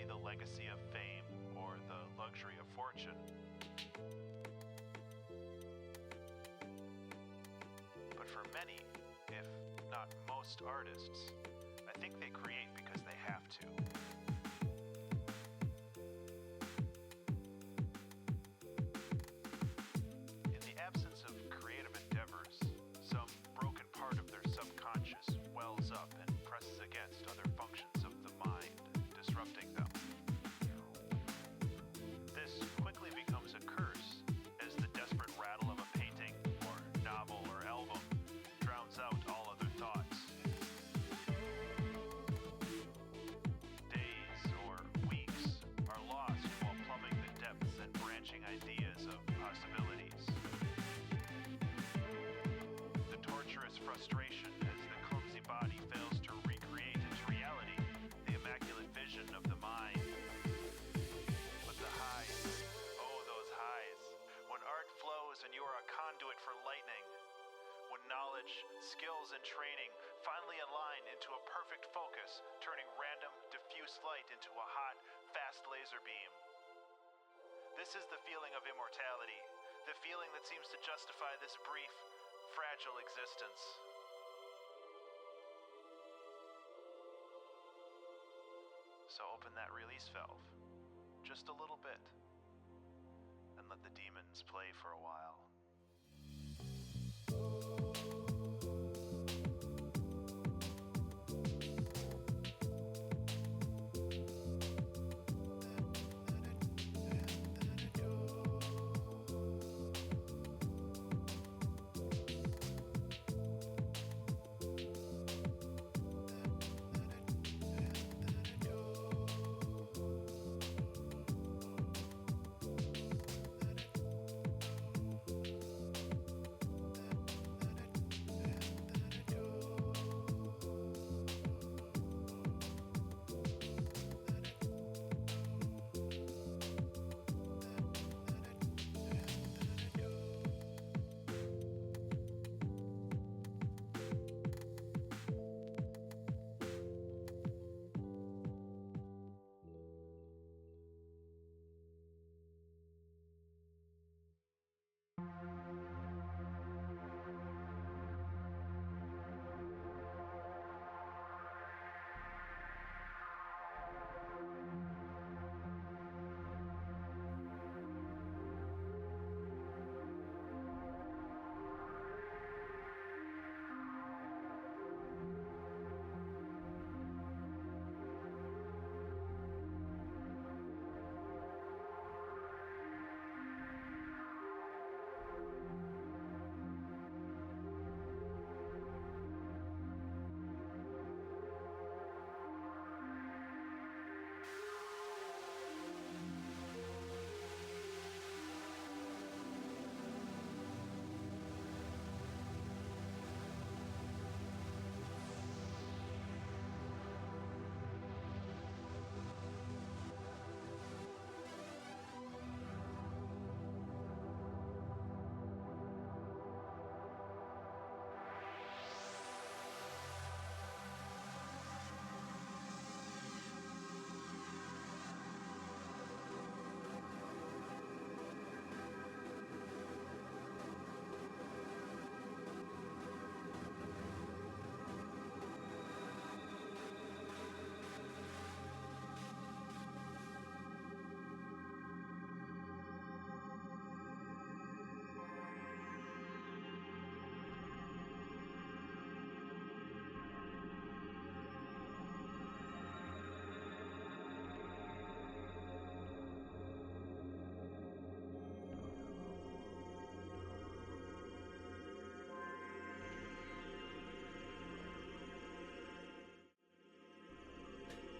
be the legacy of fame or the luxury of fortune. But for many, if not most artists, I think they create because they have to. In the absence of creative endeavors, some broken part of their subconscious wells up and presses against other functions of the mind, disrupting them. This quickly becomes a curse as the desperate rattle of a painting or novel or album drowns out all other thoughts. Days or weeks are lost while plumbing the depths and branching ideas of possibilities. The torturous frustration as the clumsy body fails to recreate into reality the immaculate vision of the mind. But the highs, oh those highs, when art flows and you are a conduit for lightning, when knowledge, skills, and training finally align into a perfect focus, turning random, diffuse light into a hot, fast laser beam. This is the feeling of immortality, the feeling that seems to justify this brief, fragile existence. So open that release valve, just a little bit, and let the demons play for a while.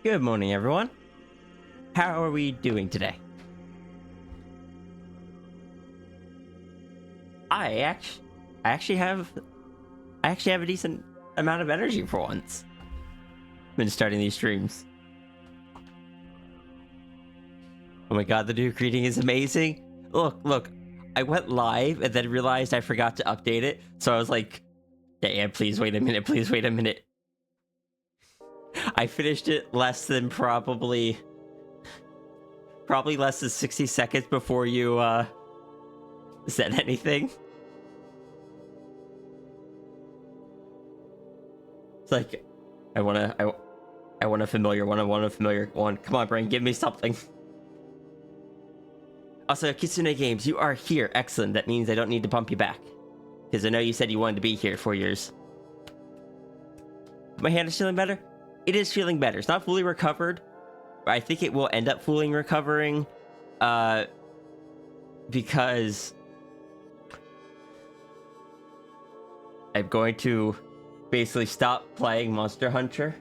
Good morning, everyone. How are we doing today? I actually have a decent amount of energy for once. Been starting these streams. Oh my god, the new greeting is amazing. Look, I went live and then realized I forgot to update it, so I was like, damn, please wait a minute. I finished it less than probably probably less than 60 seconds before you said anything. It's like, I want a familiar one. I want a familiar one. Come on, brain, give me something. Also, Kitsune Games, you are here. Excellent. That means I don't need to bump you back. Because I know you said you wanted to be here for years. My hand is feeling better? It is feeling better. It's not fully recovered. But I think it will end up fully recovering. Because I'm going to basically stop playing Monster Hunter.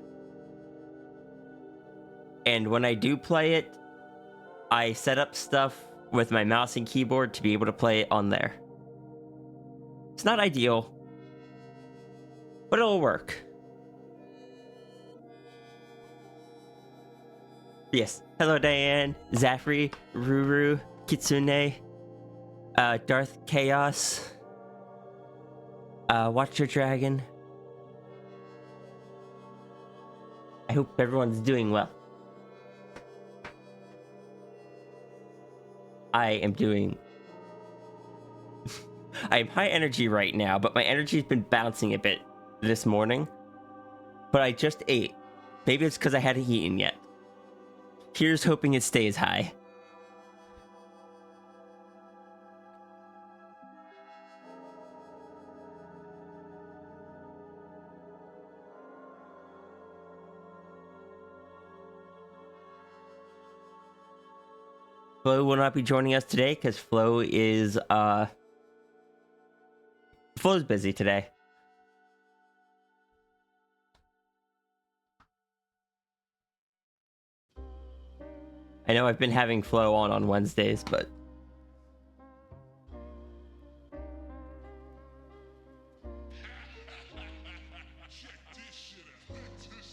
And when I do play it, I set up stuff with my mouse and keyboard to be able to play it on there. It's not ideal, but it'll work. Yes. Hello, Diane, Zafri, Ruru, Kitsune, Darth Chaos, Watch Your Dragon. I hope everyone's doing well. I am doing... I am high energy right now, but my energy's been bouncing a bit this morning. But I just ate. Maybe it's because I hadn't eaten yet. Here's hoping it stays high. Flo will not be joining us today because Flo is Flo's busy today. I know I've been having Flo on Wednesdays, but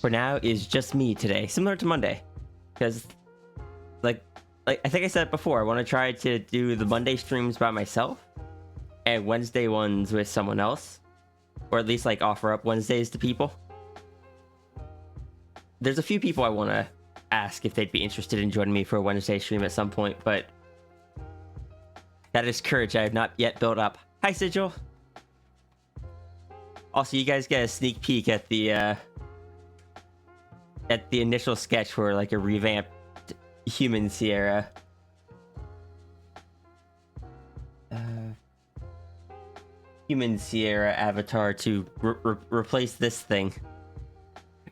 for now is just me today, similar to Monday, because like I think I said it before, I want to try to do the Monday streams by myself and Wednesday ones with someone else, or at least like offer up Wednesdays to people. There's a few people I want to ask if they'd be interested in joining me for a Wednesday stream at some point, but that is courage I have not yet built up. Hi, Sigil. Also, you guys get a sneak peek at the initial sketch for like a revamped Human Sierra. Human Sierra avatar to replace this thing.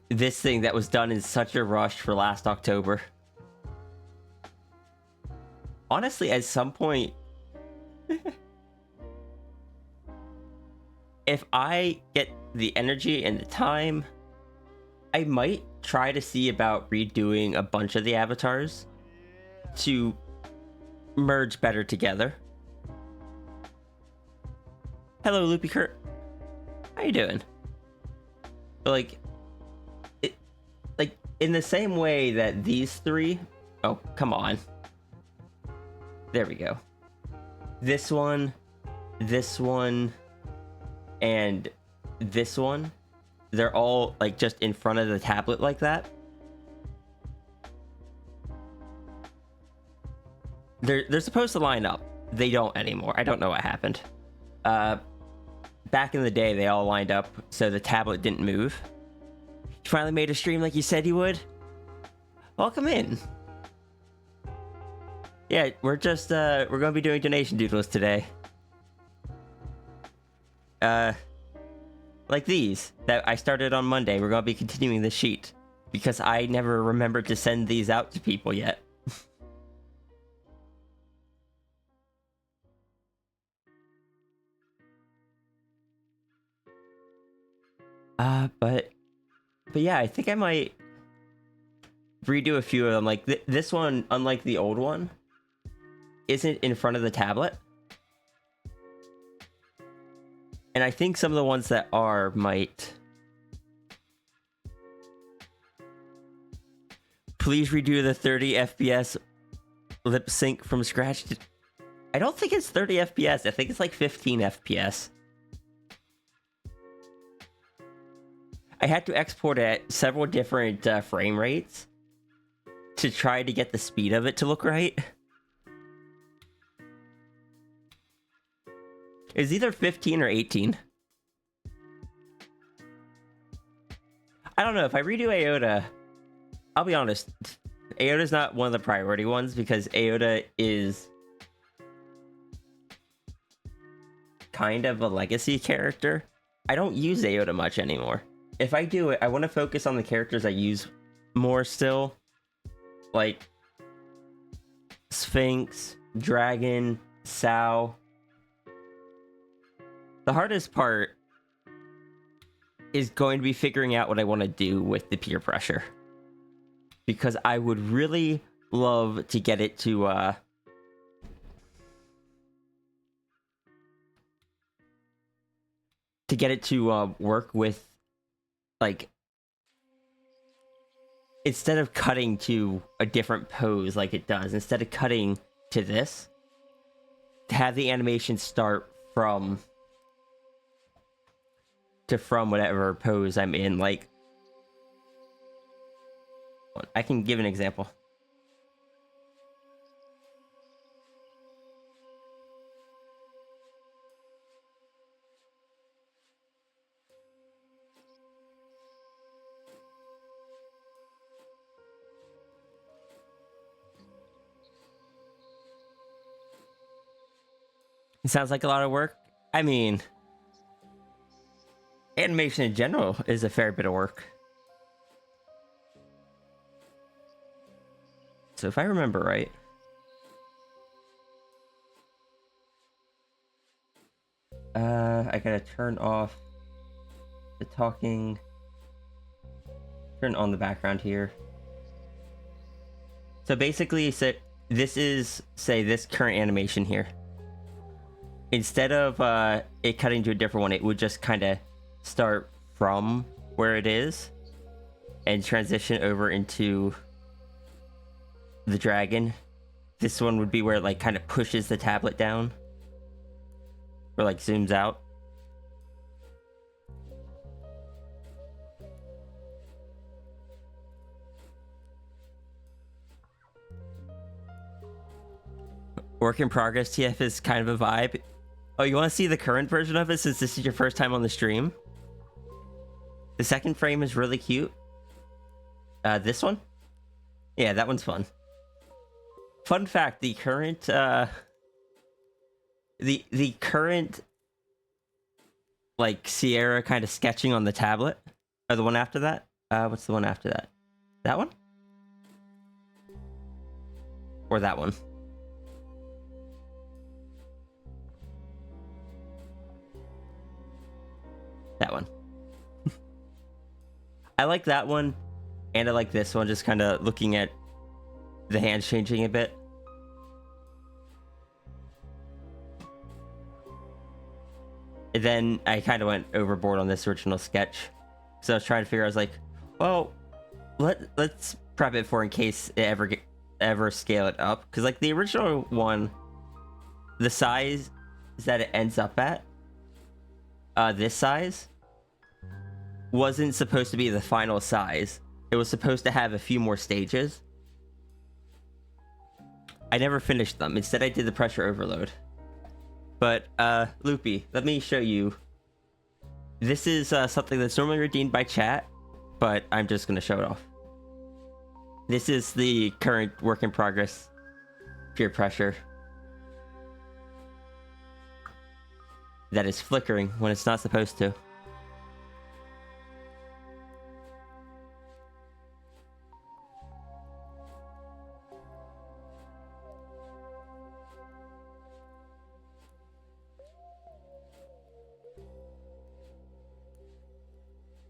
This thing that was done in such a rush for last October. Honestly, at some point, if I get the energy and the time, I might try to see about redoing a bunch of the avatars to merge better together. Hello, Loopy Kurt. How you doing? Like, in the same way that these three... Oh, come on. There we go. This one, and this one. They're all, like, just in front of the tablet like that. They're supposed to line up. They don't anymore. I don't know what happened. Back in the day, they all lined up so the tablet didn't move. You finally made a stream like you said you would? Welcome in. Yeah, we're just, we're gonna be doing donation doodles today. Like these, that I started on Monday. We're gonna be continuing the sheet, because I never remembered to send these out to people yet. But yeah, I think I might redo a few of them. Like this one, unlike the old one, isn't in front of the tablet. And I think some of the ones that are might. Please redo the 30 FPS lip sync from scratch. I don't think it's 30 FPS. I think it's like 15 FPS. I had to export at several different frame rates to try to get the speed of it to look right. It was either 15 or 18. I don't know, if I redo Aota, I'll be honest, Aota's not one of the priority ones because Aota is kind of a legacy character. I don't use Aota much anymore. If I do it, I want to focus on the characters I use more still. Like Sphinx, Dragon, Sao. The hardest part is going to be figuring out what I want to do with the peer pressure. Because I would really love to get it to work with, like, instead of cutting to a different pose like it does, instead of cutting to this, to have the animation start from whatever pose I'm in. Like, I can give an example. It sounds like a lot of work. I mean, animation in general is a fair bit of work. So if I remember right, I gotta turn off the talking, turn on the background here. So basically, this is, say, this current animation here. Instead of it cutting to a different one, it would just kind of start from where it is and transition over into the dragon. This one would be where it, like, kind of pushes the tablet down or, like, zooms out. Work in progress TF is kind of a vibe. Oh, you want to see the current version of it since this is your first time on the stream? The second frame is really cute. This one? Yeah, that one's fun. Fun fact, the current, the current, like, Sierra kind of sketching on the tablet, or the one after that? What's the one after that? That one? Or that one? That one. I like that one, and I like this one, just kind of looking at the hands changing a bit. And then I kind of went overboard on this original sketch. So I was trying to figure, I was like, well, let's prep it for in case it ever scale it up. Because, like, the original one, the size that it ends up at, this size, wasn't supposed to be the final size. It was supposed to have a few more stages. I never finished them. Instead, I did the pressure overload. But, Loopy, let me show you. This is something that's normally redeemed by chat, but I'm just going to show it off. This is the current work in progress peer pressure that is flickering when it's not supposed to.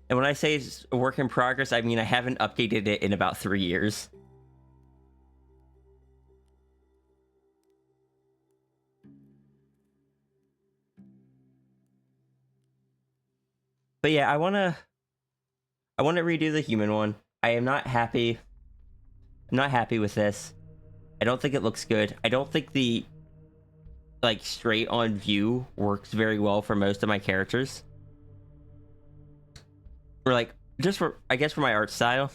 And when I say it's a work in progress, I mean I haven't updated it in about 3 years. But yeah, I wanna redo the human one. I am not happy. I'm not happy with this. I don't think it looks good. I don't think the, like, straight on view works very well for most of my characters. Or, like, just for, I guess, for my art style.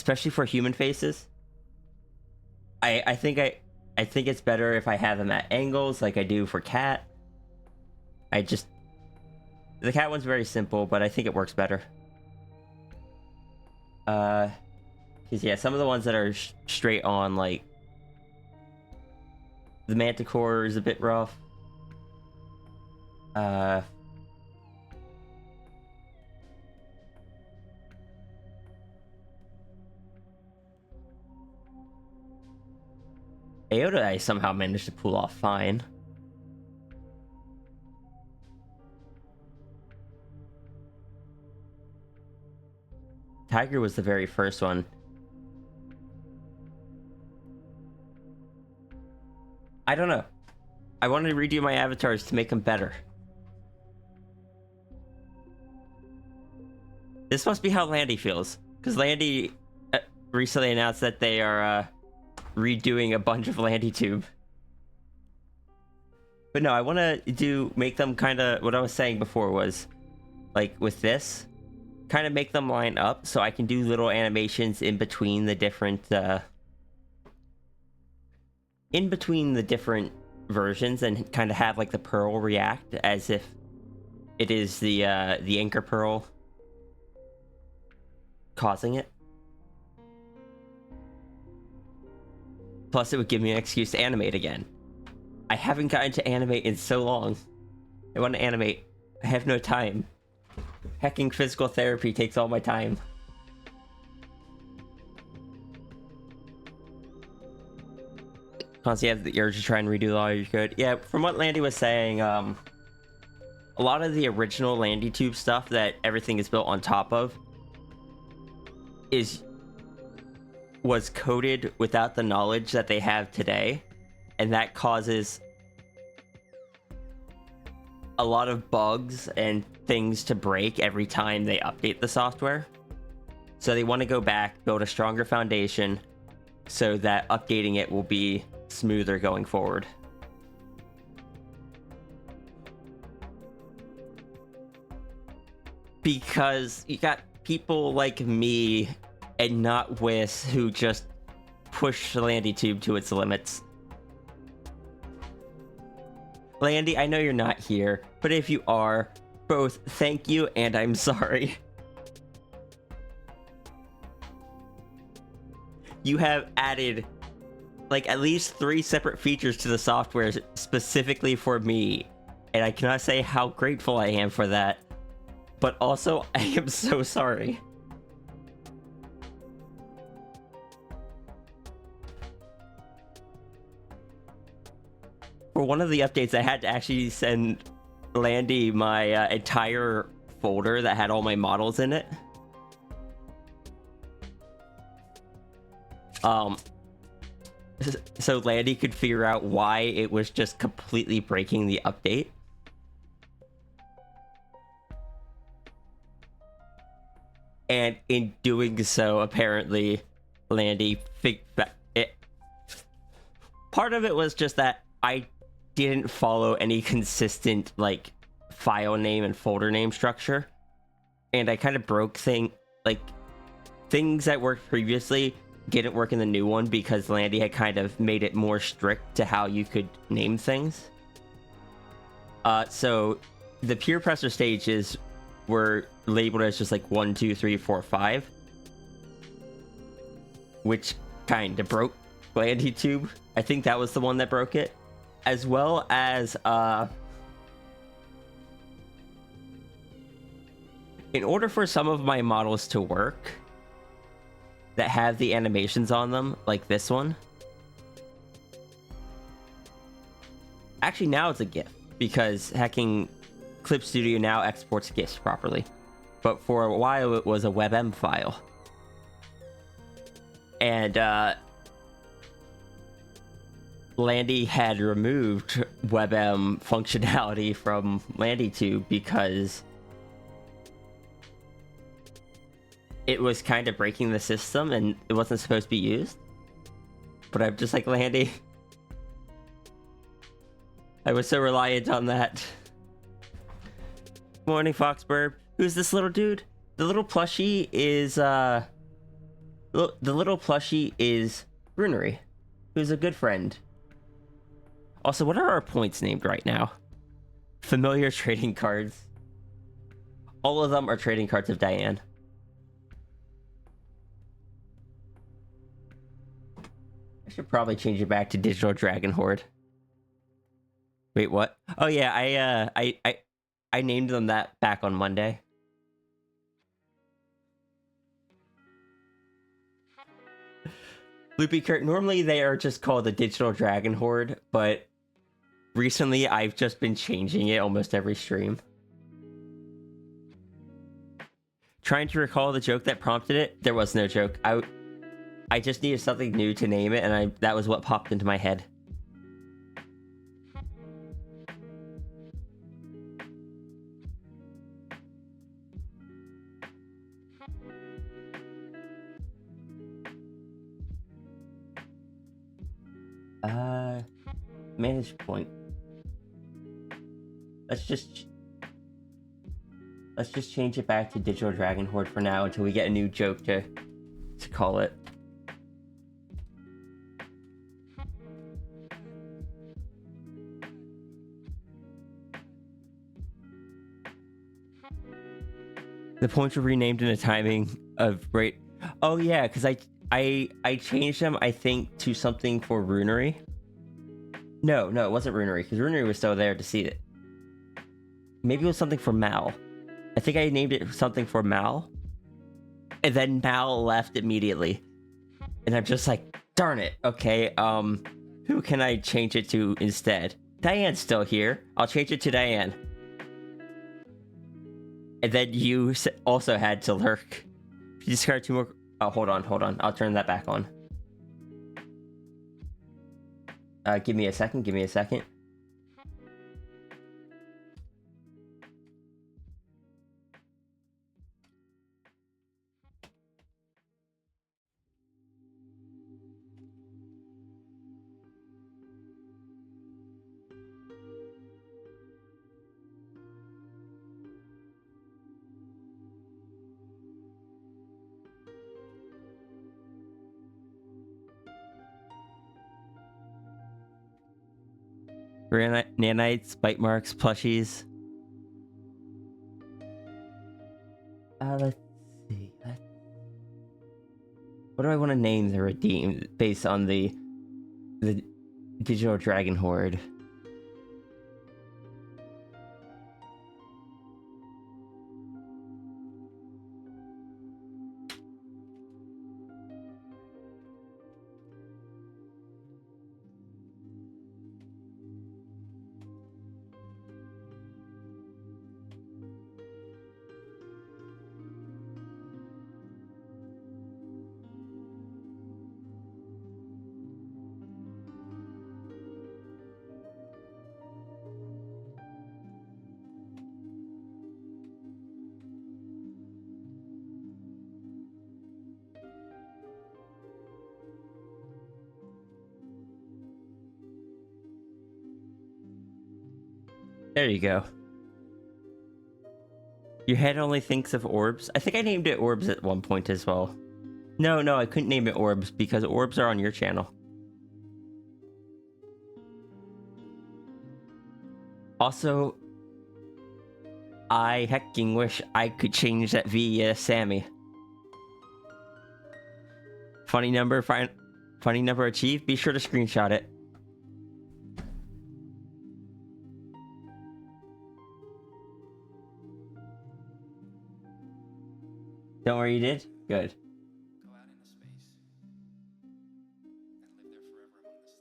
especially for human faces. I think it's better if I have them at angles like I do for cat. The cat one's very simple, but I think it works better. Because yeah, some of the ones that are straight on, like the Manticore is a bit rough. Aota I somehow managed to pull off fine. Tiger was the very first one. I don't know. I wanted to redo my avatars to make them better. This must be how Landy feels. Because Landy recently announced that they are redoing a bunch of LandyTube. But no, I want to make them kind of... What I was saying before was, like, with this, kind of make them line up so I can do little animations in between the different... in between the different versions and kind of have, like, the pearl react as if it is the anchor pearl causing it. Plus, it would give me an excuse to animate again. I haven't gotten to animate in so long. I want to animate. I have no time. Hacking physical therapy takes all my time. Constantly have the urge to try and redo all your code. Yeah, from what Landy was saying, a lot of the original LandyTube stuff that everything is built on top of was coded without the knowledge that they have today, and that causes a lot of bugs and things to break every time they update the software. So they want to go back, build a stronger foundation so that updating it will be smoother going forward. Because you got people like me and not Wiz who just push LandyTube to its limits. Landy, I know you're not here, but if you are, both thank you and I'm sorry. You have added like at least 3 separate features to the software specifically for me, and I cannot say how grateful I am for that, but also I am so sorry. For one of the updates, I had to actually send Landy my entire folder that had all my models in it. So Landy could figure out why it was just completely breaking the update. And in doing so, apparently, Landy part of it was just that I didn't follow any consistent, like, file name and folder name structure. And I kind of broke things that worked previously didn't work in the new one because Landy had kind of made it more strict to how you could name things. So the peer pressure stages were labeled as just like 1, 2, 3, 4, 5, which kind of broke LandyTube. I think that was the one that broke it, as well as in order for some of my models to work that have the animations on them, like this one. Actually, now it's a GIF, because hacking Clip Studio now exports GIFs properly. But for a while, it was a WebM file. And Landy had removed WebM functionality from LandyTube because it was kind of breaking the system and it wasn't supposed to be used. But I'm just like, Landy, I was so reliant on that. Morning, Foxbird. Who's this little dude? The little plushie is The little plushie is Runery, who's a good friend. Also, what are our points named right now? Familiar trading cards. All of them are trading cards of Diane. I should probably change it back to Digital Dragon Horde. Wait, what? Oh yeah, I named them that back on Monday. Loopy Kurt, normally they are just called the Digital Dragon Horde, but recently I've just been changing it almost every stream. Trying to recall the joke that prompted it, there was no joke. I just needed something new to name it, and that was what popped into my head. Manage point. Let's just change it back to Digital Dragon Horde for now until we get a new joke to call it. The points were renamed in a timing of right. Oh yeah, because I changed them, I think, to something for Runery. No, it wasn't Runery, because Runery was still there to see it. Maybe it was something for Mal. I think I named it something for Mal. And then Mal left immediately. And I'm just like, darn it. Okay, who can I change it to instead? Diane's still here. I'll change it to Diane. And then you also had to lurk. If you discard 2 more... Oh, hold on. I'll turn that back on. Give me a second. Nanites, bite marks, plushies. Let's see. What do I want to name the redeemed based on the Digital Dragon Horde? There you go. Your head only thinks of orbs? I think I named it orbs at one point as well. No, I couldn't name it orbs because orbs are on your channel. Also, I hecking wish I could change that via Sammy. Funny number achieved? Be sure to screenshot it. Don't worry, you did? Good. Go out into space and live there forever among the stars.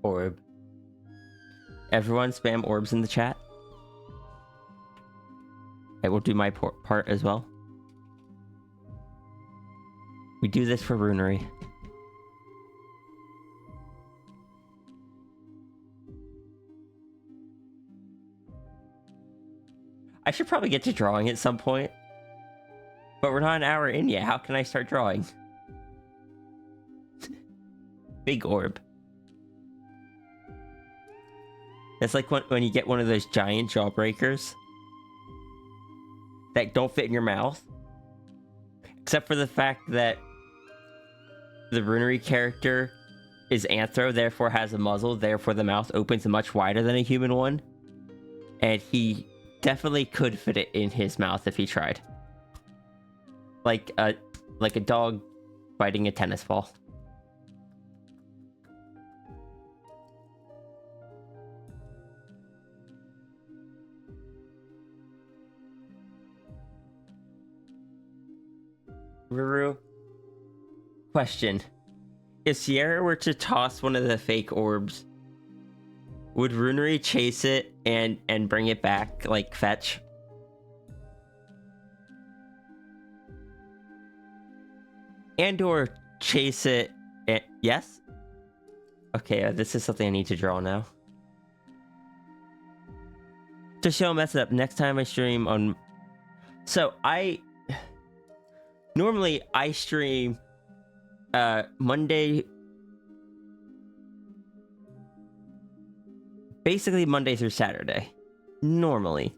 Orb. Everyone spam orbs in the chat. I will do my part as well. We do this for Runery. I should probably get to drawing at some point. But we're not an hour in yet. How can I start drawing? Big orb. It's like when you get one of those giant jawbreakers that don't fit in your mouth. Except for the fact that the Runery character is anthro, therefore has a muzzle, therefore the mouth opens much wider than a human one. And he definitely could fit it in his mouth if he tried. Like a dog biting a tennis ball. Ruru. Question. If Sierra were to toss one of the fake orbs, would Runery chase it and bring it back, like fetch? And or chase it... yes? Okay, this is something I need to draw now. To show mess up, next time I stream on... So, normally, I stream Monday... Basically Monday through Saturday. Normally.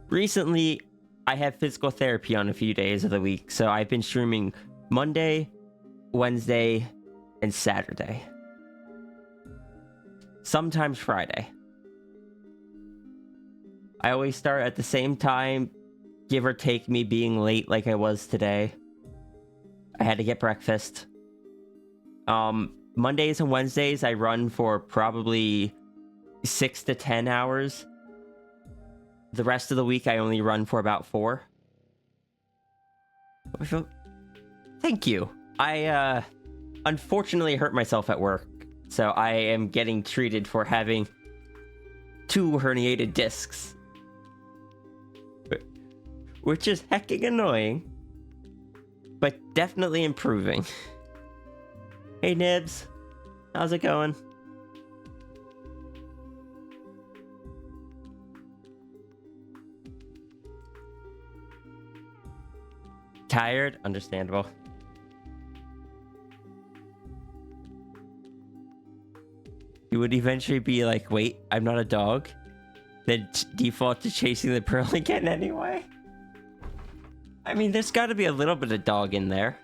Recently, I have physical therapy on a few days of the week, so I've been streaming Monday, Wednesday, and Saturday. Sometimes Friday. I always start at the same time, give or take me being late like I was today. I had to get breakfast. Mondays and Wednesdays I run for probably 6 to 10 hours. The rest of the week I only run for about 4. Thank you. I unfortunately hurt myself at work, so I am getting treated for having 2 herniated discs. Which is hecking annoying, but definitely improving. Hey Nibs, how's it going? Tired? Understandable. You would eventually be like, wait, I'm not a dog? Then default to chasing the pearl again anyway? I mean, there's got to be a little bit of dog in there.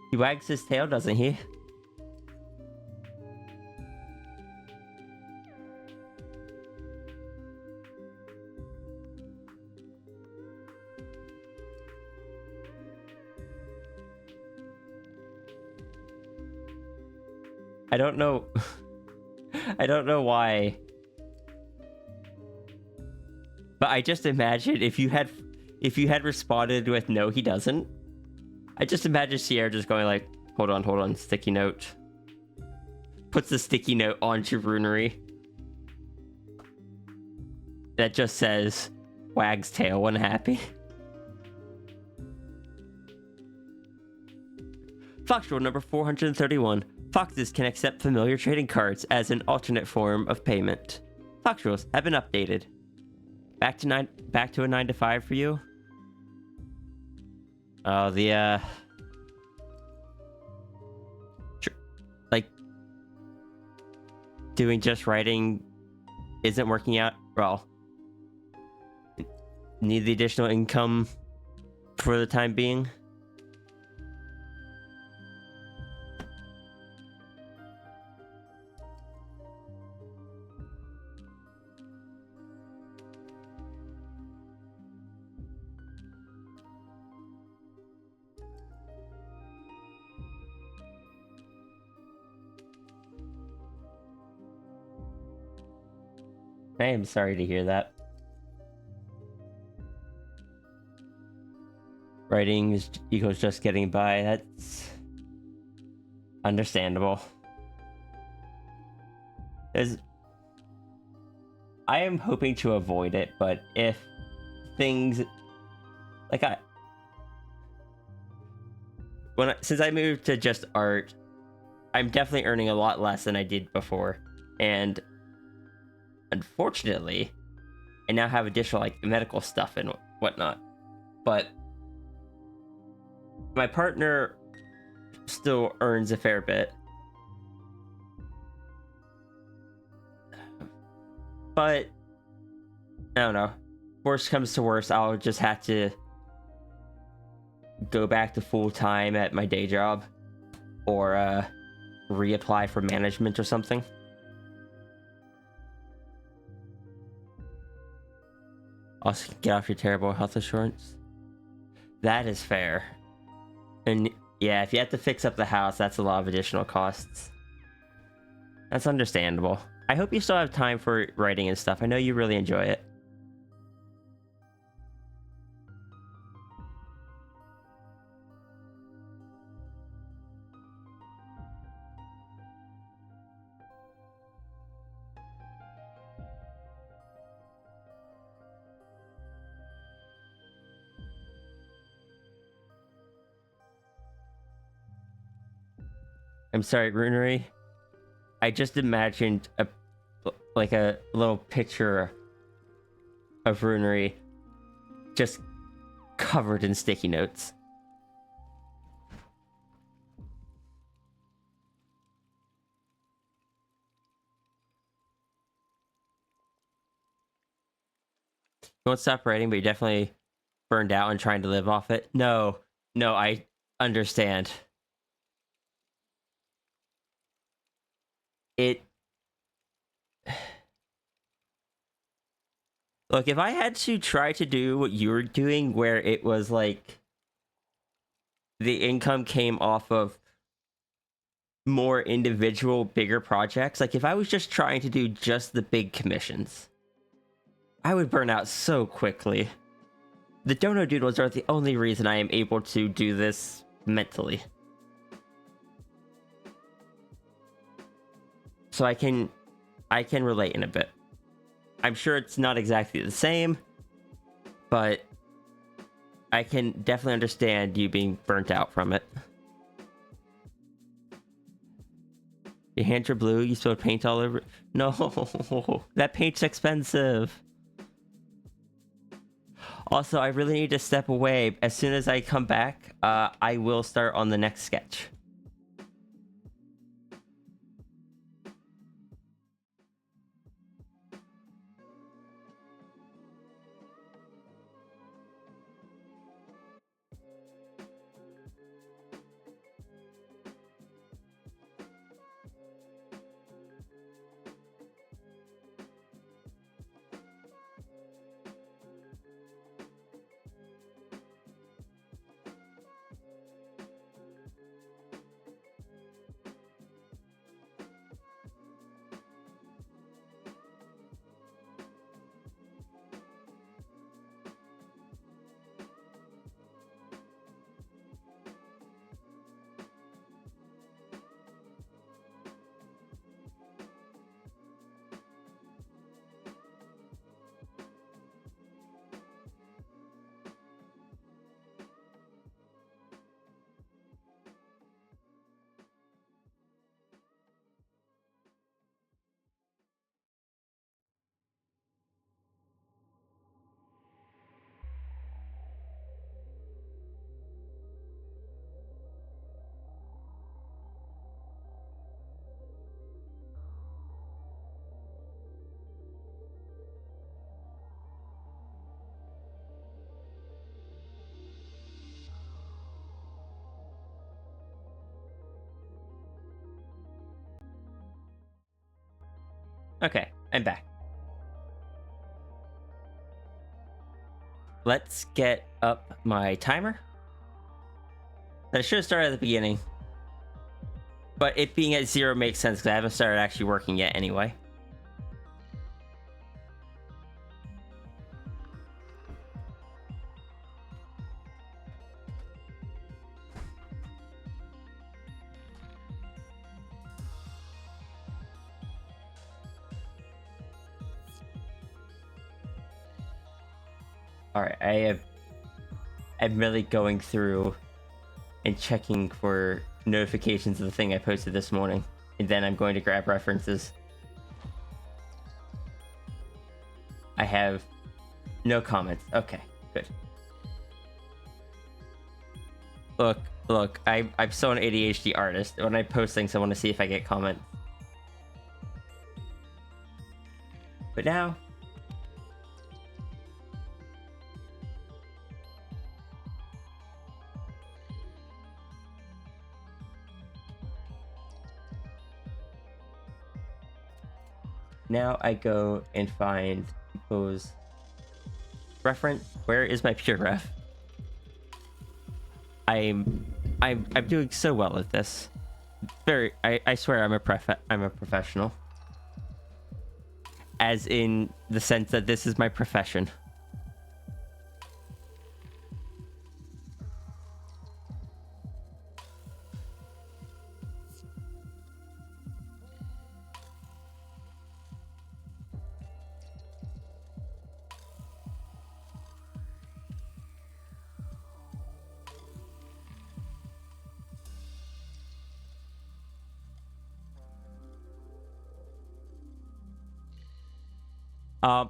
He wags his tail, doesn't he? I don't know. I don't know why. But I just imagine if you had responded with no, he doesn't. I just imagine Sierra just going like, hold on, sticky note. Puts the sticky note onto Runery. That just says, wags tail when happy. Fox rule number 431. Foxes can accept familiar trading cards as an alternate form of payment. Fox rules have been updated. Back to a 9 to 5 for you. Oh, like doing just writing isn't working out. Well, need the additional income for the time being. I am sorry to hear that. Writing equals just getting by. That's understandable. Because I am hoping to avoid it, but if things like since I moved to just art, I'm definitely earning a lot less than I did before, and unfortunately, I now have additional like medical stuff and whatnot. But my partner still earns a fair bit. But I don't know. Worst comes to worst, I'll just have to go back to full time at my day job, or reapply for management or something. Also, get off your terrible health insurance. That is fair. And yeah, if you have to fix up the house, that's a lot of additional costs. That's understandable. I hope you still have time for writing and stuff. I know you really enjoy it. I'm sorry, Runery. I just imagined a little picture of Runery just covered in sticky notes. You won't stop writing, but you definitely burned out and trying to live off it. No, I understand. Look, if I had to try to do what you were doing, where it was like the income came off of more individual, bigger projects, like if I was just trying to do just the big commissions, I would burn out so quickly. The Doodles are the only reason I am able to do this mentally. So I can relate in a bit. I'm sure it's not exactly the same, but I can definitely understand you being burnt out from it. Your hands are blue, you spilled paint all over. No, that paint's expensive. Also, I really need to step away. As soon as I come back, I will start on the next sketch. Okay, I'm back. Let's get up my timer. I should have started at the beginning, but it being at 0 makes sense because I haven't started actually working yet anyway. All right, I'm really going through and checking for notifications of the thing I posted this morning, and then I'm going to grab references. I have no comments. Okay, good. Look, I'm so an ADHD artist. When I post things, I want to see if I get comments. But now... now I go and find people's reference. Where is my pure ref? I'm doing so well at this. I swear I'm a professional. As in the sense that this is my profession.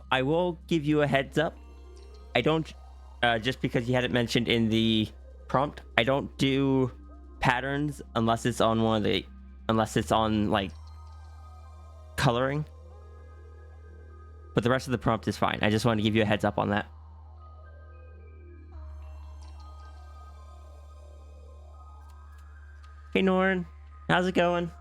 I will give you a heads up. I don't, just because you had it mentioned in the prompt, I don't do patterns unless it's on like coloring. But the rest of the prompt is fine. I just wanted to give you a heads up on that. Hey Norn, how's it going?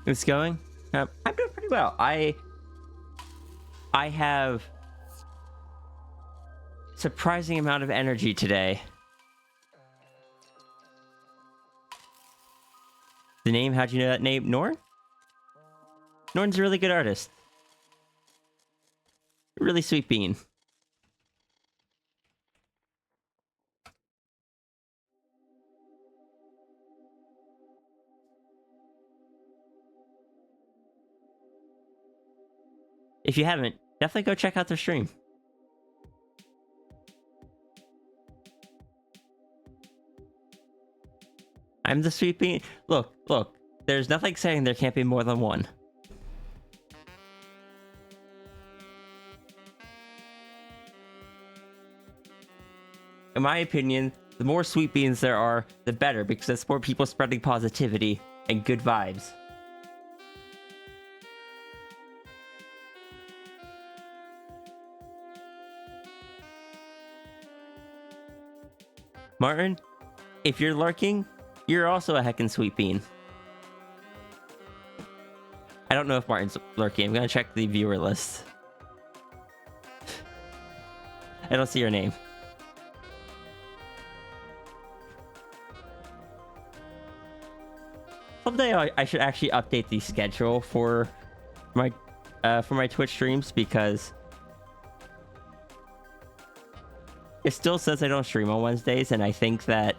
It's going. I'm doing pretty well. I have surprising amount of energy today. The name? How'd you know that name? Norn? Norn's a really good artist. Really sweet bean. If you haven't, definitely go check out their stream. I'm the sweet bean. Look. There's nothing saying there can't be more than one. In my opinion, the more sweet beans there are, the better, because it's more people spreading positivity and good vibes. Martin, if you're lurking, you're also a heckin' sweet bean. I don't know if Martin's lurking. I'm gonna check the viewer list. I don't see your name. Someday I should actually update the schedule for my Twitch streams, because it still says I don't stream on Wednesdays, and I think that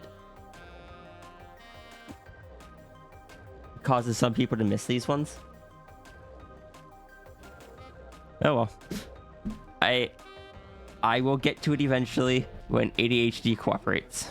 causes some people to miss these ones. Oh well. I will get to it eventually when ADHD cooperates.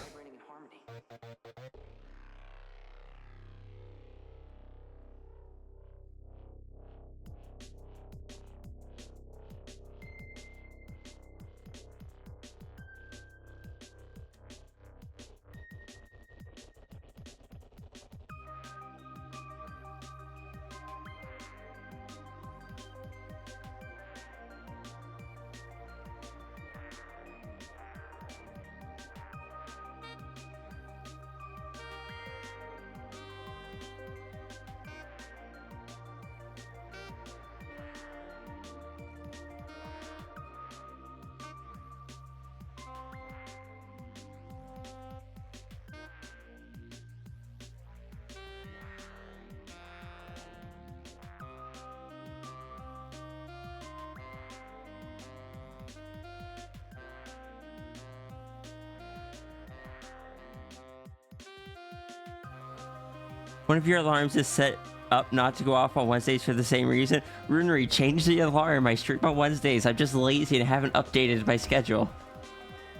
One of your alarms is set up not to go off on Wednesdays for the same reason. Runery, change the alarm. I stream on Wednesdays. I'm just lazy and haven't updated my schedule.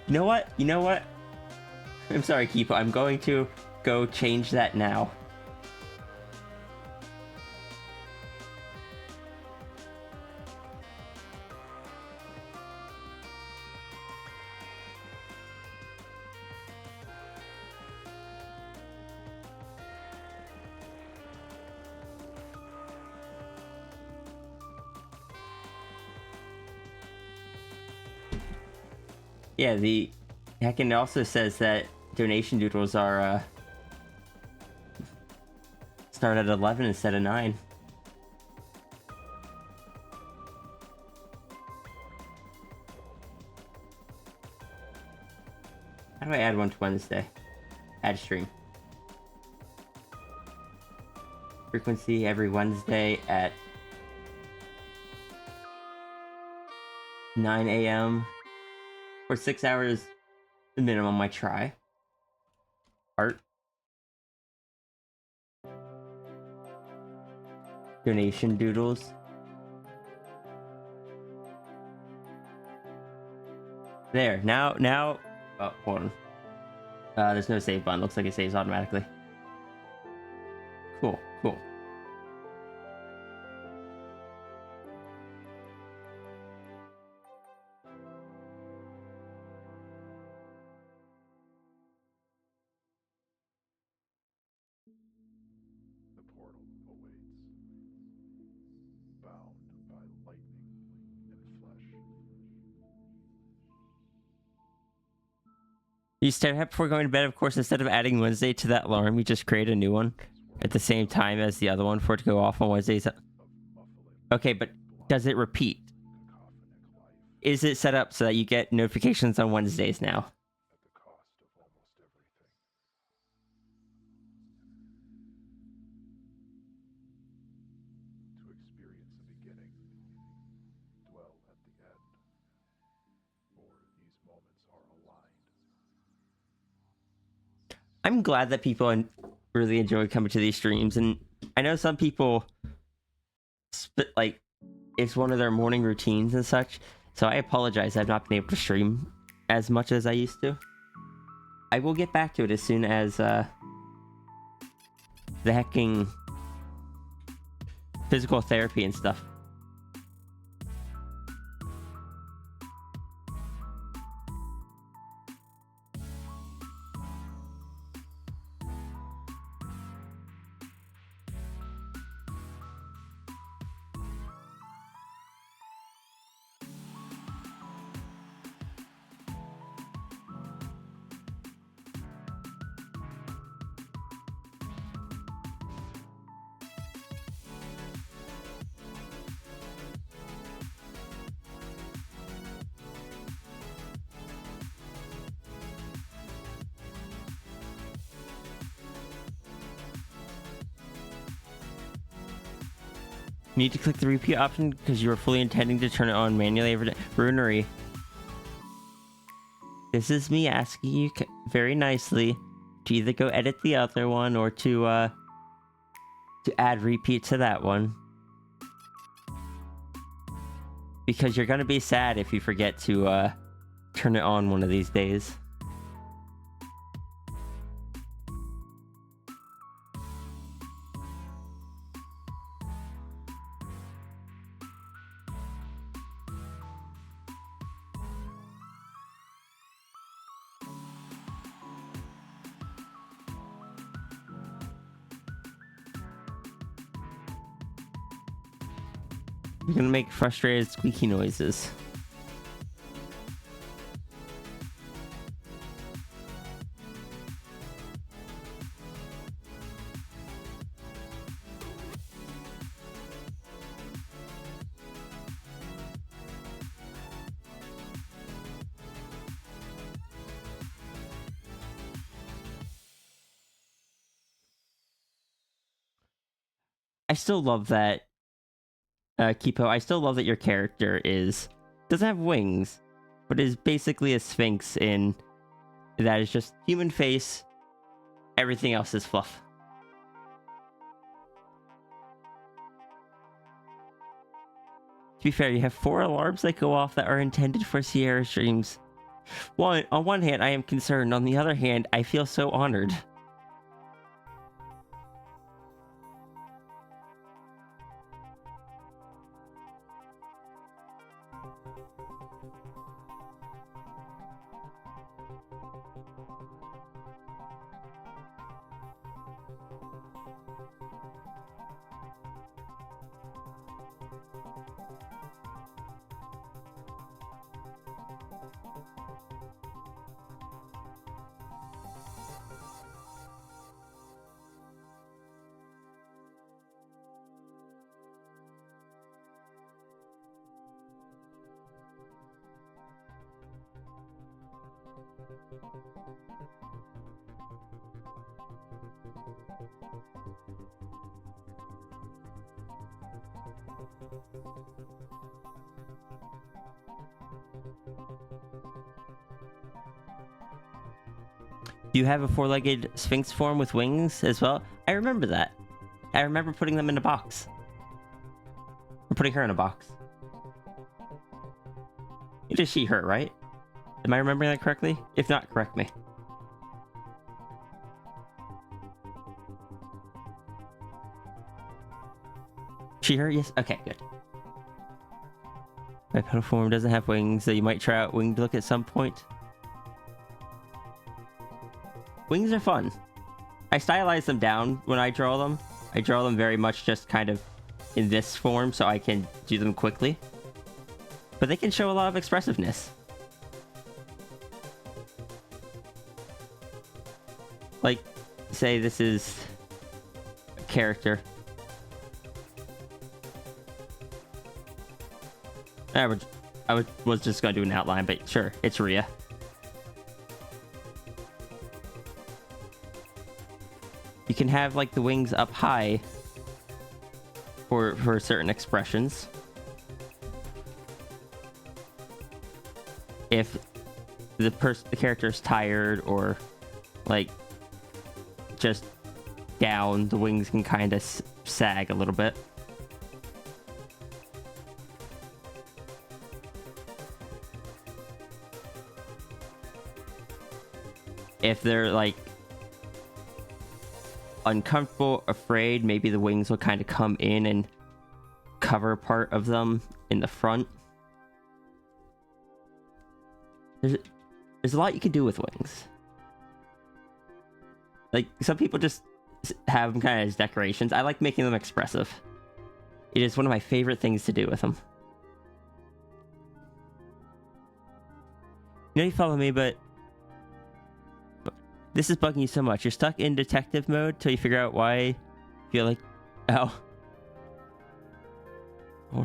You know what? You know what? I'm sorry, Keepo. I'm going to go change that now. Yeah, the Heckin also says that donation doodles are start at 11 instead of 9. How do I add one to Wednesday? Add stream. Frequency every Wednesday at 9 a.m. for 6 hours, the minimum I try. Art. Donation doodles. There, now, oh, hold on. There's no save button, looks like it saves automatically. Cool, cool. The portal awaits, bound by lightning and flesh. You stare at before going to bed, of course. Instead of adding Wednesday to that alarm, you just create a new one at the same time as the other one for it to go off on Wednesdays. Okay, but does it repeat? Is it set up so that you get notifications on Wednesdays now? At the cost of almost everything. To experience the beginning, dwell at the end, for these moments are aligned. I'm glad that people really enjoy coming to these streams, and I know some people like it's one of their morning routines and such. So I apologize I've not been able to stream as much as I used to. I will get back to it as soon as the hecking physical therapy and stuff. You need to click the repeat option because you were fully intending to turn it on manually every day. Runery. This is me asking you very nicely to either go edit the other one or to add repeat to that one. Because you're gonna be sad if you forget to turn it on one of these days. You're gonna make frustrated squeaky noises. I still love that, Kipo. I still love that your character doesn't have wings, but is basically a sphinx in that is just human face. Everything else is fluff. be fair, you have 4 alarms that go off that are intended for Sierra streams. On one hand, I am concerned. On the other hand, I feel so honored. Do you have a 4-legged sphinx form with wings as well? I remember that. I remember putting them in a box. I'm putting her in a box. It is she, her, right? Am I remembering that correctly? If not, correct me. She, her? Yes? Okay, good. My petal form doesn't have wings, so you might try out winged look at some point. Wings are fun. I stylize them down when I draw them. I draw them very much just kind of in this form so I can do them quickly. But they can show a lot of expressiveness. Like, say this is a character. Was just gonna do an outline, but sure, it's Rhea. You can have like the wings up high for certain expressions. If the character is tired or like just down, the wings can kind of sag a little bit. If they're like uncomfortable, afraid, maybe the wings will kind of come in and cover part of them in the front. There's a lot you can do with wings. Like, some people just have them kind of as decorations. I like making them expressive. It is one of my favorite things to do with them. You know you follow me, but this is bugging you so much. You're stuck in detective mode till you figure out why you feel like... Oh. Oh.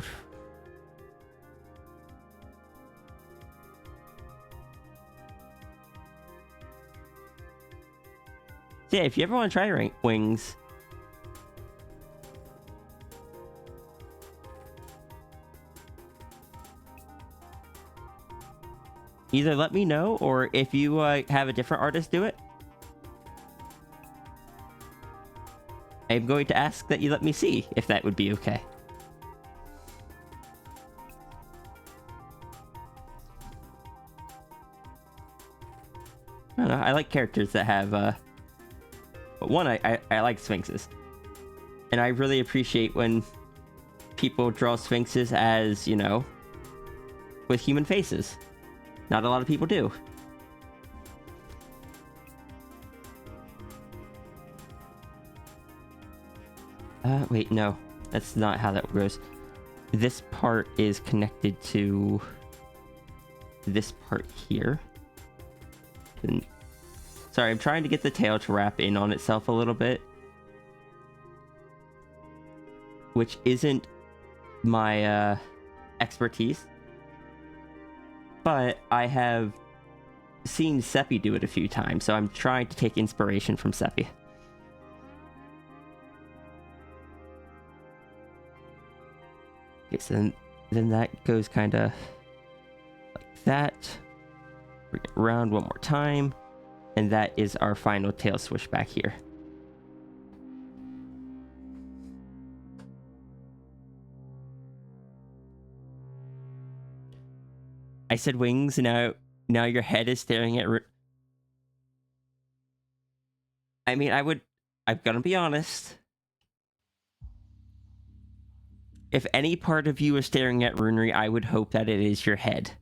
So yeah, if you ever want to try wings... either let me know, or if you have a different artist do it, I'm going to ask that you let me see if that would be okay. I don't know, I like characters that have, but one, I like sphinxes. And I really appreciate when people draw sphinxes as, you know, with human faces. Not a lot of people do. Wait, no. That's not how that goes. This part is connected to this part here. And, sorry, I'm trying to get the tail to wrap in on itself a little bit. Which isn't my expertise. But I have seen Seppi do it a few times, so I'm trying to take inspiration from Seppi. Okay, so then that goes kind of like that. Bring it around one more time. And that is our final tail swish back here. I said wings, and now your head is staring at. I mean, I'm gonna be honest. If any part of you is staring at Runery, I would hope that it is your head.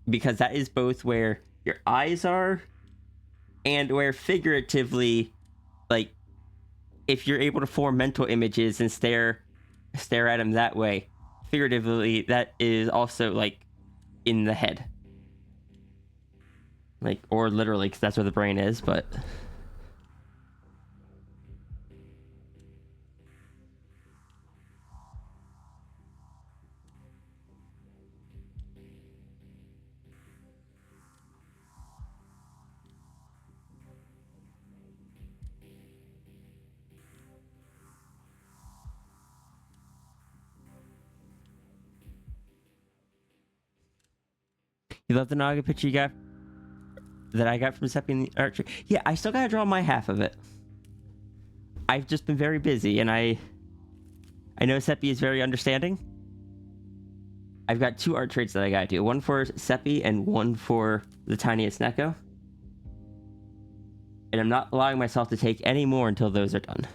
Because that is both where your eyes are, and where figuratively, like, if you're able to form mental images and stare at them that way, figuratively, that is also, like, in the head. Like, or literally, because that's where the brain is, but... You love the Naga picture you got that I got from Seppi in the archery? Yeah, I still gotta draw my half of it. I've just been very busy, and I know Seppi is very understanding. I've got 2 art traits that I gotta do. One for Seppi and one for the tiniest Neko. And I'm not allowing myself to take any more until those are done.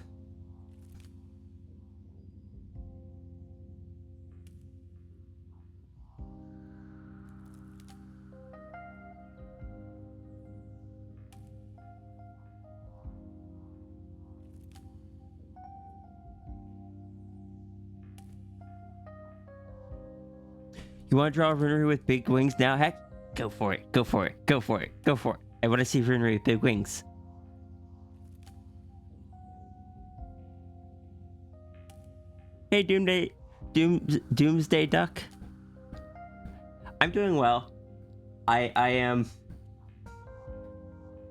You want to draw a Runery with big wings now? Heck, go for it. Go for it. Go for it. Go for it. I want to see Runery with big wings. Hey, Doomsday Duck. I'm doing well. I am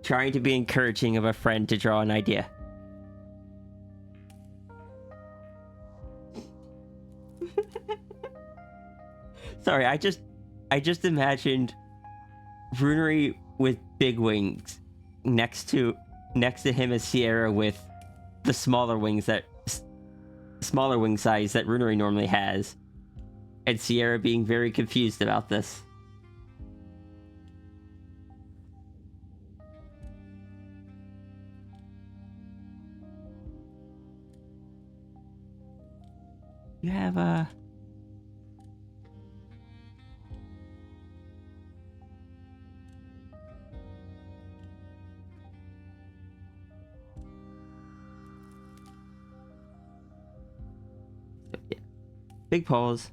trying to be encouraging of a friend to draw an idea. Sorry, I just imagined Runery with big wings next to him is Sierra with the smaller wing size that Runery normally has, and Sierra being very confused about this. You have big paws.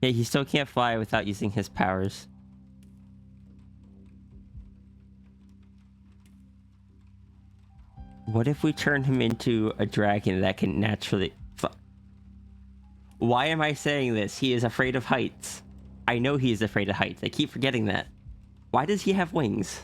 Yeah, he still can't fly without using his powers. What if we turn him into a dragon that can naturally... Why am I saying this? He is afraid of heights. I know he is afraid of heights. I keep forgetting that. Why does he have wings?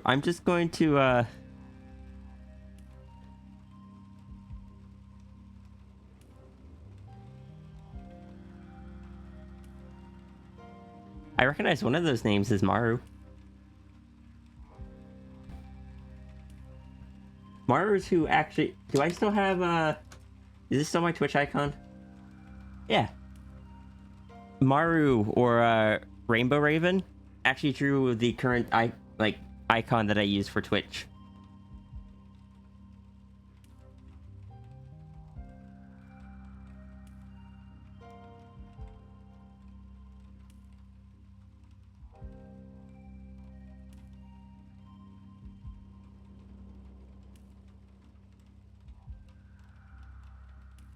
I'm just going to I recognize one of those names as Maru. Maru's who actually... Do I still have, Is this still my Twitch icon? Yeah. Maru, or, Rainbow Raven, actually drew the current, icon that I use for Twitch.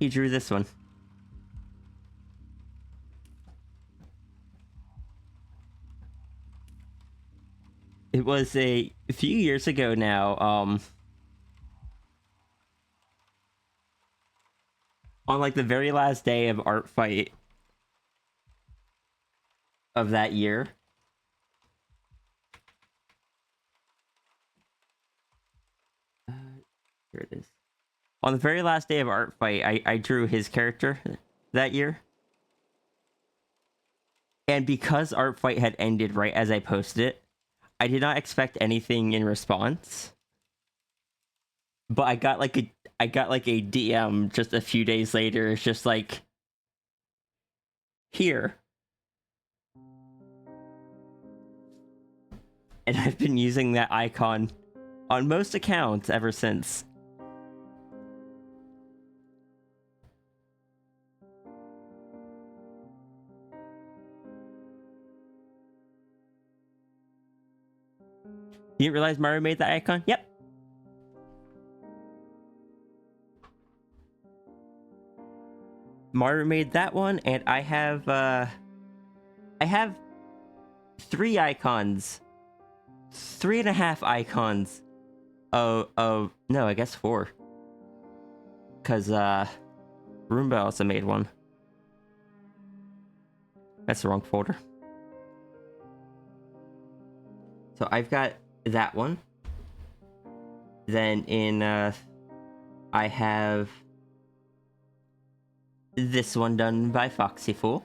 he drew this one. It was a few years ago now, on like the very last day of art fight of that year. Here it is. On the very last day of art fight, I drew his character that year. And because art fight had ended right as I posted it, I did not expect anything in response. But I got like a DM just a few days later. It's just like, here. And I've been using that icon on most accounts ever since. You didn't realize Mario made that icon? Yep. Mario made that one, and I have 3 icons. 3.5 icons of no, I guess 4. Cause Roomba also made one. That's the wrong folder. So I've got that one. Then in I have this one done by Foxy Fool.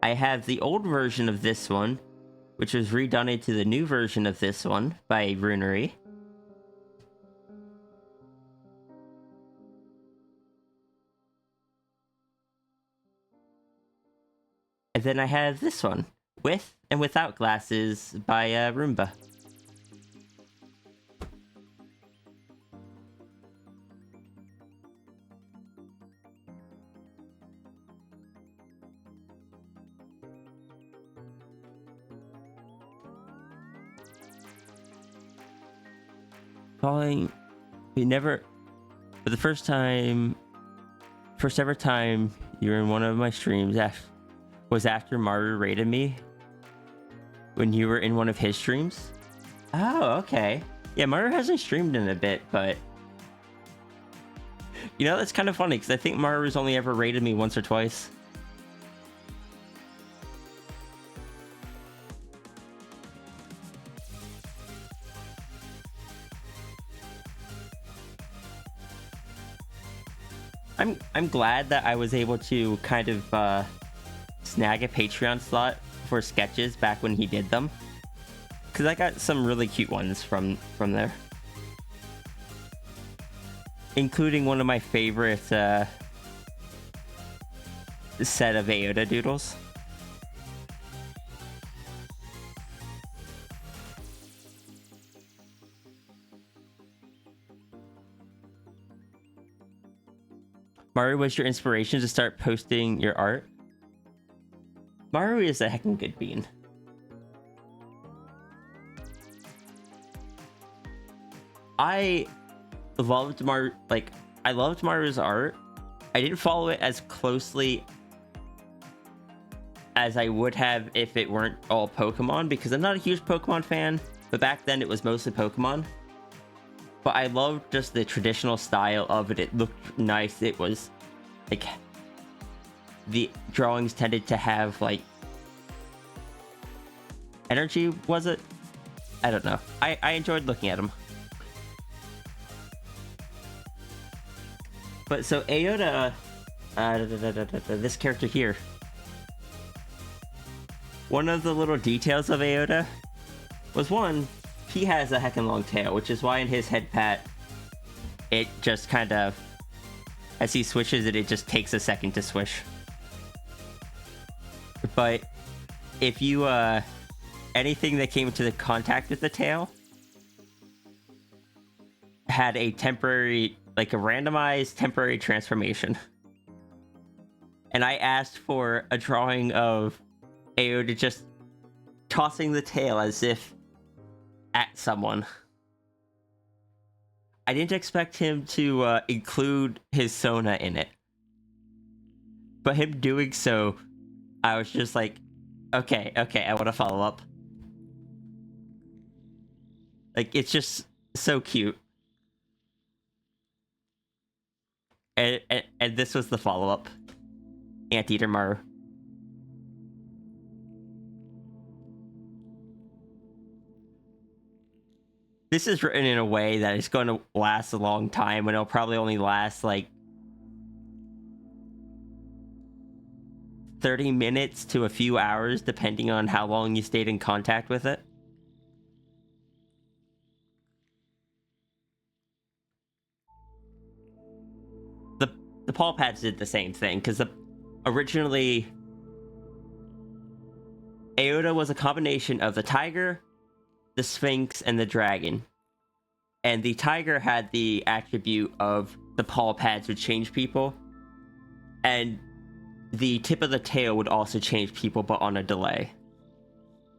I have the old version of this one, which was redone into the new version of this one by Runery. And then I have this one, with and without glasses by Roomba. Calling, we never, for the first ever time you were in one of my streams was after Maru raided me when you were in one of his streams. Oh, okay. Yeah, Maru hasn't streamed in a bit, but you know, that's kind of funny because I think Maru's only ever raided me once or twice. I'm glad that I was able to kind of snag a Patreon slot for sketches back when he did them, because I got some really cute ones from there, including one of my favorite set of Aota doodles. Maru was your inspiration to start posting your art? Maru is a heckin' good bean. I loved Maru's art. I didn't follow it as closely as I would have if it weren't all Pokemon, because I'm not a huge Pokemon fan, but back then it was mostly Pokemon. But I loved just the traditional style of it. It looked nice. It was like, the drawings tended to have like energy, was it? I don't know. I enjoyed looking at them. But so Aota, this character here. One of the little details of Aota was, one, he has a heckin' long tail, which is why in his head pat, it just kind of, as he swishes it, it just takes a second to swish. But if you, anything that came into the contact with the tail had a temporary, like a randomized temporary transformation. And I asked for a drawing of Aota just tossing the tail as if at someone. I didn't expect him to include his Sona in it. But him doing so, I was just like, okay, I want to follow up. Like, it's just so cute. And this was the follow-up. Anteater Maru. This is written in a way that it's going to last a long time, and it'll probably only last like 30 minutes to a few hours, depending on how long you stayed in contact with it. The paw pads did the same thing, because originally Aota was a combination of the tiger, the sphinx, and the dragon. And the tiger had the attribute of the paw pads would change people, and the tip of the tail would also change people, but on a delay.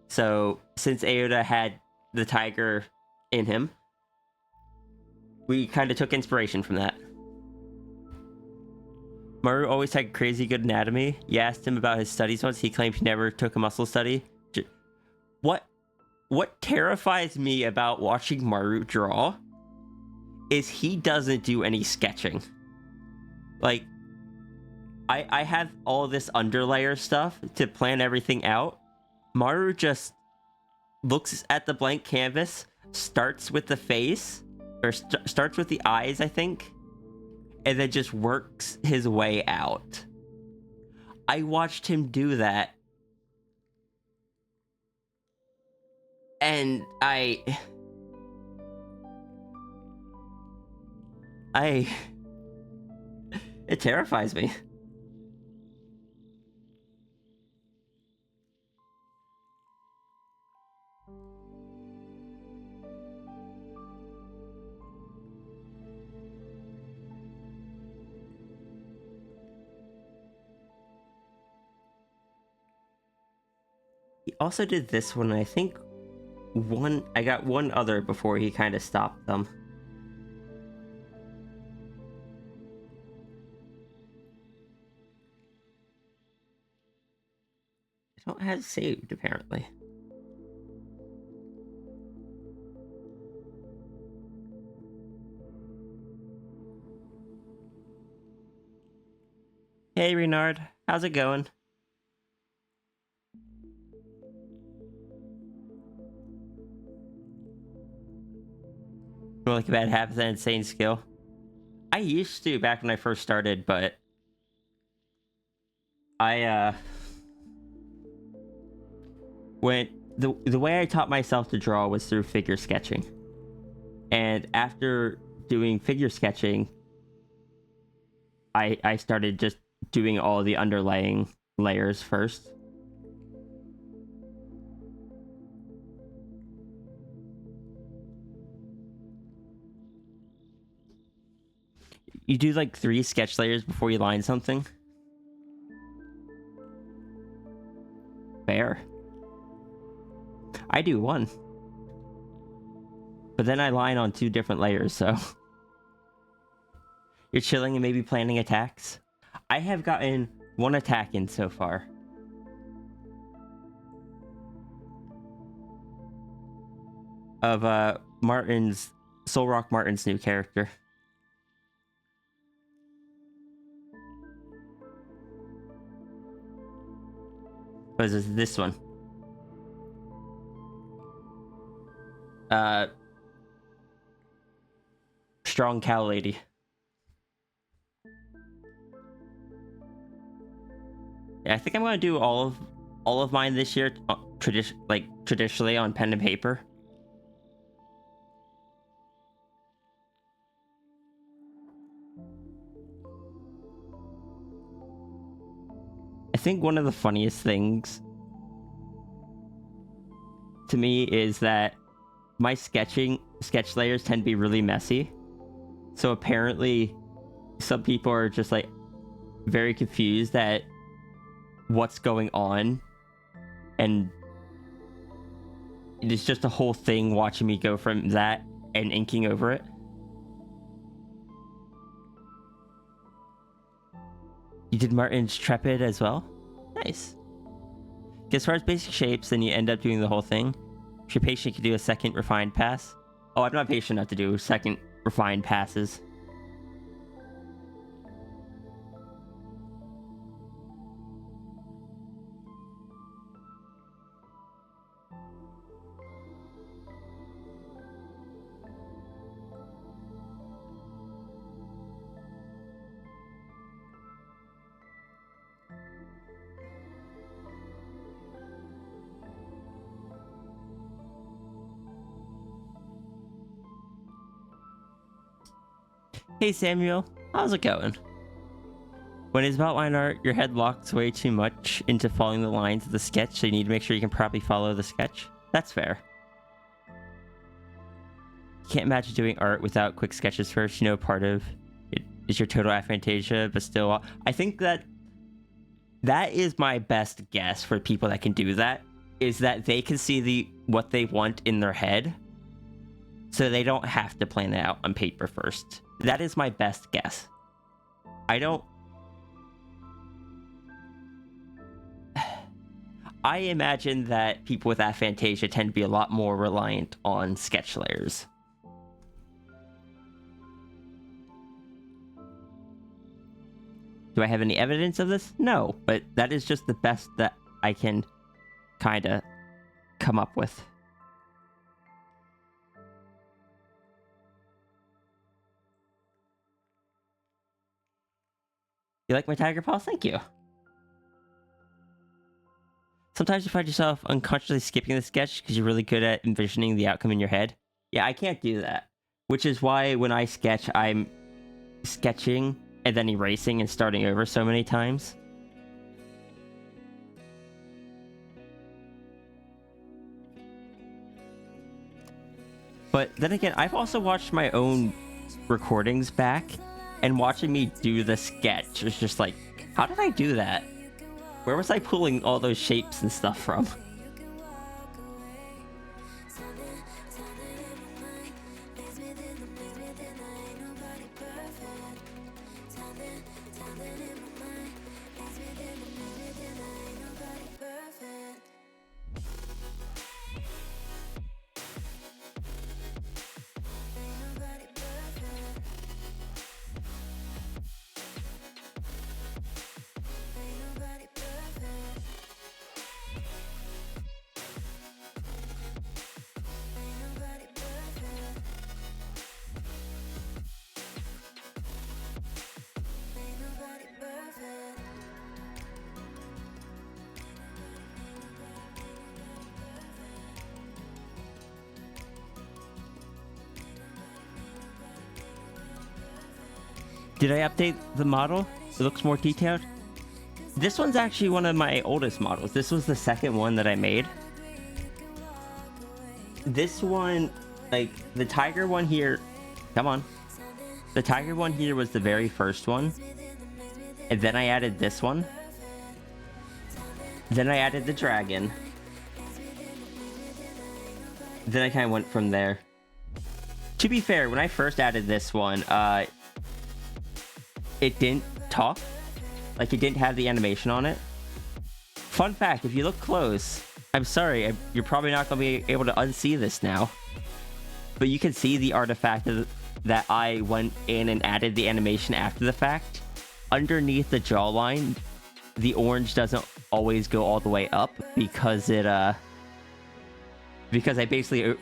So since Aota had the tiger in him, we kind of took inspiration from that. Maru always had crazy good anatomy. You asked him about his studies once. He claimed he never took a muscle study. What terrifies me about watching Maru draw is he doesn't do any sketching. Like, I have all this underlayer stuff to plan everything out. Maru just looks at the blank canvas, starts with the face, or starts with the eyes, I think, and then just works his way out. I watched him do that, and it terrifies me. He also did this one, and I think I got one other before he kind of stopped them. I don't have it saved, apparently. Hey Renard, how's it going? More like a bad habit than insane skill. I used to back when I first started, but when the way I taught myself to draw was through figure sketching. And after doing figure sketching, I started just doing all the underlying layers first. You do like 3 sketch layers before you line something? Fair. I do 1. But then I line on 2 different layers, so... You're chilling and maybe planning attacks? I have gotten 1 attack in so far. Of Soul Rock Martin's new character. What is this one? Strong Cow Lady. Yeah, I think I'm gonna do all of mine this year, traditionally on pen and paper. I think one of the funniest things to me is that my sketch layers tend to be really messy. So apparently some people are just like very confused at what's going on, and it's just a whole thing watching me go from that and inking over it. You did Martin's Trepid as well? Nice. As far as basic shapes, then you end up doing the whole thing. If you're patient, you can do a second refined pass. Oh, I'm not patient enough to do second refined passes. Hey Samuel, how's it going? When it's about line art, your head locks way too much into following the lines of the sketch, so you need to make sure you can properly follow the sketch. That's fair. You can't imagine doing art without quick sketches first. You know, part of it is your total aphantasia, but still, I think that is my best guess for people that can do that, is that they can see what they want in their head, so they don't have to plan it out on paper first. That is my best guess. I imagine that people with aphantasia tend to be a lot more reliant on sketch layers. Do I have any evidence of this? No, but that is just the best that I can kind of come up with. You like my tiger paws? Thank you. Sometimes you find yourself unconsciously skipping the sketch because you're really good at envisioning the outcome in your head. Yeah, I can't do that. Which is why when I sketch, I'm sketching and then erasing and starting over so many times. But then again, I've also watched my own recordings back, and watching me do the sketch is just like, how did I do that? Where was I pulling all those shapes and stuff from? Did I update the model? It looks more detailed. This one's actually one of my oldest models. This was the second one that I made. This one, like, the tiger one here... Come on. The tiger one here was the very first one. And then I added this one. Then I added the dragon. Then I kind of went from there. To be fair, when I first added this one, it didn't talk. Like, it didn't have the animation on it. Fun fact, if you look close, I'm sorry, you're probably not going to be able to unsee this now. But you can see the artifact that I went in and added the animation after the fact. Underneath the jawline, the orange doesn't always go all the way up because because I basically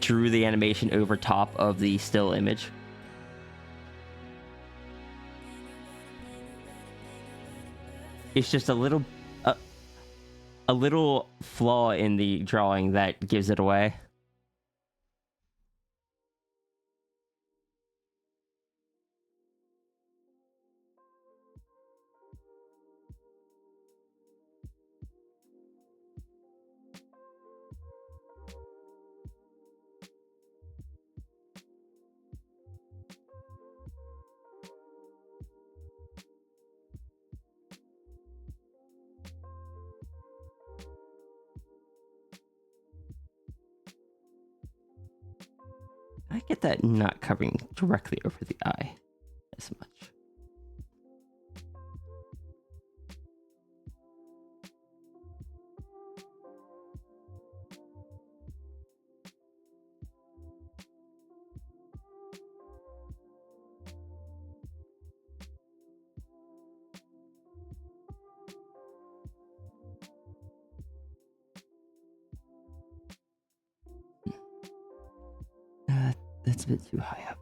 drew the animation over top of the still image. It's just a little flaw in the drawing that gives it away. I get that not covering directly over the eye as much. That's a bit too high up.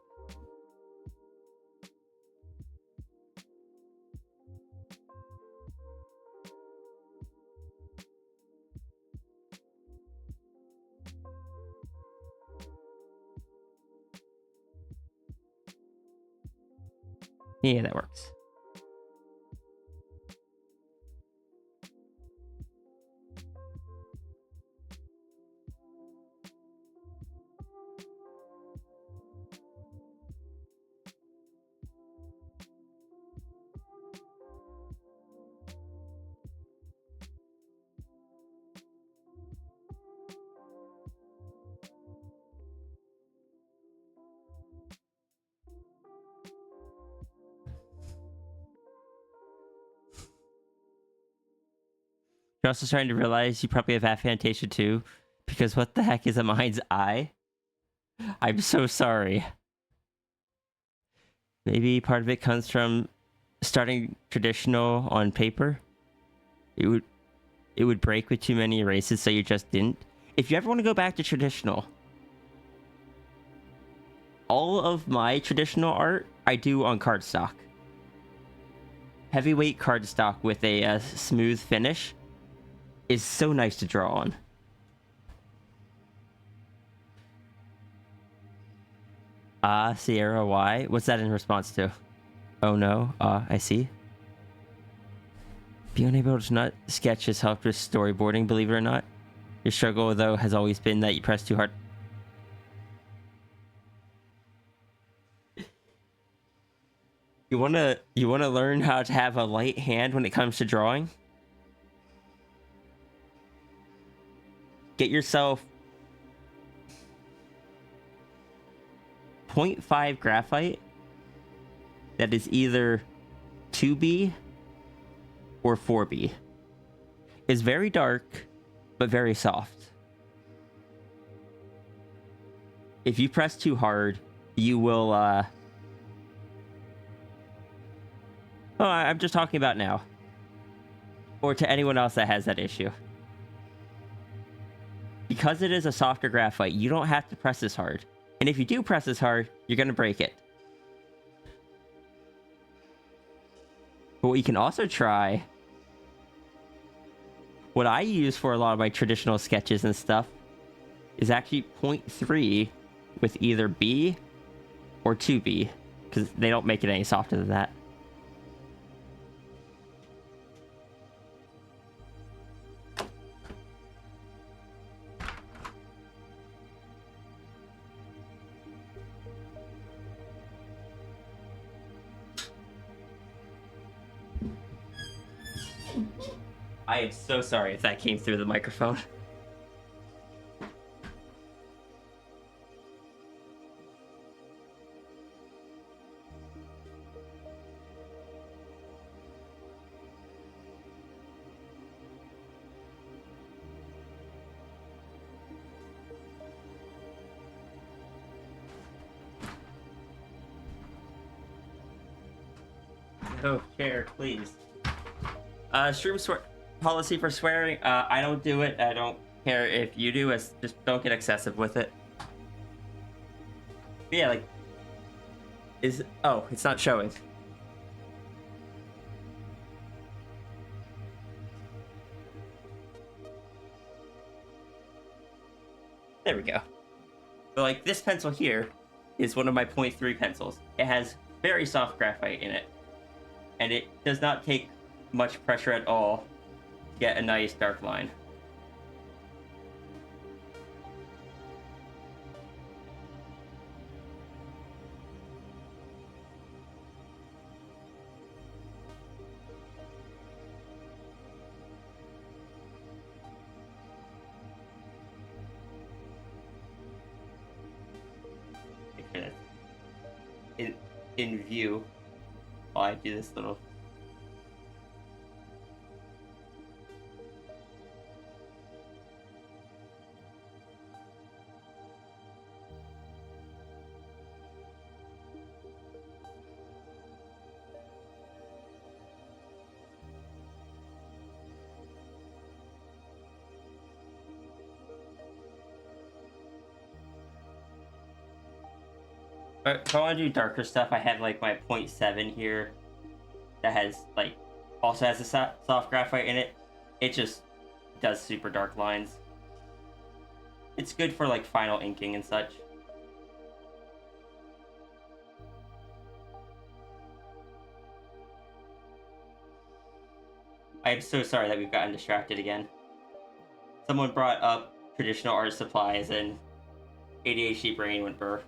Yeah, that works. You're also starting to realize you probably have aphantasia too, because what the heck is a mind's eye? I'm so sorry. Maybe part of it comes from starting traditional on paper. It would break with too many erases, so you just didn't. If you ever want to go back to traditional, all of my traditional art I do on cardstock. Heavyweight cardstock with a smooth finish is so nice to draw on. Sierra, why? What's that in response to? Oh no, I see. Being unable to not sketch has helped with storyboarding, believe it or not. Your struggle, though, has always been that you press too hard. You wanna learn how to have a light hand when it comes to drawing? Get yourself 0.5 graphite that is either 2B or 4B. It's very dark, but very soft. If you press too hard, you will, Oh, I'm just talking about now. Or to anyone else that has that issue. Because it is a softer graphite, you don't have to press as hard. And if you do press as hard, you're going to break it. But what you can also try, what I use for a lot of my traditional sketches and stuff, is actually 0.3 with either B or 2B, because they don't make it any softer than that. I am so sorry if that came through the microphone. No, chair, please. Stream policy for swearing. I don't do it. I don't care if you do. It's just don't get excessive with it. But yeah, like, oh, it's not showing. There we go. But like this pencil here is one of my 0.3 pencils. It has very soft graphite in it, and it does not take much pressure at all to get a nice dark line. in view while I do this little. But if I want to do darker stuff, I have like my 0.7 here that has like also has a soft graphite in it. It just does super dark lines. It's good for like final inking and such. I am so sorry that we've gotten distracted again. Someone brought up traditional art supplies and ADHD brain went burr.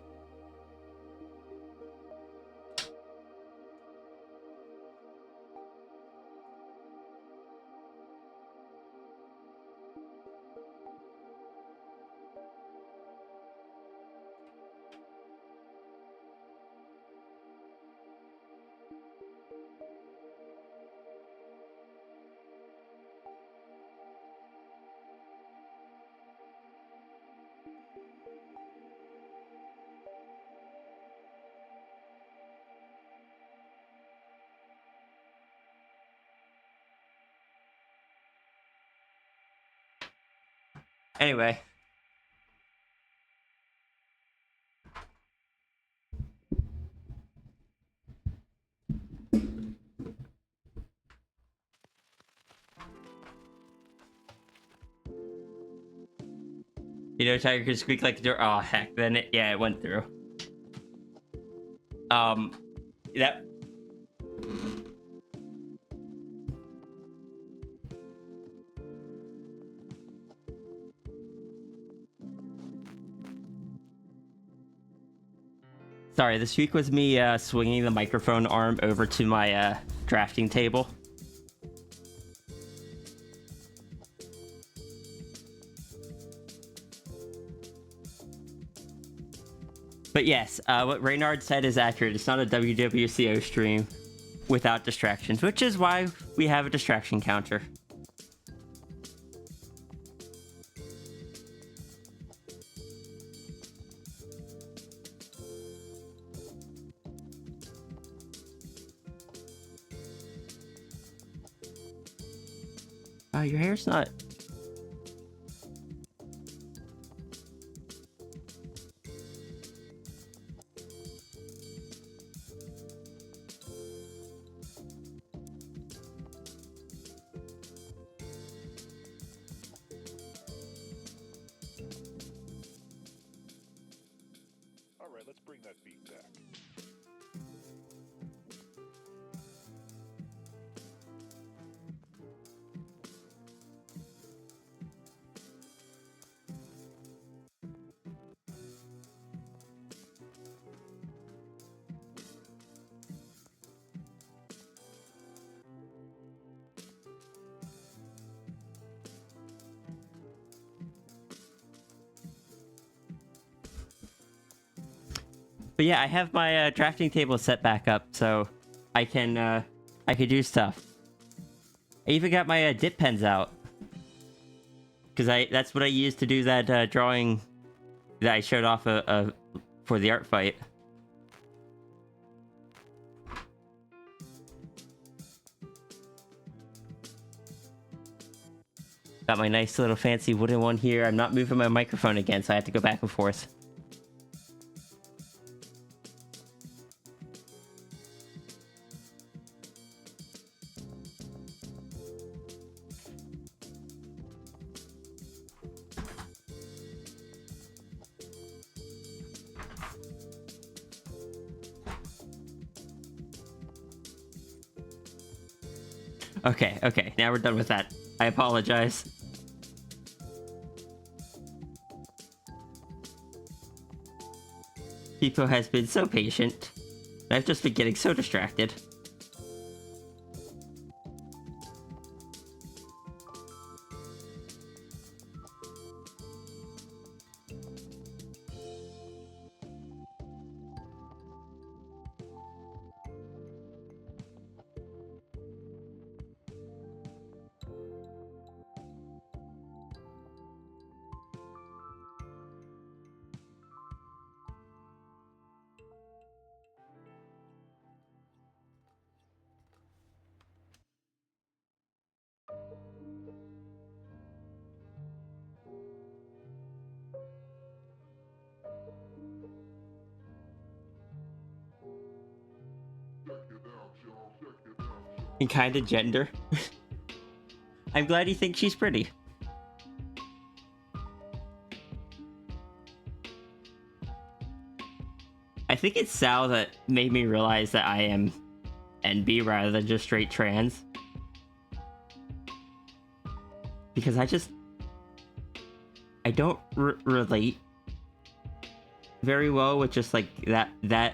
Anyway. You know, Tiger could squeak like a door. Oh heck! Then it went through. That. Sorry, this week was me swinging the microphone arm over to my drafting table. But yes, what Reynard said is accurate. It's not a WWCO stream without distractions, which is why we have a distraction counter. Oh, your hair's not... All right, let's bring that beat back. But yeah, I have my drafting table set back up, so I can do stuff. I even got my dip pens out, because that's what I used to do that drawing that I showed off for the art fight. Got my nice little fancy wooden one here. I'm not moving my microphone again, so I have to go back and forth. Okay, now we're done with that. I apologize. People has been so patient. I've just been getting so distracted. and kind of gender. I'm glad you think she's pretty. I think it's Sal that made me realize that I am NB rather than just straight trans. Because I don't relate very well with just like that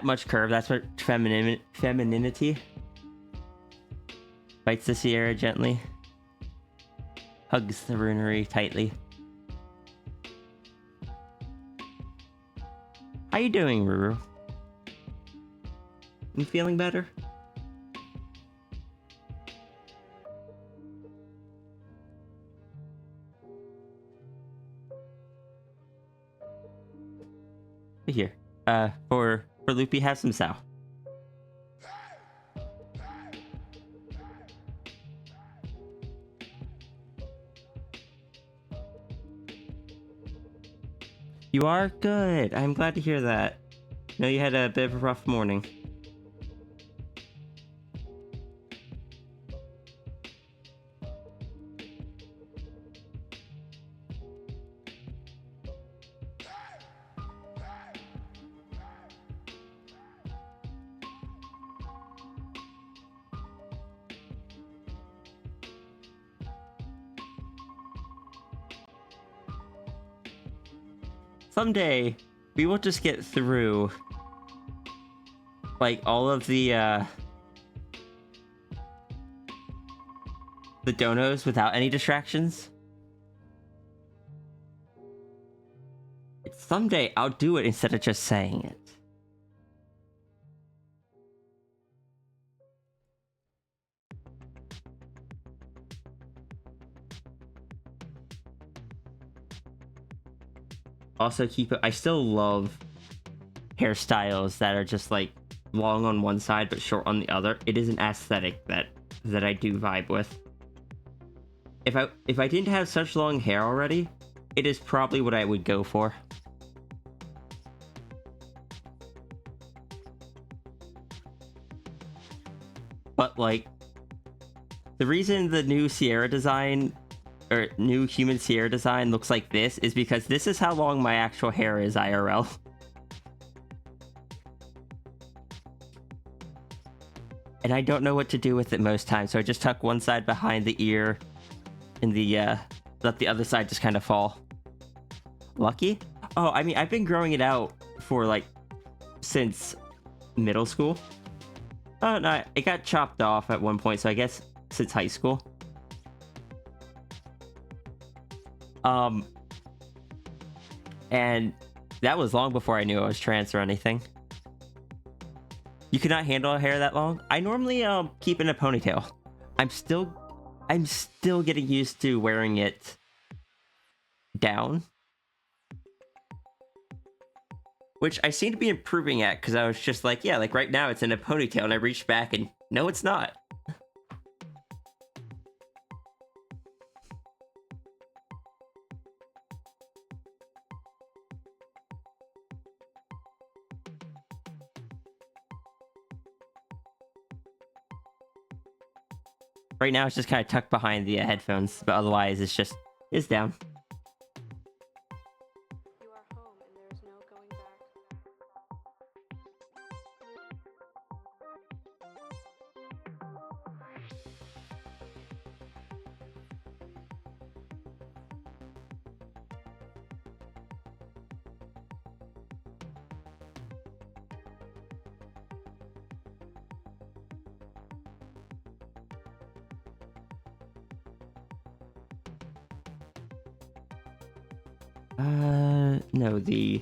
much curve. That's what femininity. Bites the Sierra gently. Hugs the runery tightly. How you doing, Ruru? You feeling better? Here. For Loopy, have some Sow. You are good. I'm glad to hear that. Know you had a bit of a rough morning. Someday, we will just get through, like, all of the donos without any distractions. Someday, I'll do it instead of just saying it. Also keep it. I still love hairstyles that are just like long on one side but short on the other. It is an aesthetic that I do vibe with. If I didn't have such long hair already, it is probably what I would go for. But like, the reason the new Sierra design or new human Sierra design looks like this is because this is how long my actual hair is IRL. And I don't know what to do with it most times, so I just tuck one side behind the ear and let the other side just kind of fall. Lucky? Oh, I mean, I've been growing it out for like since middle school. Oh no, it got chopped off at one point, so I guess since high school. And that was long before I knew I was trans or anything. You cannot handle a hair that long? I normally keep it in a ponytail. I'm still getting used to wearing it down. Which I seem to be improving at, because I was just like, yeah, like right now it's in a ponytail, and I reached back and no, it's not. Right now it's just kind of tucked behind the headphones, but otherwise it's down. You are home and there is no going back. No, the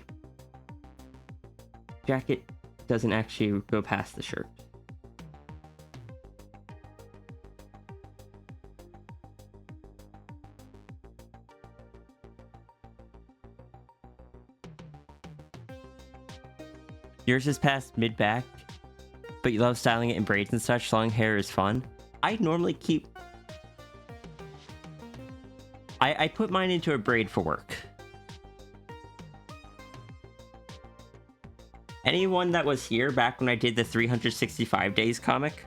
jacket doesn't actually go past the shirt. Yours is past mid-back, but you love styling it in braids and such. Long hair is fun. I normally keep... I put mine into a braid for work. And anyone that was here back when I did the 365 days comic,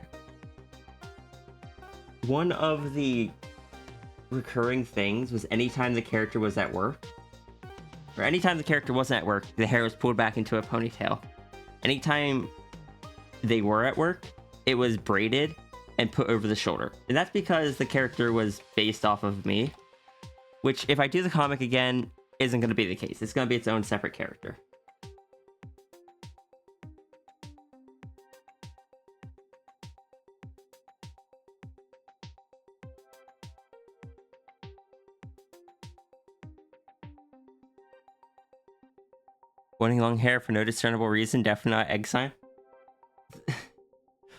one of the recurring things was anytime the character was at work, or anytime the character wasn't at work, the hair was pulled back into a ponytail. Anytime they were at work, it was braided and put over the shoulder. And that's because the character was based off of me, which if I do the comic again, isn't going to be the case. It's going to be its own separate character. Wanting long hair for no discernible reason, definitely not egg sign.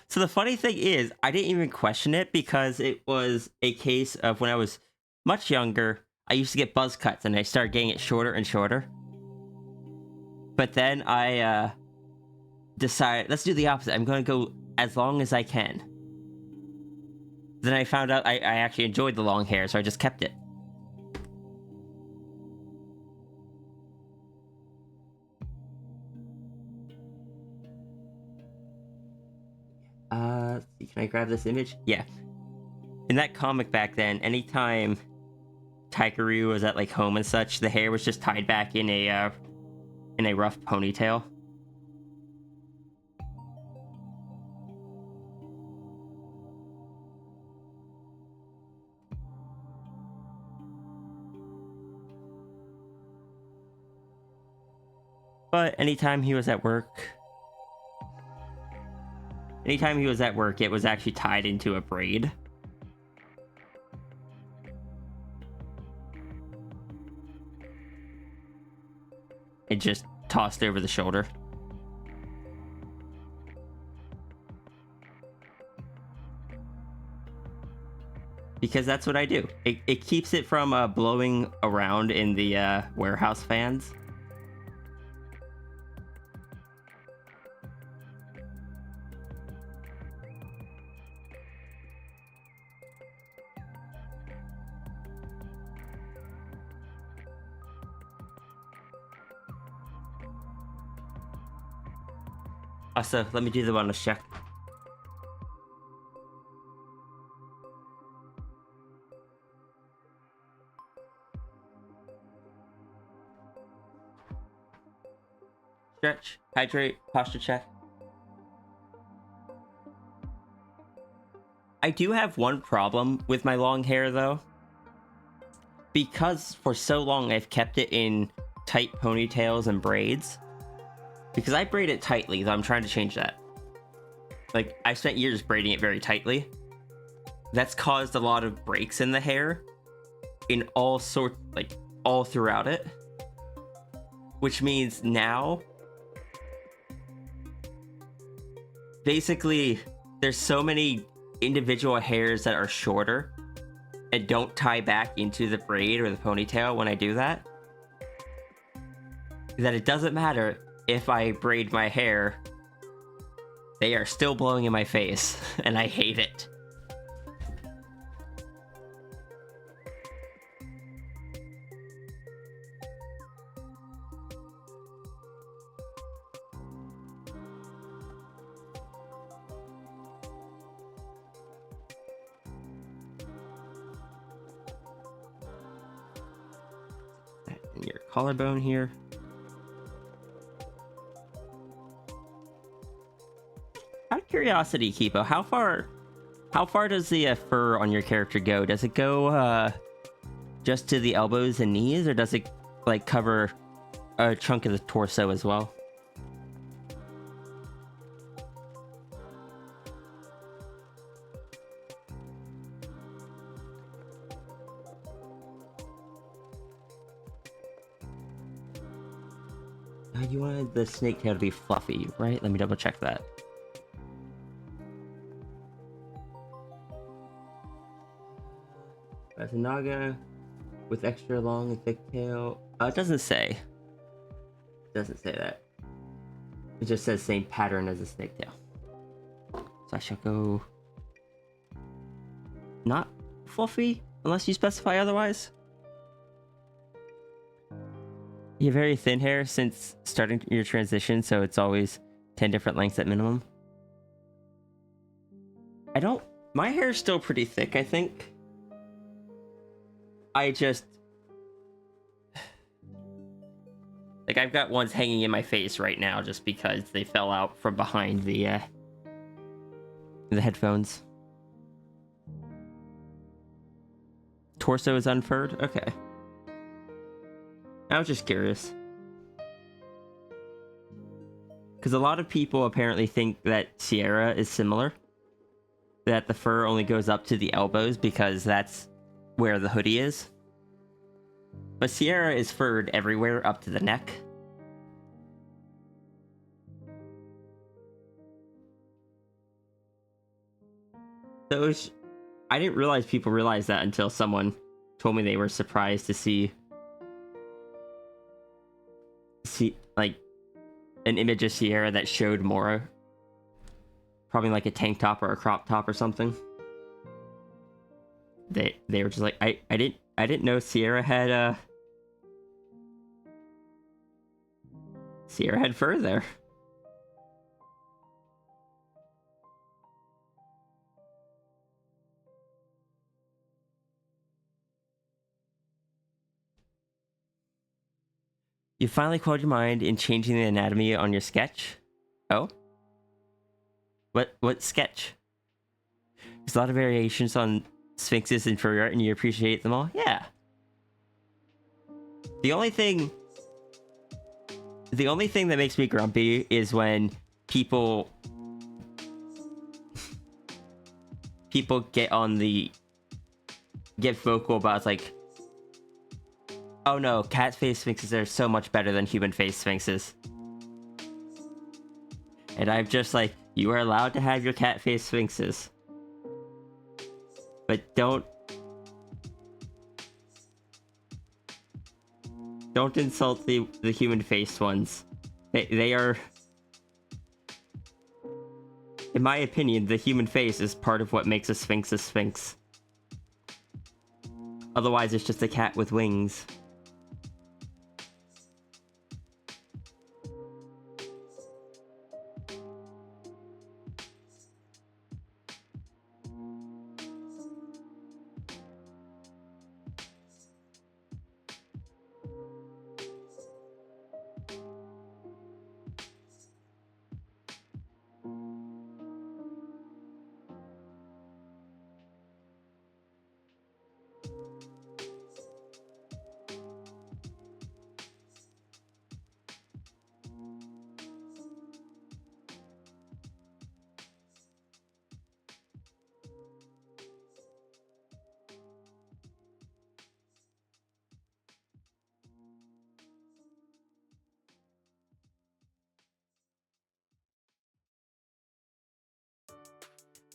So the funny thing is, I didn't even question it because it was a case of when I was much younger, I used to get buzz cuts and I started getting it shorter and shorter. But then I decided, let's do the opposite. I'm going to go as long as I can. Then I found out I actually enjoyed the long hair, so I just kept it. Let's see, can I grab this image? Yeah. In that comic back then, anytime Taikaru was at like home and such, the hair was just tied back in a rough ponytail. But anytime he was at work, it was actually tied into a braid. It just tossed over the shoulder. Because that's what I do. It keeps it from blowing around in the warehouse fans. Also, let me do the wellness check. Stretch, hydrate, posture check. I do have one problem with my long hair though. Because for so long I've kept it in tight ponytails and braids. Because I braid it tightly, though I'm trying to change that. Like, I spent years braiding it very tightly. That's caused a lot of breaks in the hair. In all throughout it. Which means now, basically, there's so many individual hairs that are shorter and don't tie back into the braid or the ponytail when I do that, that it doesn't matter if I braid my hair, they are still blowing in my face, and I hate it. And your collarbone here. Out of curiosity, Kipo, how far does the fur on your character go? Does it go just to the elbows and knees, or does it like cover a chunk of the torso as well? You wanted the snake tail to be fluffy, right? Let me double check that. As a naga with extra long and thick tail. It doesn't say. It doesn't say that. It just says same pattern as a snake tail. So I shall go not fluffy unless you specify otherwise. You have very thin hair since starting your transition, so it's always 10 different lengths at minimum. I don't... My hair is still pretty thick, I think. I just... Like, I've got ones hanging in my face right now just because they fell out from behind the headphones. Torso is unfurred? Okay. I was just curious. Because a lot of people apparently think that Sierra is similar. That the fur only goes up to the elbows because that's where the hoodie is. But Sierra is furred everywhere up to the neck. So I didn't realize people realized that until someone told me they were surprised to see like an image of Sierra that showed more, probably like a tank top or a crop top or something. They were just like, I didn't know Sierra had fur there. You finally quelled your mind in changing the anatomy on your sketch? Oh? What sketch? There's a lot of variations on Sphinx's inferior art and you appreciate them all? Yeah. The only thing that makes me grumpy is when people get vocal about, it's like, oh no, cat face sphinxes are so much better than human face sphinxes. And I'm just like, you are allowed to have your cat face sphinxes. But don't insult the human face ones. They are, in my opinion, the human face is part of what makes a sphinx a sphinx. Otherwise, it's just a cat with wings.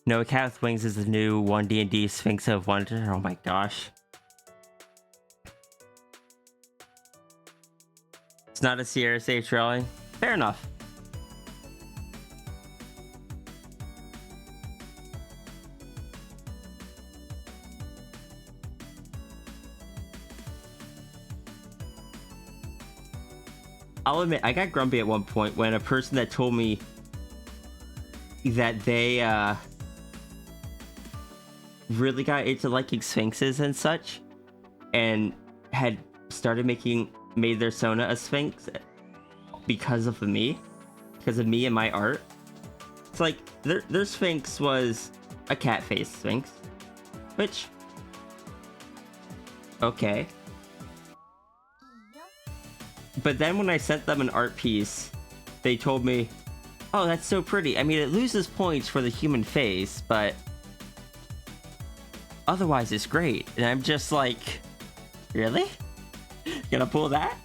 No, a cat with wings is the new 1D&D Sphinx of Wonder. Oh my gosh. It's not a Sierra safe drawing. Fair enough. I'll admit, I got grumpy at one point when a person that told me that they really got into liking sphinxes and such, and had made their Sona a sphinx because of me and my art. It's like their sphinx was a cat face sphinx, which, okay. But then when I sent them an art piece, they told me, oh, that's so pretty. I mean, it loses points for the human face, but otherwise it's great. And I'm just like, really? Gonna pull that?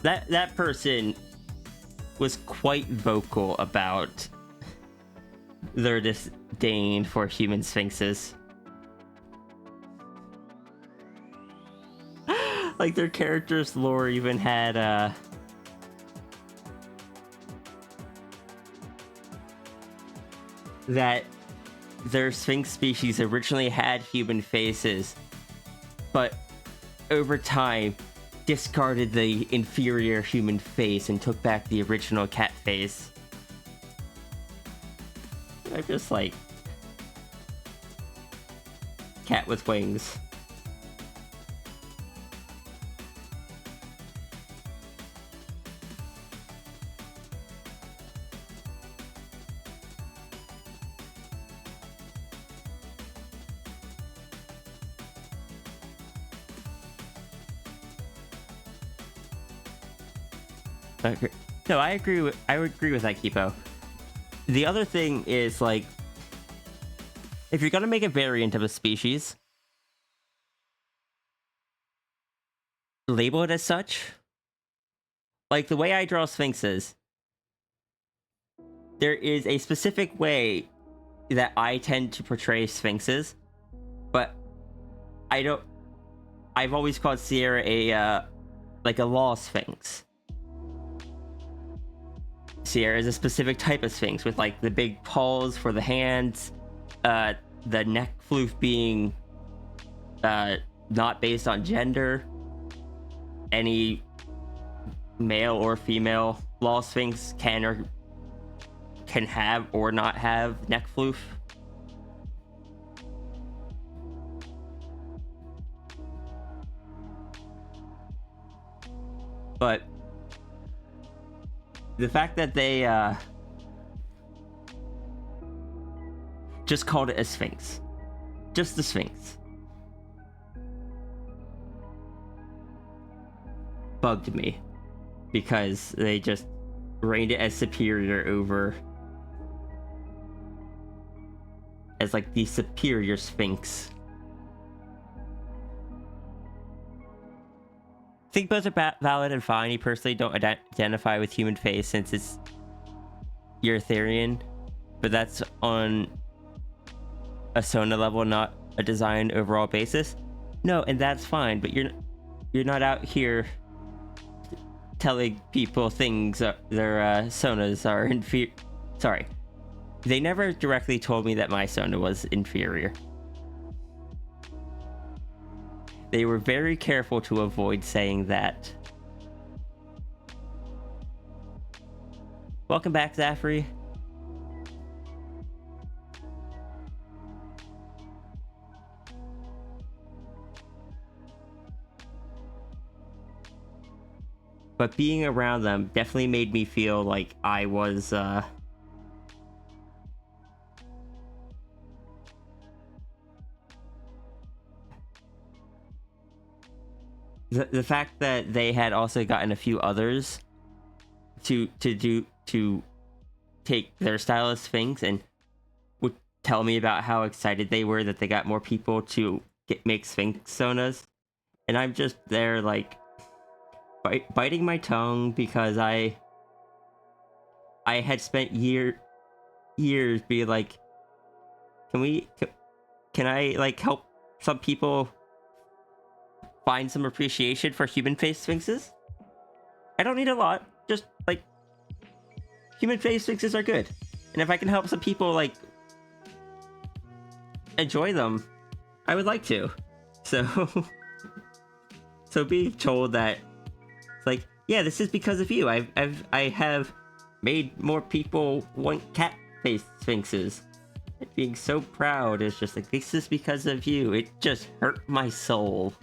That person was quite vocal about their disdain for human sphinxes. Like their character's lore even had that their sphinx species originally had human faces, but over time discarded the inferior human face and took back the original cat face. I'm just like, cat with wings. Okay. No, I would agree with that, Kipo. The other thing is, like, if you're gonna make a variant of a species, label it as such. Like, the way I draw sphinxes, there is a specific way that I tend to portray sphinxes, but I've always called Sierra like a law sphinx. Sierra is a specific type of sphinx with like the big paws for the hands, the neck floof being not based on gender. Any male or female law sphinx can have or not have neck floof. But the fact that they just called it a sphinx, just the sphinx, bugged me, because they just rated it as superior over, as like the superior sphinx. I think both are valid and fine. You personally don't identify with human face since it's your Etherean, but that's on a Sona level, not a design overall basis. No, and that's fine, but you're not out here telling people things their Sonas are inferior. Sorry, they never directly told me that my Sona was inferior. They were very careful to avoid saying that. Welcome back, Zafri. But being around them definitely made me feel like I was the fact that they had also gotten a few others to take their style of Sphinx and would tell me about how excited they were that they got more people to make Sphinx Sonas, and I'm just there like biting my tongue because I had spent years being like, can I like help some people find some appreciation for human face sphinxes? I don't need a lot, just like human face sphinxes are good, and if I can help some people like enjoy them, I would like to. So so being told that it's like, yeah, this is because of you, I have made more people want cat face sphinxes, and being so proud is just like, this is because of you. It just hurt my soul.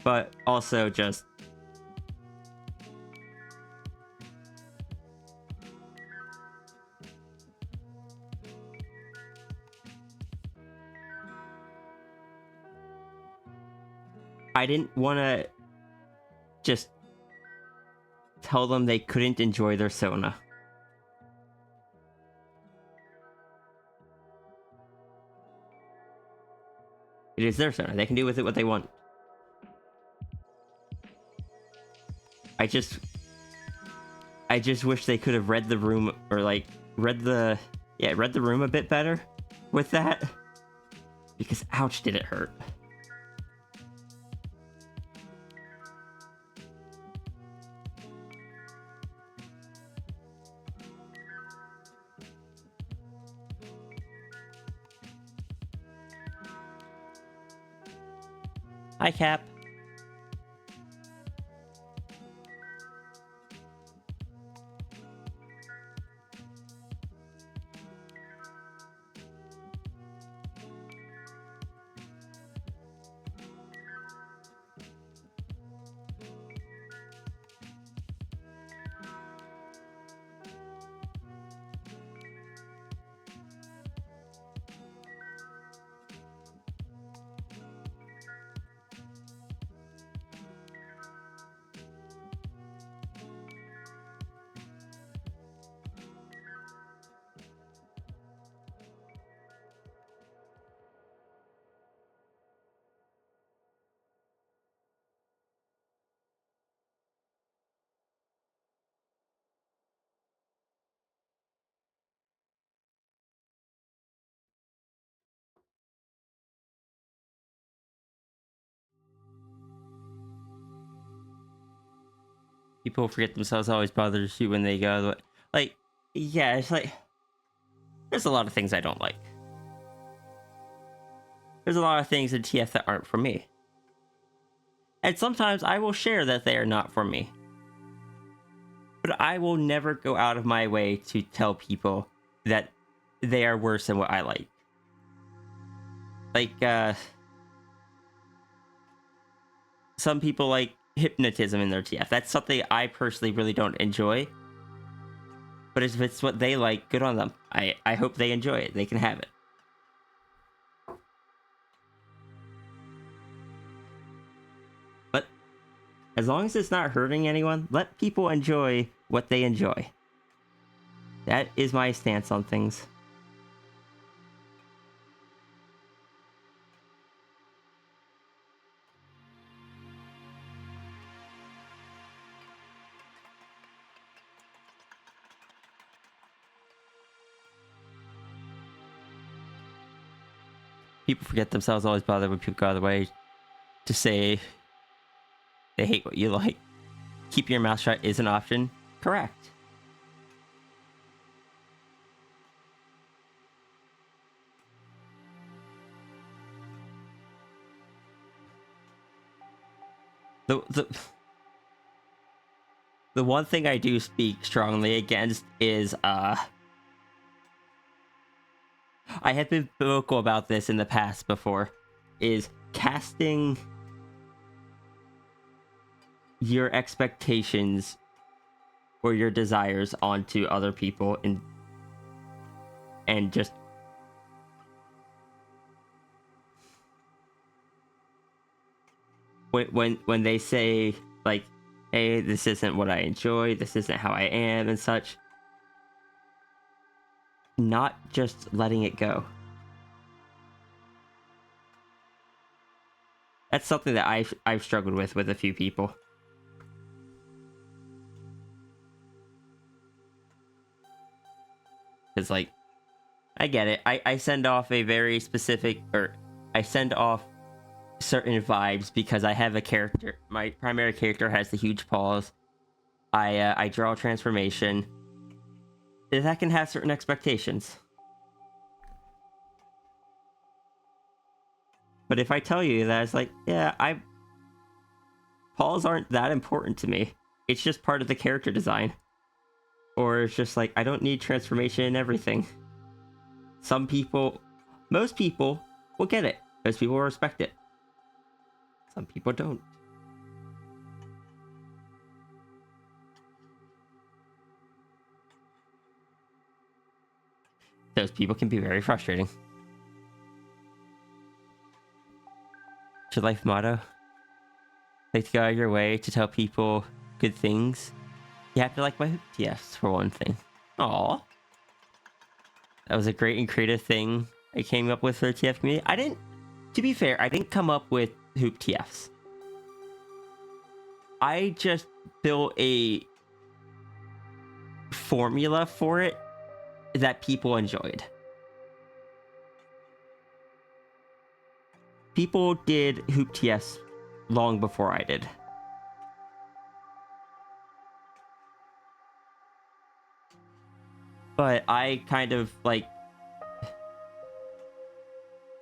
But also just I didn't want to just tell them they couldn't enjoy their Sona. It is their sonar. They can do with it what they want. I just wish they could have read the room, or like read the room a bit better with that, because ouch, did it hurt. Hi, Cap. People forget themselves always bothers you when they go, like, yeah, it's like, there's a lot of things I don't like. There's a lot of things in TF that aren't for me. And sometimes I will share that they are not for me. But I will never go out of my way to tell people that they are worse than what I like. Like, some people like hypnotism in their TF. That's something I personally really don't enjoy. But if it's what they like, good on them. I hope they enjoy it. They can have it. But as long as it's not hurting anyone, let people enjoy what they enjoy. That is my stance on things. People forget themselves, always bother when people go out of the way to say they hate what you like. Keeping your mouth shut is an option. Correct. The one thing I do speak strongly against is I have been vocal about this in the past before, is casting your expectations or your desires onto other people and just when they say like, hey, this isn't what I enjoy, this isn't how I am and such, not just letting it go. That's something that I've struggled with a few people. Because, like, I get it. I send off a very specific, or I send off certain vibes because I have a character. My primary character has the huge paws. I draw transformation. That can have certain expectations. But if I tell you that, it's like, yeah, paws aren't that important to me. It's just part of the character design. Or it's just like, I don't need transformation in everything. Some people, most people will get it. Most people will respect it. Some people don't. Those people can be very frustrating. What's your life motto? Like to go out of your way to tell people good things. You have to like my TFs for one thing. Aw. That was a great and creative thing I came up with for the TF community. To be fair, I didn't come up with hoop TFs. I just built a formula for it that people enjoyed. People did hoop TFs long before I did. But I kind of like,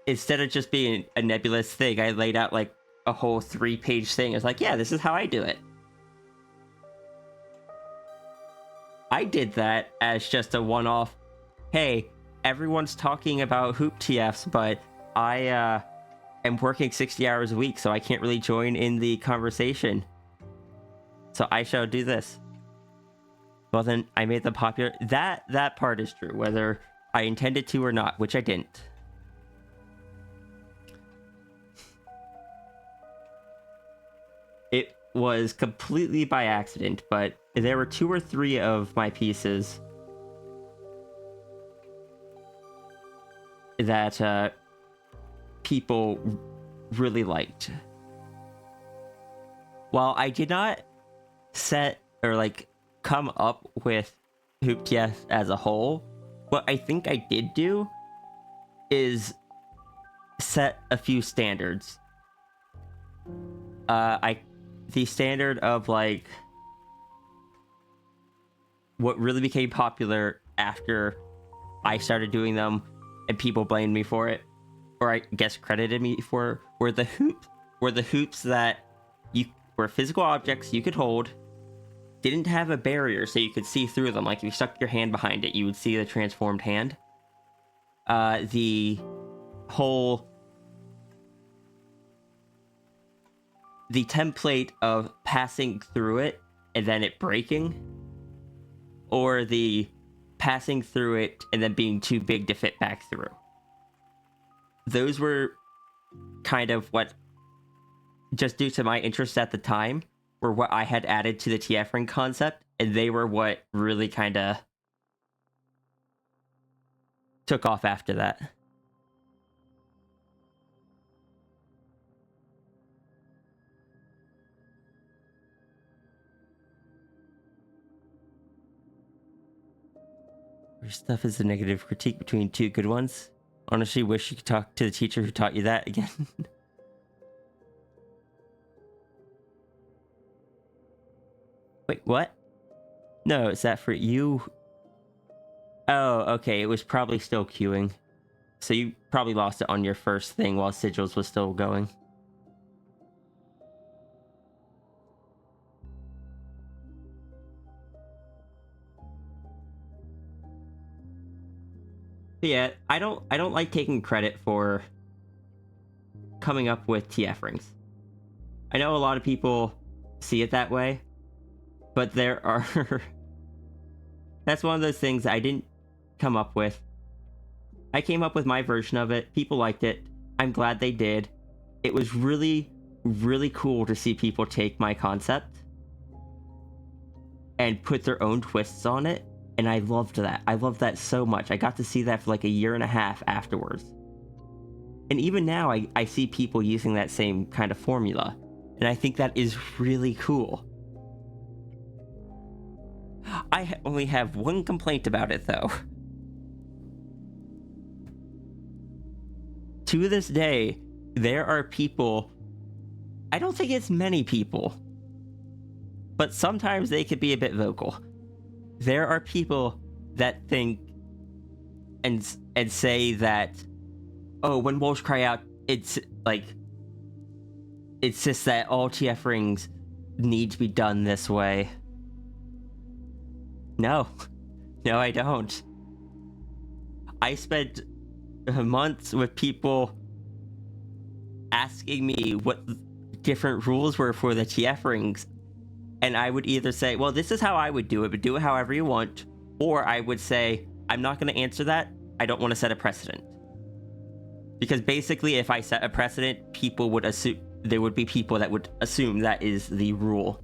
instead of just being a nebulous thing, I laid out like a whole 3-page thing. It's like, yeah, this is how I do it. I did that as just a one-off. Hey, everyone's talking about hoop TFs, but I am working 60 hours a week, so I can't really join in the conversation. So I shall do this. Well, then I made them popular. That part is true, whether I intended to or not, which I didn't. It was completely by accident, but there were 2 or 3 of my pieces that people really liked. While I did not set or like come up with hoop TF as a whole, what I think I did do is set a few standards. The standard of like what really became popular after I started doing them and people blamed me for it, or I guess credited me for, were the hoops that were physical objects you could hold, didn't have a barrier so you could see through them. Like if you stuck your hand behind it, you would see the transformed hand. The template of passing through it and then it breaking, or the passing through it and then being too big to fit back through. Those were kind of what, just due to my interest at the time, were what I had added to the TF ring concept, and they were what really kind of took off after that. Your stuff is a negative critique between 2 good ones. Honestly, wish you could talk to the teacher who taught you that again. Wait, what? No, is that for you? Oh, okay, it was probably still queuing. So you probably lost it on your first thing while Sigils was still going. But yeah, I don't like taking credit for coming up with TF rings. I know a lot of people see it that way, but there are that's one of those things I didn't come up with. I came up with my version of it. People liked it. I'm glad they did. It was really, really cool to see people take my concept and put their own twists on it. And I loved that. I loved that so much. I got to see that for like a year and a half afterwards. And even now, I see people using that same kind of formula. And I think that is really cool. I only have one complaint about it, though. To this day, there are people... I don't think it's many people, but sometimes they could be a bit vocal. There are people that think and say that, oh, when wolves cry out, it's just that all TF rings need to be done this way. No, I don't. I spent months with people asking me what different rules were for the TF rings. And I would either say, well, this is how I would do it, but do it however you want. Or I would say, I'm not going to answer that. I don't want to set a precedent. Because basically, if I set a precedent, people would assume, there would be people that would assume that is the rule.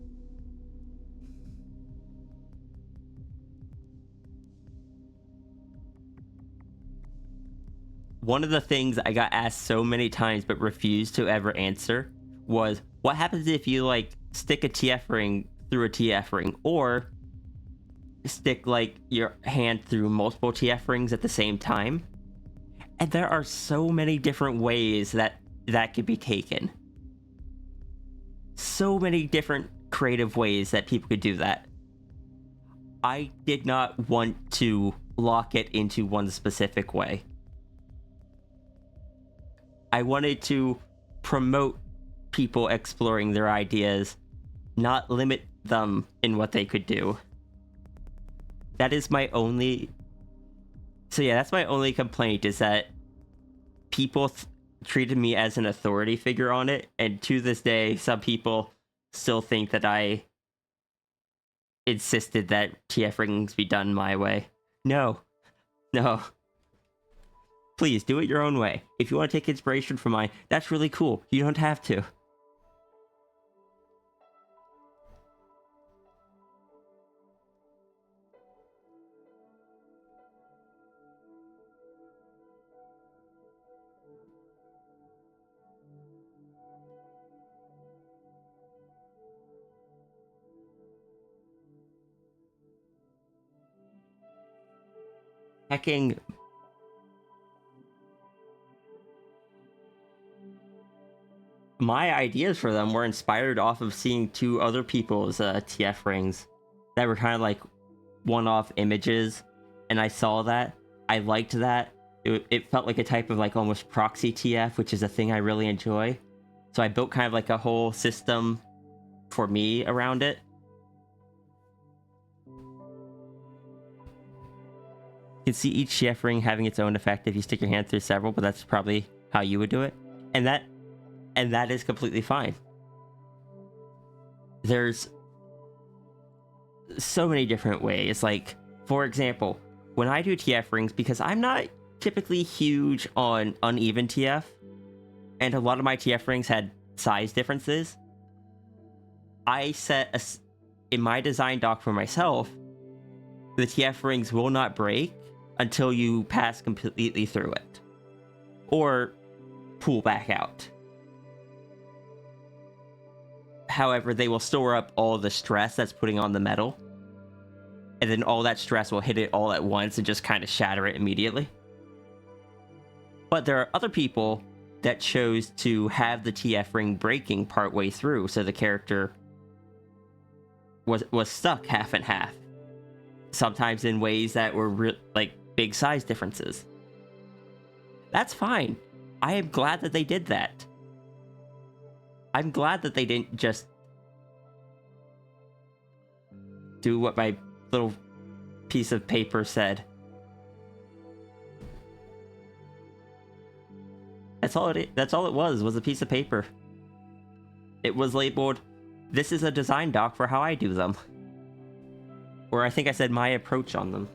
one of the things I got asked so many times but refused to ever answer was, what happens if you like stick a TF ring through a TF ring, or stick like your hand through multiple TF rings at the same time? And there are so many different ways that could be taken. So many different creative ways that people could do that. I did not want to lock it into one specific way. I wanted to promote people exploring their ideas, not limit them in what they could do. That is my only... So yeah, that's my only complaint, is that people treated me as an authority figure on it, and to this day, some people still think that I insisted that TF rings be done my way. No. No. Please, do it your own way. If you want to take inspiration from mine, that's really cool. You don't have to. Hacking... My ideas for them were inspired off of seeing two other people's TF rings that were kind of like one-off images, and I saw that. I liked that. It felt like a type of like almost proxy TF, which is a thing I really enjoy. So I built kind of like a whole system for me around it. You can see each TF ring having its own effect if you stick your hand through several, but that's probably how you would do it. And that is completely fine. There's so many different ways. Like, for example, when I do TF rings, because I'm not typically huge on uneven TF, and a lot of my TF rings had size differences, I set in my design doc for myself, the TF rings will not break until you pass completely through it, or pull back out. However, they will store up all the stress that's putting on the metal, and then all that stress will hit it all at once and just kind of shatter it immediately. But there are other people that chose to have the TF ring breaking partway through, so the character was stuck half and half, sometimes in ways that were like big size differences. That's fine. I am glad that they did that. I'm glad that they didn't just do what my little piece of paper said. That's all it was a piece of paper. It was labeled, "This is a design doc for how I do them." Or I think I said my approach on them.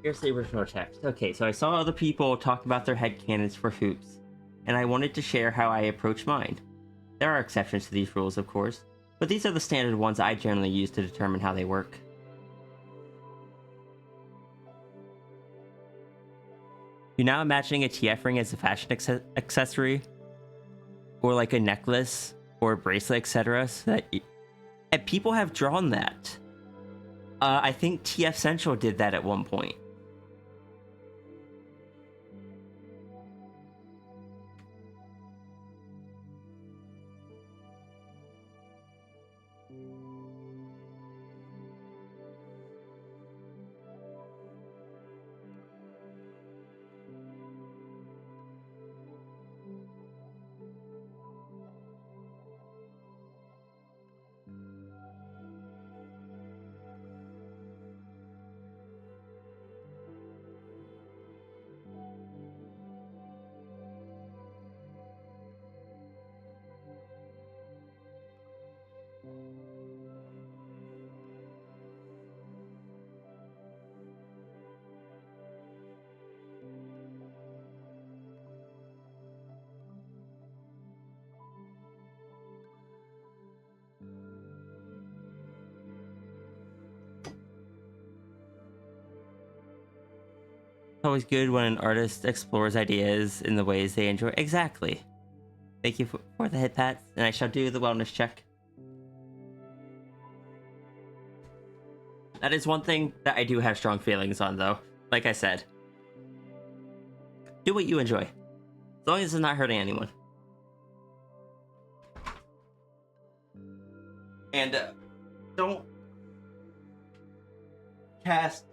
Here's the original text. Okay, so I saw other people talk about their headcanons for hoops, and I wanted to share how I approach mine. There are exceptions to these rules, of course, but these are the standard ones I generally use to determine how they work. You're now imagining a TF ring as a fashion accessory, or like a necklace, or a bracelet, etc. And people have drawn that. I think TF Central did that at one point. always good when an artist explores ideas in the ways they enjoy. Exactly. Thank you for the hit pats, and I shall do the wellness check. That is one thing that I do have strong feelings on, though. Like I said, do what you enjoy, as long as it's not hurting anyone. And don't cast.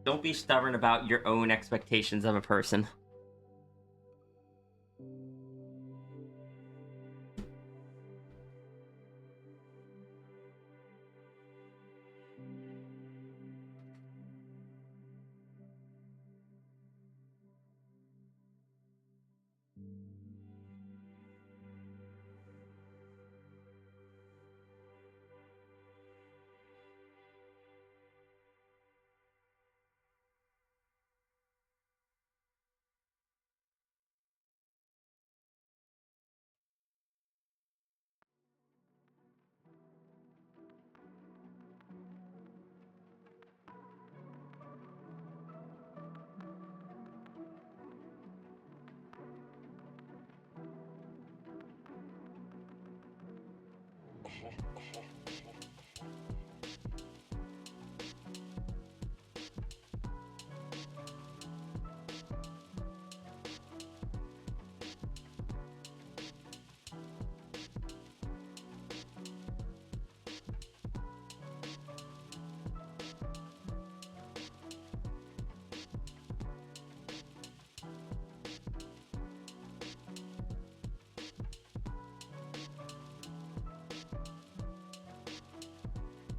Don't be stubborn about your own expectations of a person.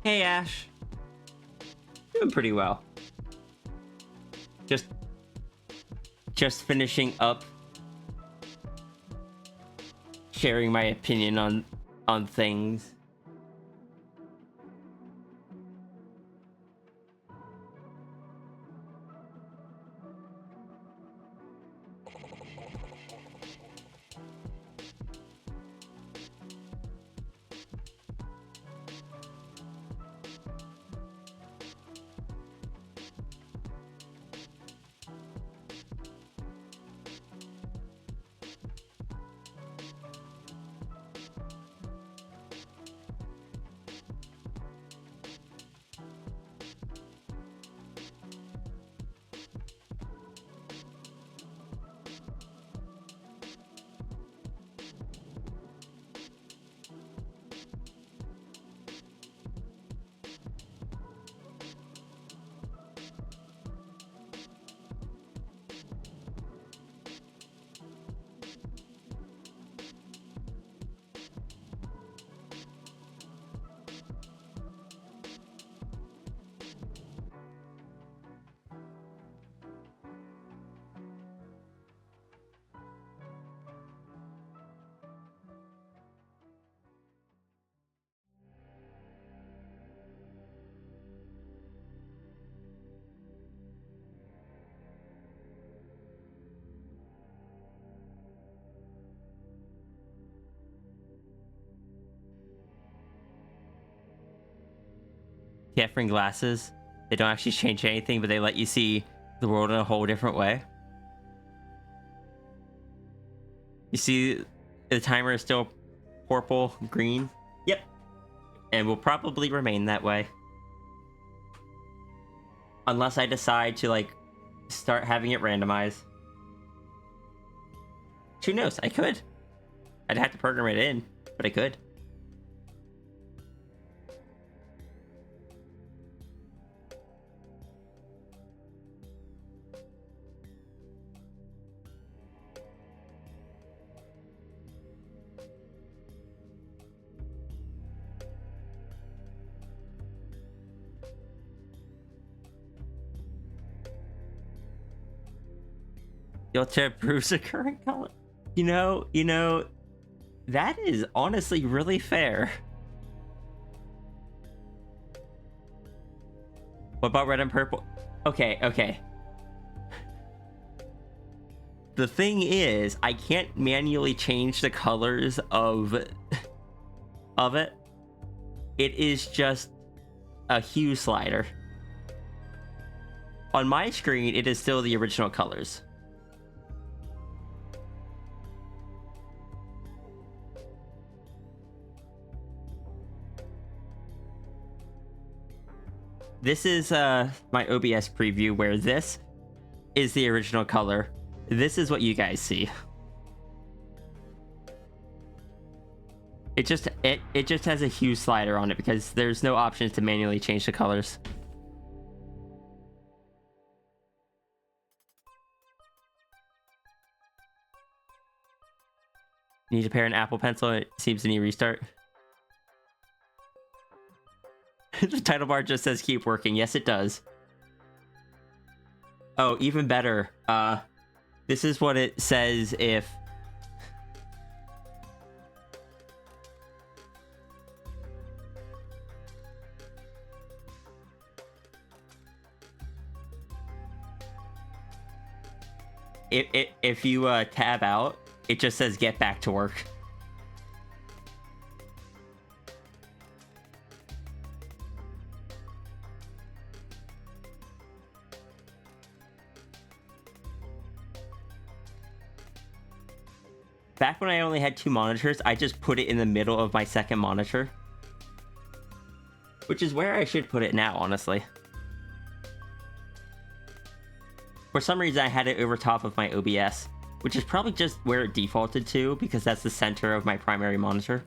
Hey, Ash. Doing pretty well. Just finishing up sharing my opinion on things. Can't bring glasses. They don't actually change anything, but they let you see the world in a whole different way. You see the timer is still purple, green. Yep. And will probably remain that way. Unless I decide to, like, start having it randomized. Who knows? I could. I'd have to program it in, but I could. You'll to approves a current color. You know, that is honestly really fair. What about red and purple? Okay. The thing is, I can't manually change the colors of it. It is just a hue slider. On my screen, it is still the original colors. This is my OBS preview where this is the original color. This is what you guys see. It just has a hue slider on it because there's no options to manually change the colors. Need to pair an Apple Pencil. It seems to need restart. The title bar just says keep working. Yes, it does. Oh, even better. This is what it says if... If you tab out, it just says get back to work. Back when I only had 2 monitors, I just put it in the middle of my second monitor. Which is where I should put it now, honestly. For some reason, I had it over top of my OBS, which is probably just where it defaulted to, because that's the center of my primary monitor.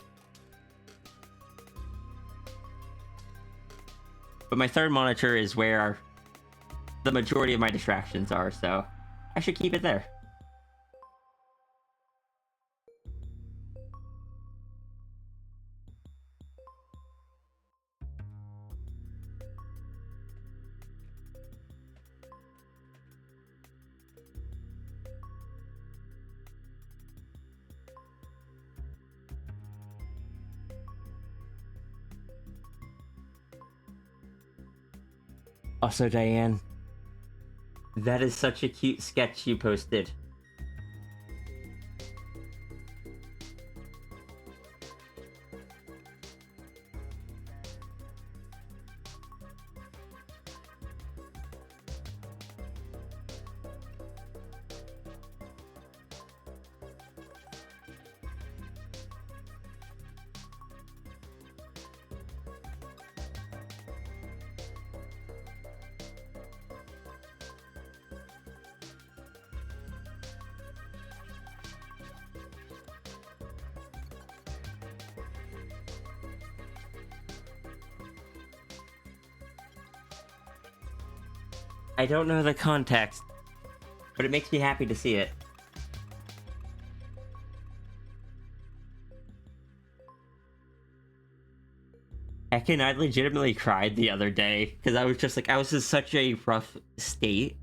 But my third monitor is where the majority of my distractions are, so I should keep it there. Also, Diane, that is such a cute sketch you posted. I don't know the context, but it makes me happy to see it. Heckin', I legitimately cried the other day, because I was just like, I was in such a rough state.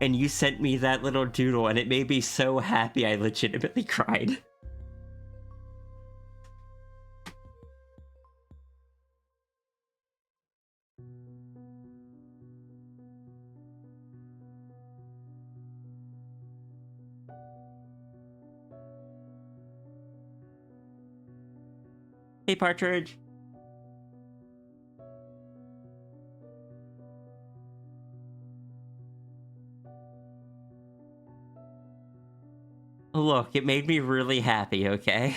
And you sent me that little doodle, and it made me so happy I legitimately cried. Hey, Partridge. Look, it made me really happy, okay?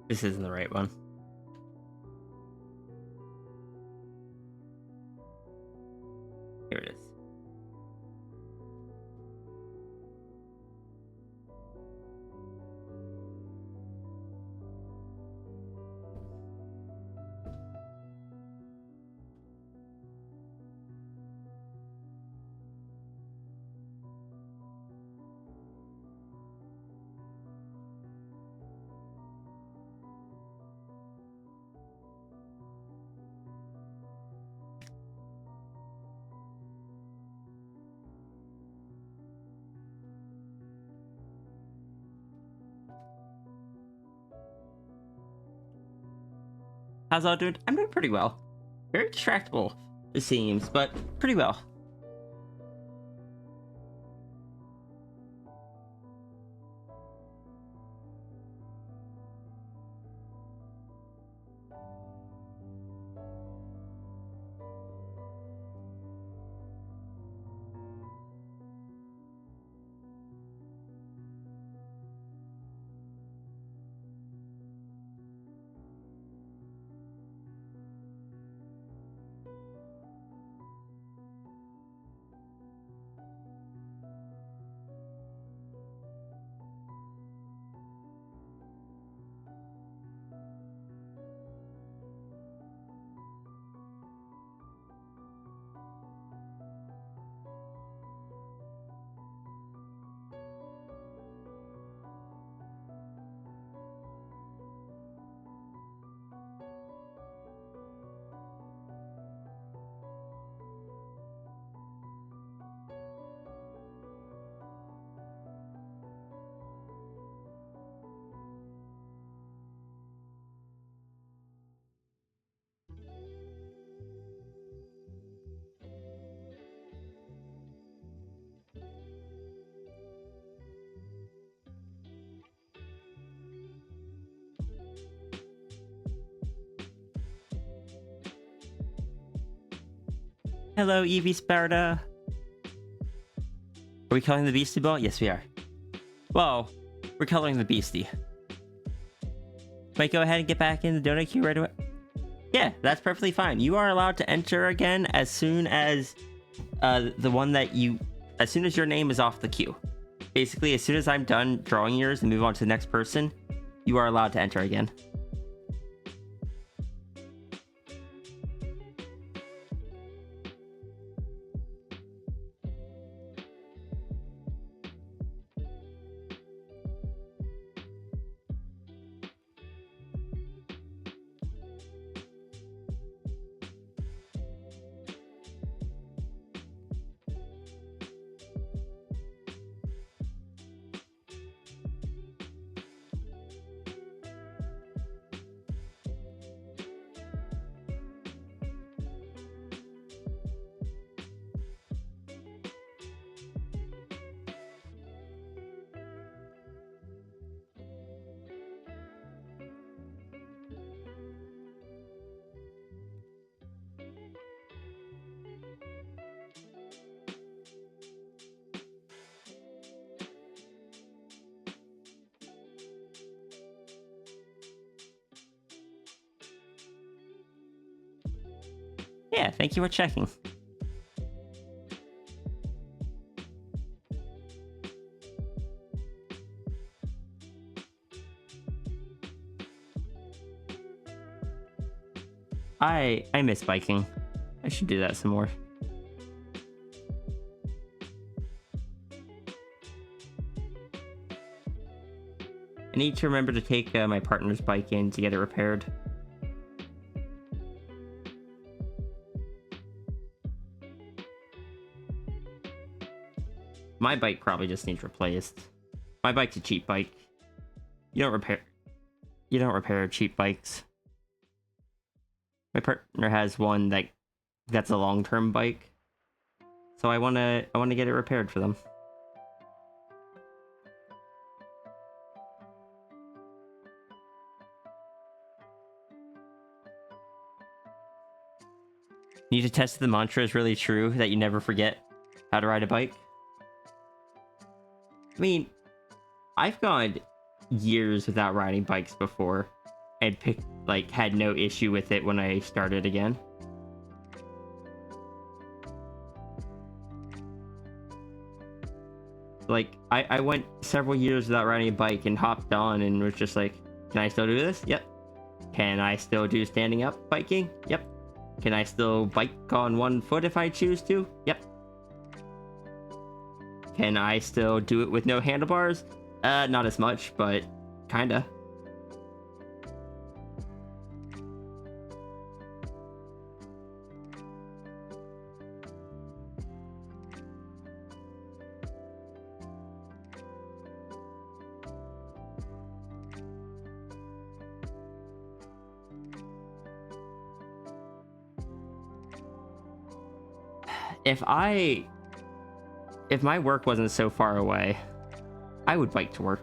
This isn't the right one. Here it is. How's all doing? I'm doing pretty well. Very distractible, it seems, but pretty well. Hello, Evie Sparta. Are we coloring the Beastie Ball? Yes, we are. Well, we're coloring the Beastie. Might go ahead and get back in the donut queue right away. Yeah, that's perfectly fine. You are allowed to enter again as soon as as soon as your name is off the queue. Basically, as soon as I'm done drawing yours and move on to the next person, you are allowed to enter again. Yeah, thank you for checking. I miss biking. I should do that some more. I need to remember to take my partner's bike in to get it repaired. My bike probably just needs replaced. My bike's a cheap bike. You don't repair cheap bikes. My partner has one that's a long-term bike. So I wanna get it repaired for them. Need to test if the mantra is really true that you never forget how to ride a bike. I mean, I've gone years without riding bikes before and had no issue with it when I started again. Like, I went several years without riding a bike and hopped on and was just like, can I still do this? Yep. Can I still do standing up biking? Yep. Can I still bike on one foot if I choose to? Yep. Can I still do it with no handlebars? Not as much, but kinda. if my work wasn't so far away, I would bike to work.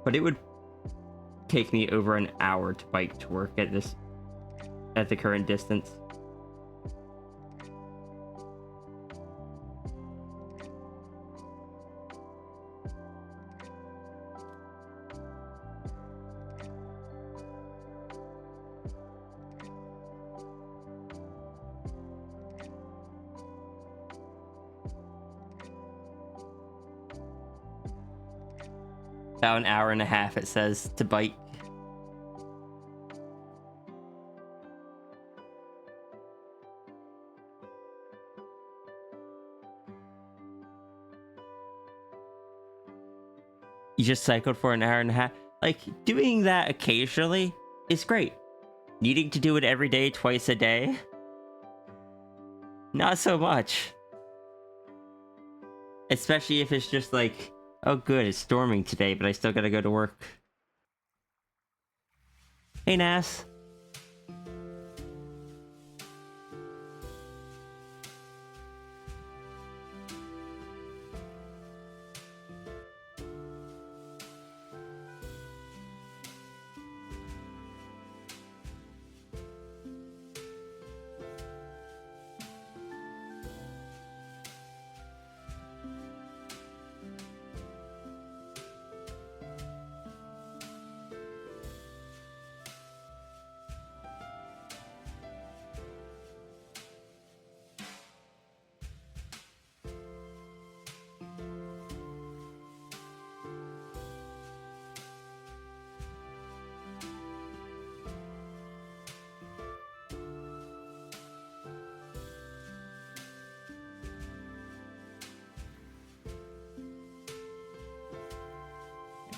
But it would take me over an hour to bike to work at the current distance. About an hour and a half, it says, to bike. You just cycled for an hour and a half. Like, doing that occasionally is great. Needing to do it every day, twice a day? Not so much. Especially if it's just like, oh good, it's storming today, but I still gotta go to work. Hey, Nas.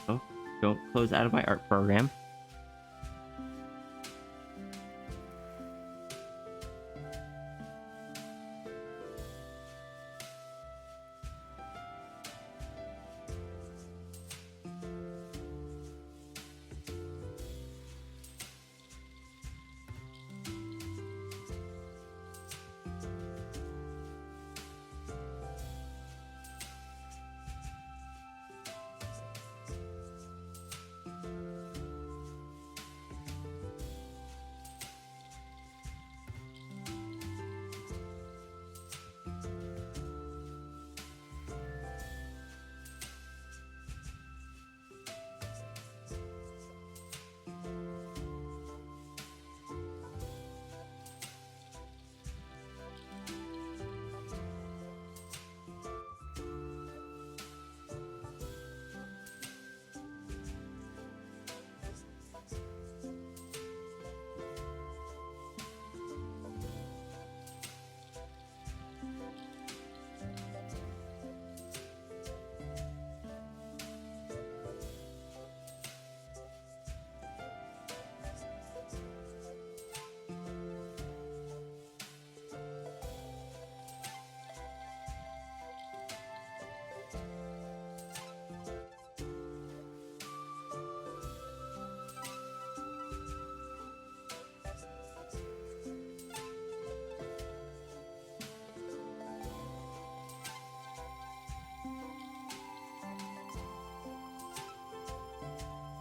Oh, don't close out of my art program.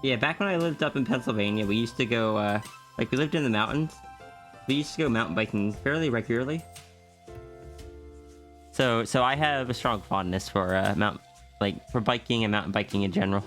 Yeah, back when I lived up in Pennsylvania, we used to go, like, we lived in the mountains. We used to go mountain biking fairly regularly. So I have a strong fondness for, for biking and mountain biking in general.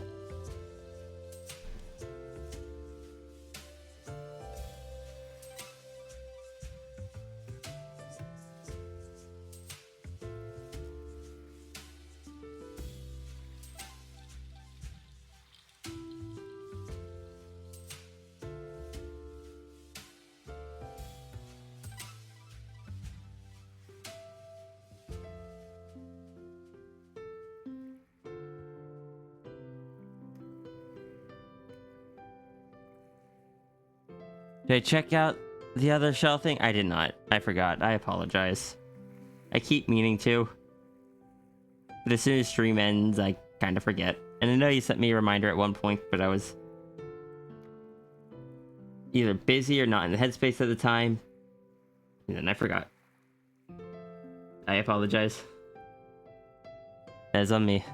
Did I check out the other shell thing? I did not. I forgot. I apologize. I keep meaning to. But as soon as stream ends, I kind of forget. And I know you sent me a reminder at one point, but I was either busy or not in the headspace at the time. And then I forgot. I apologize. That's on me.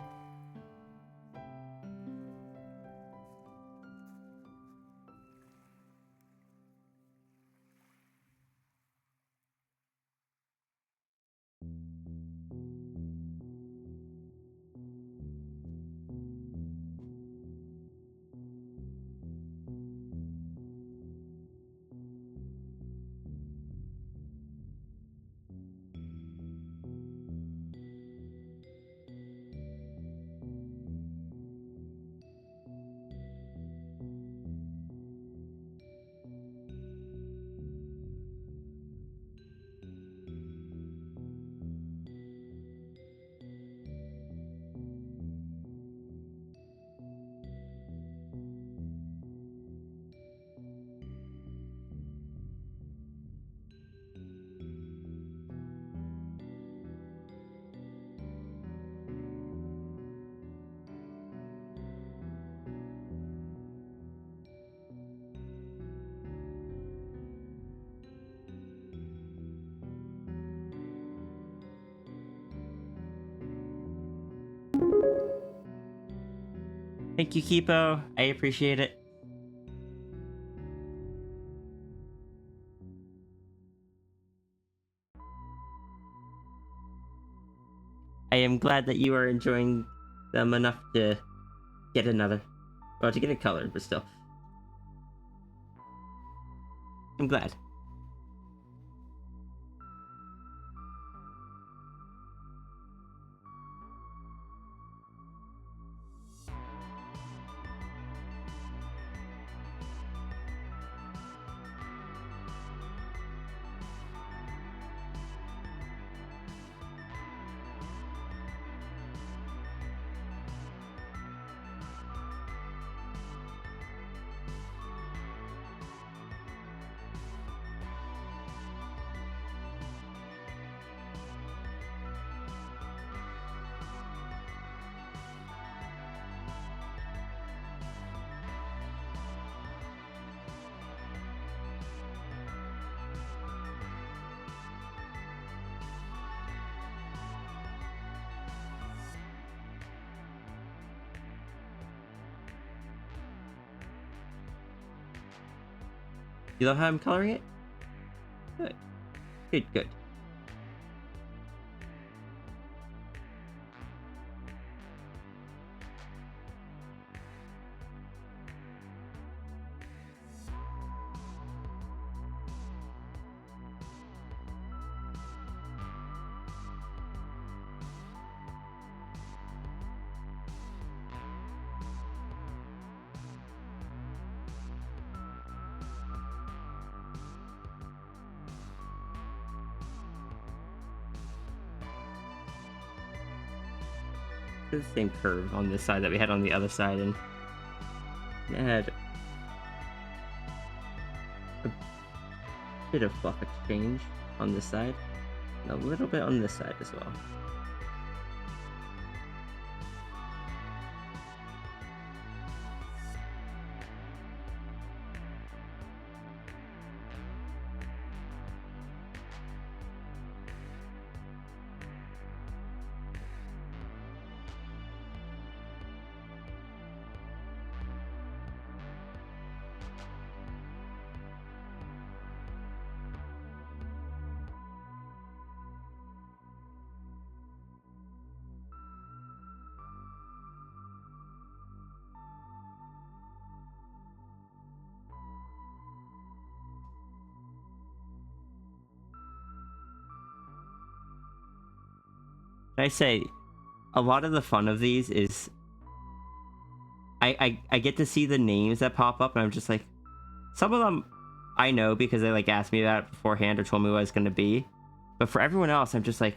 Thank you, Kipo. I appreciate it. I am glad that you are enjoying them enough to get another. Well, to get it colored, but still. I'm glad. You love how I'm coloring it? Good. Good, good. The same curve on this side that we had on the other side, and it had a bit of fluff exchange on this side, and a little bit on this side as well. I say, a lot of the fun of these is I get to see the names that pop up, and I'm just like, some of them I know because they like asked me about it beforehand or told me what it's going to be, but for everyone else, I'm just like,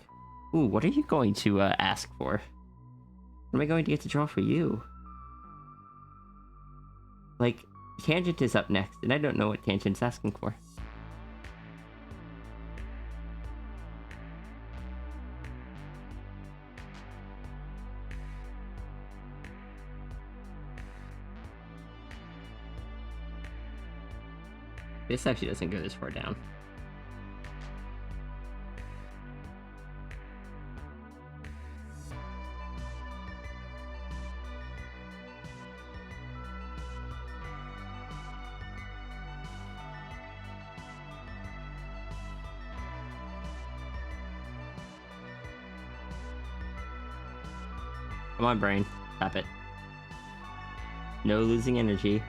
ooh, what are you going to ask for? What am I going to get to draw for you? Like, Tangent is up next, and I don't know what Tangent's asking for. This actually doesn't go this far down. Come on, brain. Stop it. No losing energy.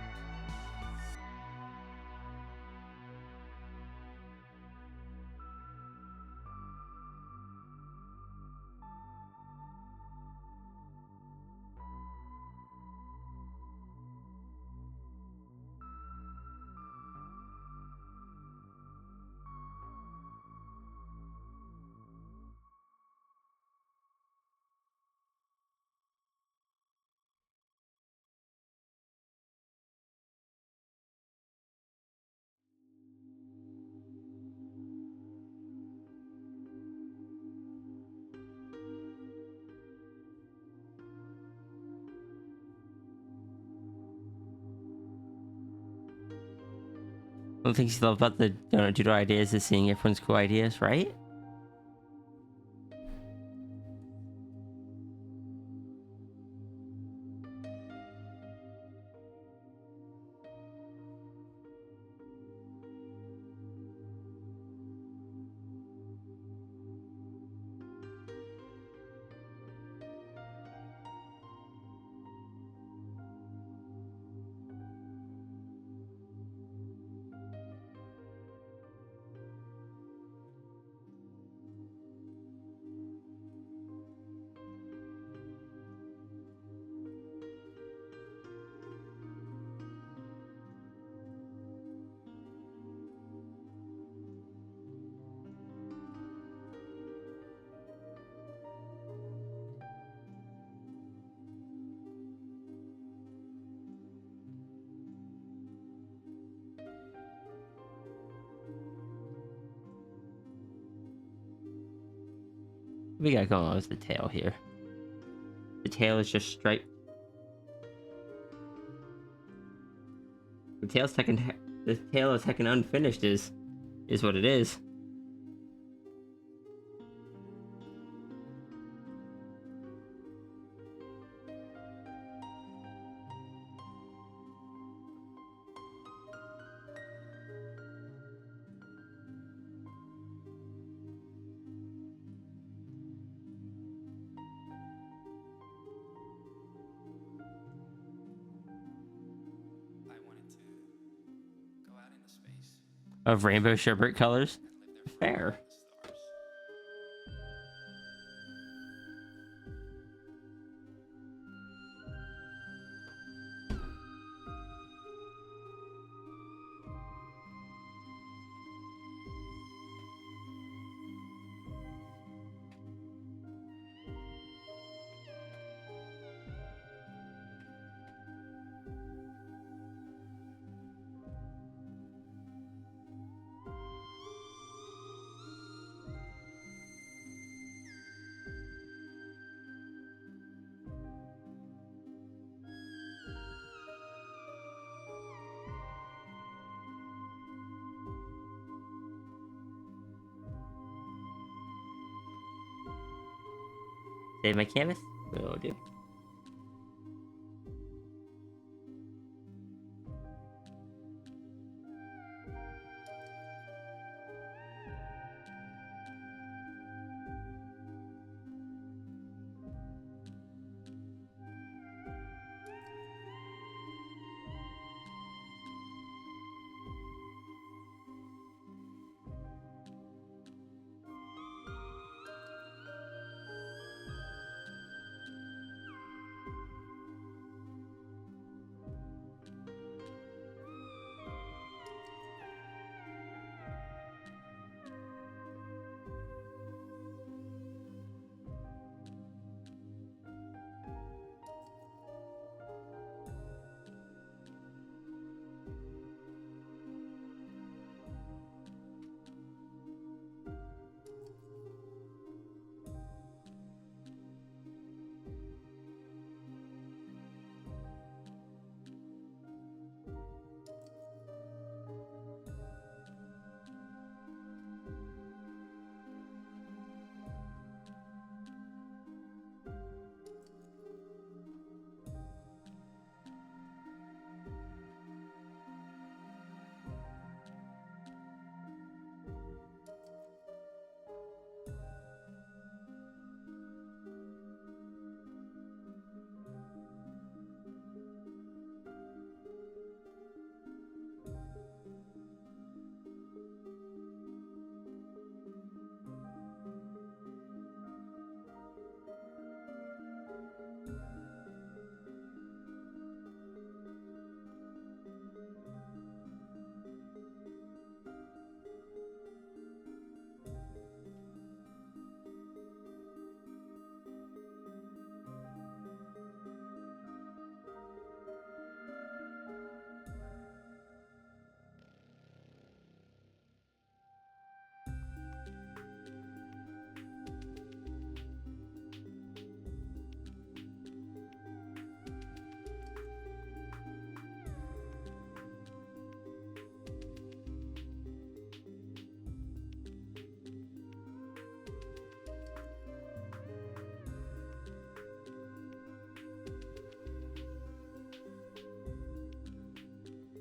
One of the things you love about the doodle ideas is seeing everyone's cool ideas, right? We got going on with the tail here. The tail is just striped. The tail is heckin' unfinished is what it is. I wanted to go out into space Of rainbow sherbet colors. and live there Fair. forever in the stars. Save my canvas? Will do.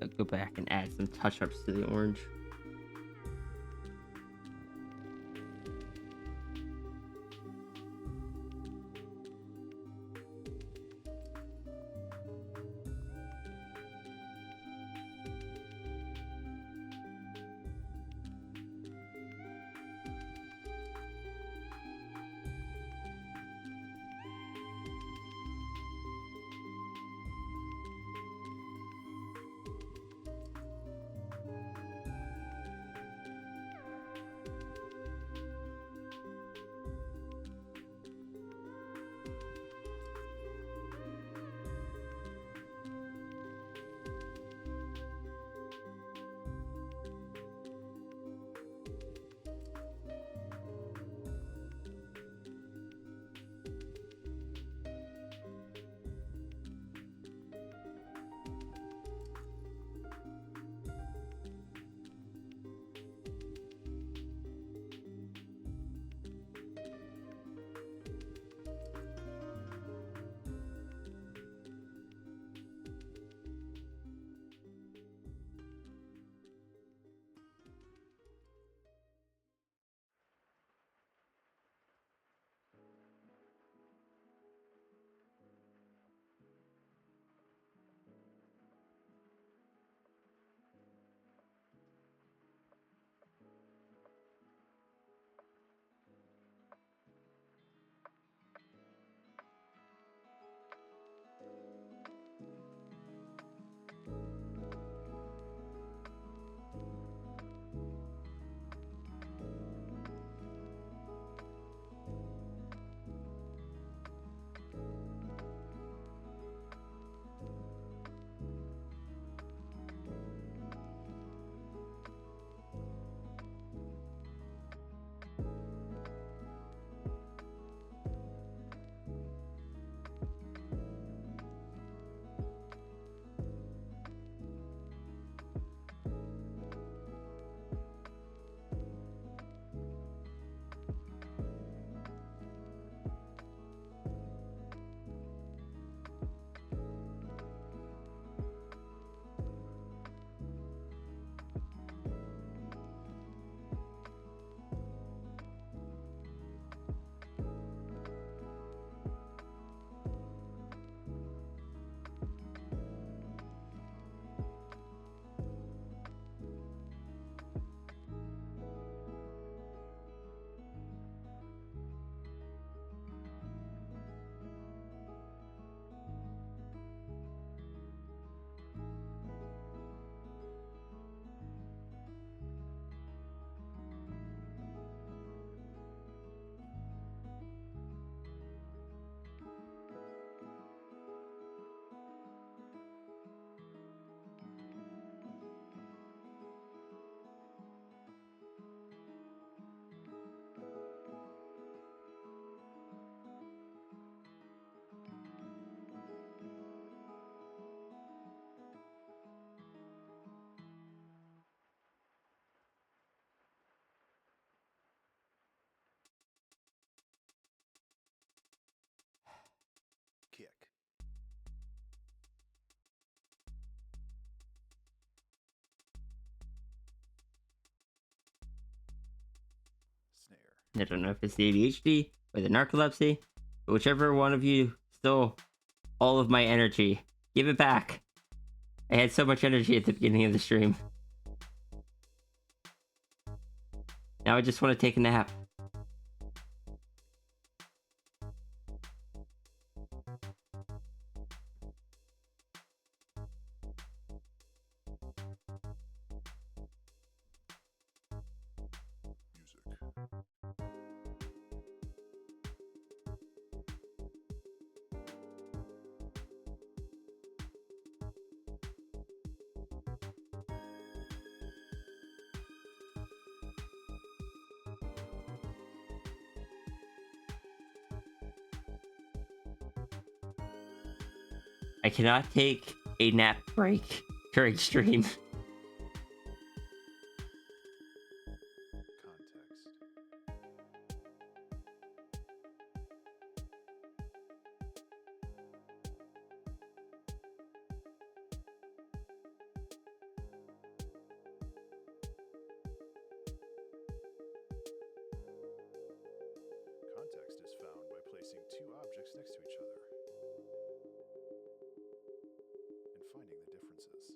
I'll go back and add some touch-ups to the orange. Kick. Snare. I don't know if it's the ADHD or the narcolepsy, but whichever one of you stole all of my energy, give it back. I had so much energy at the beginning of the stream. Now I just want to take a nap. Music. I cannot take a nap break during stream. Context. placing two objects next to each other and finding the differences.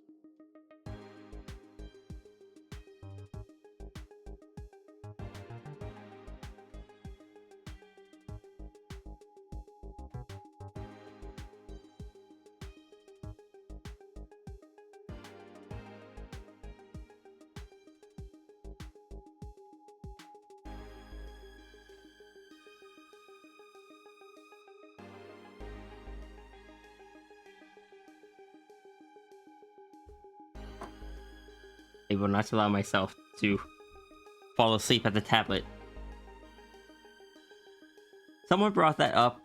Able not to allow myself to fall asleep at the tablet. Someone brought that up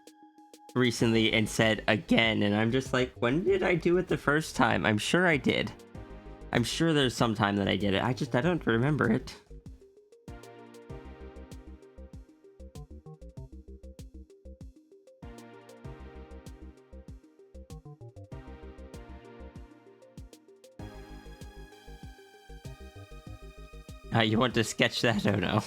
recently and said again, and I'm just like, when did I do it the first time? I'm sure I did. I'm sure there's some time that I did it. I don't remember it. You want to sketch that? Oh no.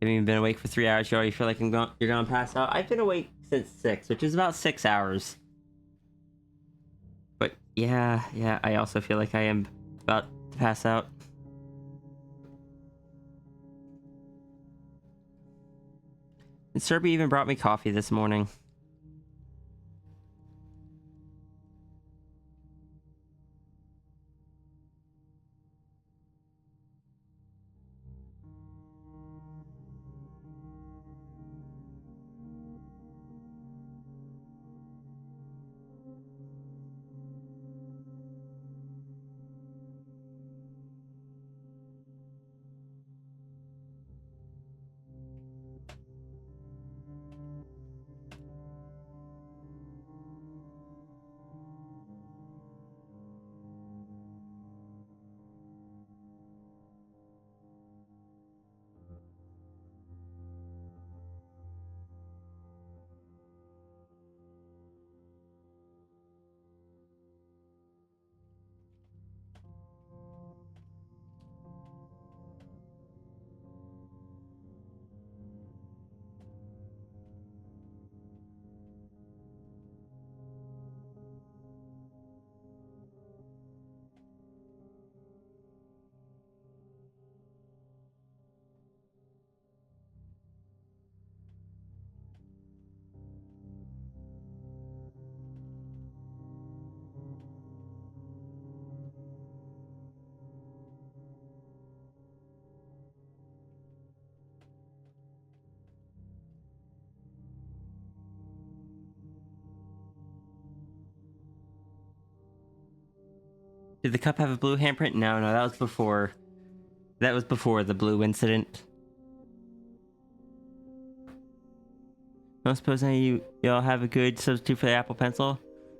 Haven't even been awake for 3 hours. You already feel like you're gonna pass out. I've been awake since 6, which is about 6 hours. But yeah, I also feel like I am about to pass out. And Serby even brought me coffee this morning. Did the cup have a blue handprint? No, that was before. That was before the blue incident. I don't suppose y'all have a good substitute for the Apple Pencil?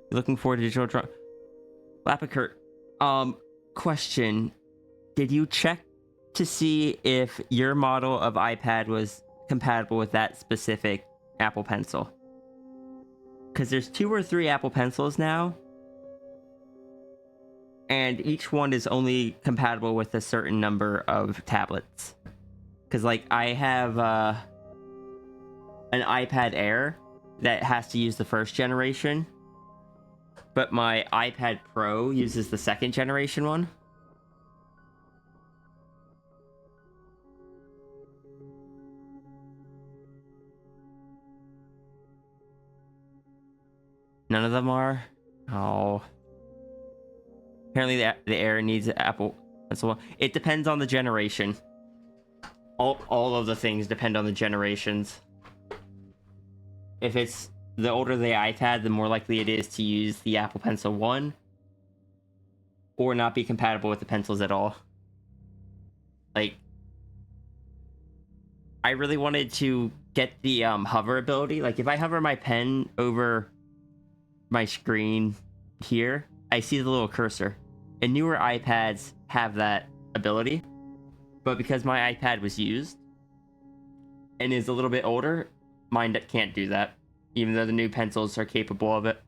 You're looking forward to digital draw. Lapicurt. Question. Did you check to see if your model of iPad was compatible with that specific Apple Pencil? Because there's 2 or 3 Apple Pencils now. And each one is only compatible with a certain number of tablets. Because, like, I have an iPad Air that has to use the 1st generation. But my iPad Pro uses the 2nd generation one. None of them are? Oh. Apparently the Air needs an Apple Pencil. It depends on the generation. All of the things depend on the generations. If it's the older the iPad, the more likely it is to use the Apple Pencil 1. or not be compatible with the pencils at all. Like, I really wanted to get the hover ability. Like, if I hover my pen over my screen here, I see the little cursor. And newer iPads have that ability. But because my iPad was used and is a little bit older, mine can't do that, even though the new pencils are capable of it.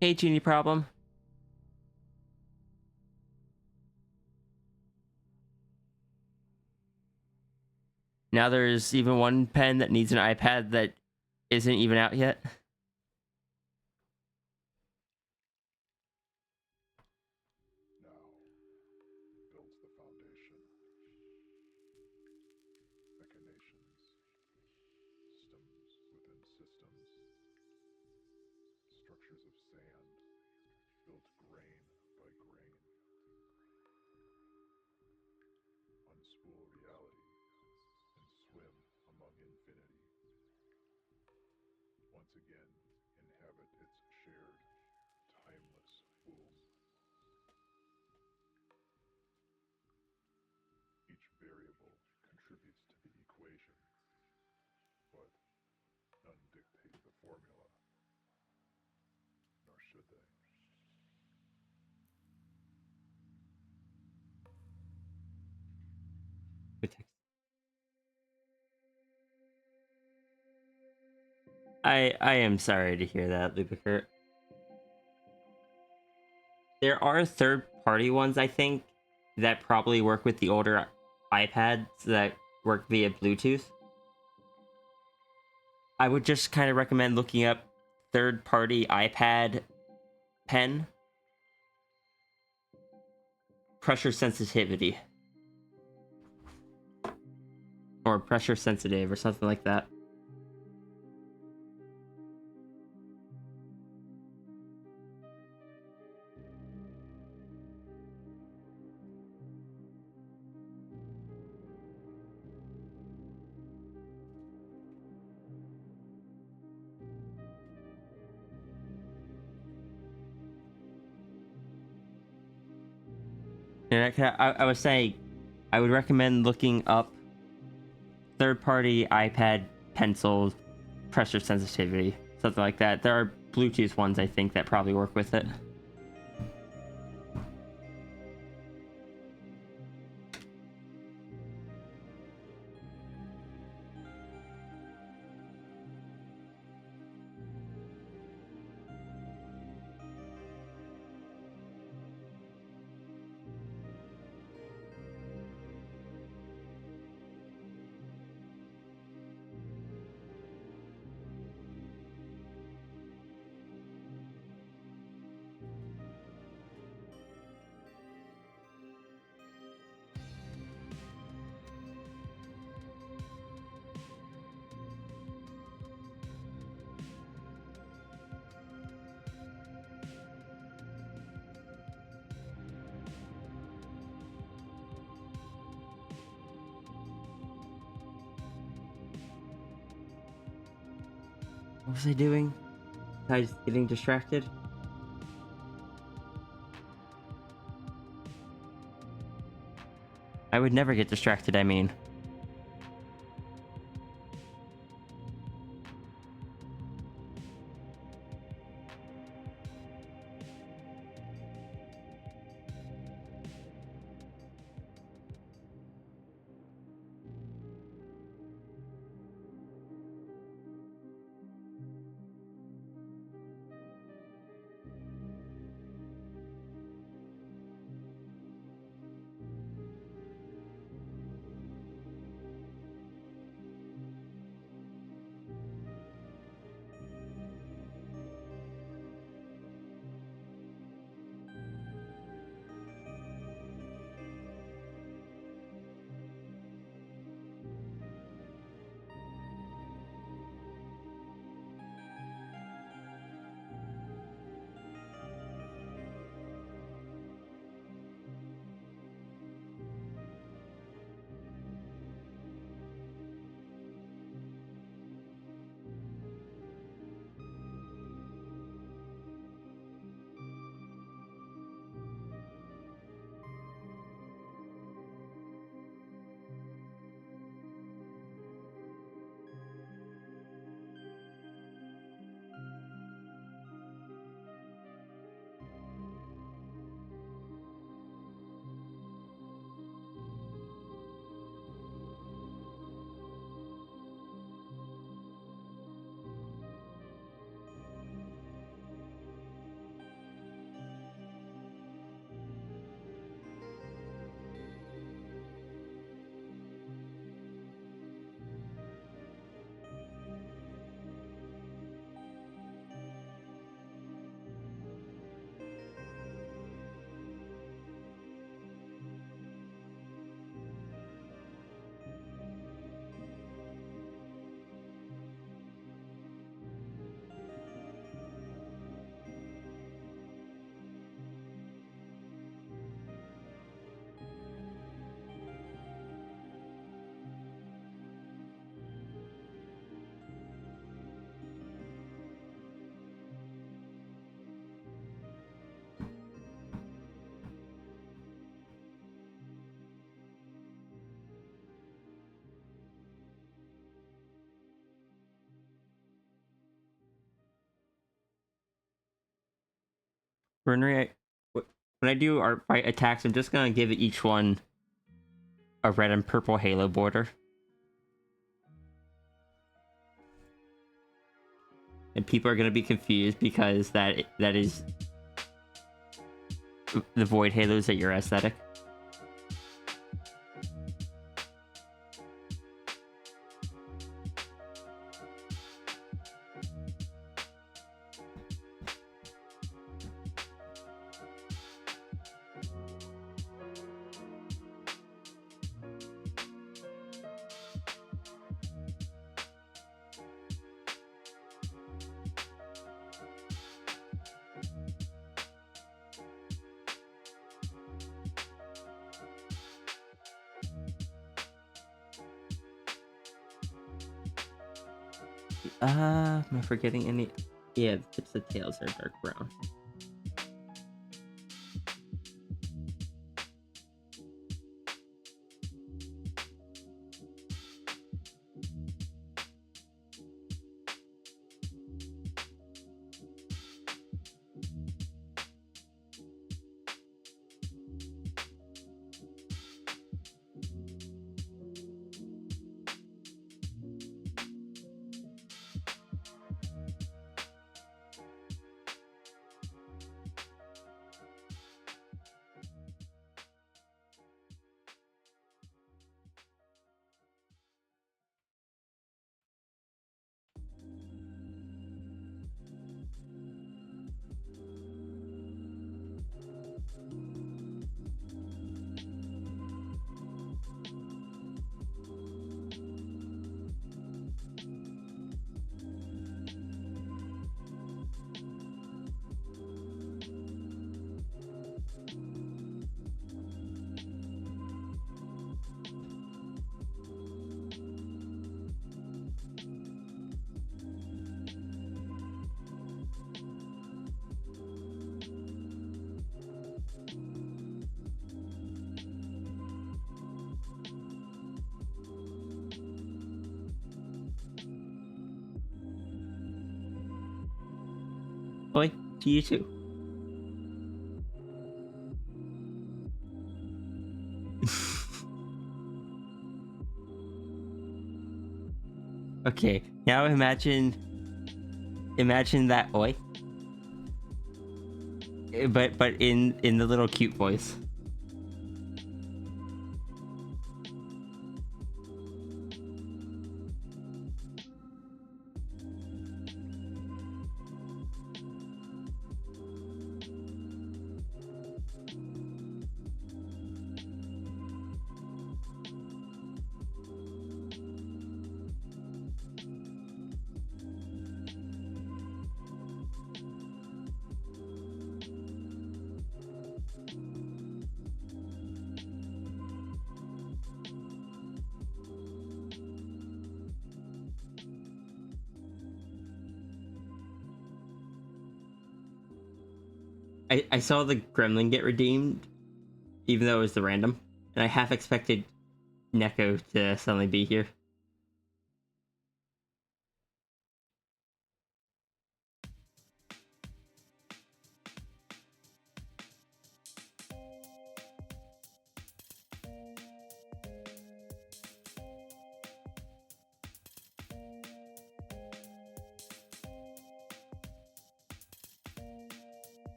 Hey, Genie Problem. Now there's even one pen that needs an iPad that isn't even out yet. Now builds the foundation. Machinations, systems within systems, structures of sand, built grain by grain. Unspool reality and swim among infinity. Once again, inhabit its shared, timeless womb. Each variable contributes to the equation, but none dictate the formula, nor should they. I am sorry to hear that, Lupicurt. There are third-party ones, I think, that probably work with the older iPads that work via Bluetooth. I would just kind of recommend looking up third-party iPad pen pressure sensitivity. Or pressure sensitive or something like that. And I was saying, I would recommend looking up third-party iPad pencil pressure sensitivity, something like that. There are Bluetooth ones, I think, that probably work with it. What was I doing? I was getting distracted. I would never get distracted, I mean. When I do art fight attacks, I'm just gonna give each one a red and purple halo border. And people are gonna be confused because that is the void halos that your aesthetic. Am I forgetting any? Yeah, the tips of tails are dark brown. Boy, to you too. Okay, now imagine that oi, but in the little cute voice. I saw the gremlin get redeemed, even though it was the random, and I half expected Neko to suddenly be here.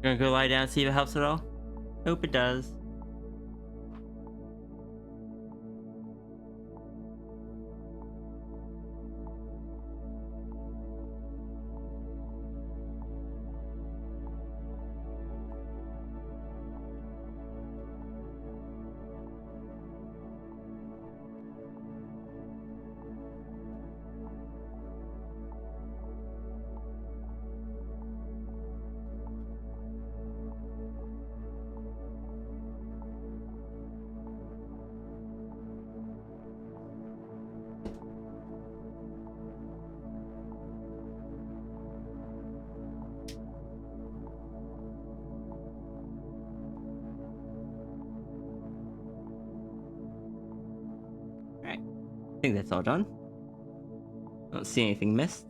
Gonna go lie down, see if it helps at all? Hope it does. Alright. I think that's all done. Don't see anything missed.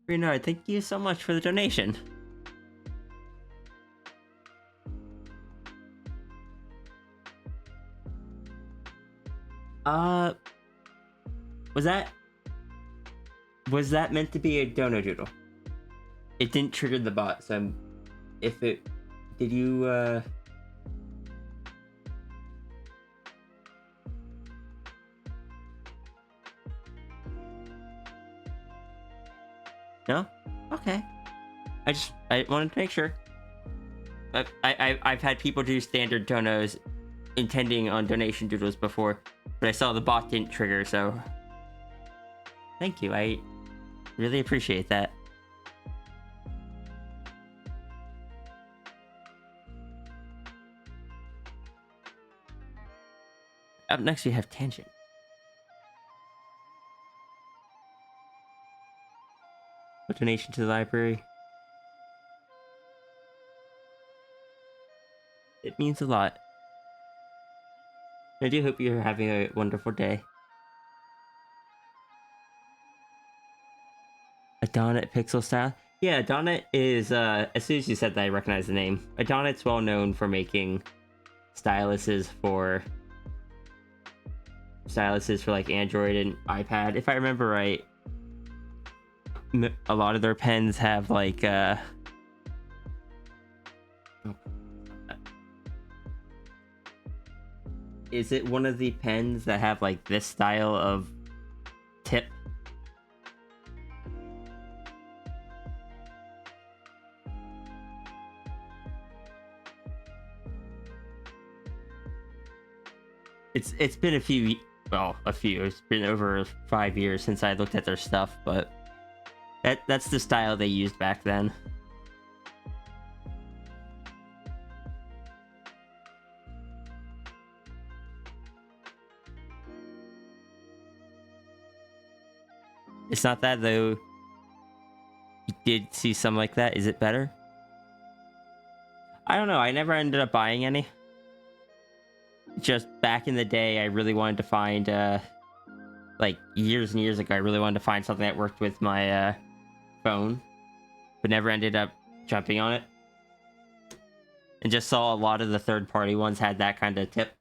Renard, thank you so much for the donation. Uh, was that meant to be a dono doodle? It didn't trigger the bot, so if it, did you, no? Okay. I wanted to make sure. I've had people do standard donos intending on donation doodles before, but I saw the bot didn't trigger, so thank you. I really appreciate that. Up next, we have Tangent. A donation to the library. It means a lot. I do hope you're having a wonderful day. Adonit Pixel Style? Yeah, Adonit is, as soon as you said that, I recognize the name. Adonit's well known for making styluses for like Android and iPad. If I remember right, a lot of their pens have like, is it one of the pens that have like this style of tip? It's been it's been over 5 years since I looked at their stuff, but that's the style they used back then. It's not that though. You did see some like that. Is it better? I don't know. I never ended up buying any. Just back in the day, I really wanted to find, like years and years ago, I really wanted to find something that worked with my phone, but never ended up jumping on it. And just saw a lot of the third-party ones had that kind of tip.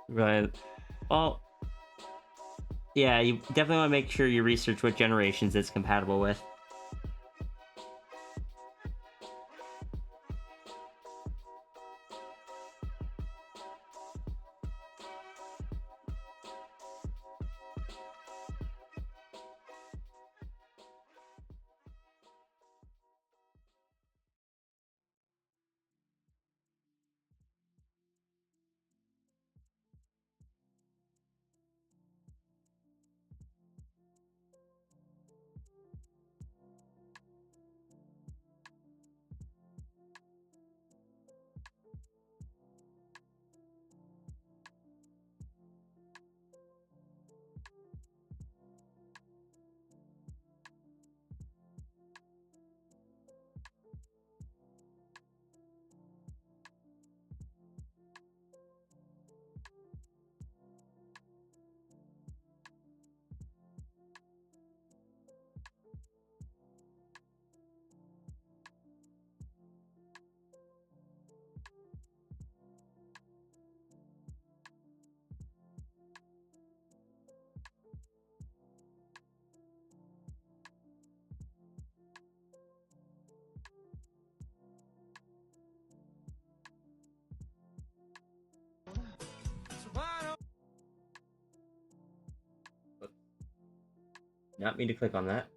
Right. Well, yeah, you definitely want to make sure you research what generations it's compatible with. Not mean to click on that.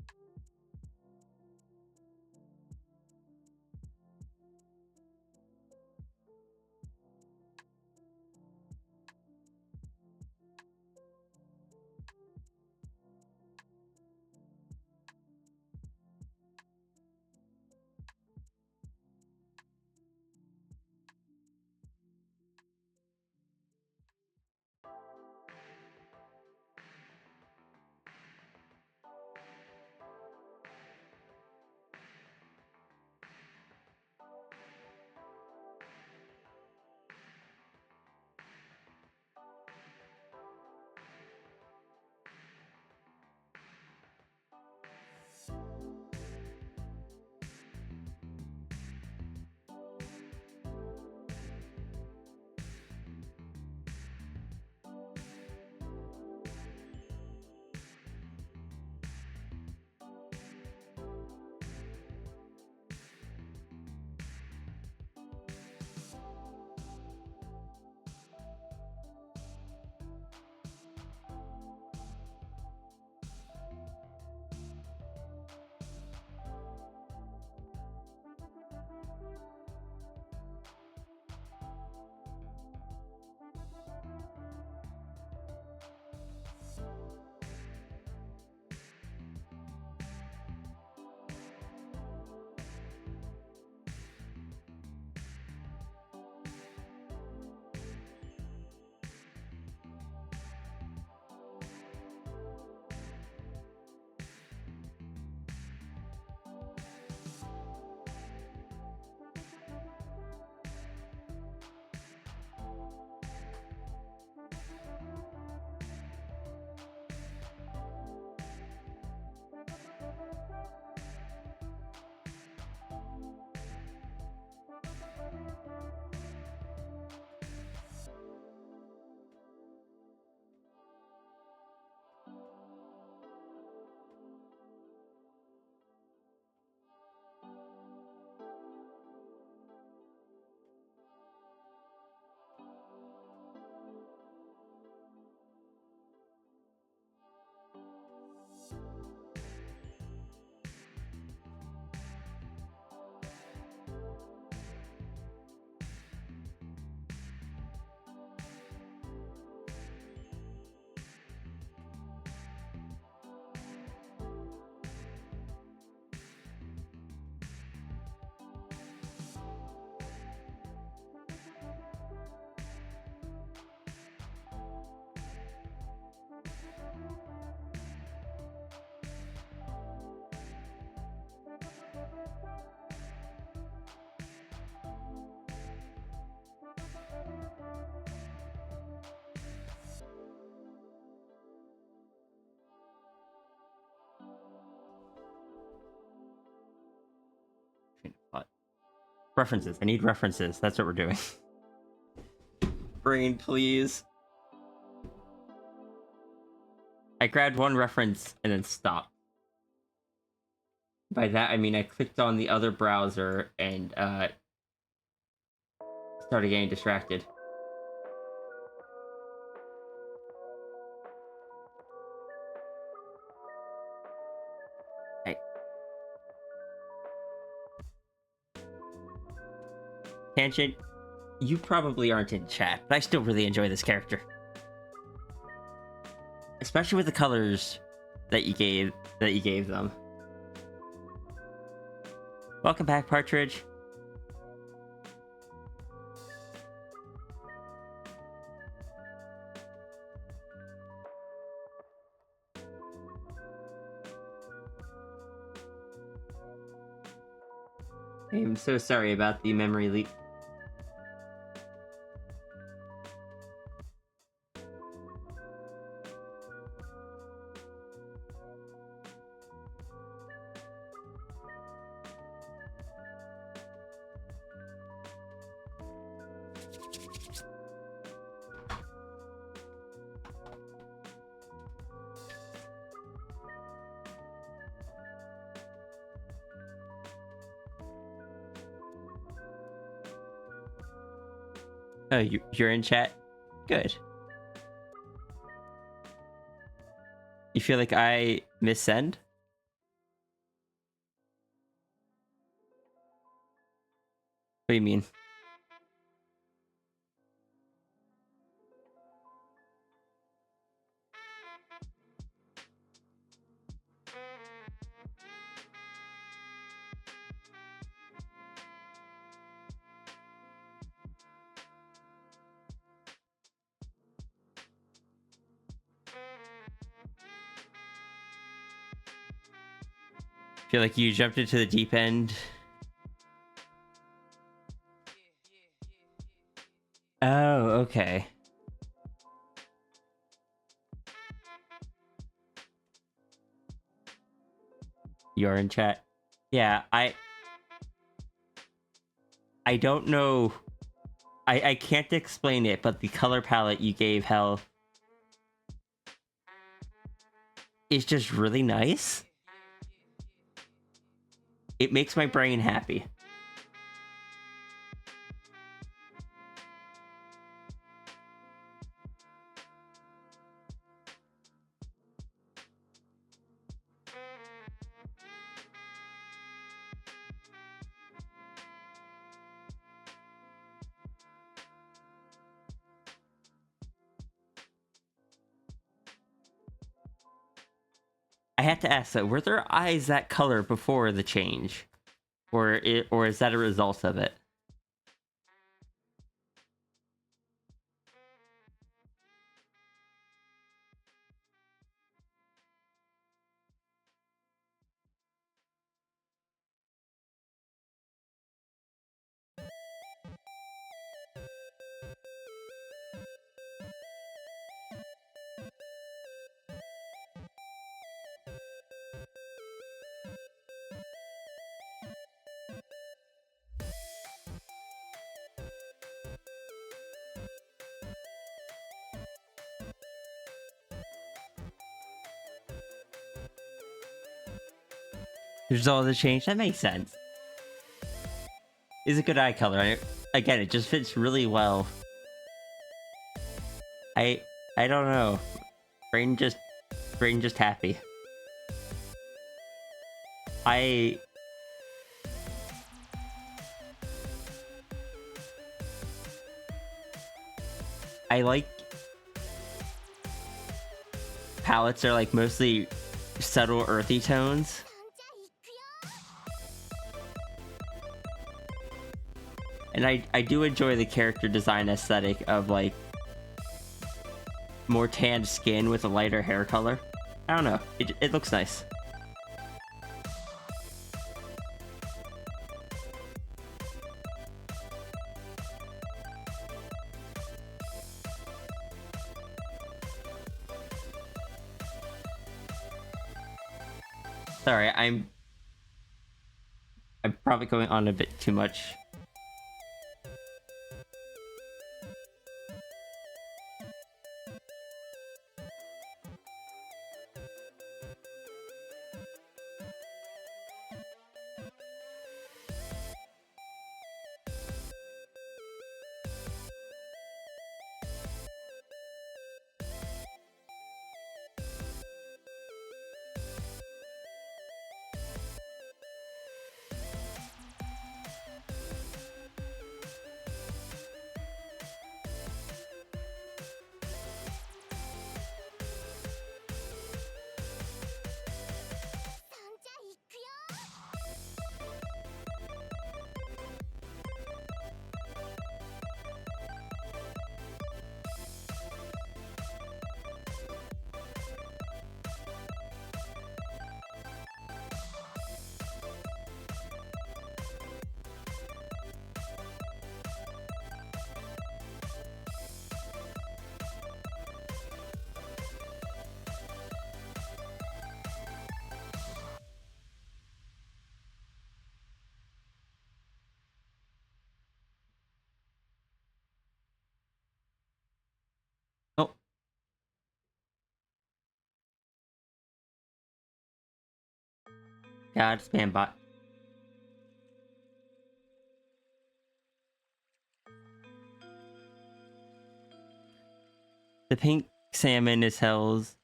What? References. I need references. That's what we're doing. Brain, please. I grabbed one reference and then stopped. By that I mean I clicked on the other browser and started getting distracted. Hey. Tangent, you probably aren't in chat, but I still really enjoy this character. Especially with the colors that you gave them. Welcome back, Partridge. I'm so sorry about the memory leak. Oh, you're in chat? Good. You feel like I missend? What do you mean? Feel like you jumped into the deep end. Oh, okay. You're in chat. Yeah, I don't know. I can't explain it, but the color palette you gave Hell is just really nice. It makes my brain happy. I have to ask though, were their eyes that color before the change? Or is that a result of it? There's all the change. That makes sense. It's a good eye color. Again, it just fits really well. I don't know. Brain just happy. I like palettes are like mostly subtle earthy tones. And I do enjoy the character design aesthetic of like more tanned skin with a lighter hair color. I don't know. It looks nice. Sorry, I'm probably going on a bit too much. God, spam bot. The pink salmon is Hell's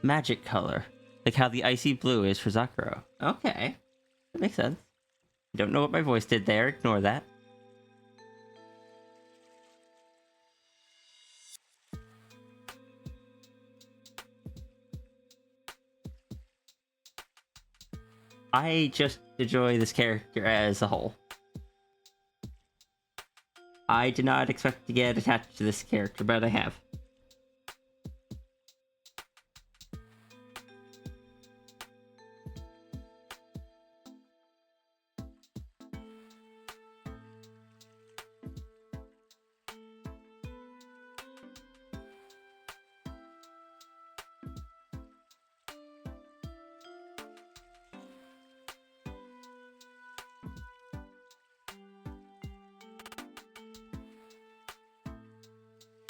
magic color. Like how the icy blue is for Zakuro. Okay. That makes sense. Don't know what my voice did there. Ignore that. I just enjoy this character as a whole. I did not expect to get attached to this character, but I have.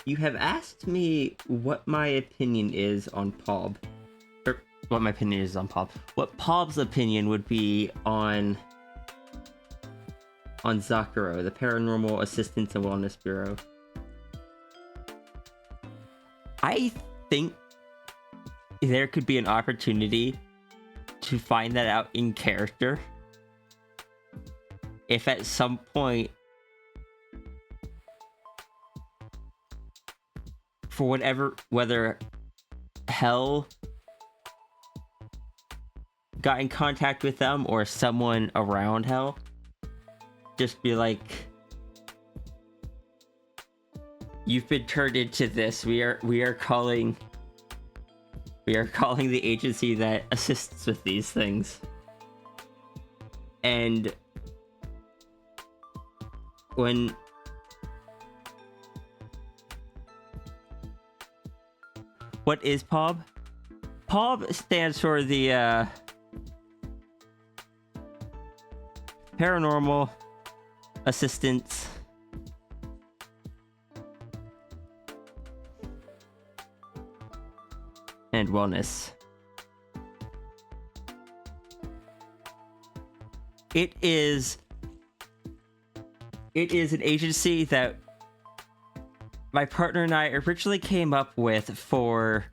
You have asked me what my opinion is on Pob. Or what my opinion is on Pob. What Pob's opinion would be on Zakuro, the Paranormal Assistance and Wellness Bureau. I think there could be an opportunity to find that out in character. If at some point, for whatever, whether Hell got in contact with them or someone around Hell, just be like, you've been turned into this. We are calling the agency that assists with these things. And when what is POB? POB stands for the Paranormal Assistance and Wellness. It is an agency that my partner and I originally came up with for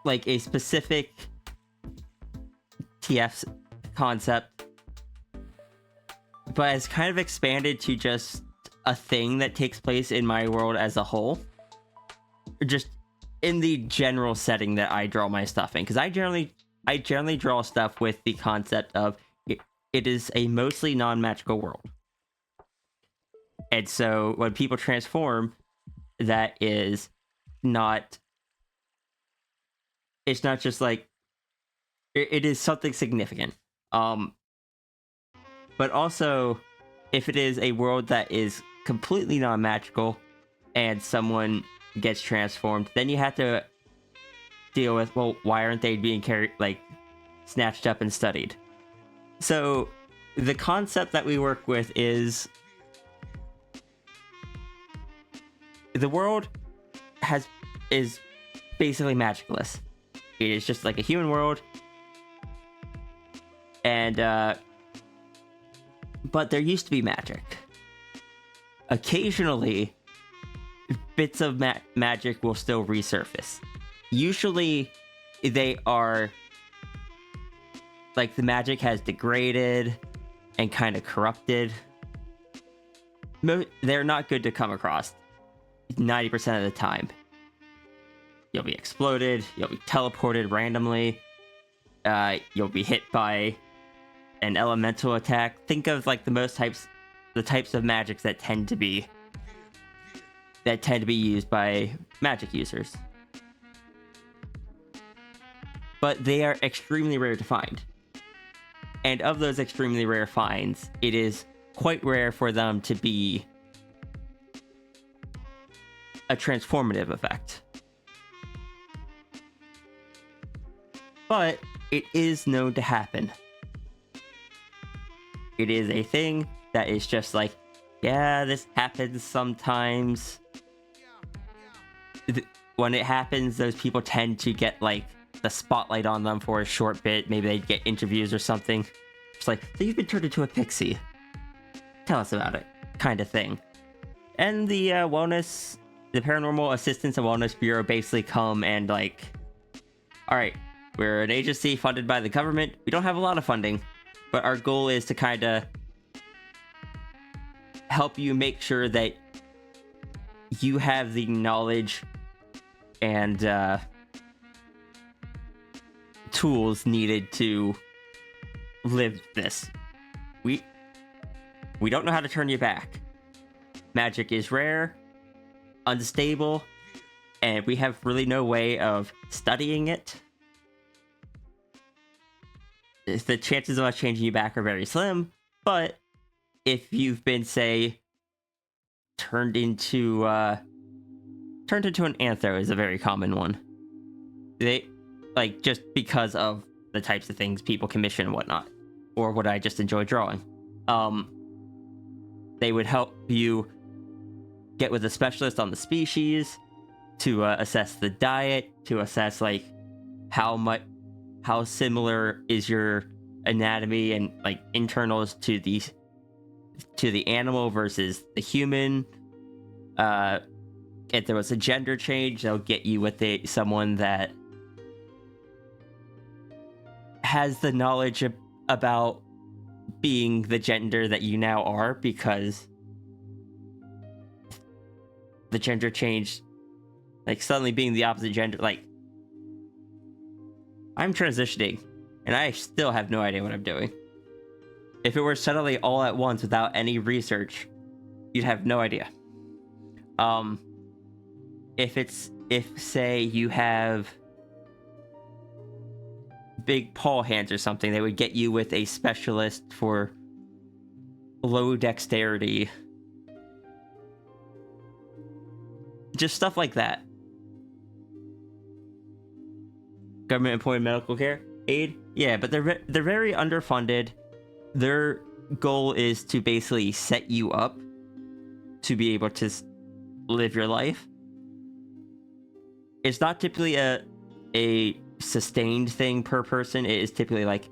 like a specific TF concept, but has kind of expanded to just a thing that takes place in my world as a whole, just in the general setting that I draw my stuff in, because I generally draw stuff with the concept of it is a mostly non-magical world. And so when people transform, that is not, it's not just like, it is something significant. But also, if it is a world that is completely non-magical and someone gets transformed, then you have to deal with, well, why aren't they being carried, like, snatched up and studied? So the concept that we work with is the world is basically magicless. It is just like a human world, and but there used to be magic. Occasionally, bits of magic will still resurface. Usually, they are like the magic has degraded and kind of corrupted. They're not good to come across 90% of the time. You'll be exploded, you'll be teleported randomly, you'll be hit by an elemental attack. Think of like the types of magics that tend to be used by magic users. But they are extremely rare to find. And of those extremely rare finds, it is quite rare for them to be a transformative effect. But it is known to happen. It is a thing that is just like, yeah, this happens sometimes. When it happens, those people tend to get like the spotlight on them for a short bit. Maybe they'd get interviews or something. It's like, so you've been turned into a pixie. Tell us about it, kind of thing. And the the Paranormal Assistance and Wellness Bureau basically come and like, all right, we're an agency funded by the government. We don't have a lot of funding, but our goal is to kind of help you make sure that you have the knowledge and tools needed to live this. We don't know how to turn you back. Magic is rare, unstable, and we have really no way of studying it. The chances of us changing you back are very slim, but if you've been, say, turned into an anthro is a very common one. They, like, just because of the types of things people commission and whatnot, or what I just enjoy drawing. They would help you get with a specialist on the species to assess the diet, to assess like how similar is your anatomy and like internals to the animal versus the human. If there was a gender change, they'll get you with someone that has the knowledge about being the gender that you now are, because the gender change, like suddenly being the opposite gender, like I'm transitioning and I still have no idea what I'm doing. If it were suddenly all at once without any research, you'd have no idea. If say you have big paw hands or something, they would get you with a specialist for low dexterity. Just stuff like that. Government appointed medical care aid, yeah, but they're very underfunded. Their goal is to basically set you up to be able to live your life. It's not typically a sustained thing per person. It is typically like,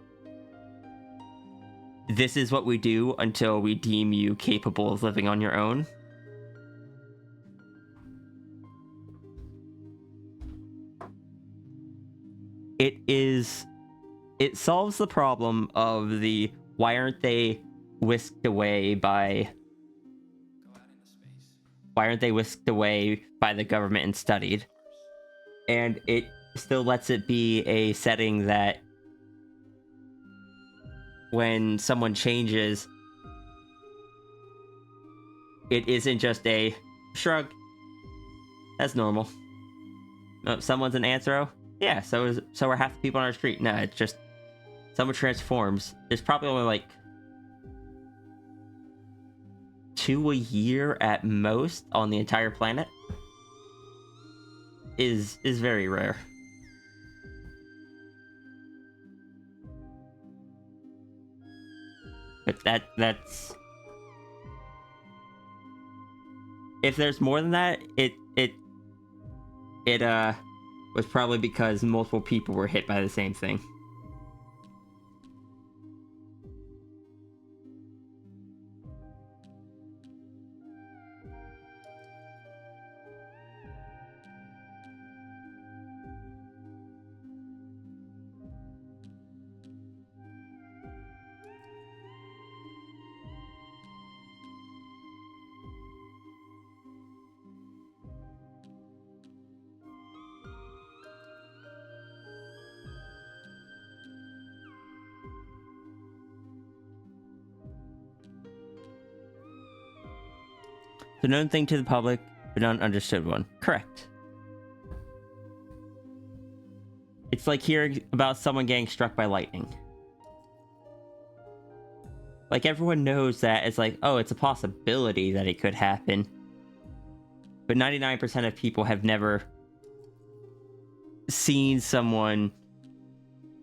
this is what we do until we deem you capable of living on your own. It solves the problem of the why aren't they whisked away by the government and studied, and it still lets it be a setting that when someone changes, it isn't just a shrug, that's normal. No, someone's an anthro, yeah, so are half the people on our street. No, it's just someone transforms. There's probably only like 2 a year at most on the entire planet. Is very rare. But that's if there's more than that, it was probably because multiple people were hit by the same thing. The known thing to the public, but not understood one. Correct. It's like hearing about someone getting struck by lightning. Like, everyone knows that it's like, oh, it's a possibility that it could happen. But 99% of people have never seen someone,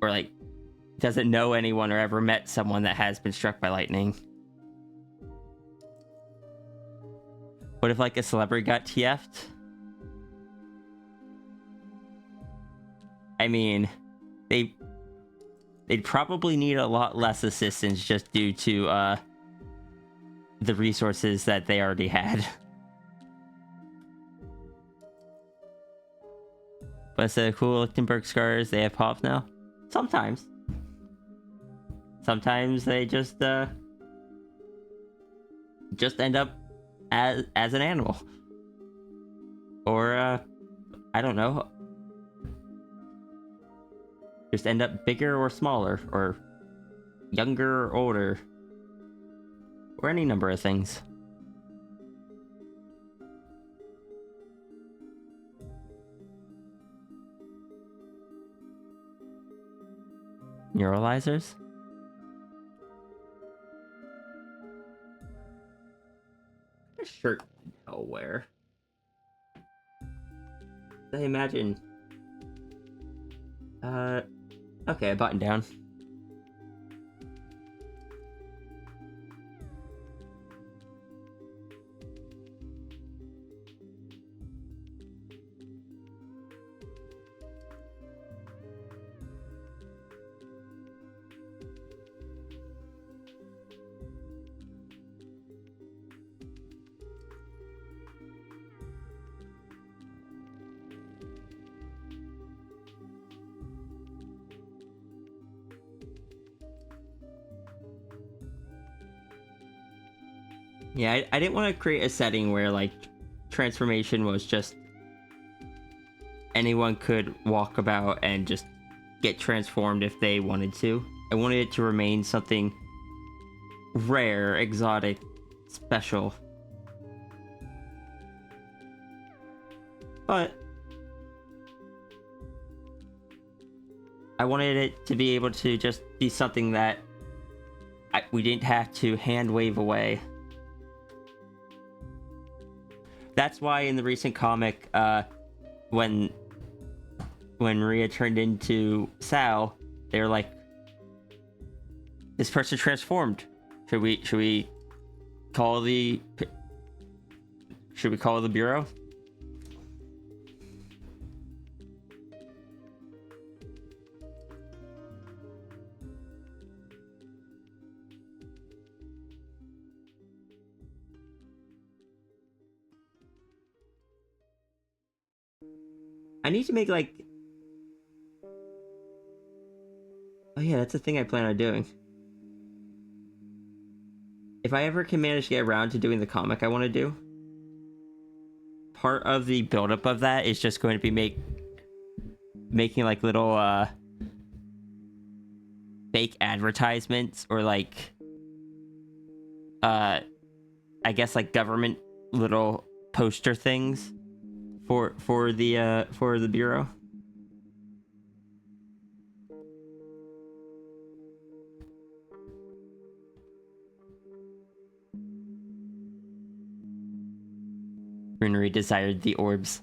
or like, doesn't know anyone or ever met someone that has been struck by lightning. What if like a celebrity got TF'd? I mean, they'd probably need a lot less assistance just due to the resources that they already had. But instead of cool Lichtenberg scars, they have pops now. Sometimes. Sometimes they just end up as an animal, or I don't know, just end up bigger or smaller, or younger or older, or any number of things. Neuralizers? What shirt I'll wear? I imagine. Okay, a button down. Yeah, I didn't want to create a setting where, like, transformation was just anyone could walk about and just get transformed if they wanted to. I wanted it to remain something rare, exotic, special. But I wanted it to be able to just be something that we didn't have to hand wave away. That's why in the recent comic, when Maria turned into Sal, they were like, "This person transformed. Should we call the bureau?" I need to make, like... Oh yeah, that's the thing I plan on doing. If I ever can manage to get around to doing the comic I want to do, part of the buildup of that is just going to be making like little fake advertisements, or like I guess like government little poster things for the bureau. Greenery desired the orbs.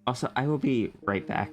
Also, I will be right back.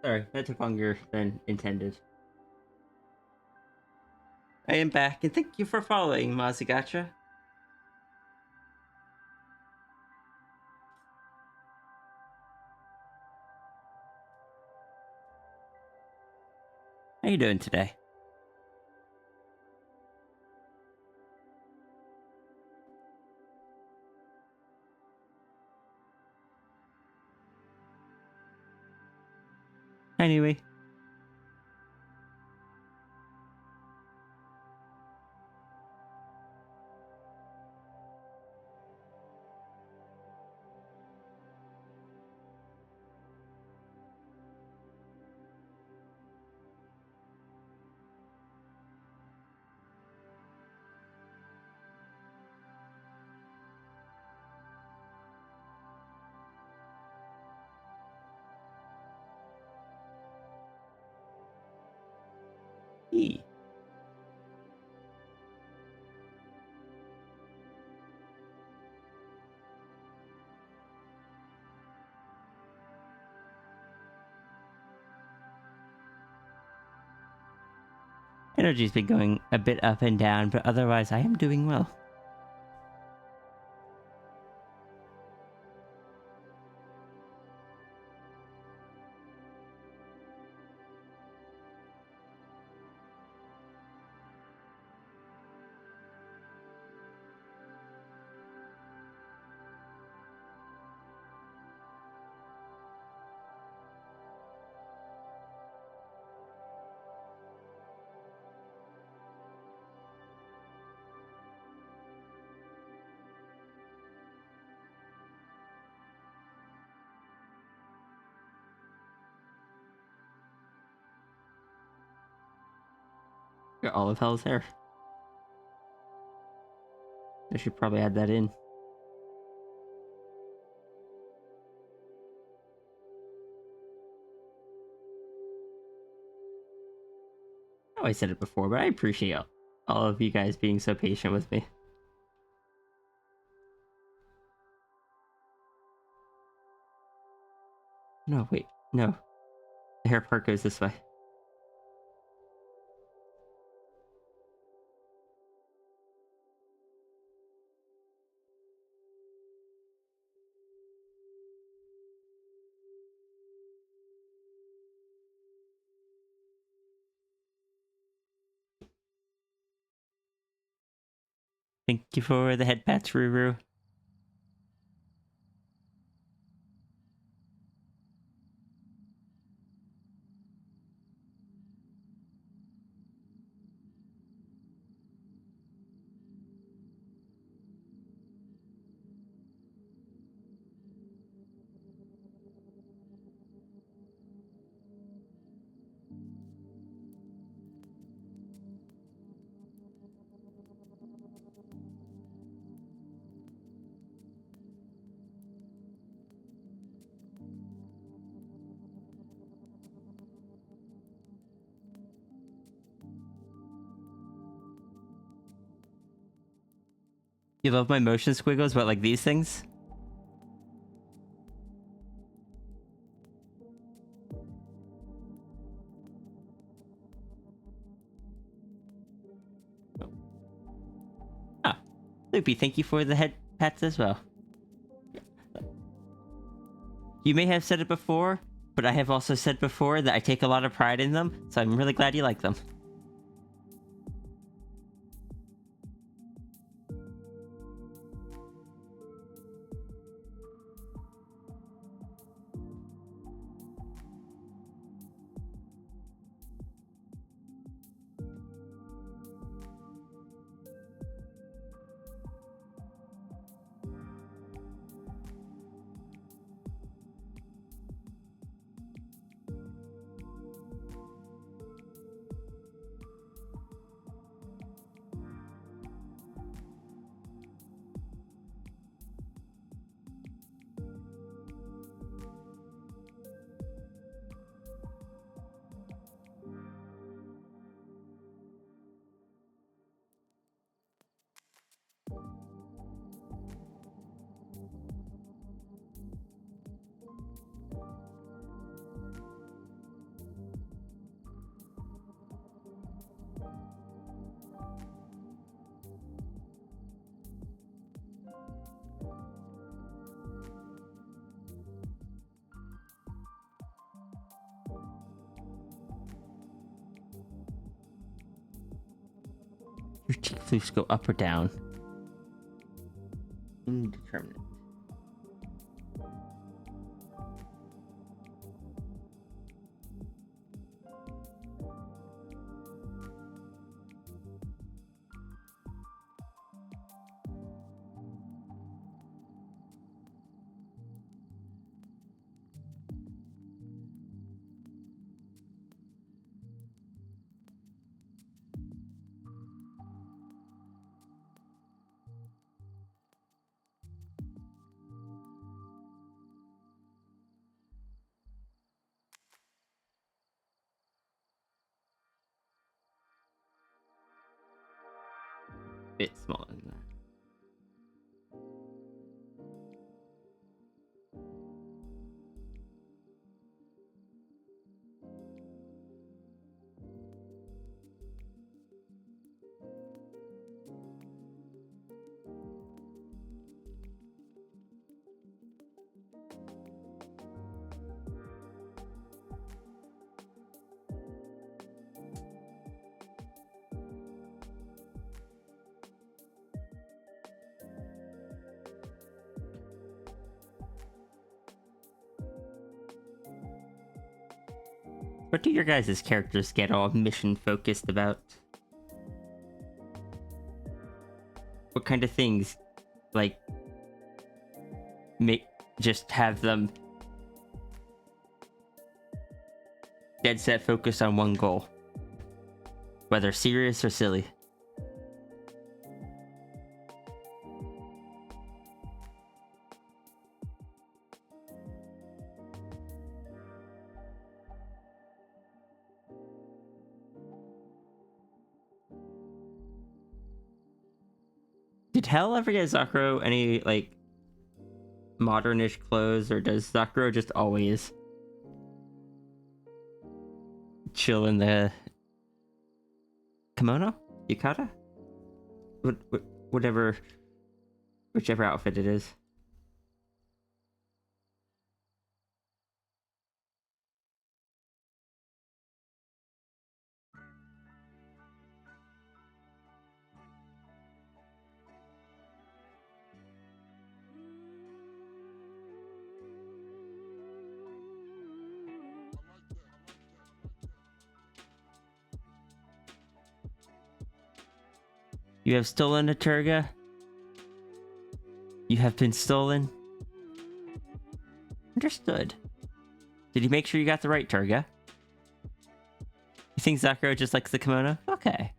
Sorry, that took longer than intended. I am back, and thank you for following, Mazigacha. How you doing today? Anyway. Eee. Energy's been going a bit up and down, but otherwise I am doing well. Got all of hell's hair. I should probably add that in. I know I said it before, but I appreciate all of you guys being so patient with me. No, wait, no. The hair part goes this way. Thank you for the head pats, Ruru. You love my motion squiggles, but like these things? Ah, Loopy, thank you for the head pats as well. You may have said it before, but I have also said before that I take a lot of pride in them, so I'm really glad you like them. Your cheek flutes go up or down? Indeterminate. Bit smaller than that. What do your guys' characters get all mission focused about? What kind of things, like, make just have them dead set focused on one goal, whether serious or silly? Did Hell ever get Zakuro any, like, modernish clothes, or does Zakuro just always chill in the kimono? Yukata? Whatever, whichever outfit it is. You have stolen a Turga? You have been stolen? Understood. Did you make sure you got the right Turga? You think Zakuro just likes the kimono? Okay.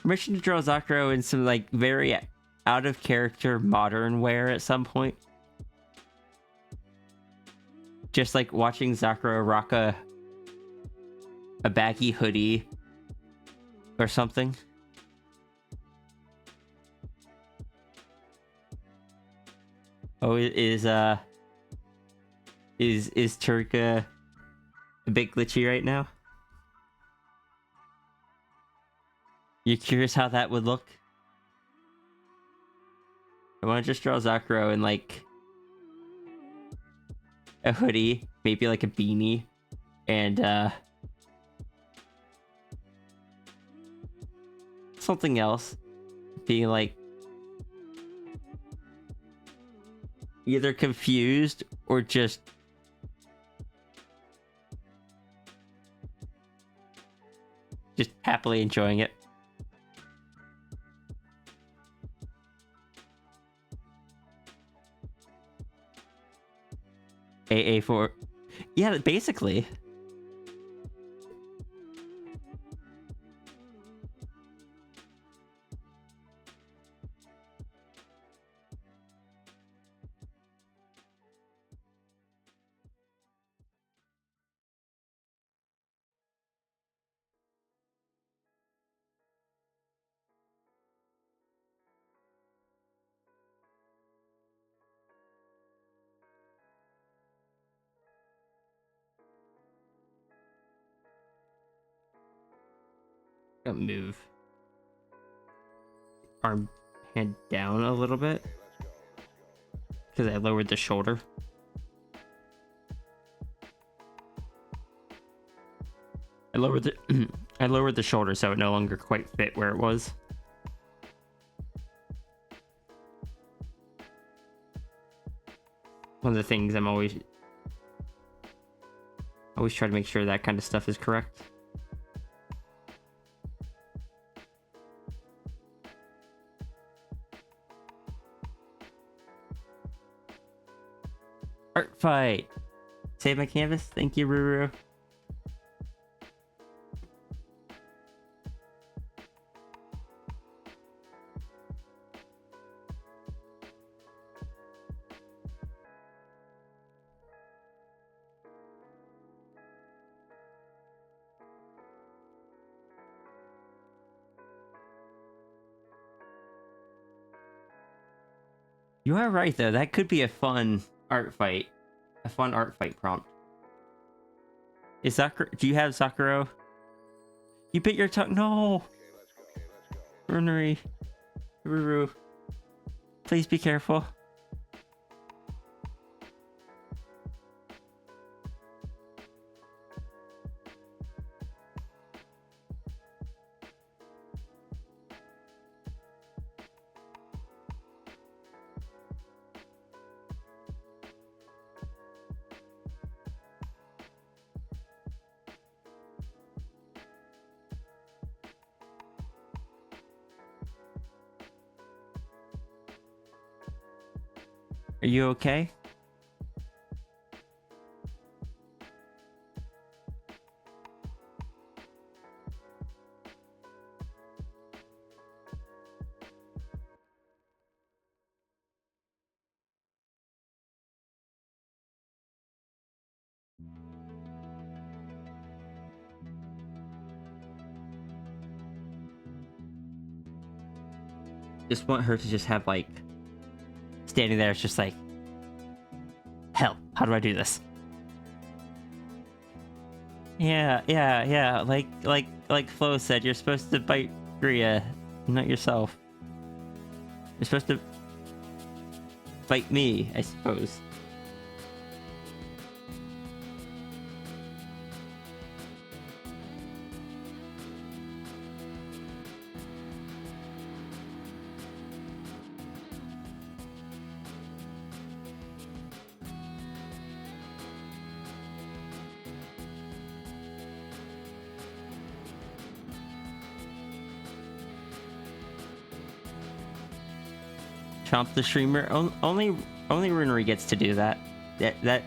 Permission to draw Zakuro in some, like, very out of character modern wear at some point. Just like watching Zakuro rock a baggy hoodie or something. Oh, is Turka a bit glitchy right now? You curious how that would look? I want to just draw Zakuro in, like, a hoodie, maybe like a beanie, and something else, being like either confused or just happily enjoying it. AA4. Yeah, basically. Gonna move arm hand down a little bit because I lowered the shoulder. I lowered the I lowered the shoulder so it no longer quite fit where it was. One of the things I'm always try to make sure that kind of stuff is correct. Art fight. Save my canvas. Thank you, Ruru. You are right though. That could be a fun art fight. A fun art fight prompt. Is Sakura? Do you have Sakura? You bit your tongue. No. Runnery. Ruru. Please be careful. Are you okay? Just want her to just have like standing there. It's just like, hell, how do I do this? Yeah. Like Flo said, you're supposed to bite Rhea, not yourself. You're supposed to bite me, I suppose. Chomp the streamer. Only Runery gets to do that. That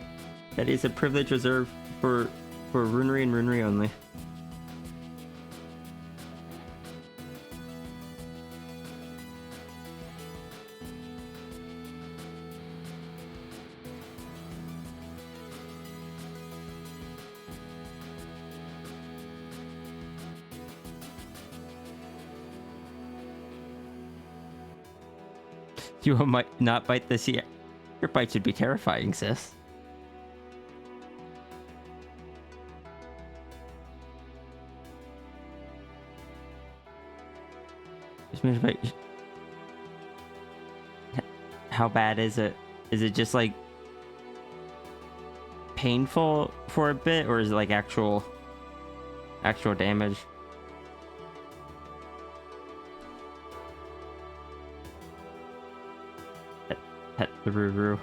is a privilege reserved for Runery and Runery only. You might not bite this year. Your bite should be terrifying, sis. How bad is it? Is it just like painful for a bit, or is it like actual damage? Pet the Ruru.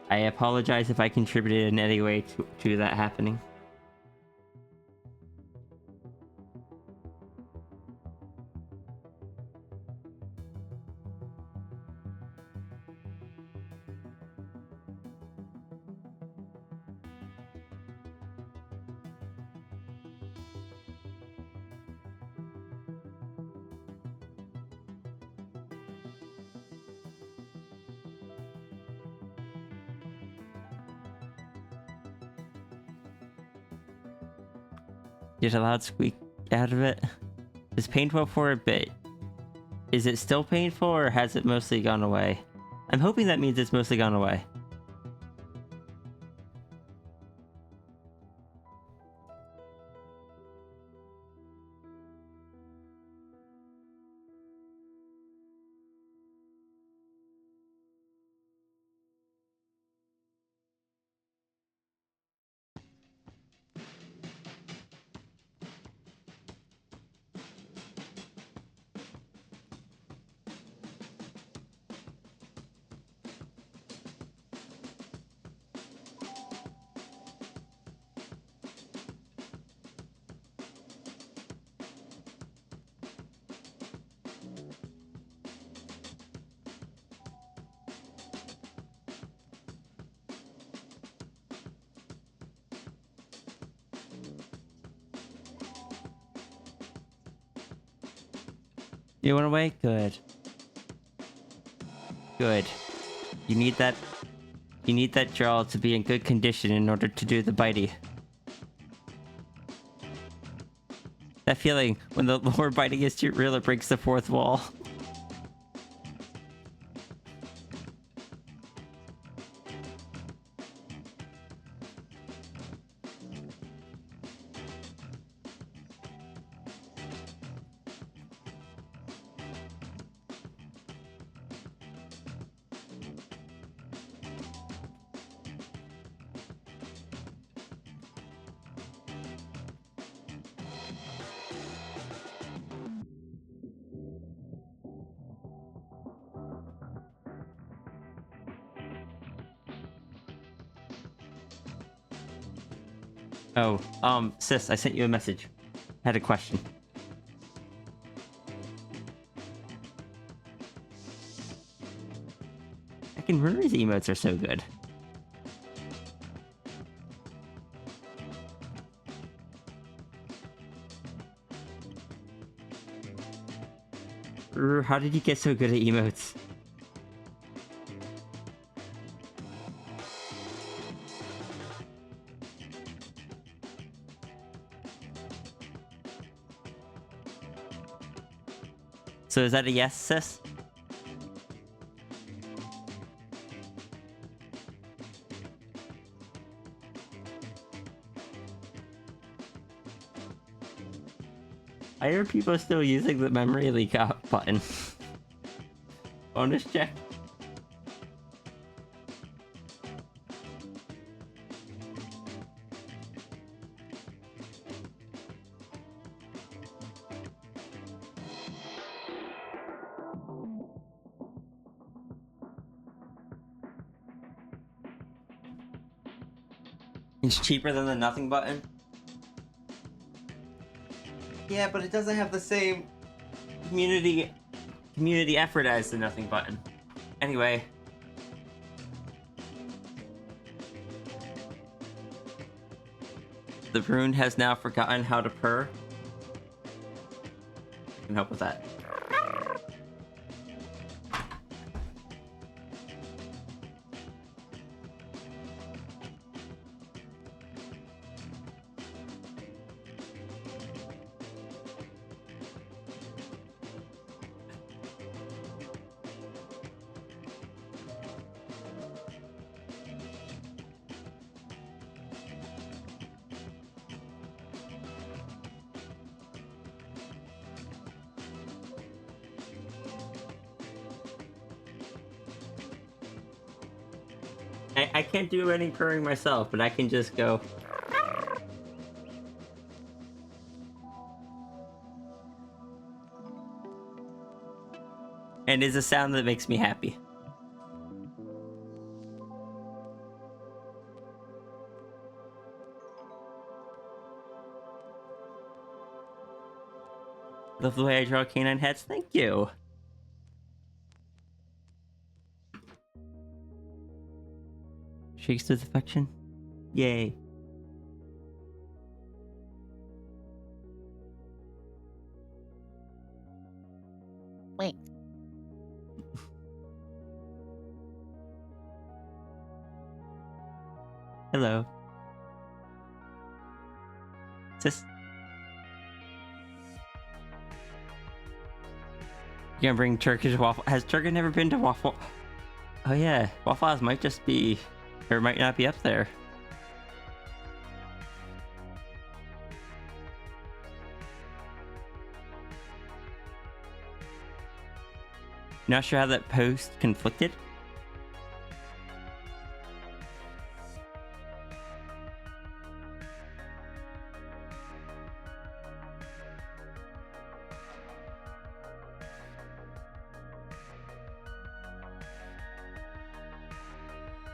I apologize if I contributed in any way to that happening. Get a loud squeak out of it. It's painful for a bit. Is it still painful, or has it mostly gone away? I'm hoping that means it's mostly gone away. You went away? Good. Good. You need that. You need that jaw to be in good condition in order to do the bitey. That feeling when the lower biting is too real, it breaks the fourth wall. Oh, sis, I sent you a message. Had a question. Fucking Rury's emotes are so good. How did you get so good at emotes? So is that a yes, sis? I hear people still using the memory leak out button. Bonus check. It's cheaper than the nothing button. Yeah, but it doesn't have the same community effort as the nothing button. Anyway. The rune has now forgotten how to purr. I can help with that. I can't do any purring myself, but I can just go. And it's a sound that makes me happy. Love the way I draw canine heads. Thank you. Shakes with affection. Yay. Wait. Hello. Sis. You gonna bring Turkish waffle? Has Turkey never been to Waffle? Oh yeah, Waffle House might just be, or might not be up there. Not sure how that post conflicted.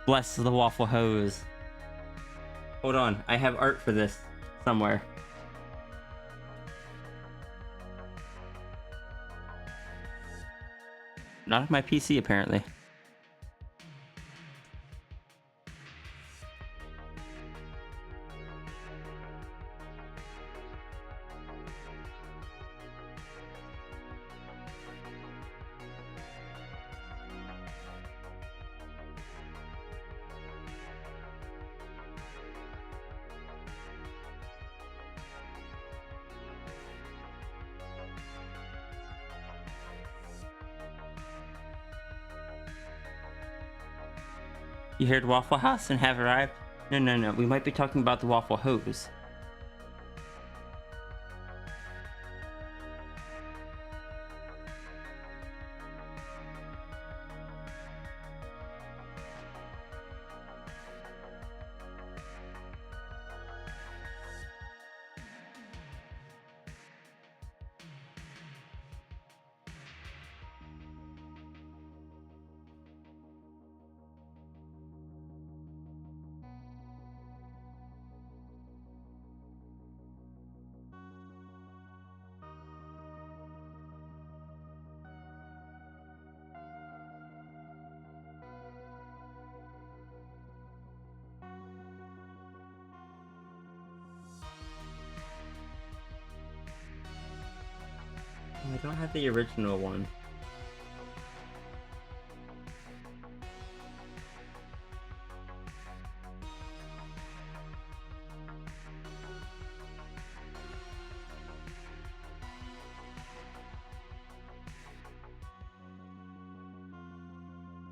Bless the waffle hose. Hold on, I have art for this somewhere. Not on my PC, apparently. You heard Waffle House and have arrived? No, no, no. We might be talking about the waffle hose. I don't have the original one.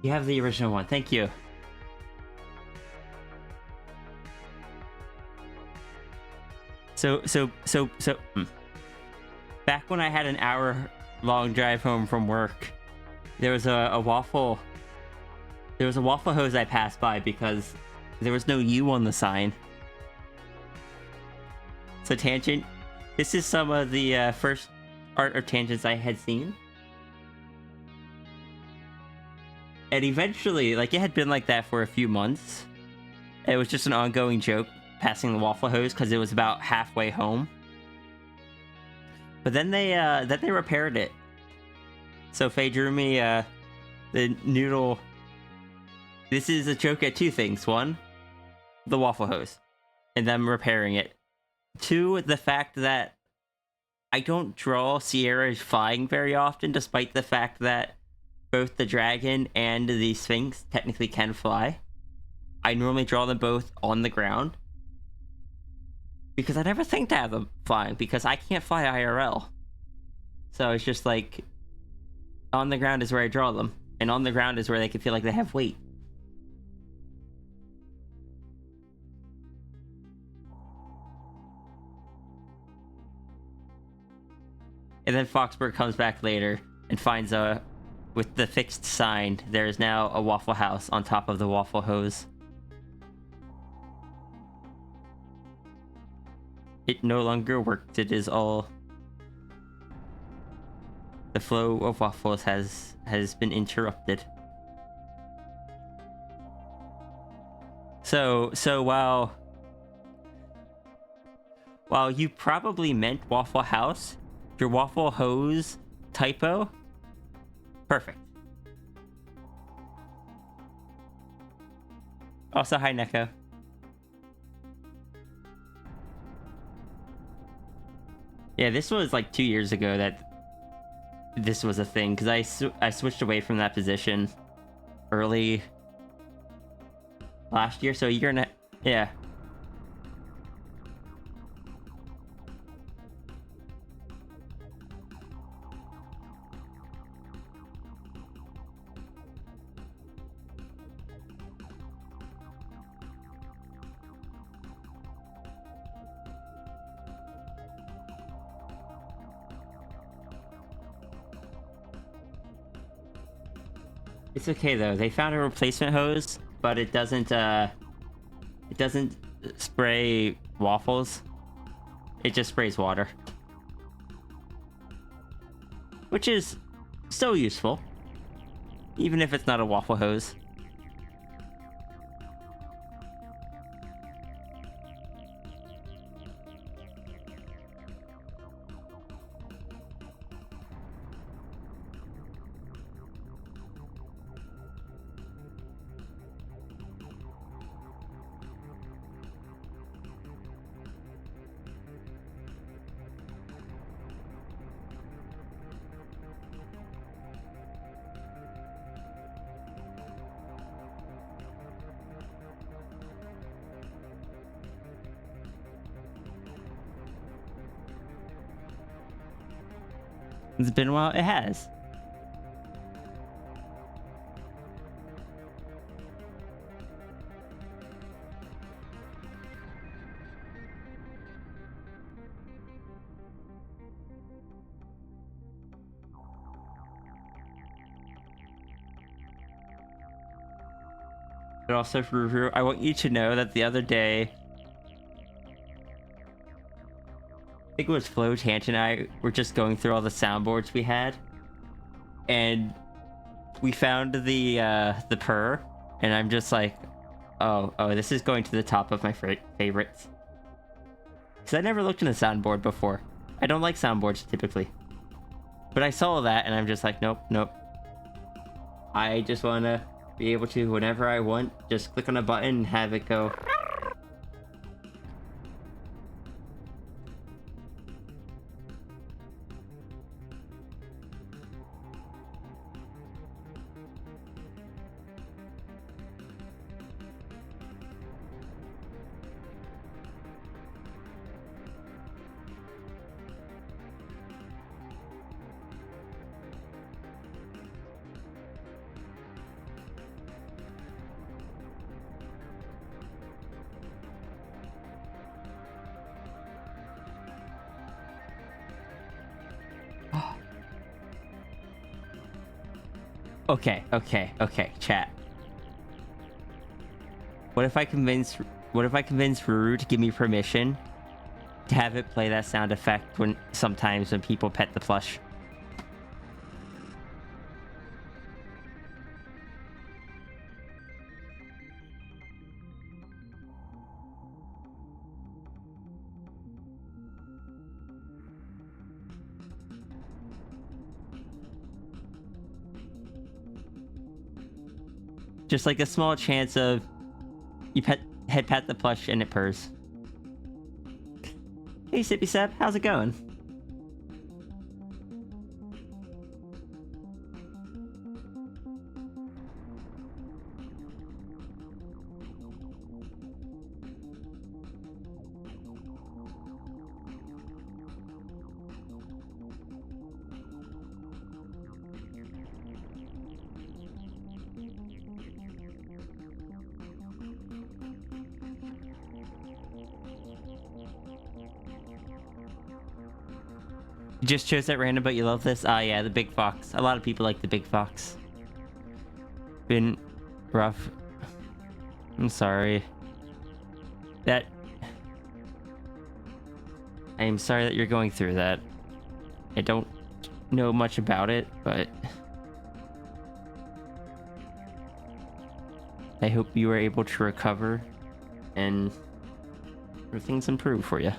You have the original one. Thank you. So. Back when I had an hour-long drive home from work, there was a waffle hose I passed by because there was no U on the sign. So tangent. This is some of the first art or tangents I had seen. And eventually, like, it had been like that for a few months. It was just an ongoing joke, passing the waffle hose, because it was about halfway home. But then they repaired it. So Faye drew me the noodle. This is a joke at two things. One, the waffle hose, and them repairing it. Two, the fact that I don't draw Sierra's flying very often, despite the fact that both the dragon and the Sphinx technically can fly. I normally draw them both on the ground. Because I never think to have them flying, because I can't fly IRL. So it's just like, on the ground is where I draw them. And on the ground is where they can feel like they have weight. And then Foxburg comes back later and finds with the fixed sign, there is now a Waffle House on top of the waffle hose. It no longer works. It is all... The flow of waffles has been interrupted. So while you probably meant Waffle House, your waffle hose typo, perfect. Also, hi Neko. Yeah, this was like 2 years ago that this was a thing, because I switched away from that position early last year, so a year and a... Yeah. It's okay though. They found a replacement hose, but it doesn't spray waffles. It just sprays water. Which is still useful, even if it's not a waffle hose. It's been a while. It has. But also, Ruru, I want you to know that the other day, I think it was Flo, Tant, and I were just going through all the soundboards we had, and we found the purr, and I'm just like, oh, this is going to the top of my favorites. Because I never looked in a soundboard before. I don't like soundboards typically. But I saw that, and I'm just like, nope. I just want to be able to, whenever I want, just click on a button and have it go. Okay, chat. What if I convince Ruru to give me permission to have it play that sound effect sometimes when people pet the plush? Just like a small chance of you head pat the plush and it purrs. Hey Sippy Sap, how's it going? You just chose that random, but you love this? Ah, yeah, the big fox. A lot of people like the big fox. Been rough. I'm sorry. I am sorry that you're going through that. I don't know much about it, but I hope you were able to recover and everything's improved for you.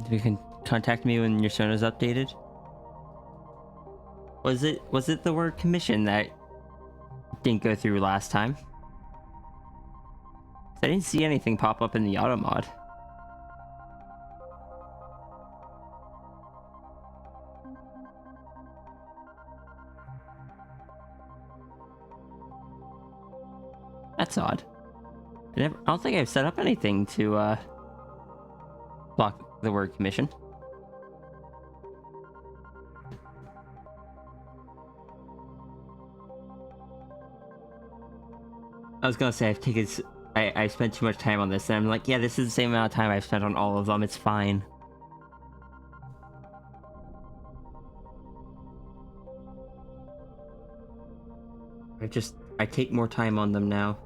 You can contact me when your Sona's updated. Was it the word commission that didn't go through last time? I didn't see anything pop up in the auto mod. That's odd. I don't think I've set up anything to block the word commission. I was gonna say I spent too much time on this, and I'm like, yeah, this is the same amount of time I've spent on all of them. It's fine. I take more time on them now.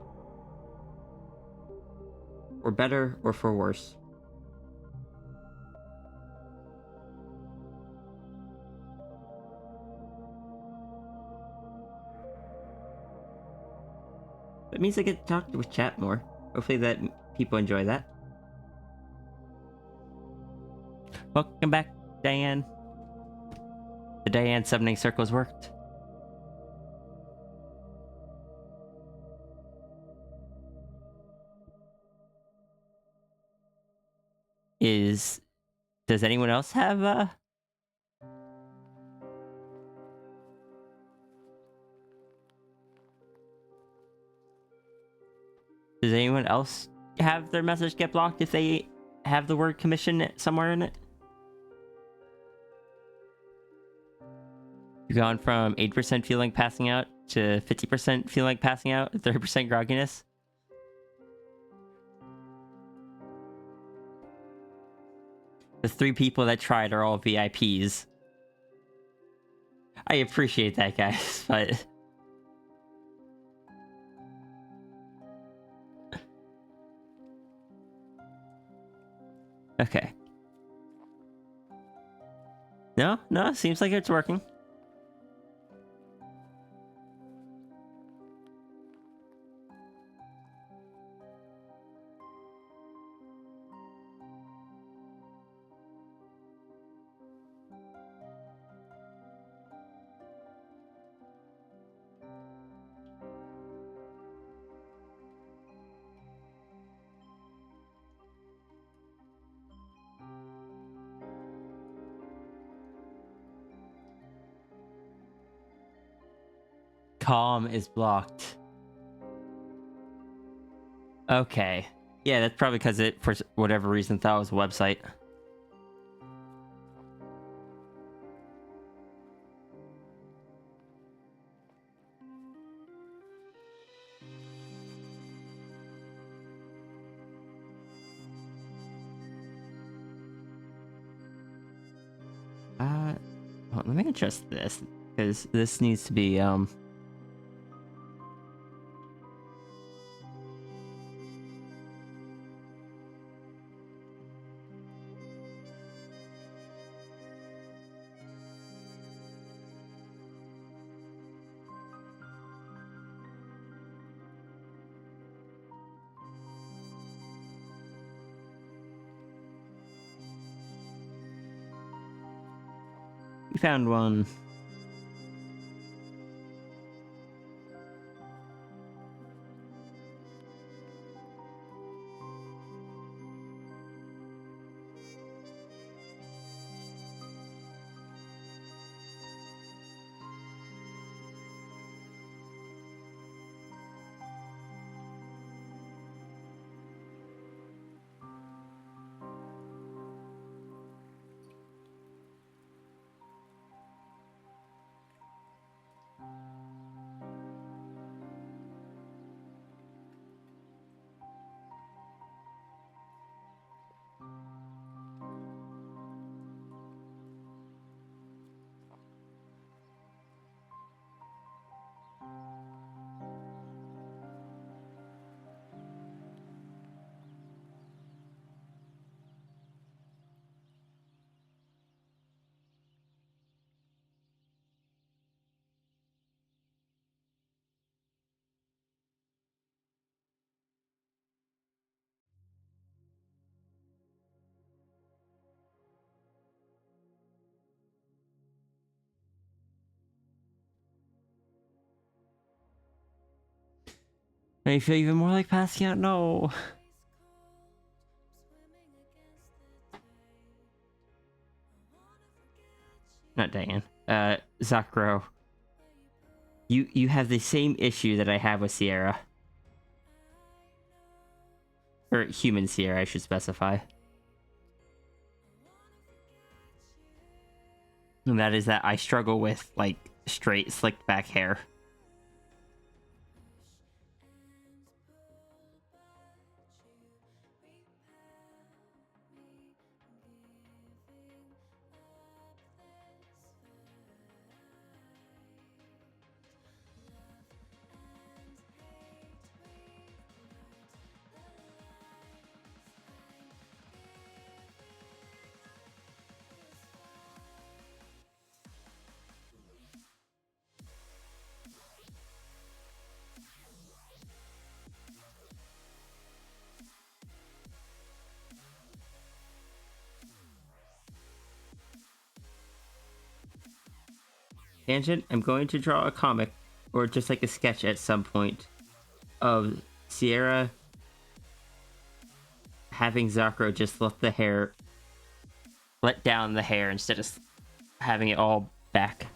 For better or for worse. It means I get to talk with chat more. Hopefully that people enjoy that. Welcome back, Diane. The Diane summoning circles worked. Does anyone else have does anyone else have their message get blocked if they have the word commission somewhere in it? You've gone from 8% feeling passing out to 50% feeling passing out, 30% grogginess. The 3 people that tried are all VIPs. I appreciate that, guys, but... Okay. No, seems like it's working. Calm is blocked. Okay. Yeah, that's probably because it, for whatever reason, thought it was a website. Well, let me adjust this, because this needs to be, we found one. Now you feel even more like passing out? No. Not Diane. Zakro. You have the same issue that I have with Sierra. Or human Sierra, I should specify. And that is that I struggle with, like, straight, slicked back hair. Tangent, I'm going to draw a comic, or just like a sketch at some point, of Sierra having Zakro just let down the hair instead of having it all back.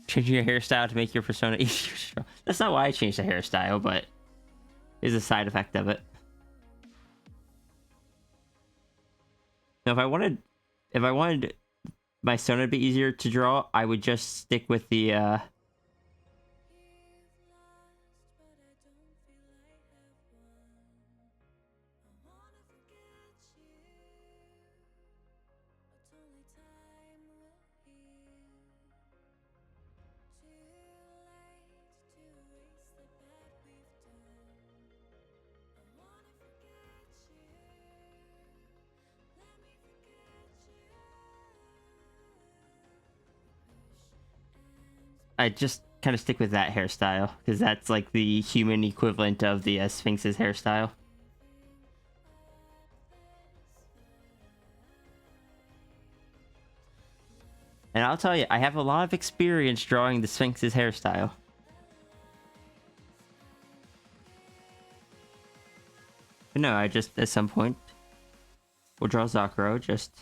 Changing your hairstyle to make your persona easier to draw. That's not why I changed the hairstyle, but is a side effect of it. Now, if I wanted my persona to be easier to draw, I would just stick with the I just kind of stick with that hairstyle because that's like the human equivalent of the Sphinx's hairstyle. And I'll tell you, I have a lot of experience drawing the Sphinx's hairstyle. But no, I just, at some point, will draw Zakro, just...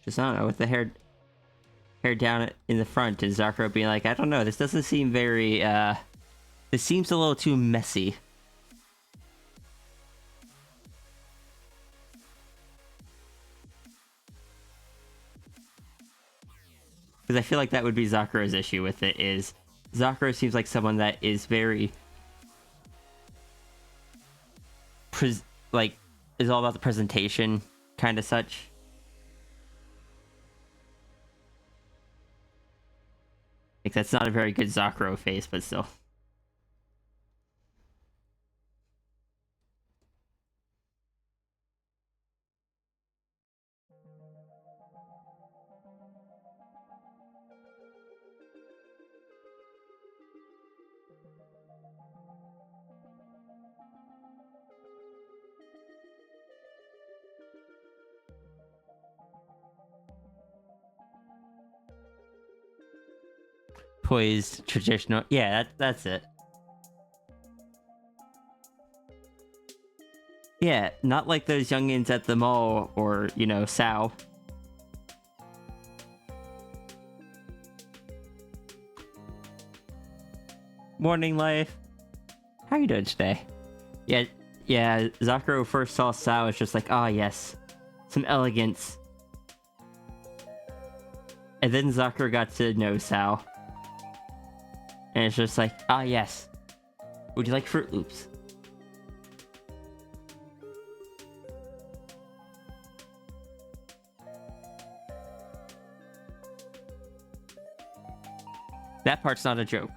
Just, I don't know, with the hair down in the front, and Zakro being like, I don't know, this doesn't seem very, this seems a little too messy. Because I feel like that would be Zakro's issue with it, is Zakro seems like someone that is very... is all about the presentation, kind of such. Like, that's not a very good Zakro face, but still. Poised, traditional. Yeah, that's it. Yeah, not like those youngins at the mall or, you know, Sao. Morning, life. How you doing today? Yeah, Zakro first saw Sao, it's just like, ah, yes. Some elegance. And then Zakro got to know Sao. And it's just like, ah, yes. Would you like Fruit Loops? That part's not a joke.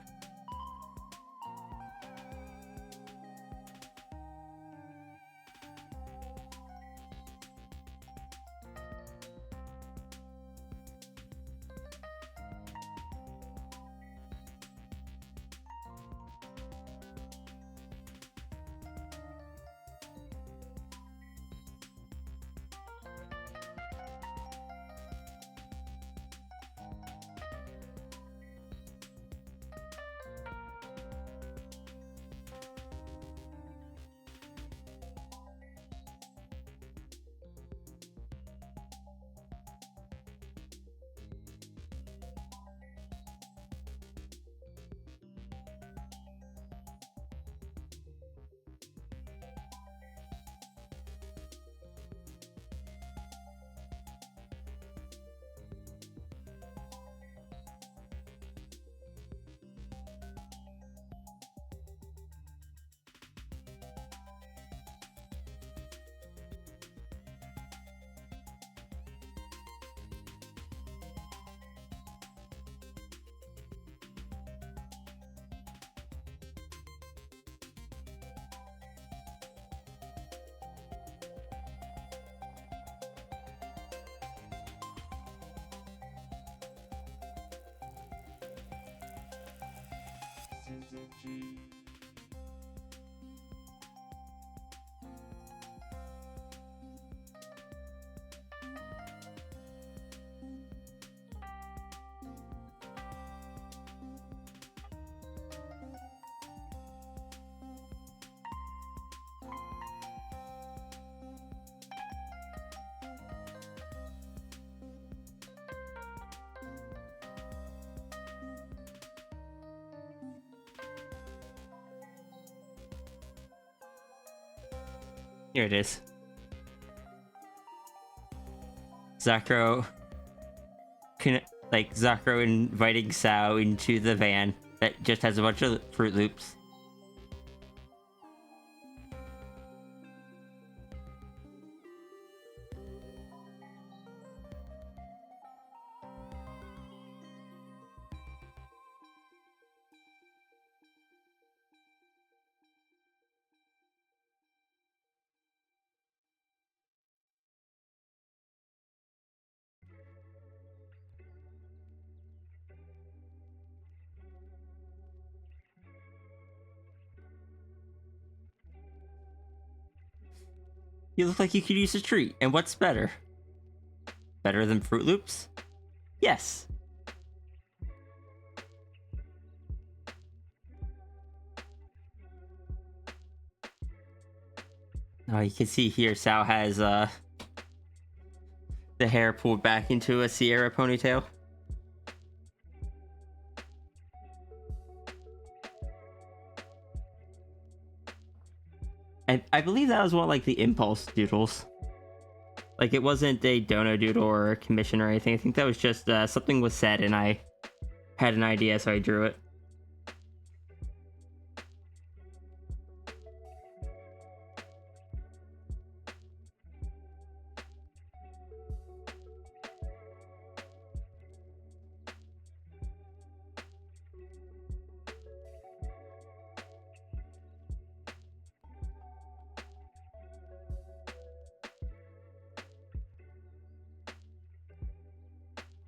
Here it is. Zakro, Zakro inviting Sao into the van that just has a bunch of Fruit Loops. You look like you could use a treat, and what's better? Better than Fruit Loops? Yes. Oh, you can see here Sao has the hair pulled back into a Sierra ponytail. I believe that was one like the impulse doodles. Like it wasn't a dono doodle or a commission or anything. I think that was just something was said and I had an idea, so I drew it.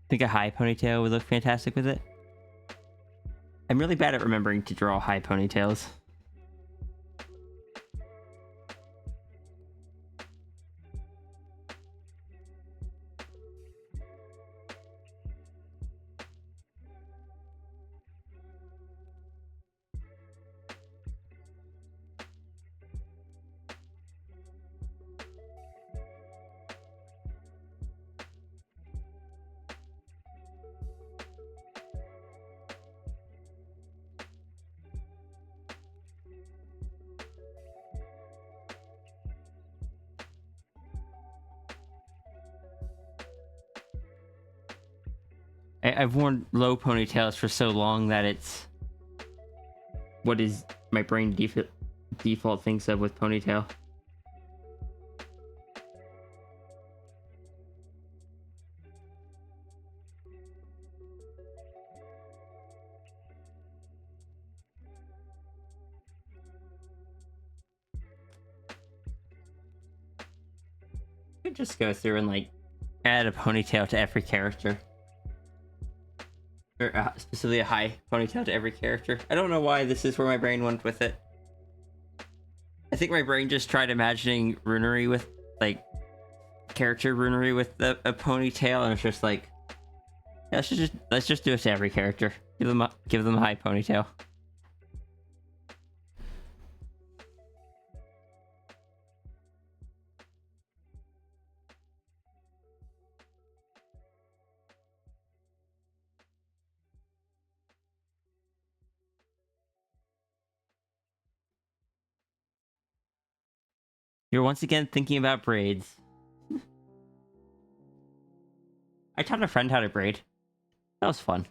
I think a high ponytail would look fantastic with it. I'm really bad at remembering to draw high ponytails. I've worn low ponytails for so long that it's what is my brain default thinks of with ponytail. I could just go through and like add a ponytail to every character. Or specifically a high ponytail to every character. I don't know why this is where my brain went with it. I think my brain just tried imagining runery with, like, character runery with a ponytail, and it's just like, yeah, let's just do it to every character. Give them a high ponytail. You're once again thinking about braids. I taught a friend how to braid. That was fun.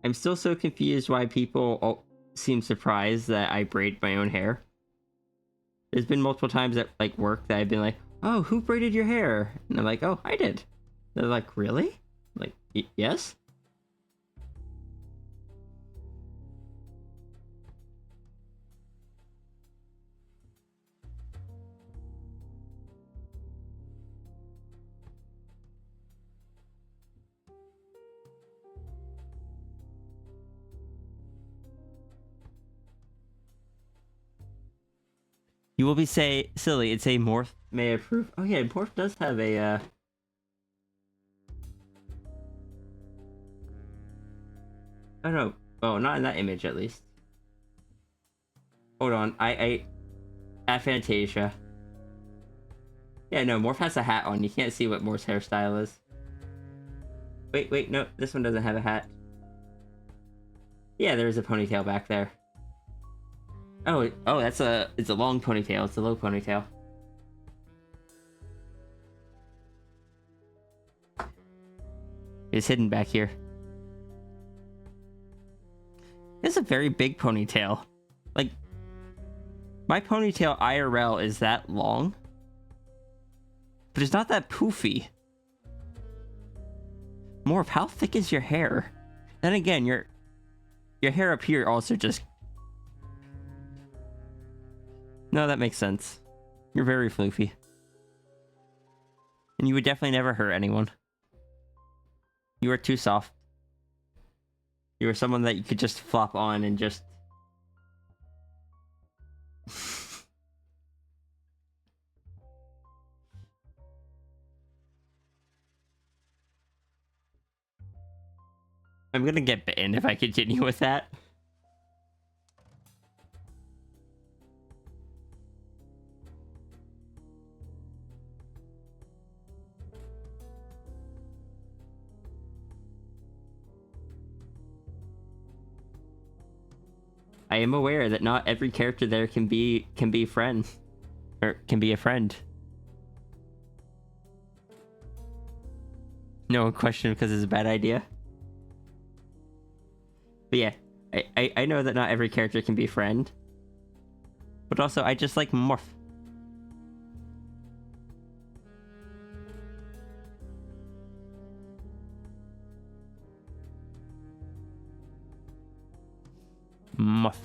I'm still so confused why people seem surprised that I braid my own hair. There's been multiple times at like work that I've been like, "Oh, who braided your hair?" And I'm like, "Oh, I did." They're like, "Really?" I'm like, yes. You will be silly. It's a Morph may approve. Oh yeah, Morph does have a Oh no. Oh, not in that image at least. Hold on. I at Fantasia. Yeah, no, Morph has a hat on. You can't see what Morph's hairstyle is. Wait, no, this one doesn't have a hat. Yeah, there is a ponytail back there. Oh, it's a long ponytail. It's a low ponytail. It's hidden back here. It's a very big ponytail. Like, my ponytail IRL is that long, but it's not that poofy. Morph, how thick is your hair? Then again, your hair up here also just... No, that makes sense. You're very floofy. And you would definitely never hurt anyone. You are too soft. You are someone that you could just flop on and just... I'm gonna get banned if I continue with that. I am aware that not every character there can be friend, or can be a friend. No one questioned because it's a bad idea. But yeah, I know that not every character can be a friend. But also, I just like Morph. Morph.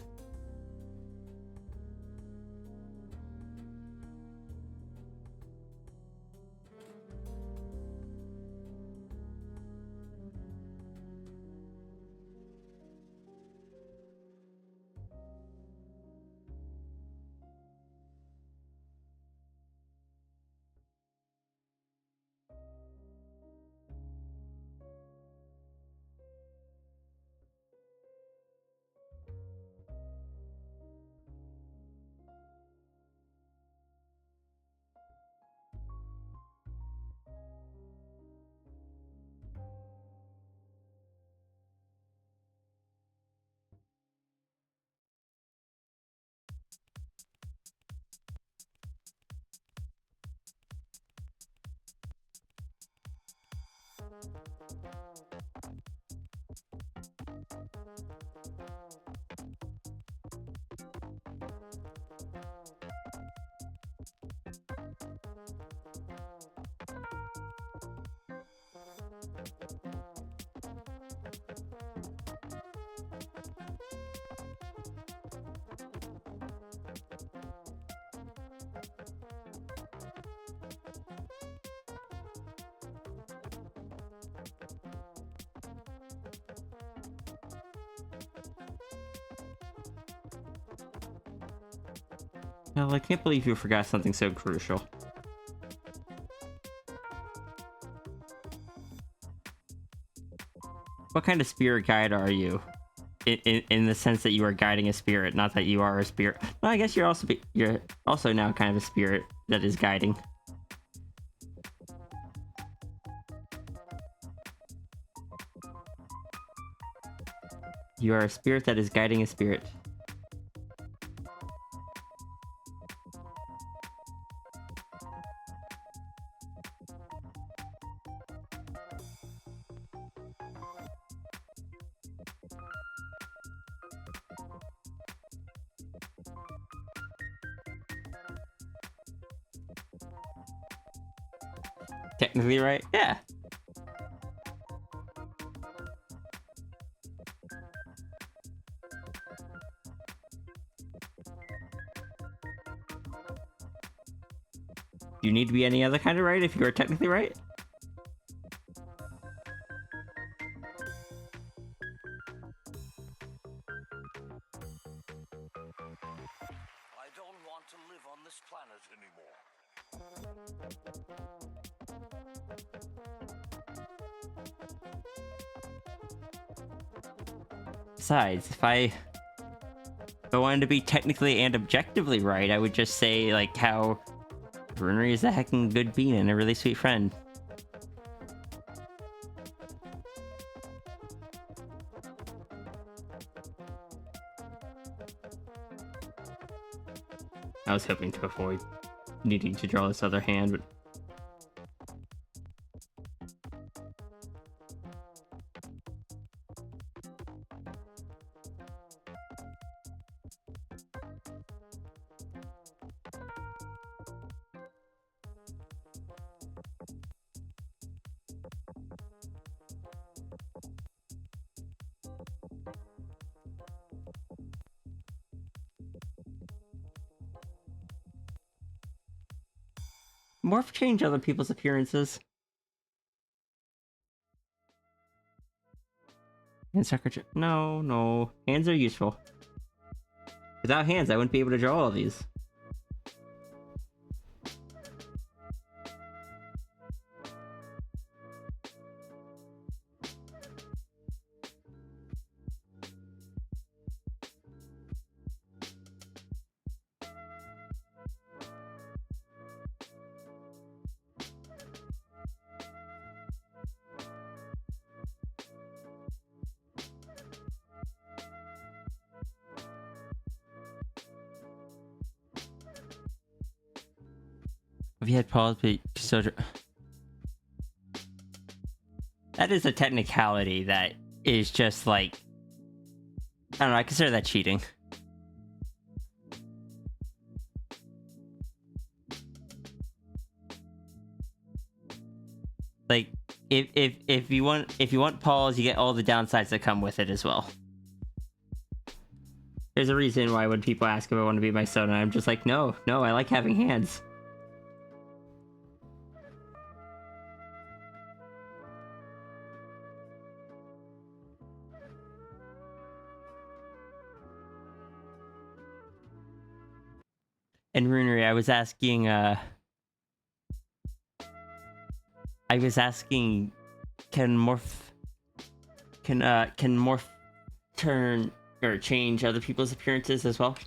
Well, I can't believe you forgot something so crucial. What kind of spirit guide are you? In the sense that you are guiding a spirit, not that you are a spirit. Well, I guess you're also now kind of a spirit that is guiding. You are a spirit that is guiding a spirit. Technically right? Yeah. Do you need to be any other kind of right if you are technically right? don't want to live on this planet anymore. Besides, if I wanted to be technically and objectively right, I would just say, like, how Brunery is a heckin' good bean and a really sweet friend. I was hoping to avoid needing to draw this other hand, but morph change other people's appearances. Hand secretary. No, no. Hands are useful. Without hands, I wouldn't be able to draw all these. If you had pause, but so that is a technicality that is just like, I don't know. I consider that cheating. Like, if you want pause, you get all the downsides that come with it as well. There's a reason why when people ask if I want to be my Sona, I'm just like, no, I like having hands. And Runery, I was asking, can morph turn or change other people's appearances as well?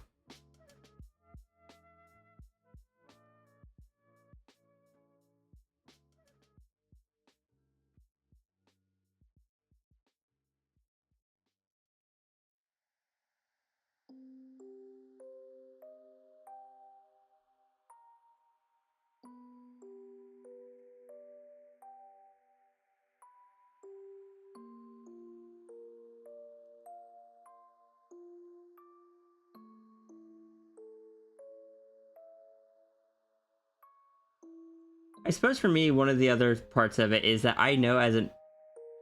I suppose for me, one of the other parts of it is that I know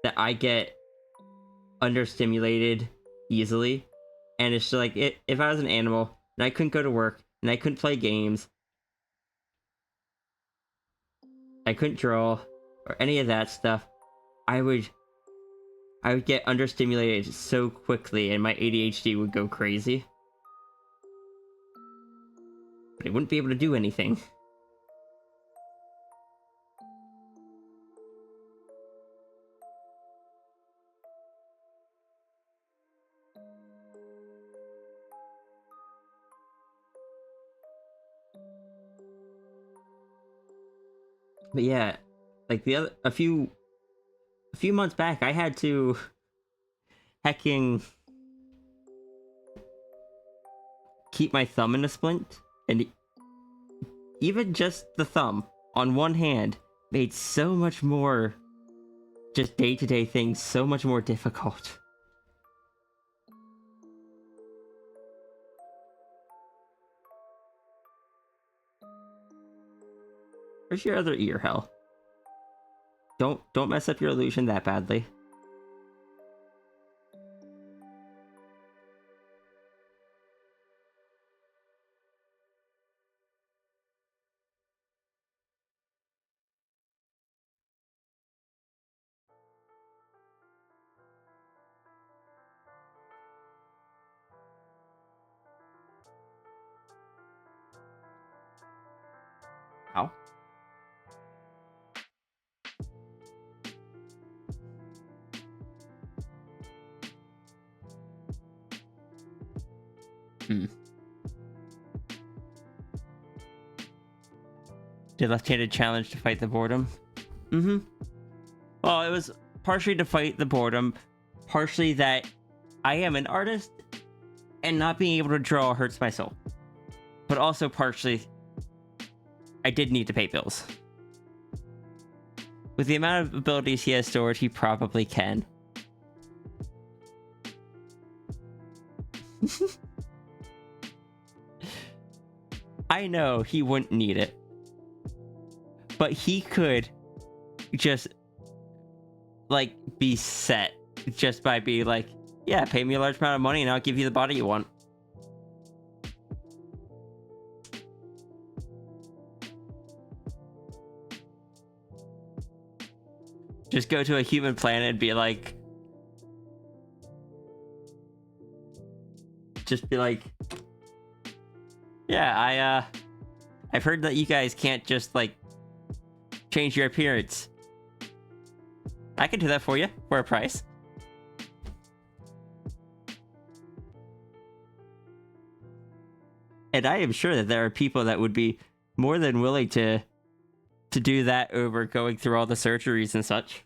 that I get understimulated easily, and it's just like if I was an animal and I couldn't go to work and I couldn't play games, I couldn't draw or any of that stuff, I would get understimulated so quickly and my ADHD would go crazy. But I wouldn't be able to do anything. But yeah, like a few months back, I had to hecking keep my thumb in a splint, and even just the thumb on one hand made so much more just day-to-day things so much more difficult. Where's your other ear, Hell? Don't mess up your illusion that badly. Ow. Did left-handed challenge to fight the boredom? Mm-hmm. Well, it was partially to fight the boredom, partially that I am an artist, and not being able to draw hurts my soul. But also partially, I did need to pay bills. With the amount of abilities he has stored, he probably can. I know he wouldn't need it. But he could just, like, be set just by being like, yeah, pay me a large amount of money and I'll give you the body you want. Just go to a human planet and be like... Just be like... Yeah, I've heard that you guys can't just, like, change your appearance. I can do that for you, for a price. And I am sure that there are people that would be more than willing to do that over going through all the surgeries and such.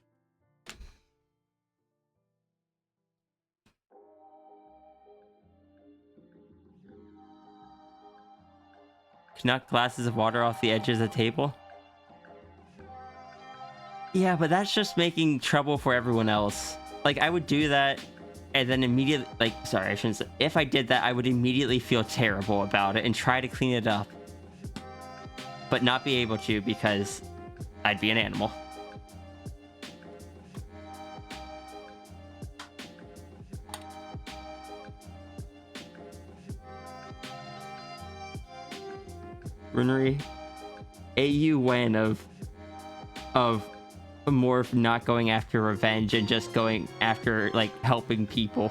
Knock glasses of water off the edges of the table. Yeah, but that's just making trouble for everyone else. Like, I would do that and then immediately, like, sorry, I shouldn't say, if I did that, I would immediately feel terrible about it and try to clean it up. But not be able to because I'd be an animal. Runery, AU-Wen of Morph not going after revenge and just going after, like, helping people.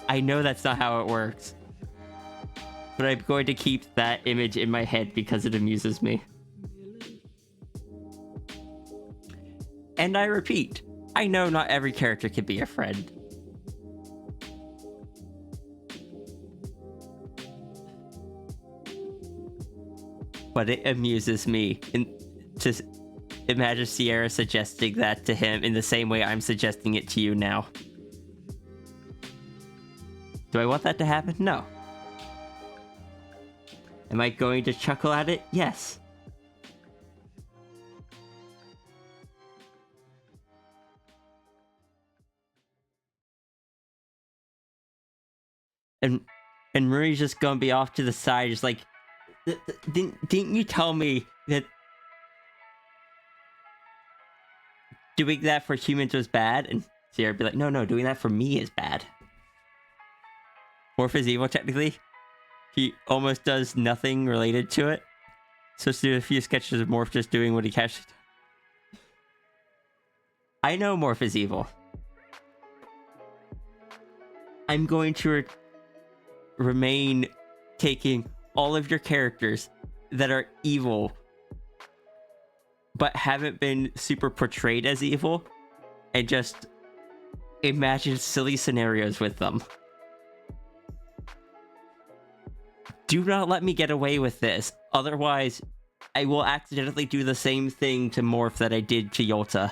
I know that's not how it works. But I'm going to keep that image in my head because it amuses me. And I repeat, I know not every character can be a friend. But it amuses me to imagine Sierra suggesting that to him in the same way I'm suggesting it to you now. Do I want that to happen? No. Am I going to chuckle at it? Yes. And Murray's just gonna be off to the side, just like, didn't you tell me that doing that for humans was bad? And Sierra would be like, no, doing that for me is bad. Morph is evil, technically. He almost does nothing related to it. So to do a few sketches of Morph just doing what he actually does. I know Morph is evil. I'm going to remain taking all of your characters that are evil but haven't been super portrayed as evil and just imagine silly scenarios with them. Do not let me get away with this, otherwise I will accidentally do the same thing to Morph that I did to Yolta.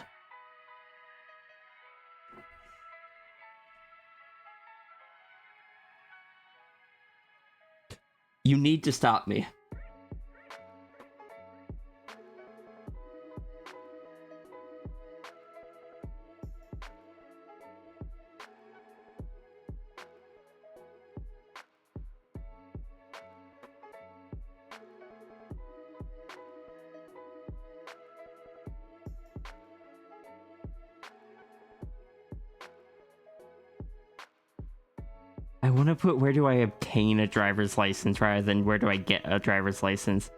You need to stop me. I want to put where do I obtain a driver's license rather than where do I get a driver's license.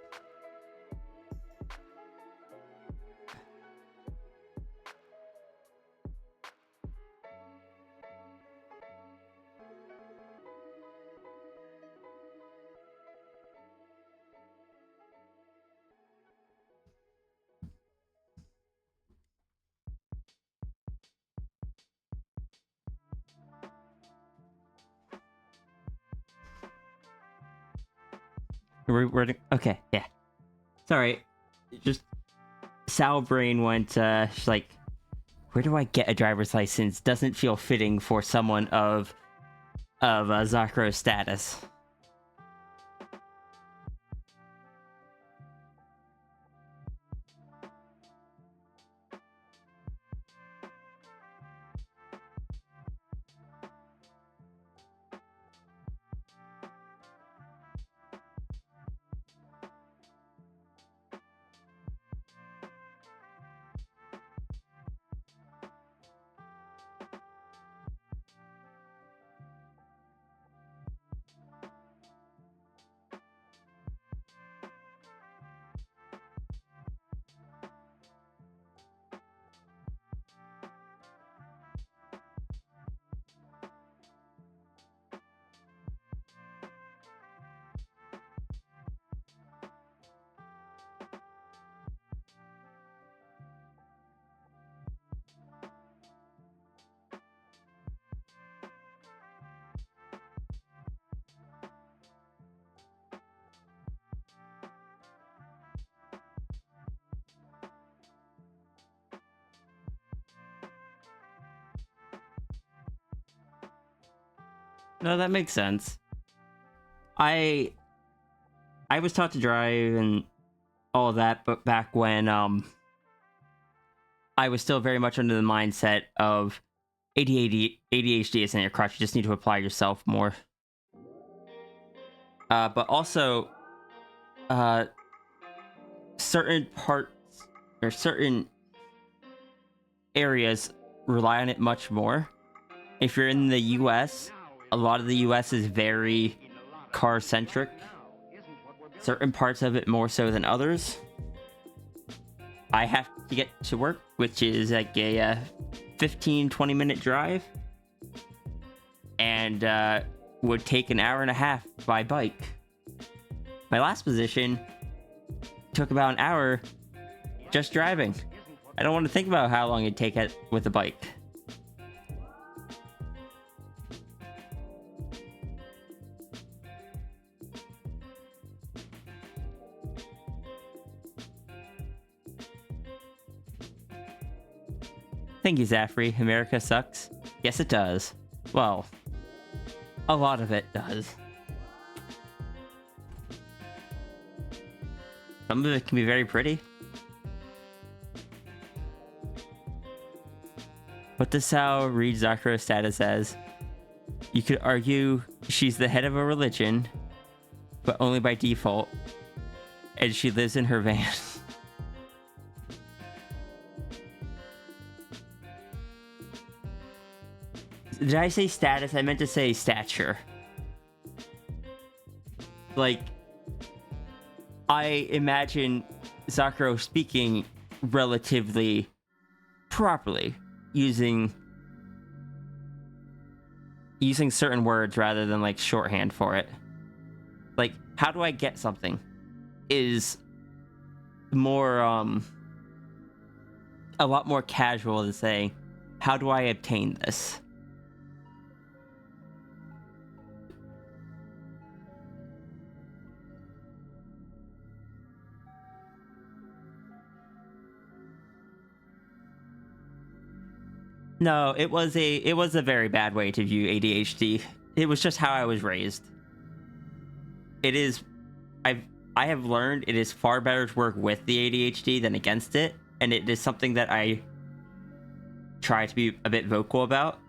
Okay, yeah. Sorry, just Sal brain went. She's like, where do I get a driver's license? Doesn't feel fitting for someone of Zakuro's status. No, that makes sense. I was taught to drive and all of that, but back when I was still very much under the mindset of ADHD isn't your crutch. You just need to apply yourself more. But also, certain parts or certain areas rely on it much more. If you're in the US, a lot of the US is very car-centric. Certain parts of it more so than others. I have to get to work, which is like a 15-20 minute drive, and would take an hour and a half by bike. My last position took about an hour just driving. I don't want to think about how long it'd take it with a bike. Thank you, Zafri. America sucks. Yes, it does. Well, a lot of it does. Some of it can be very pretty. What does Sao read Zakuro's status as? You could argue she's the head of a religion, but only by default, and she lives in her van. Did I say status? I meant to say stature. Like, I imagine Zakuro speaking relatively properly, using certain words rather than like shorthand for it. Like, how do I get something is more a lot more casual than saying, how do I obtain this? No, it was a very bad way to view ADHD. It was just how I was raised. It is, I have learned it is far better to work with the ADHD than against it, and it is something that I try to be a bit vocal about.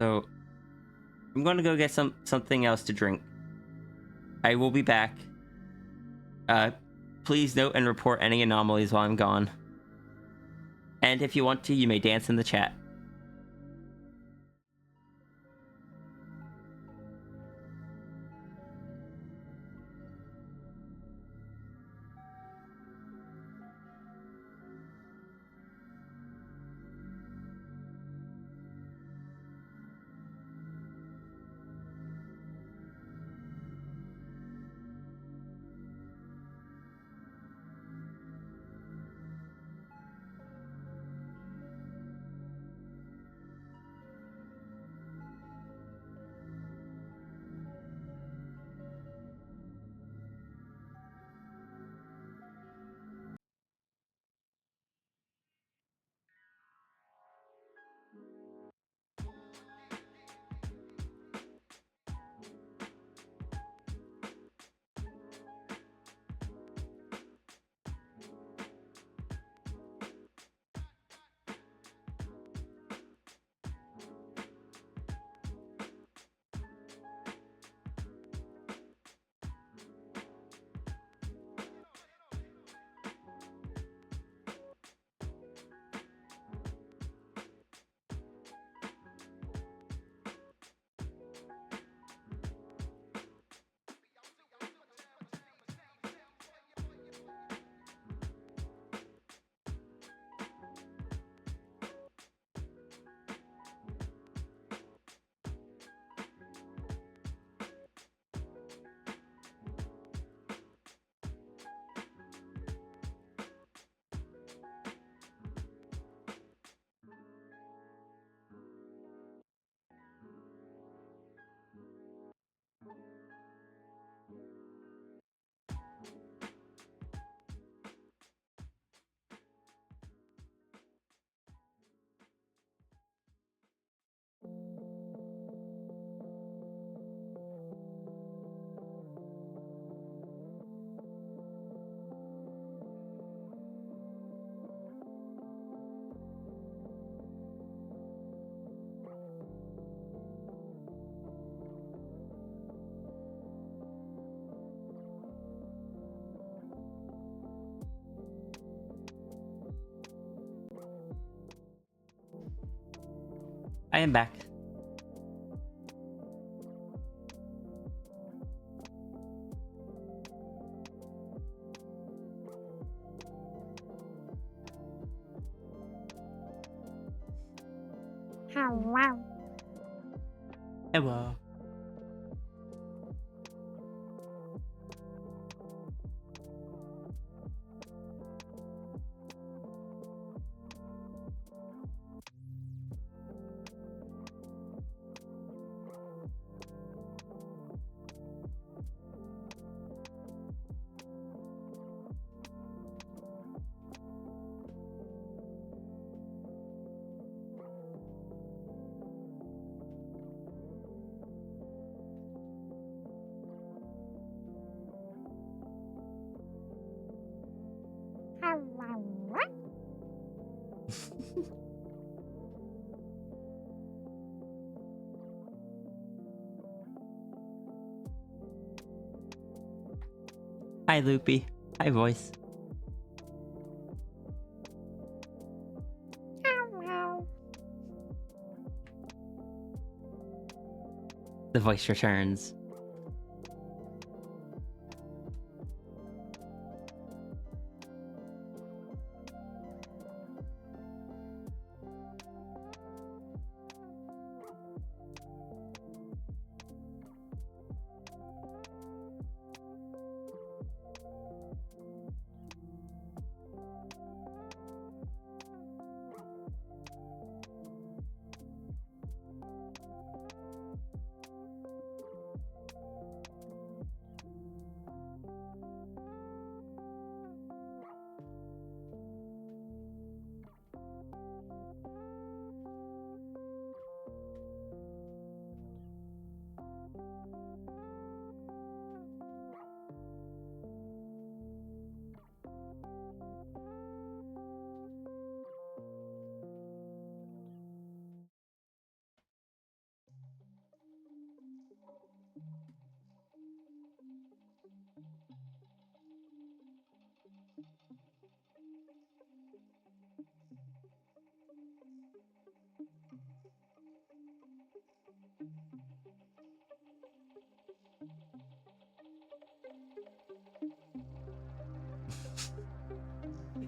So, I'm going to go get something else to drink. I will be back. Please note and report any anomalies while I'm gone. And if you want to, you may dance in the chat. I am back. Hello. Hello. Hello. Hi, Loopy. Hi, voice. Hello. The voice returns.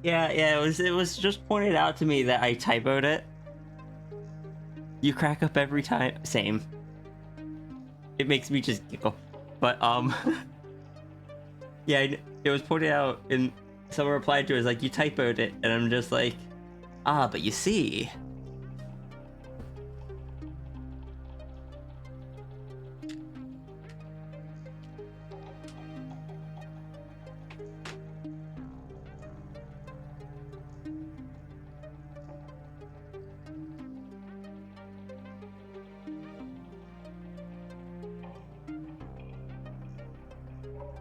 Yeah, it was just pointed out to me that I typoed it. You crack up every time. Same. It makes me just giggle. But, yeah, it was pointed out and someone replied to it, like, you typoed it, and I'm just like, ah, but you see.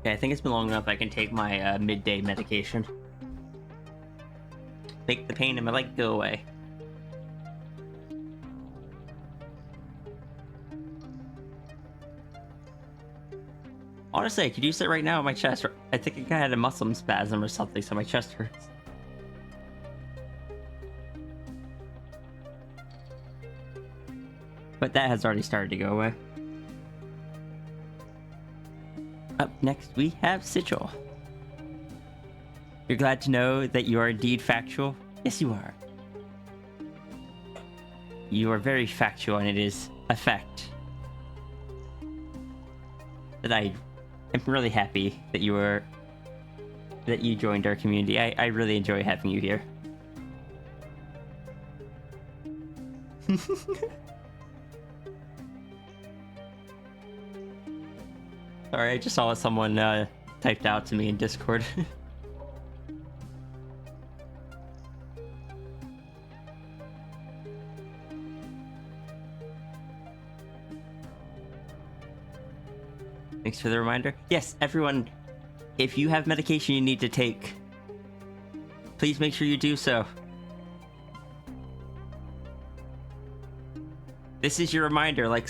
Okay, I think it's been long enough I can take my midday medication. Make the pain in my leg go away. Honestly, I could use it right now in my chest. I think I had a muscle spasm or something, so my chest hurts. But that has already started to go away. Up next, we have Sigil. You're glad to know that you are indeed factual? Yes, you are. You are very factual, and it is a fact that I'm really happy that you joined our community. I really enjoy having you here. Sorry, I just saw someone typed out to me in Discord. Thanks for the reminder. Yes, everyone, if you have medication you need to take, please make sure you do so. This is your reminder. Like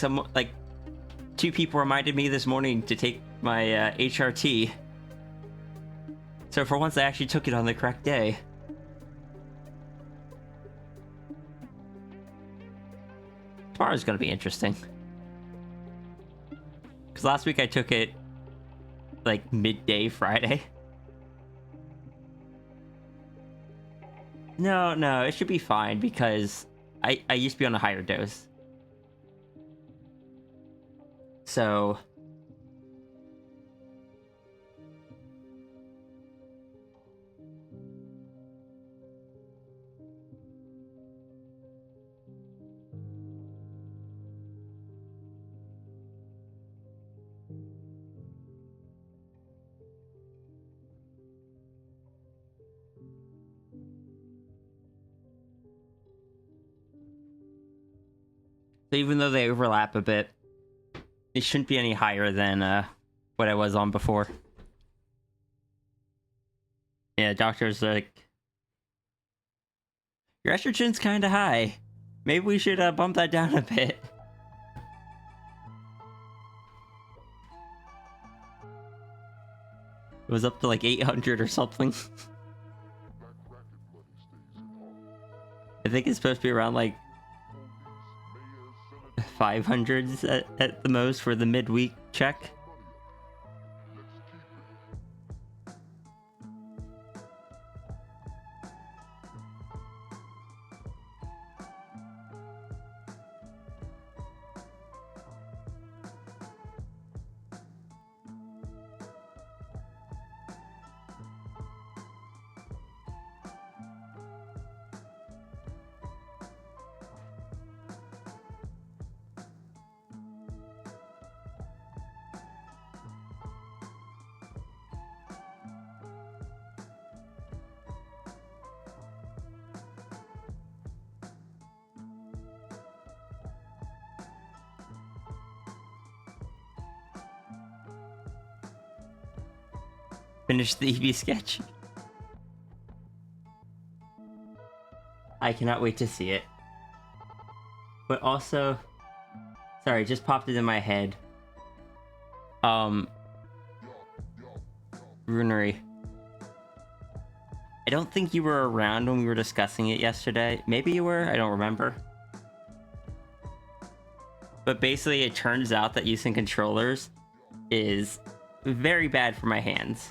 two people reminded me this morning to take my HRT. So for once, I actually took it on the correct day. Tomorrow's gonna be interesting. Because last week I took it like midday Friday. No, it should be fine because I used to be on a higher dose. So even though they overlap a bit, it shouldn't be any higher than what I was on before. Yeah, doctor's like, your estrogen's kind of high. Maybe we should bump that down a bit. It was up to like 800 or something. I think it's supposed to be around like 500s at the most for the midweek check. Finish the EV sketch. I cannot wait to see it. But also, sorry, it just popped into my head. Runery. I don't think you were around when we were discussing it yesterday. Maybe you were, I don't remember. But basically, it turns out that using controllers is very bad for my hands.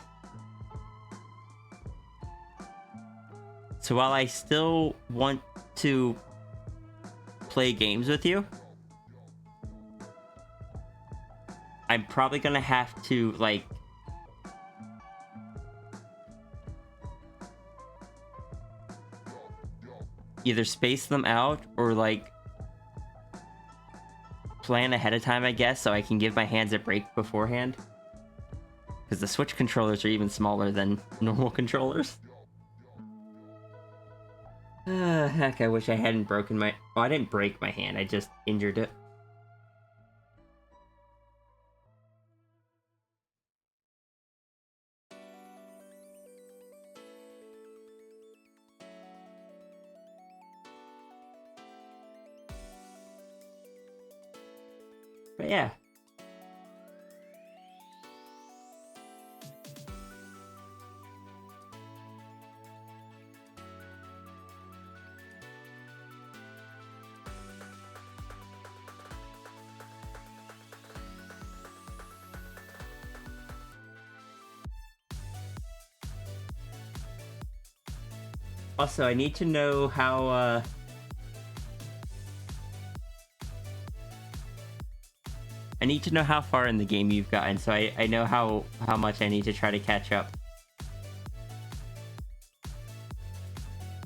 So while I still want to play games with you, I'm probably gonna have to, like, either space them out or, like, plan ahead of time, I guess, so I can give my hands a break beforehand. Because the Switch controllers are even smaller than normal controllers. Heck, I wish I hadn't broken my... Oh, I didn't break my hand, I just injured it. But yeah. Also, I need to know how, I need to know how far in the game you've gotten, so I know how much I need to try to catch up.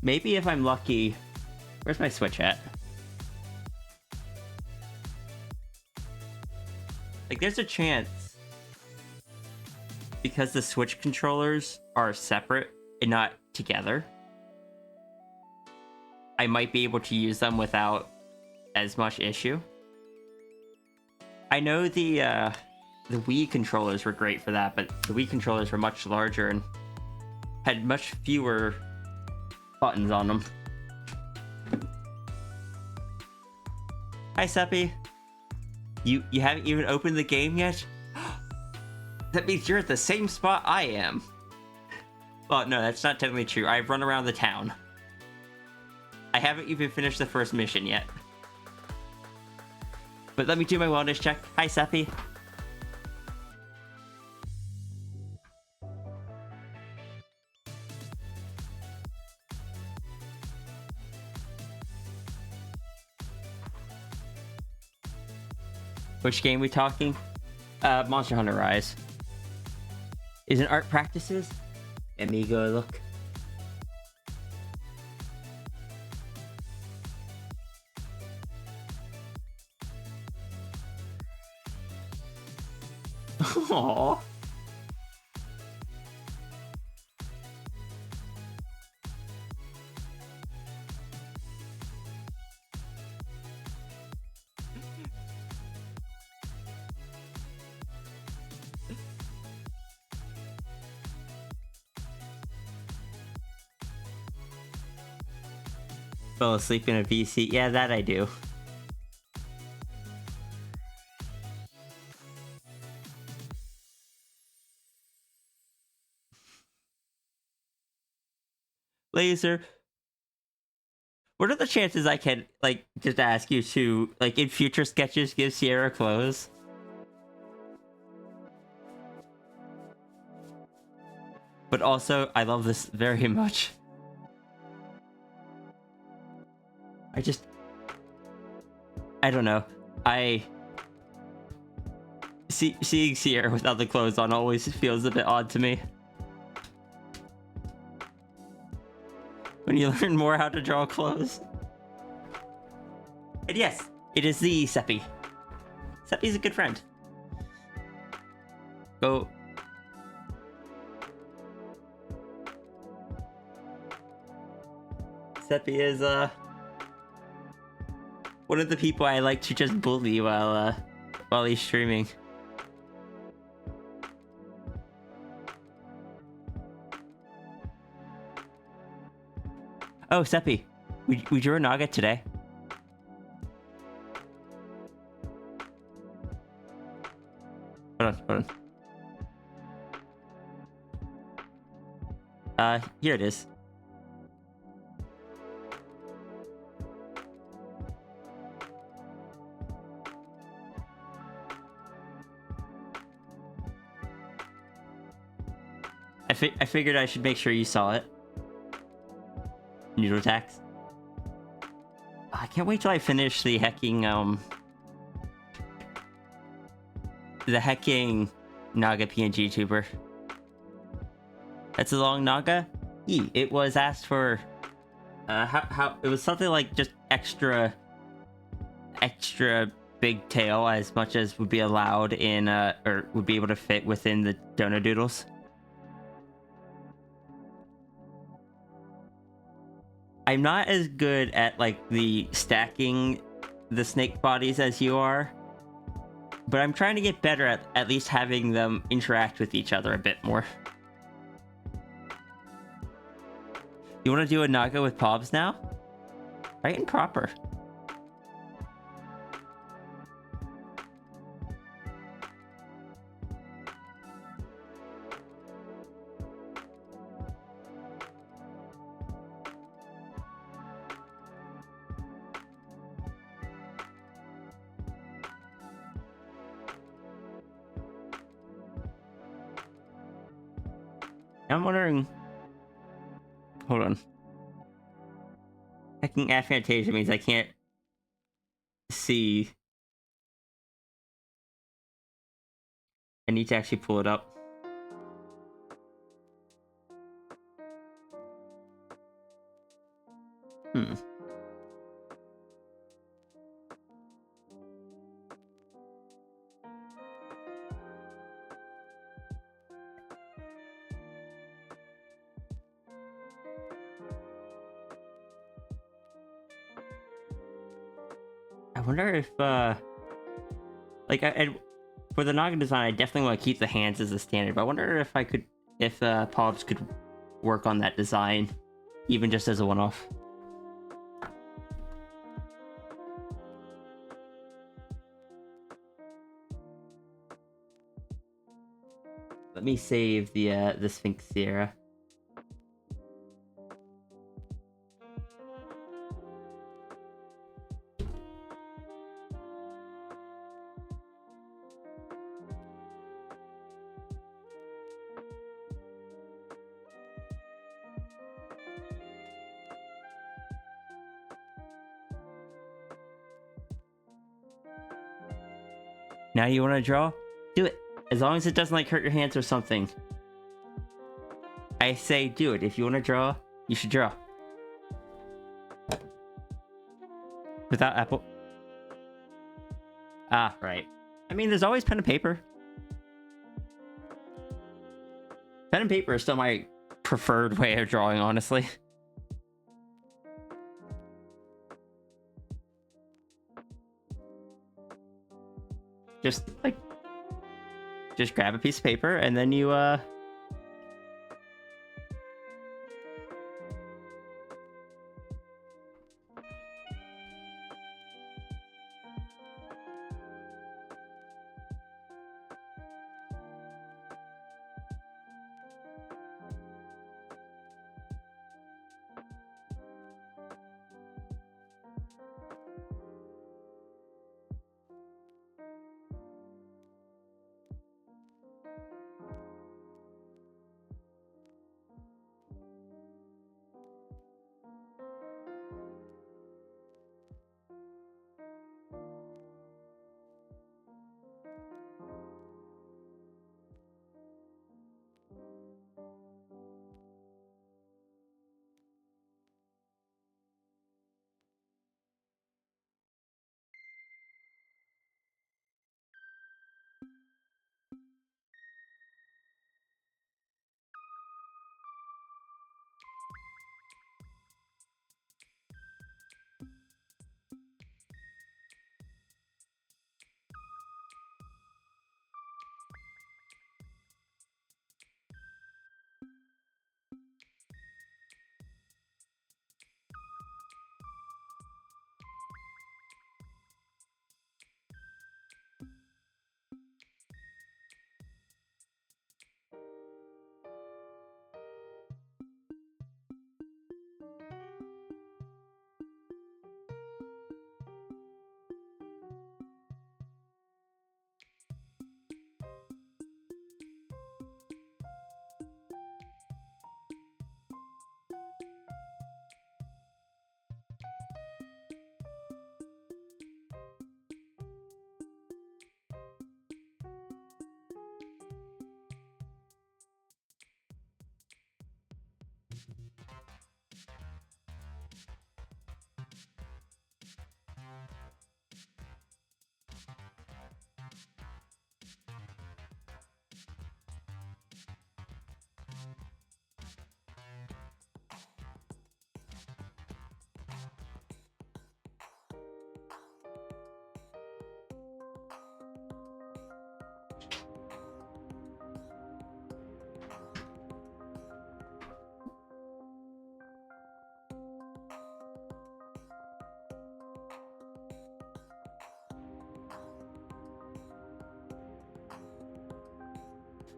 Maybe if I'm lucky... Where's my Switch at? Like, there's a chance, because the Switch controllers are separate and not together, I might be able to use them without as much issue. I know the Wii controllers were great for that, but the Wii controllers were much larger and had much fewer buttons on them. Hi, Seppi. You haven't even opened the game yet? That means you're at the same spot I am. Well, no, that's not technically true. I've run around the town. I haven't even finished the first mission yet. But let me do my wellness check. Hi, Seppi. Which game we talking? Monster Hunter Rise. Is it art practices? Let me go look. Aww. Fell asleep in a VC. Yeah, that I do. Laser. What are the chances I can, like, just ask you to, like, in future sketches, give Sierra clothes? But also, I love this very much. I don't know. Seeing Sierra without the clothes on always feels a bit odd to me. When you learn more how to draw clothes. And yes, it is the Seppi. Seppi's a good friend. Go. Seppi is, one of the people I like to just bully while he's streaming. Oh, Seppi, we drew a Naga today. Hold on. Here it is. I figured I should make sure you saw it. Noodle attacks. I can't wait till I finish the hecking Naga PNG tuber. That's a long Naga? It was asked for how it was something like just extra big tail, as much as would be allowed in or would be able to fit within the Doodles. I'm not as good at, like, the stacking the snake bodies as you are, but I'm trying to get better at least having them interact with each other a bit more. You want to do a Naga with Pobs now? Right and proper. I'm wondering... Hold on. Hacking aphantasia means I can't see. I need to actually pull it up. I wonder if, like, for the Naga design, I definitely want to keep the hands as a standard, but I wonder if Pobs could work on that design, even just as a one-off. Let me save the Sphinx Sierra. Now you want to draw? Do it. As long as it doesn't like hurt your hands or something. I say do it. If you want to draw, you should draw. Without Apple. Ah, right. I mean, there's always pen and paper. Pen and paper is still my preferred way of drawing, honestly. Just grab a piece of paper and then you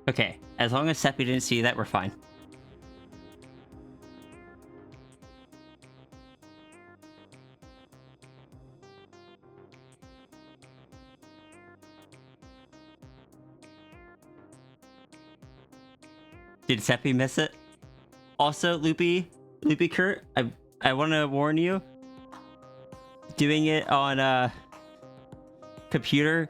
Okay, as long as Seppi didn't see that, we're fine. Did Seppi miss it? Also, Loopy Kurt, I want to warn you. Doing it on a computer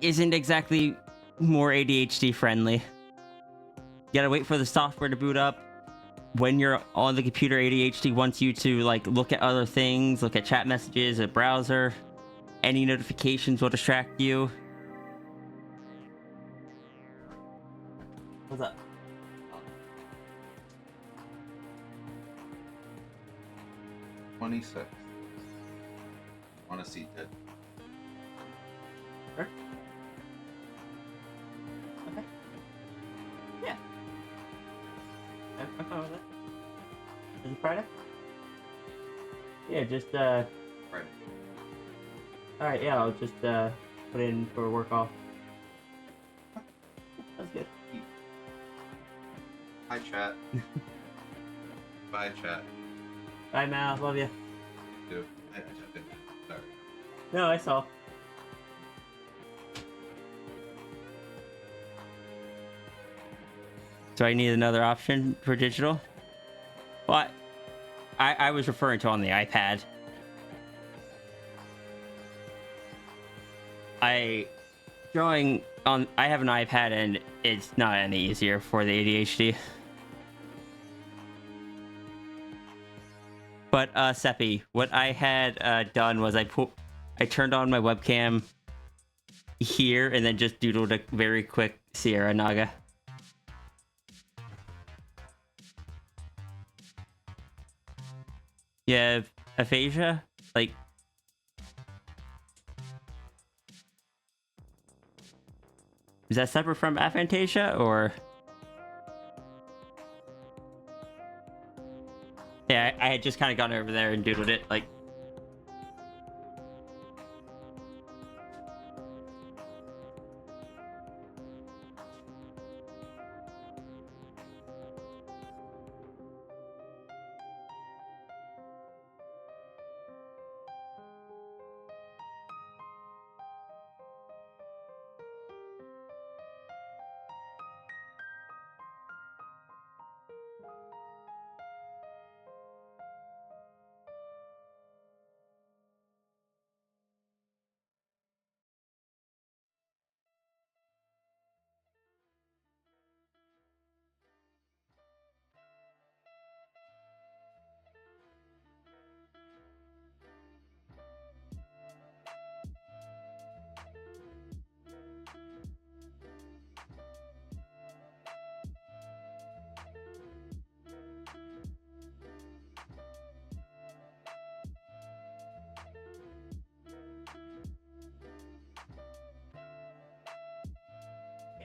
isn't exactly more ADHD friendly. You gotta wait for the software to boot up. When you're on the computer, ADHD wants you to like look at other things, look at chat messages, a browser. Any notifications will distract you. What's up? 26. Want to see Ted? Sure. Okay. Yeah. I'm fine with that. Is it Friday? Yeah, just Friday. Alright, yeah, I'll just put in for work off. That's good. Hi, chat. Bye, chat. Bye, Mal. Love you. Dude, I jumped in. Sorry. No, I saw. Do I need another option for digital? What? I was referring to on the iPad. drawing on. I have an iPad, and it's not any easier for the ADHD. But Seppi, what I had done was I turned on my webcam here and then just doodled a very quick Sierra Naga. You have aphasia? Like, is that separate from aphantasia, or? Yeah, I had just kind of gone over there and doodled it, like.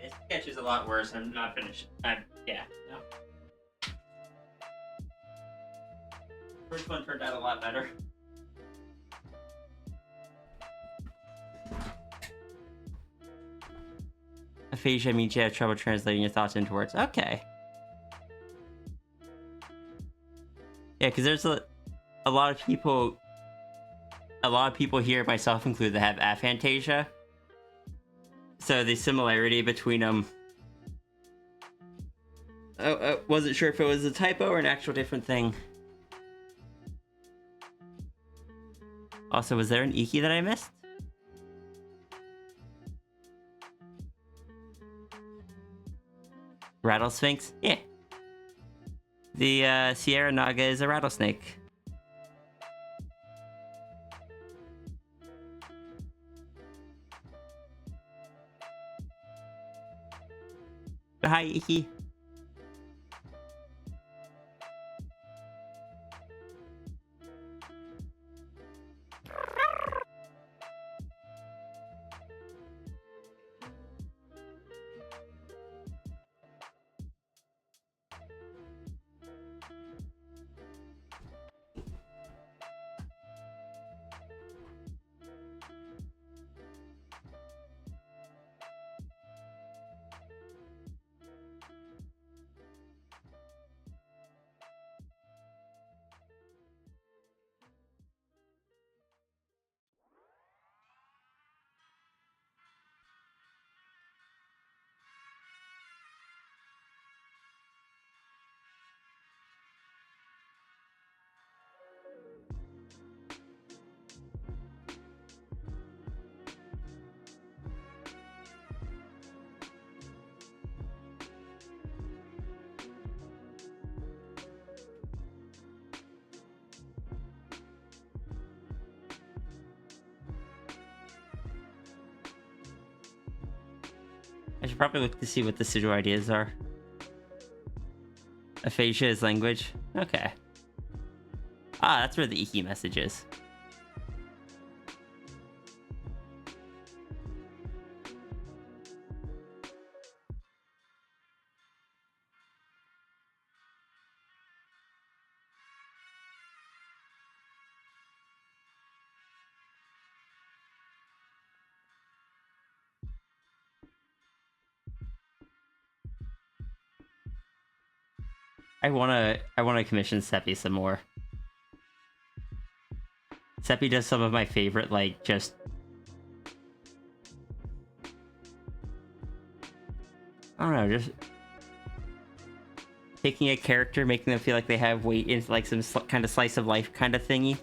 This sketch is a lot worse. I'm not finished. Yeah, no. First one turned out a lot better. Aphasia means you have trouble translating your thoughts into words. Okay. Yeah, because there's a lot of people here, myself included, that have aphantasia. So the similarity between them. I wasn't sure if it was a typo or an actual different thing. Also, was there an Iki that I missed? Rattlesphinx? Yeah. The Sierra Naga is a rattlesnake. Hi, Iki. I should probably look to see what the sigil ideas are. Aphasia is language? Okay. Ah, that's where the Iki message is. I wanna commission Seppi some more. Seppi does some of my favorite, like, just... I don't know, just... taking a character, making them feel like they have weight into, like, some kind of slice of life kind of thingy.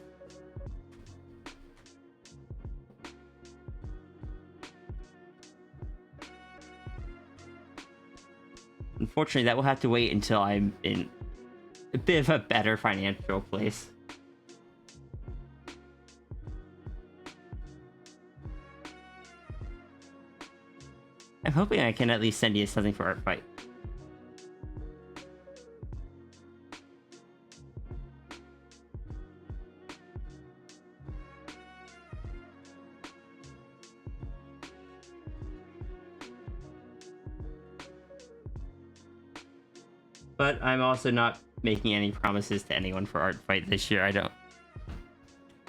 unfortunately, that will have to wait until I'm in a bit of a better financial place. I'm hoping I can at least send you something for Art Fight. But I'm also not making any promises to anyone for Art Fight this year. I don't.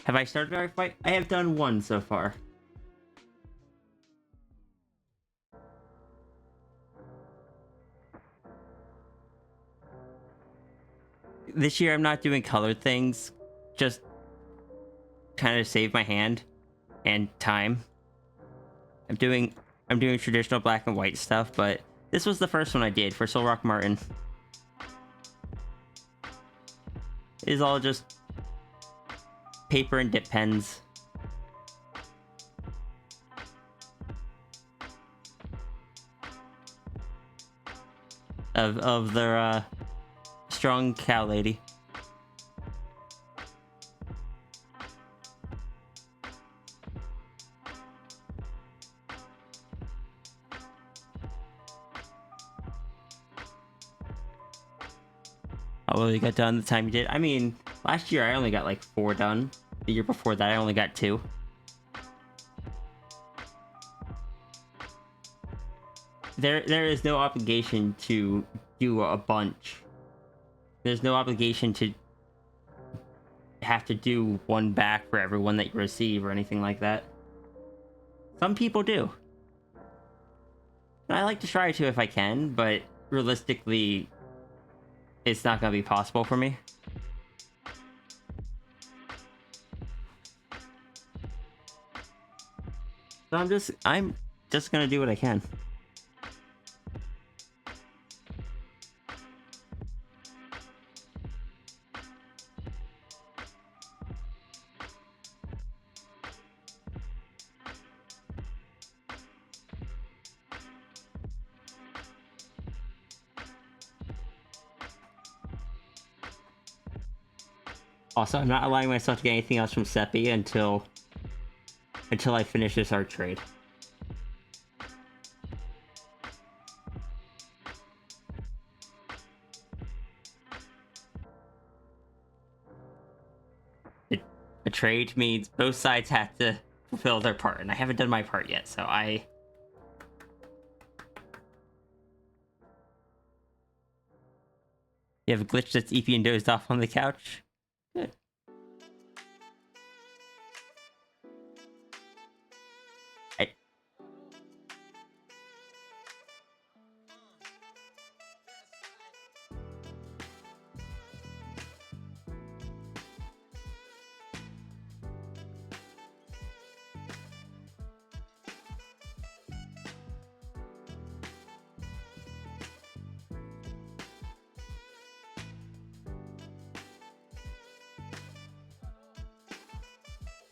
Have I started Art Fight? I have done one so far. This year I'm not doing colored things. Just kind of save my hand and time. I'm doing traditional black and white stuff, but this was the first one I did for Soul Rock Martin. It is all just paper and dip pens. Of their strong cow lady. How well you got done the time you did? I mean, last year I only got like 4 done. The year before that I only got 2. There is no obligation to do a bunch. There's no obligation to have to do one back for everyone that you receive or anything like that. Some people do. And I like to try to if I can, but realistically, it's not going to be possible for me. So I'm just going to do what I can. Also, I'm not allowing myself to get anything else from Seppi until I finish this art trade. A trade means both sides have to fulfill their part, and I haven't done my part yet, so I... You have a glitch that's EP and dozed off on the couch? Good.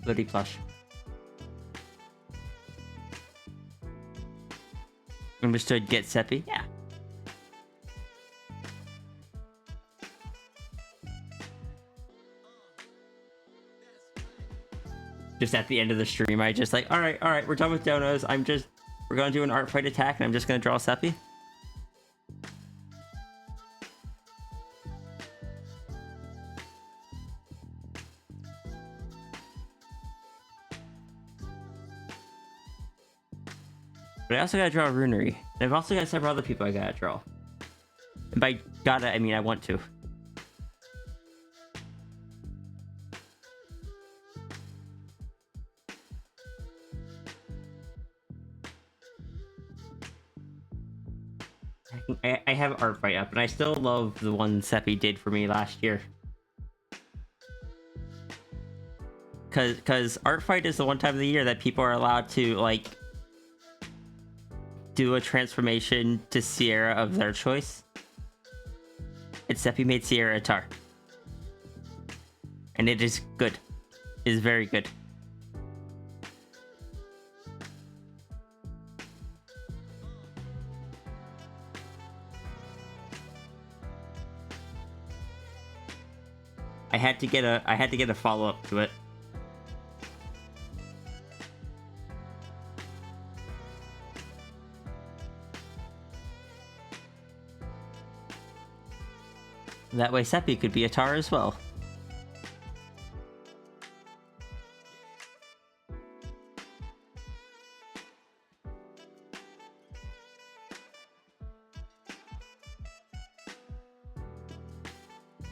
Bloody plush. Understood, get Seppi? Yeah. Just at the end of the stream, I just like, alright, we're done with donos. We're gonna do an art fight attack and I'm just gonna draw Seppi. But I also gotta draw a runery. And I've also got several other people I gotta draw. And by gotta, I mean I want to. I have art fight up, and I still love the one Seppi did for me last year. Cause art fight is the one time of the year that people are allowed to like do a transformation to Sierra of their choice. And Seppi made Sierra a tar. And it is good. It is very good. I had to get a follow-up to it. That way Seppi could be a tar as well.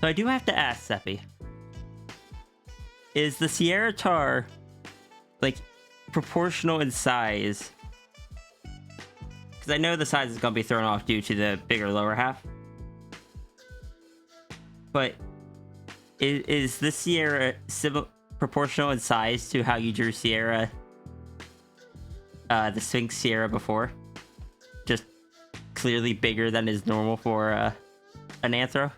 So I do have to ask, Seppi. Is the Sierra Tar, like, proportional in size? Because I know the size is going to be thrown off due to the bigger lower half. But is the Sierra proportional in size to how you drew Sierra, the Sphinx Sierra before? Just clearly bigger than is normal for an Anthro?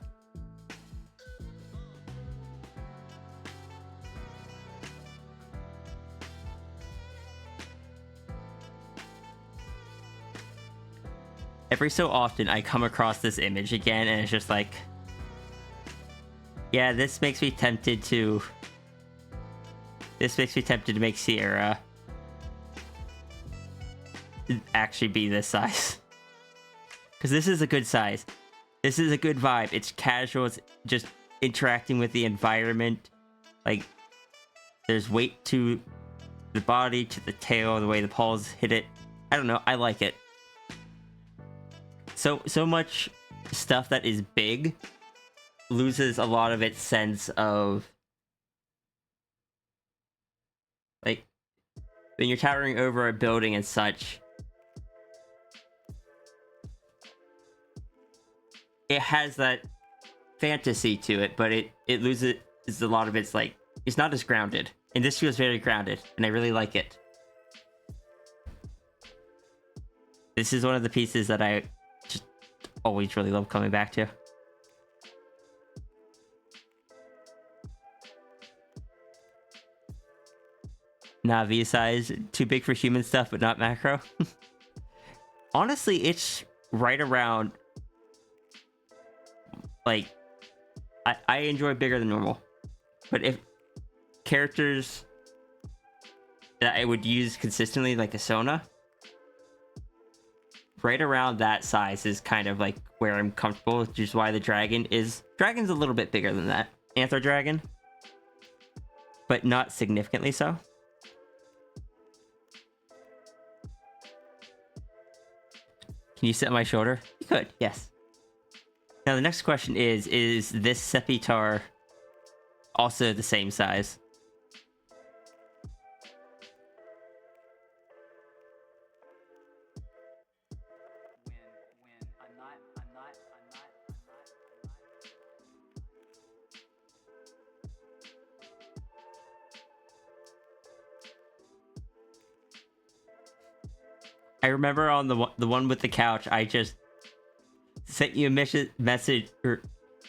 Every so often, I come across this image again, and it's just like, yeah, this makes me tempted to make Sierra actually be this size. Because this is a good size. This is a good vibe. It's casual. It's just interacting with the environment. Like, there's weight to the body, to the tail, the way the paws hit it. I don't know. I like it. So much stuff that is big loses a lot of its sense of, like, when you're towering over a building and such, it has that fantasy to it, but it loses a lot of its, like, it's not as grounded. And this feels very grounded, and I really like it. This is one of the pieces that I just always really love coming back to. Navi size, too big for human stuff, but not macro. Honestly, it's right around, like, I enjoy bigger than normal. But if characters that I would use consistently, like a Sona, right around that size is kind of like where I'm comfortable, which is why the dragon's a little bit bigger than that. Anthro Dragon, but not significantly so. Can you sit on my shoulder? You could, yes. Now the next question is this Seppi Tar also the same size? I remember on the one with the couch, I just sent you a message, or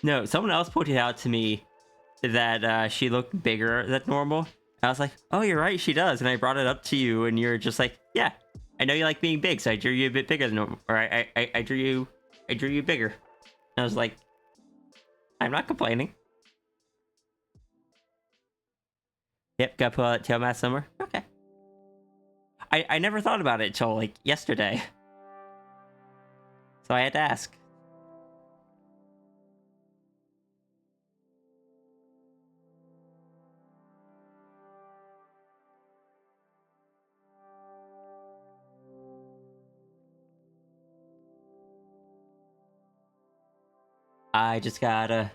no, someone else pointed out to me that she looked bigger than normal. I was like, oh, you're right, she does. And I brought it up to you, and you're just like, yeah, I know you like being big, so I drew you a bit bigger than normal. Or I drew you bigger. And I was like, I'm not complaining. Yep, gotta pull out tail mask somewhere. Okay. I never thought about it till, like, yesterday. So I had to ask. I just gotta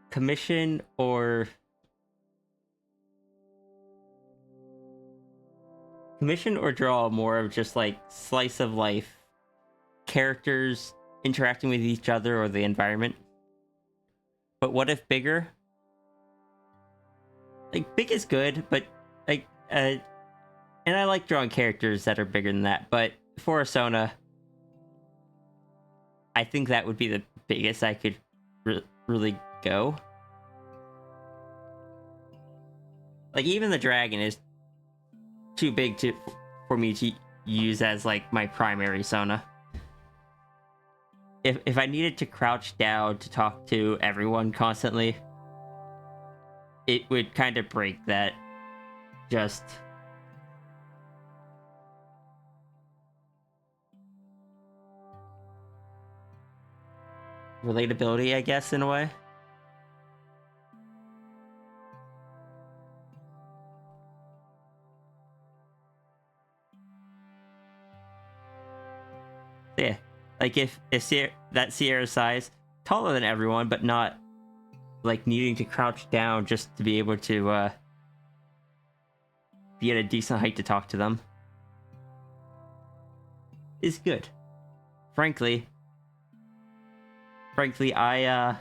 commission or draw more of just like slice of life characters interacting with each other or the environment. But what if bigger? Like, big is good, but like and I like drawing characters that are bigger than that, but for a Sona, I think that would be the biggest I could really go. Like, even the dragon is too big for me to use as, like, my primary Sona. if I needed to crouch down to talk to everyone constantly, it would kind of break that just relatability, I guess, in a way. Yeah, like if that Sierra size, taller than everyone, but not like needing to crouch down just to be able to be at a decent height to talk to them, is good. Frankly, I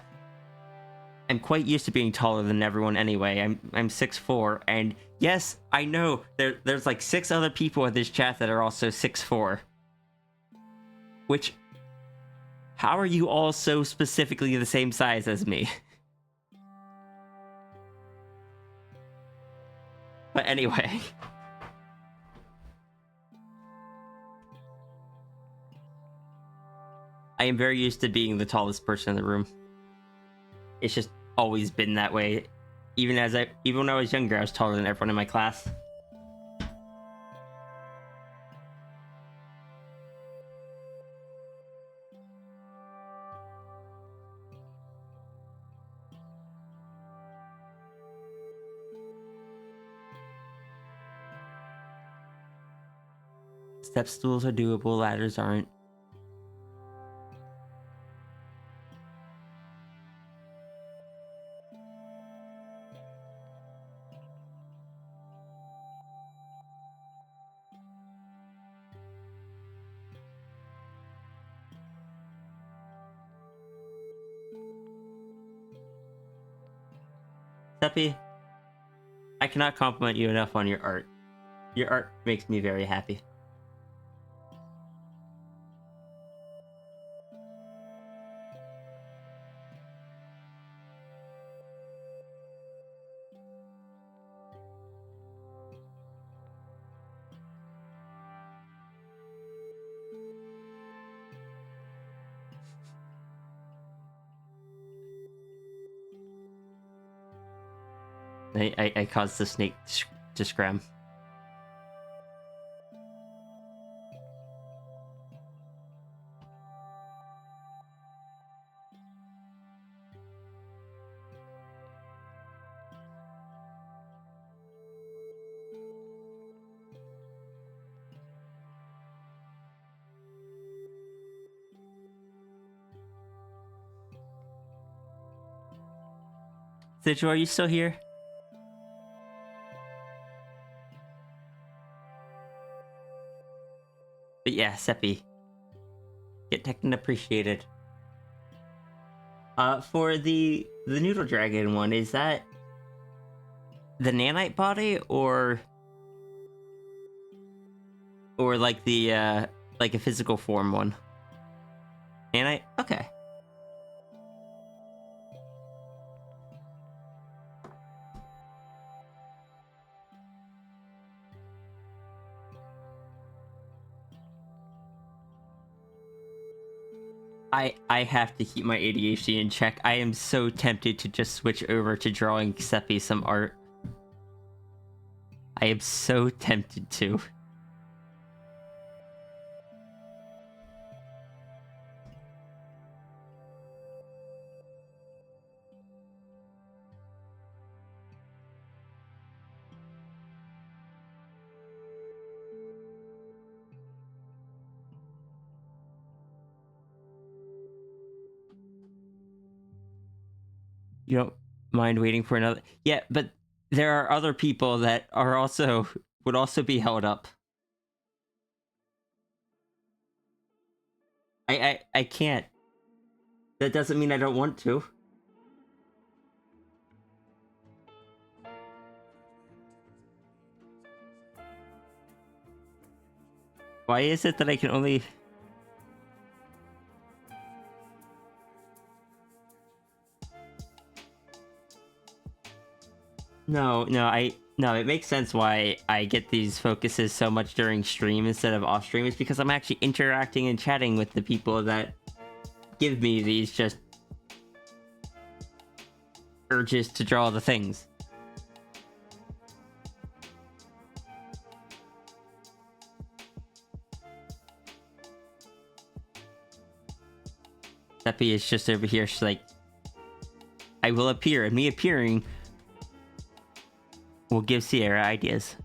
am quite used to being taller than everyone anyway. I'm 6'4", and yes, I know there's like 6 other people in this chat that are also 6'4". Which, how are you all so specifically the same size as me? But anyway. I am very used to being the tallest person in the room. It's just always been that way. Even when I was younger, I was taller than everyone in my class. Step stools are doable, ladders aren't. Seppi, I cannot compliment you enough on your art. Your art makes me very happy. I caused the snake to scram. Sidjo, are you still here? But yeah, Seppi. Get teched and appreciated. For the Noodle Dragon one, is that the nanite body or like the like a physical form one? Nanite? Okay. I have to keep my ADHD in check. I am so tempted to just switch over to drawing Seppi some art. I am so tempted to. You don't mind waiting for another? Yeah, but there are other people that are also would also be held up. I can't. That doesn't mean I don't want to. Why is it that I can only... No, it makes sense why I get these focuses so much during stream instead of off stream. It's because I'm actually interacting and chatting with the people that give me these just urges to draw the things. Seppi is just over here. She's like, I will appear, and me appearing will give Sierra ideas.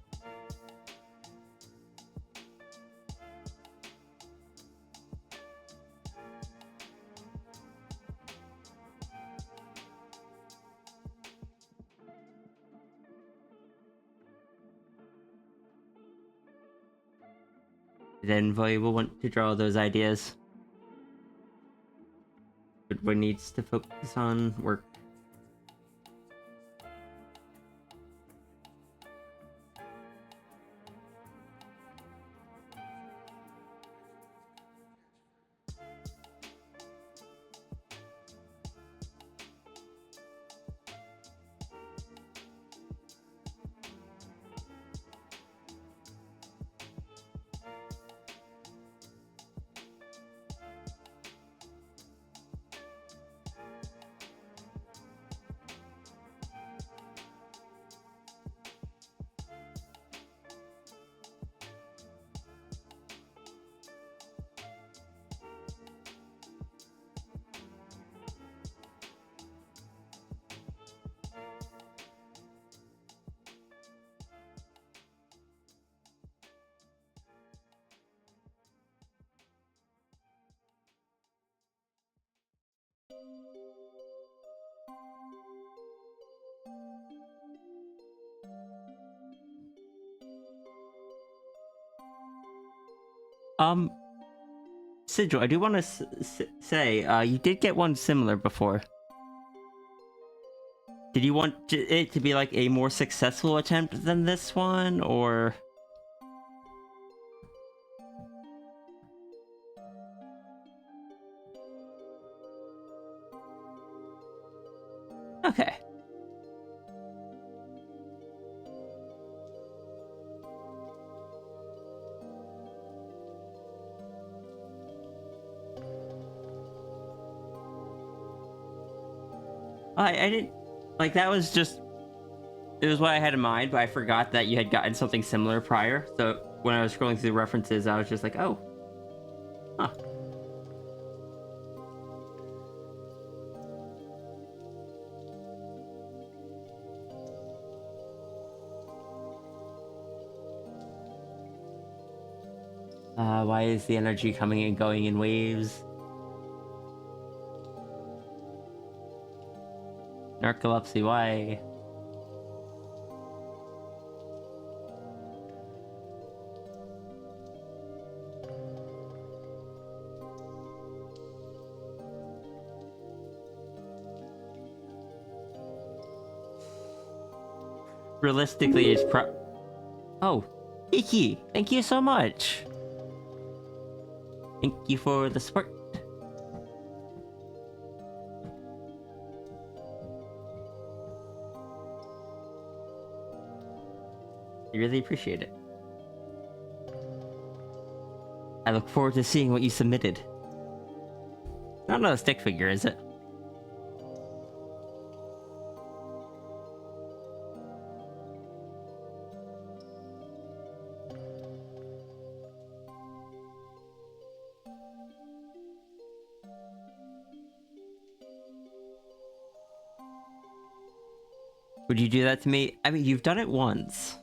Then Voy will want to draw those ideas. But one needs to focus on work. Sigil, I do want to say, you did get one similar before. Did you want it to be like a more successful attempt than this one, or? Okay. I didn't, like, that was just, it was what I had in mind, but I forgot that you had gotten something similar prior, so when I was scrolling through the references, I was just like, oh. Huh. Why is the energy coming and going in waves? Narcolepsy, why? Realistically, it's Oh, Iki, thank you so much. Thank you for the support. I really appreciate it. I look forward to seeing what you submitted. Not another stick figure, is it? Would you do that to me? I mean, you've done it once.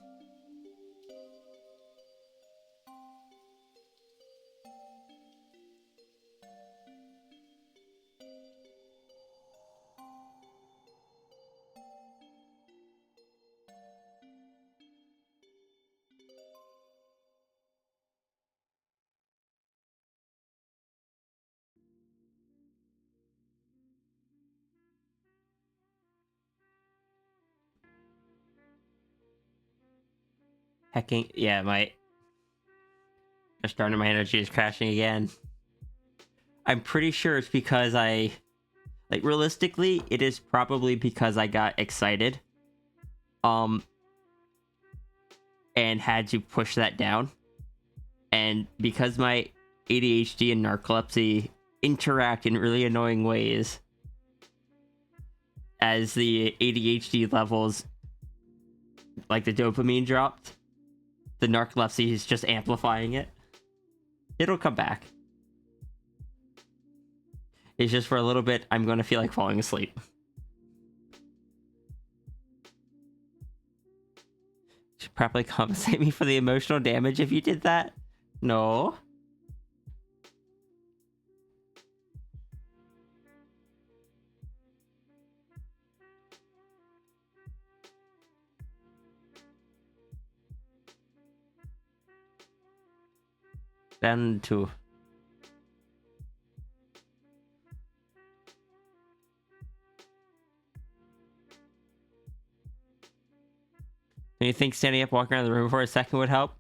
Hecking, yeah, just starting my energy is crashing again. I'm pretty sure it's because like, realistically, it is probably because I got excited. And had to push that down. And because my ADHD and narcolepsy interact in really annoying ways as the ADHD levels, like the dopamine dropped. The narcolepsy is just amplifying it. It'll come back. It's just for a little bit, I'm going to feel like falling asleep. Should probably compensate me for the emotional damage if you did that. No. Down to... Do you think standing up, walking around the room for a second would help?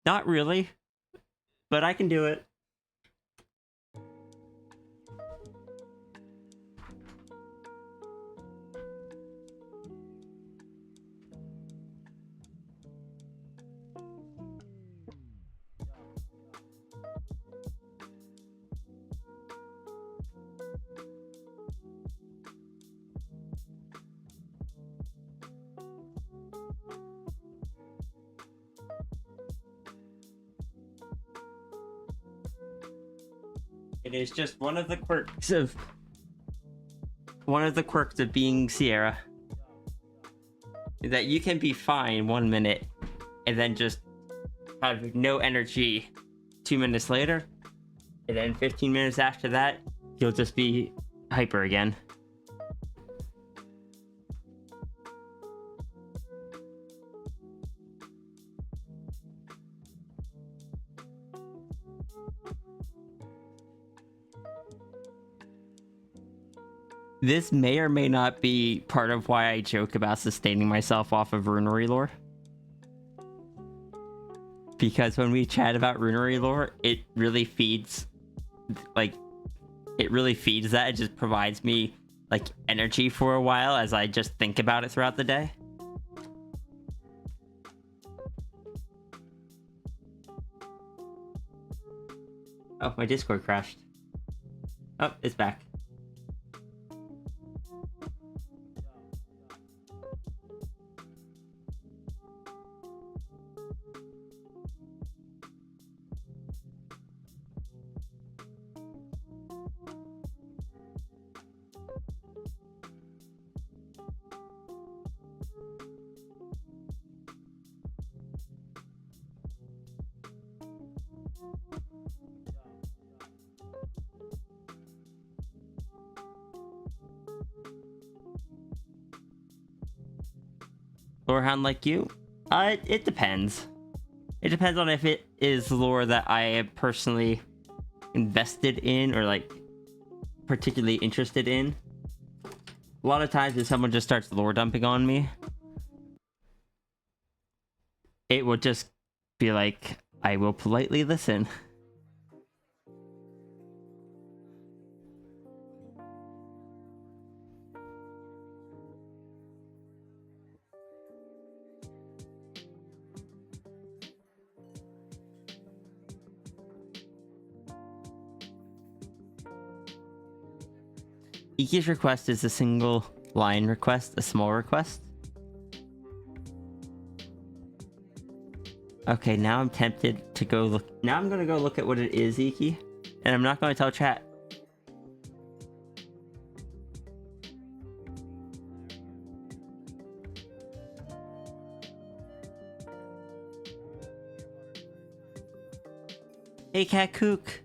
Not really, but I can do it. It is just one of the quirks of being Sierra. That you can be fine 1 minute and then just have no energy 2 minutes later, and then 15 minutes after that, you'll just be hyper again. This may or may not be part of why I joke about sustaining myself off of runary lore. Because when we chat about runary lore, it really feeds, that. It just provides me, like, energy for a while as I just think about it throughout the day. Oh, my Discord crashed. Oh, it's back. Lorehound like you? It depends. It depends on if it is lore that I am personally invested in or, like, particularly interested in. A lot of times if someone just starts lore dumping on me, it would just be like, I will politely listen. Iki's request is a single line request, a small request. Okay, now I'm tempted to go look. Now I'm gonna go look at what it is, Iki. And I'm not gonna tell chat. Hey, Cat Kook.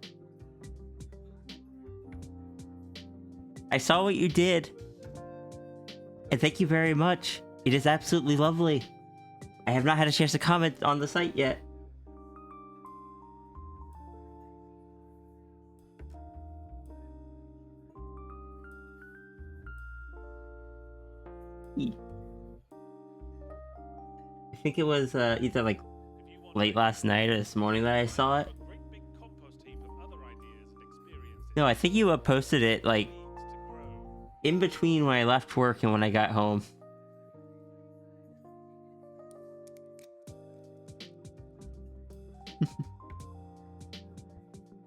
I saw what you did. And thank you very much. It is absolutely lovely. I have not had a chance to comment on the site yet. I think it was either like late last night or this morning that I saw it. No, I think you posted it like in between when I left work and when I got home.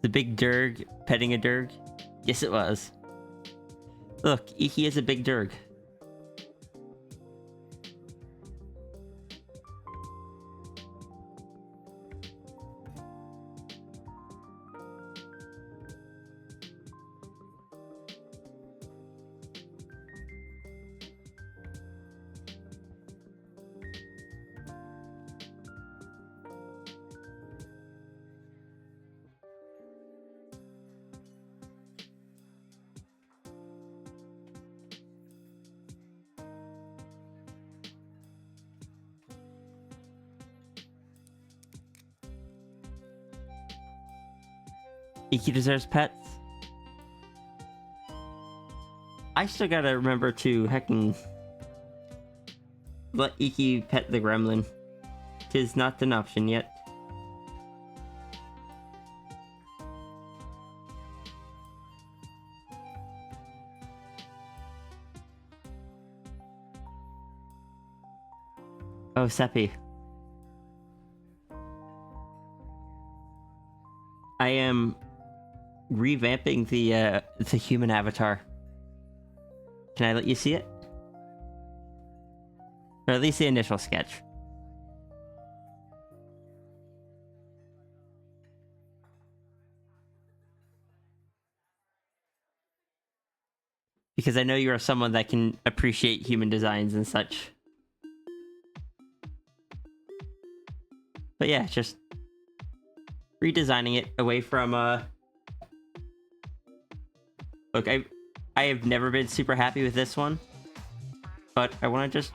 The big Durg petting a Durg? Yes, it was. Look, Iki is a big Durg. Iki deserves pets. I still gotta remember to hecking let Iki pet the gremlin. 'Tis not an option yet. Oh, Seppi. I am revamping the human avatar. Can I let you see it? Or at least the initial sketch. Because I know you are someone that can appreciate human designs and such. But yeah, just redesigning it away from look, I have never been super happy with this one, but I want to just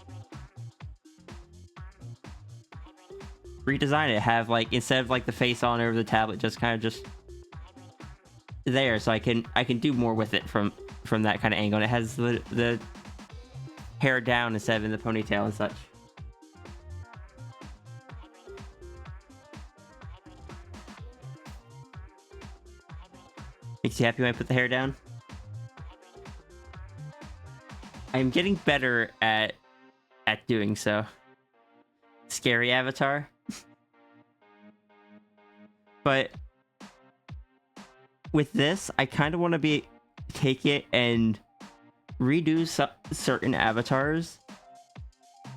redesign it. Have like, instead of like the face on over the tablet, just kind of just there, so I can do more with it from that kind of angle. And it has the hair down instead of in the ponytail and such. Makes you happy when I put the hair down? I'm getting better at doing so. Scary avatar. But with this, I kind of want to take it and redo certain avatars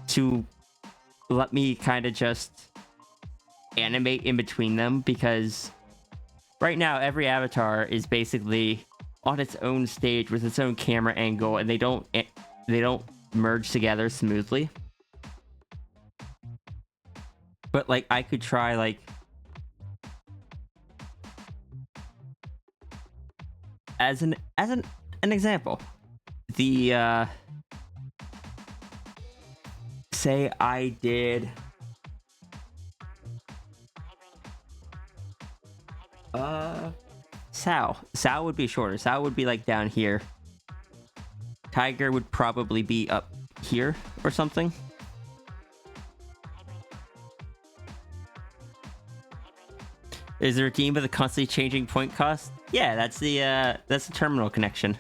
to let me kind of just animate in between them, because right now every avatar is basically on its own stage with its own camera angle, and they don't merge together smoothly. But like, I could try like as an example, the say I did Sal would be shorter. Sal would be like down here. Tiger would probably be up here or something. Is there a game with a constantly changing point cost? Yeah, that's the terminal connection.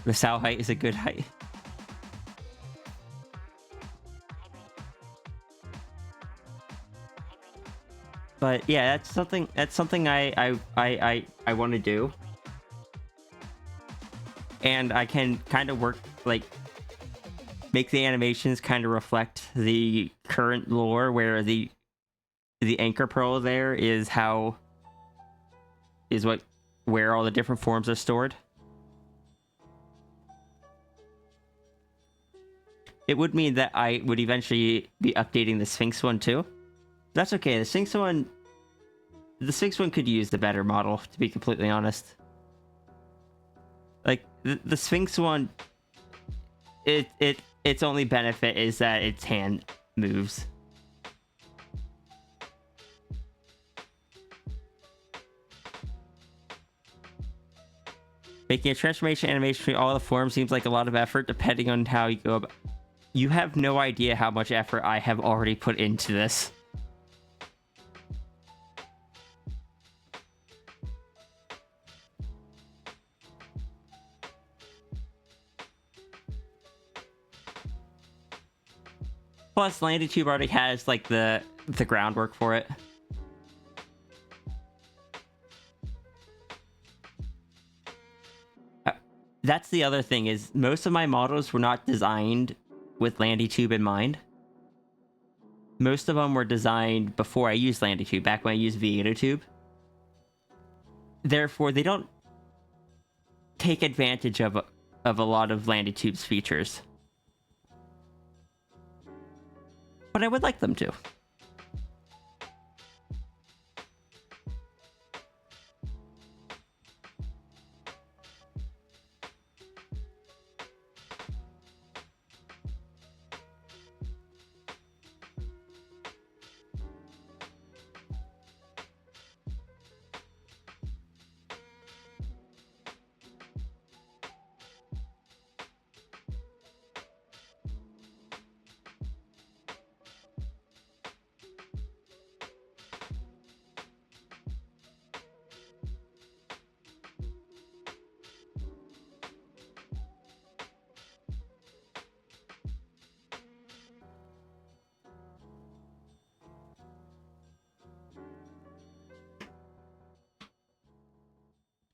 The Sal height is a good height. But yeah, that's something I want to do. And I can kind of work, like, make the animations kind of reflect the current lore, where the anchor pearl there is where all the different forms are stored. It would mean that I would eventually be updating the Sphinx one too. That's okay. The Sphinx one could use the better model, to be completely honest. Like the Sphinx one, its only benefit is that its hand moves. Making a transformation animation between all the forms seems like a lot of effort, depending on how you go about. You have no idea how much effort I have already put into this. Plus, LandyTube already has like the groundwork for it. that's the other thing, is most of my models were not designed with LandyTube in mind. Most of them were designed before I used LandyTube, back when I used V8tube. Therefore, they don't take advantage of a lot of LandyTube's features. But I would like them to.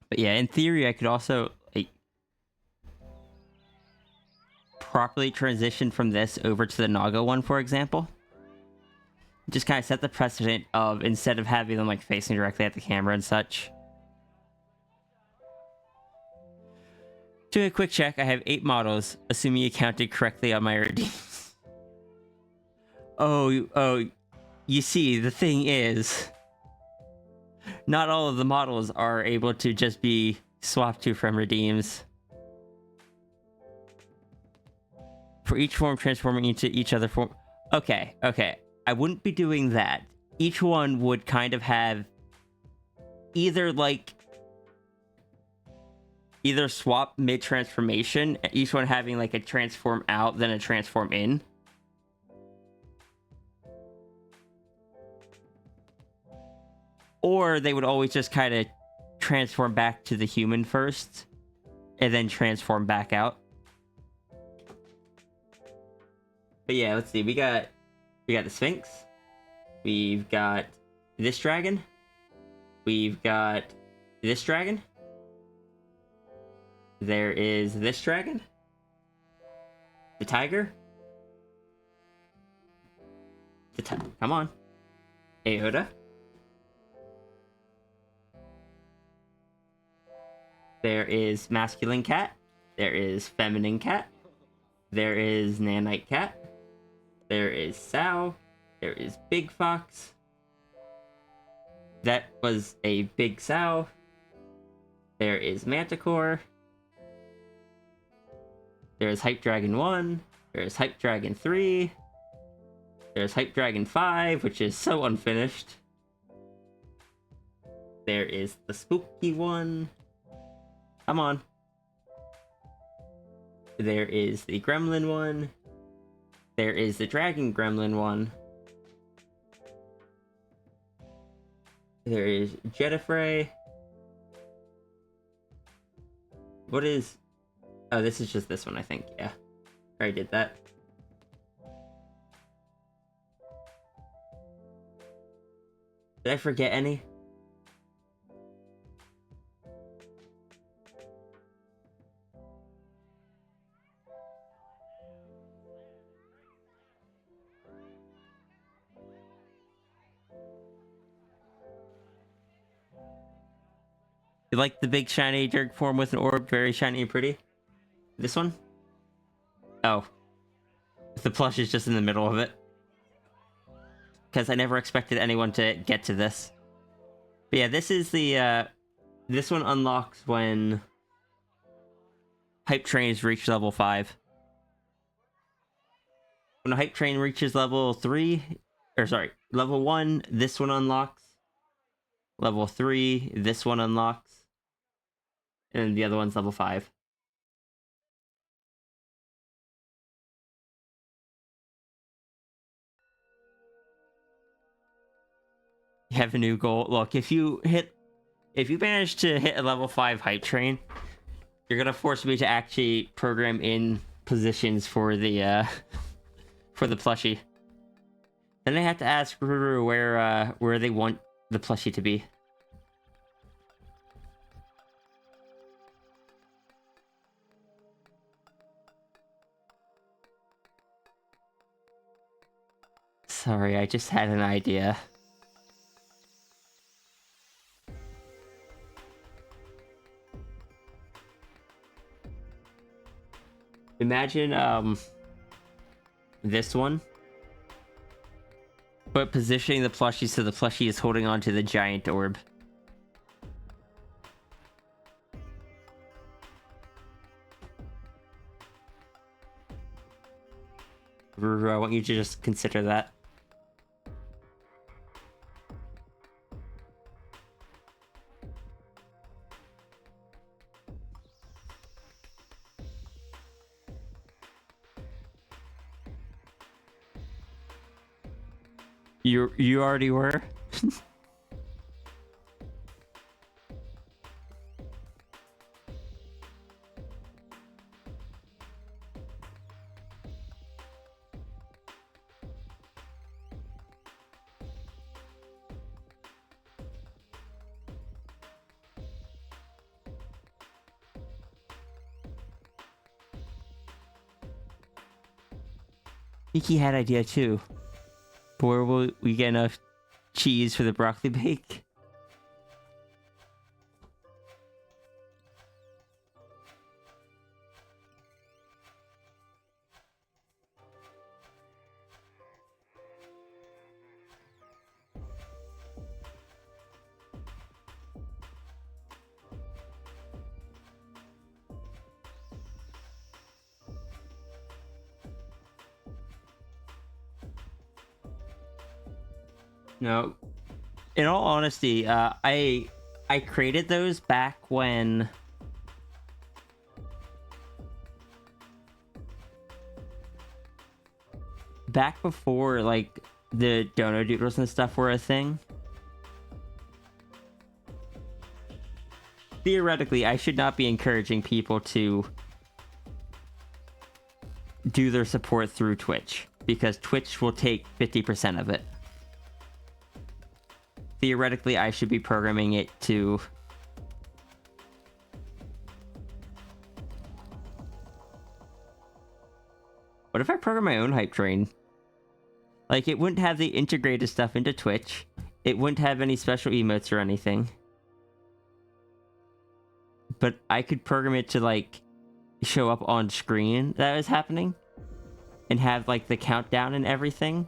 But yeah, in theory, I could also like properly transition from this over to the Naga one, for example. Just kind of set the precedent of, instead of having them like facing directly at the camera and such. Doing a quick check, I have 8 models, assuming you counted correctly on my redeems. Oh, you see, the thing is, not all of the models are able to just be swapped to from redeems. For each form transforming into each other form... Okay. I wouldn't be doing that. Each one would kind of have either swap mid-transformation, each one having like a transform out, then a transform in. Or they would always just kind of transform back to the human first, and then transform back out. But yeah, let's see. We got the Sphinx. We've got this dragon. We've got this dragon. There is this dragon. The tiger. Come on. Aoda. There is masculine cat. There is feminine cat. There is nanite cat. There is sow. There is big fox. That was a big sow. There is manticore. There's Hype Dragon 1. There's Hype Dragon 3. There's Hype Dragon 5, which is so unfinished. There is the spooky one. Come on. There is the gremlin one. There is the dragon gremlin one. There is Jetafray. What is... Oh, this is just this one, I think. Yeah. I already did that. Did I forget any? You like the big shiny jerk form with an orb, very shiny and pretty? This one? Oh. The plush is just in the middle of it. Because I never expected anyone to get to this. But yeah, this is the, this one unlocks when Hype Trains reach level 5. When a Hype Train reaches level 3, or sorry, level 1, this one unlocks. Level 3, this one unlocks. And the other one's level 5. You have a new goal. Look, if you manage to hit a level 5 Hype Train, you're gonna force me to actually program in positions for the plushie. Then I have to ask Ruru where they want the plushie to be. Sorry, I just had an idea. Imagine, this one. But positioning the plushie so the plushie is holding on to the giant orb. Ruru, I want you to just consider that. You already were? Nikki had idea too. But where will we get enough cheese for the broccoli bake? No. In all honesty, I created those back when before like the Doodles and stuff were a thing. Theoretically, I should not be encouraging people to do their support through Twitch because Twitch will take 50% of it. Theoretically, I should be programming it to what if I program my own hype train? Like, it wouldn't have the integrated stuff into Twitch. It wouldn't have any special emotes or anything. But I could program it to, like, show up on screen that is happening. And have, like, the countdown and everything.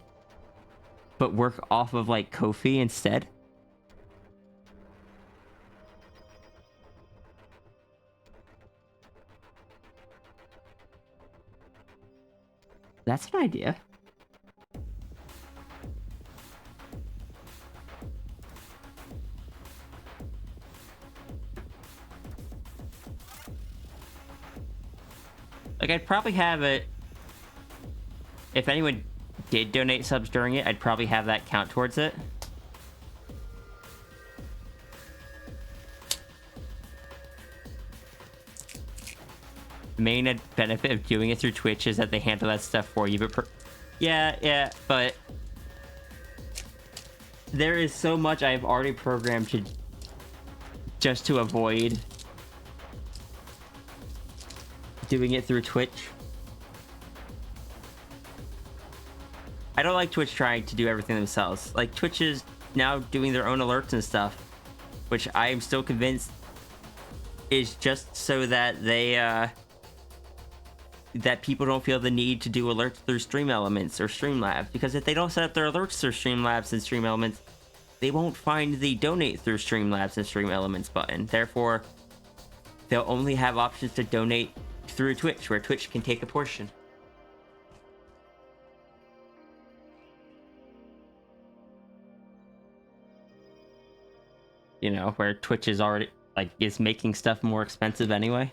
But work off of, like, Ko-fi instead. That's an idea. Like, I'd probably have it... If anyone did donate subs during it, I'd probably have that count towards it. The main benefit of doing it through Twitch is that they handle that stuff for you, but yeah, but there is so much I've already programmed to just to avoid doing it through Twitch. I don't like Twitch trying to do everything themselves. Like, Twitch is now doing their own alerts and stuff, which I am still convinced is just so that they that people don't feel the need to do alerts through Stream Elements or Streamlabs, because if they don't set up their alerts through Streamlabs and Stream Elements, they won't find the donate through Streamlabs and Stream Elements button. Therefore, they'll only have options to donate through Twitch, where Twitch can take a portion. You know, where Twitch is already, like, is making stuff more expensive anyway.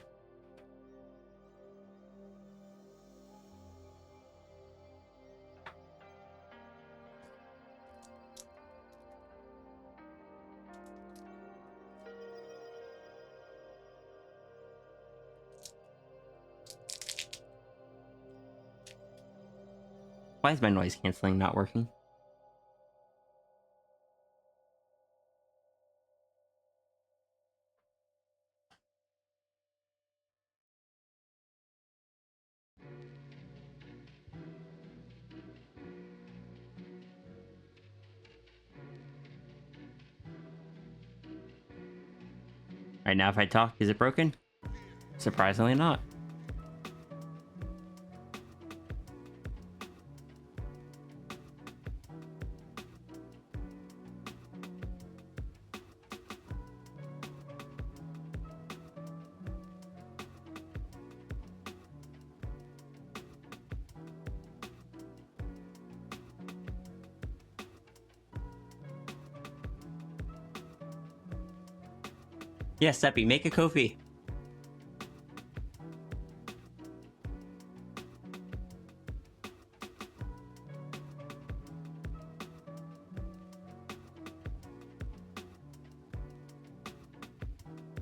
Why is my noise canceling not working? Right now, if I talk, is it broken? Surprisingly not. Yes, Seppi, make a Kofi.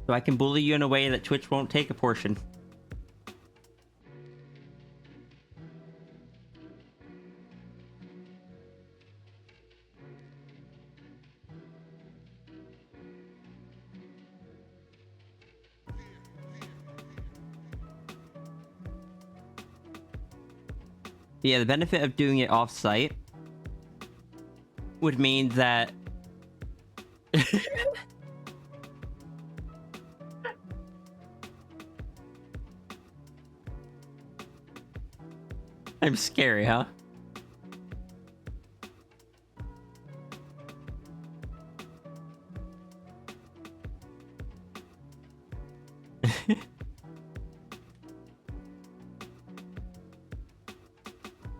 So I can bully you in a way that Twitch won't take a portion. Yeah, the benefit of doing it off-site would mean that... I'm scary, huh?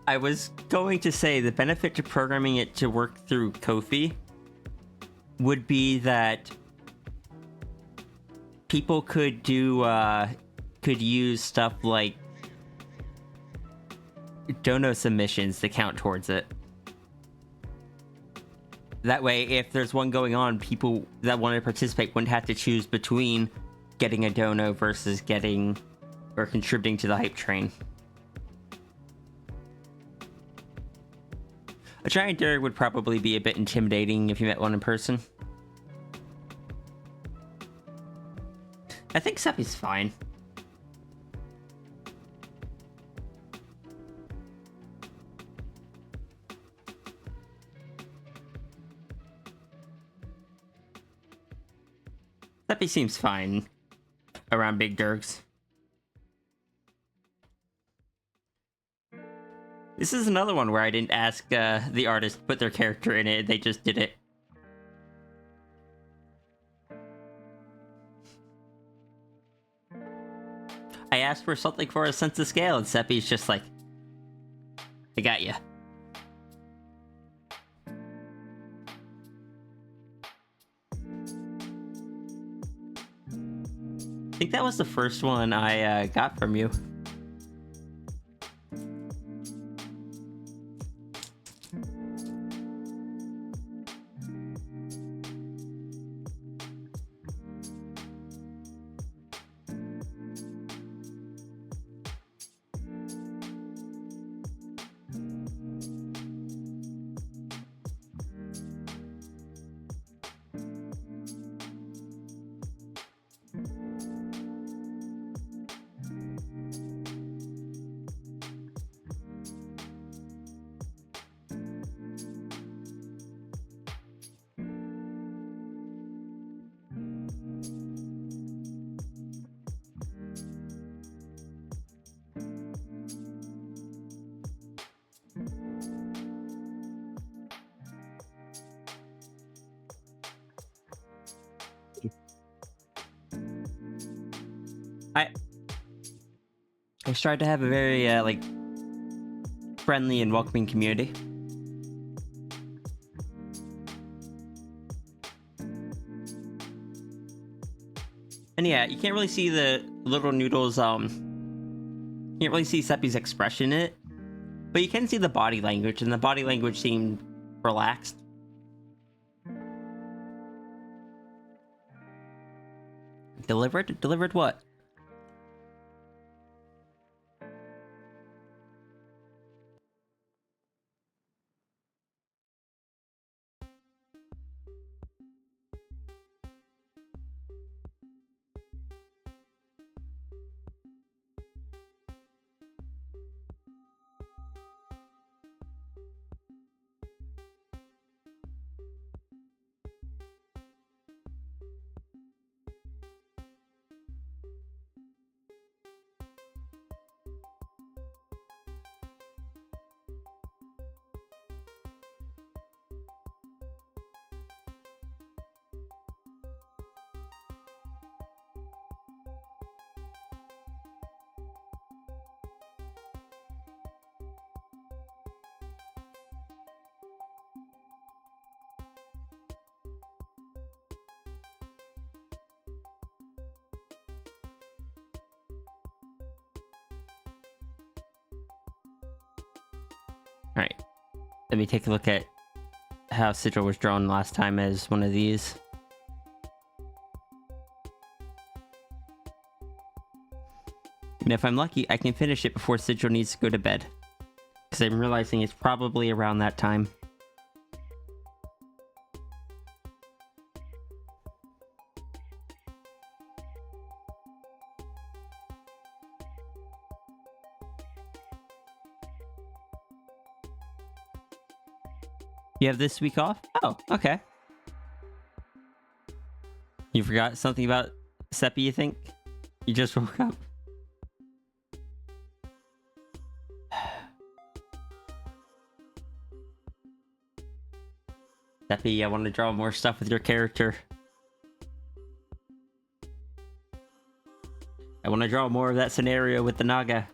I was going to say the benefit to programming it to work through Kofi would be that people could could use stuff like dono submissions to count towards it. That way, if there's one going on, people that want to participate wouldn't have to choose between getting a dono versus getting or contributing to the hype train. A giant dairy would probably be a bit intimidating if you met one in person. I think Seppi's fine. Seppi seems fine around big dergs. This is another one where I didn't ask the artist to put their character in it, they just did it. I asked for something for a sense of scale, and Seppi's just like, I got ya. I think that was the first one I got from you. I tried to have a very like friendly and welcoming community. And yeah, you can't really see the little noodles. You can't really see Seppi's expression in it, but you can see the body language, and the body language seemed relaxed. Delivered? Delivered what? Alright. Let me take a look at how Sigil was drawn last time as one of these. And if I'm lucky, I can finish it before Sigil needs to go to bed. Because I'm realizing it's probably around that time. You have this week off? Oh, okay. You forgot something about Seppi, you think? You just woke up? Seppi, I want to draw more stuff with your character. I want to draw more of that scenario with the Naga.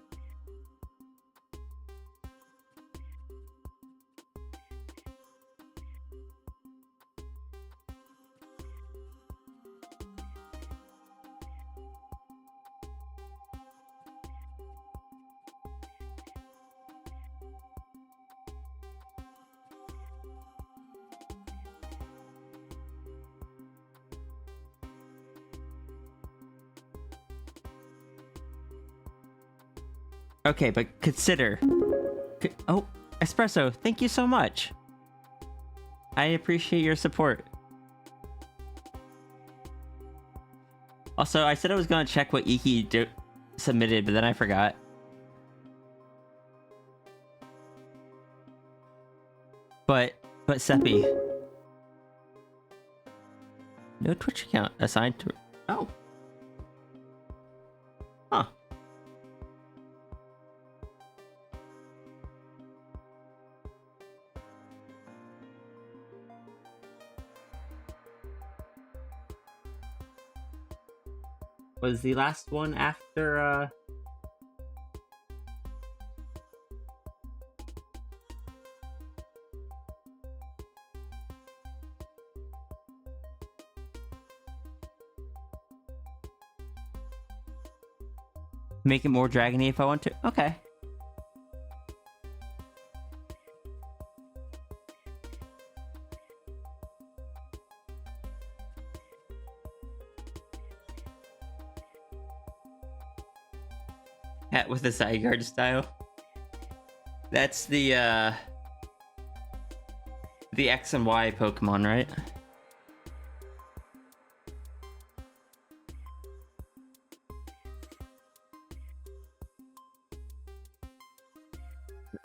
Okay, but consider... Oh, Espresso, thank you so much. I appreciate your support. Also, I said I was gonna check what Iki submitted, but then I forgot. But Seppi... No Twitch account assigned to... Oh. Huh. Was the last one after, Make it more dragony if I want to? Okay. Hat with the Zygarde style. That's the X and Y Pokemon, right?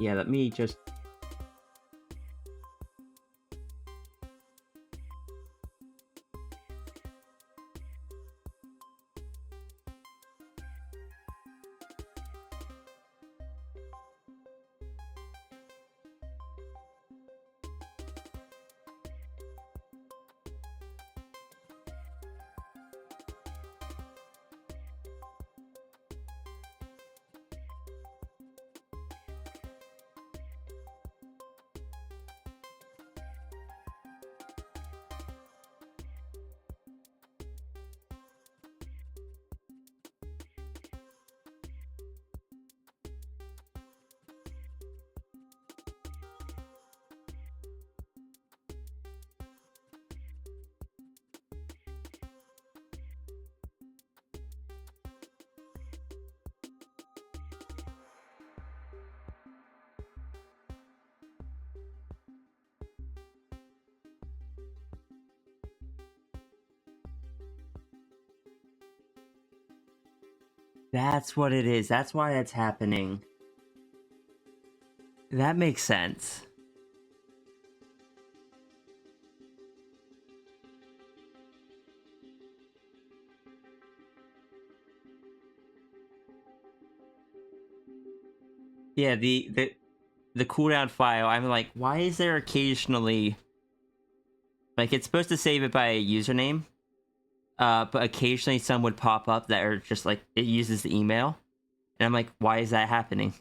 Yeah, let me just... That's what it is. That's why that's happening. That makes sense. Yeah, the cooldown file, I'm like, why is there occasionally... Like, it's supposed to save it by a username. But occasionally some would pop up that are just like, it uses the email. And I'm like, why is that happening?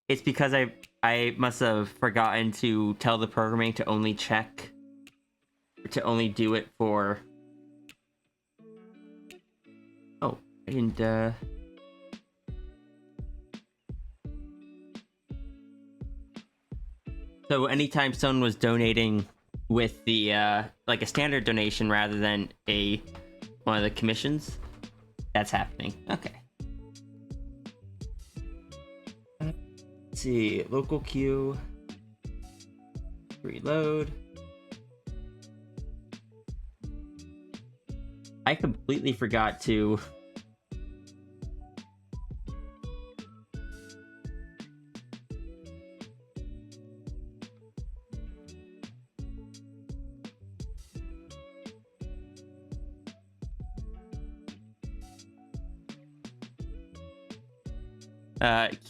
It's because I must have forgotten to tell the programming to only check... To only do it for... Oh, I didn't, So anytime someone was donating with the like a standard donation rather than one of the commissions, that's happening. Okay. Let's see, local queue. Reload. I completely forgot to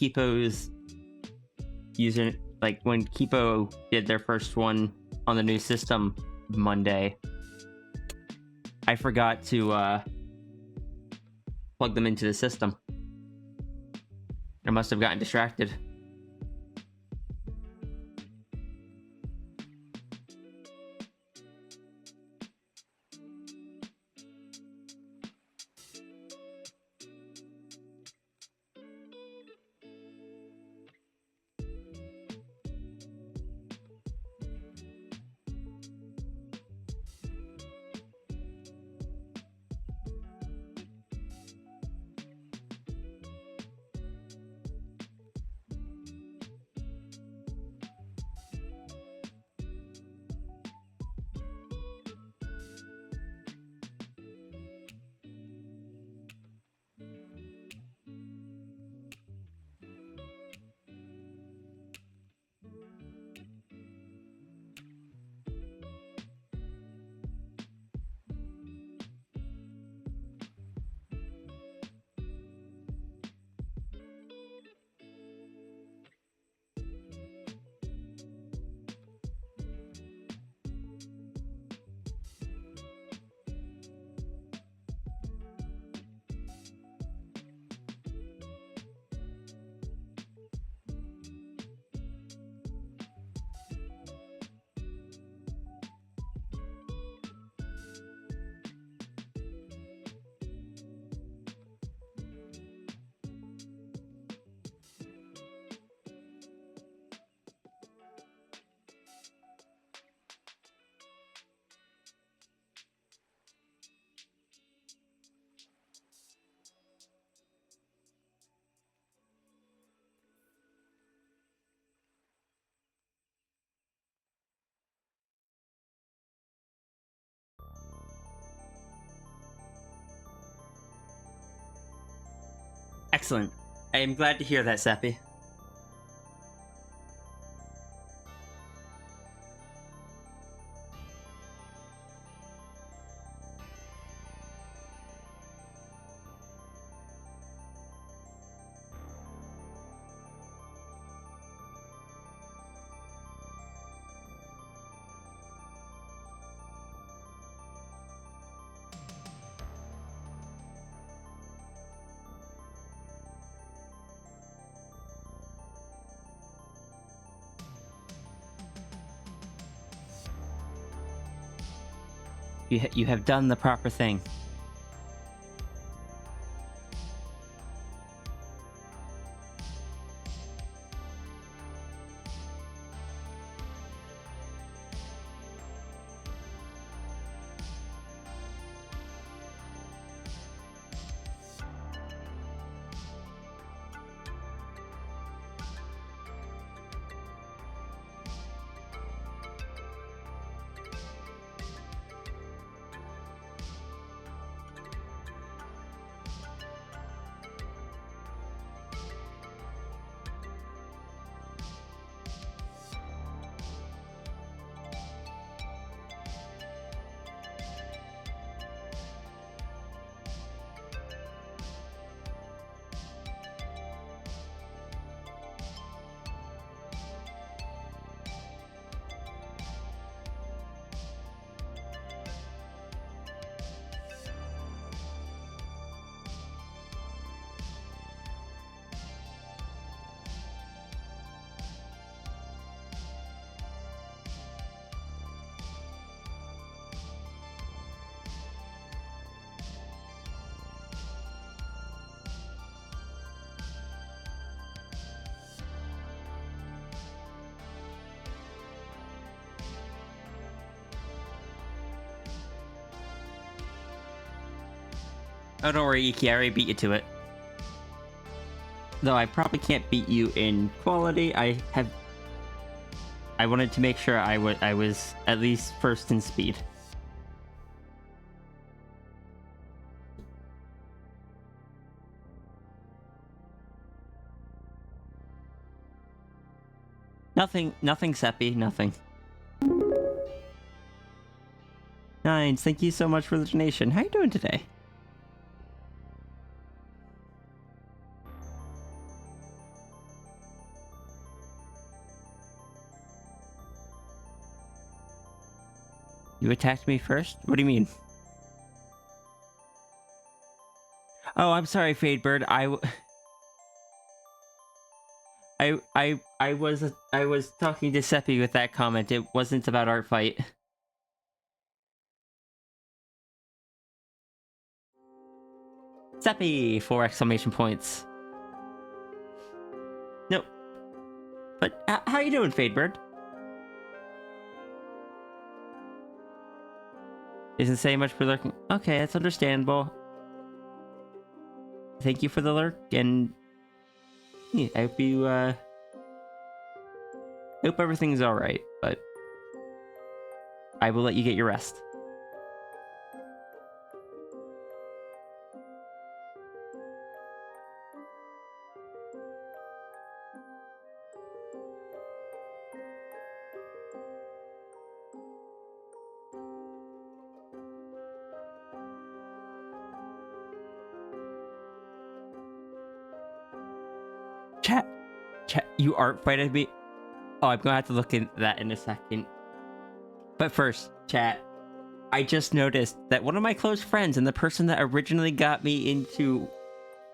Kipo's user, like when Kipo did their first one on the new system Monday, I forgot to plug them into the system. I must have gotten distracted. Excellent. I am glad to hear that, Seppi. You have done the proper thing. Oh, don't worry, Iki. I already beat you to it. Though I probably can't beat you in quality. I wanted to make sure I was at least first in speed. Nothing, Seppi, nothing. Nines, thank you so much for the donation. How you doing today? You attacked me first? What do you mean? Oh, I'm sorry, Fadebird. I was talking to Seppi with that comment. It wasn't about Art Fight. Seppi! 4 exclamation points. Nope. But how you doing, Fadebird? Isn't saying much for lurking. Okay, that's understandable. Thank you for the lurk, and yeah, I hope you hope everything's alright, but I will let you get your rest. Chat, you art fighted me. Oh, I'm gonna have to look into that in a second. But first, chat, I just noticed that one of my close friends and the person that originally got me into,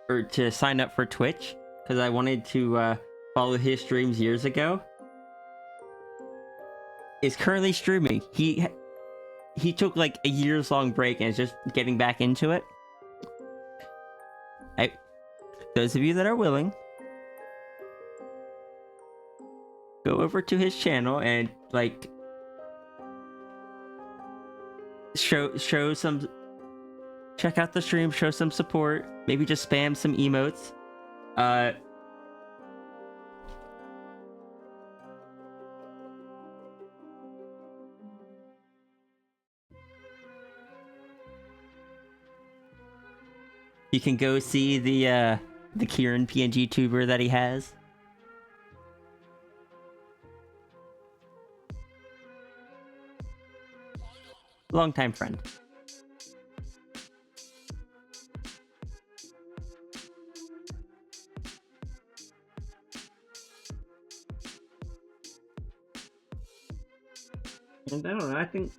or to sign up for Twitch, because I wanted to follow his streams years ago, is currently streaming. He took like a years-long break and is just getting back into it. Those of you that are willing, go over to his channel and like show some, check out the stream, show some support, maybe just spam some emotes. You can go see the Kieran PNG tuber that he has. Longtime friend. And I don't know, I think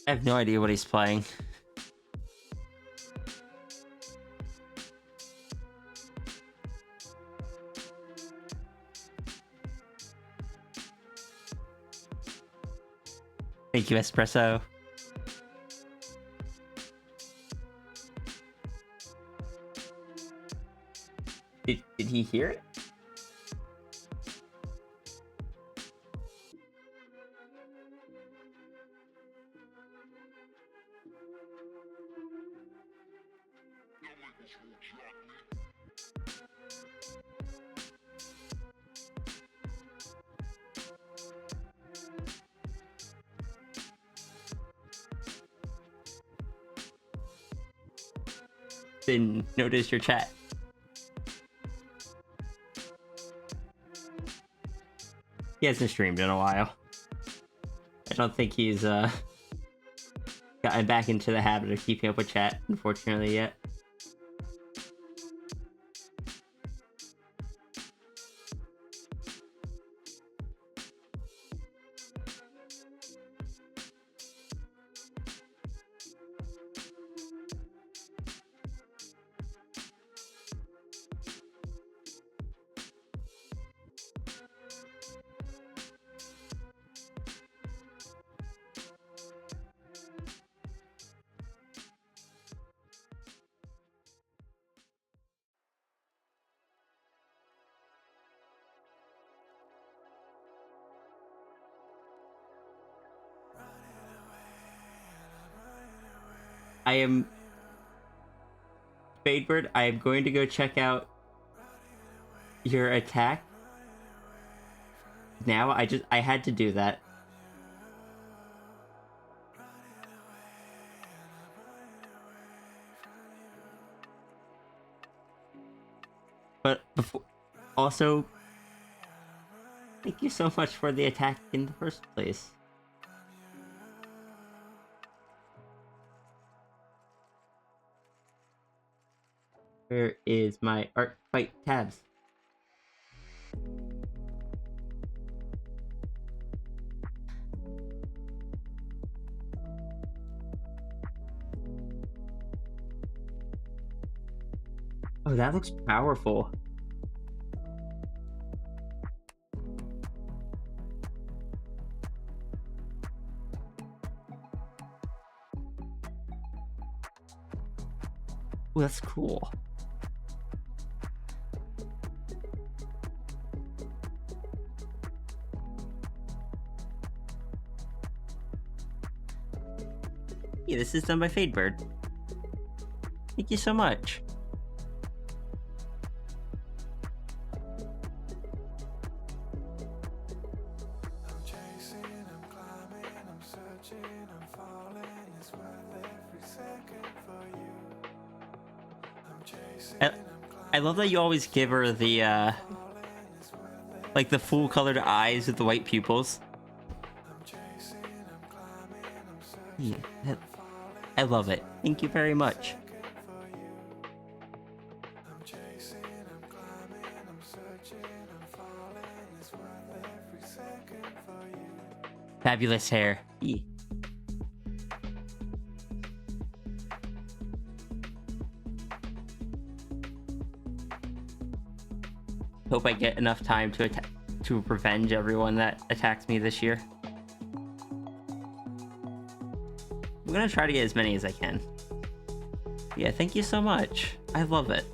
I have no idea what he's playing. Thank you, Espresso. Did he hear it? Didn't notice your chat. He hasn't streamed in a while. I don't think he's gotten back into the habit of keeping up with chat, unfortunately, yet. I am Fadebird. I am going to go check out your attack. Now I had to do that. But before, also, thank you so much for the attack in the first place. Where is my art fight tabs? Oh, that looks powerful. Oh, that's cool. Yeah, this is done by Fadebird. Thank you so much. I'm chasing, I'm climbing, I'm searching, I'm falling. It's worth every second for you. I'm chasing, I love that you always give her the like the full colored eyes with the white pupils. I'm chasing, I'm climbing, I'm Yeah, searching, I'm falling. I love it. Thank you very much. I'm chasing, I'm climbing, I'm searching, I'm falling. It's worth every second for you. Fabulous hair. Yeah. Hope I get enough time to revenge everyone that attacks me this year. I'm gonna try to get as many as I can. Yeah, thank you so much. I love it.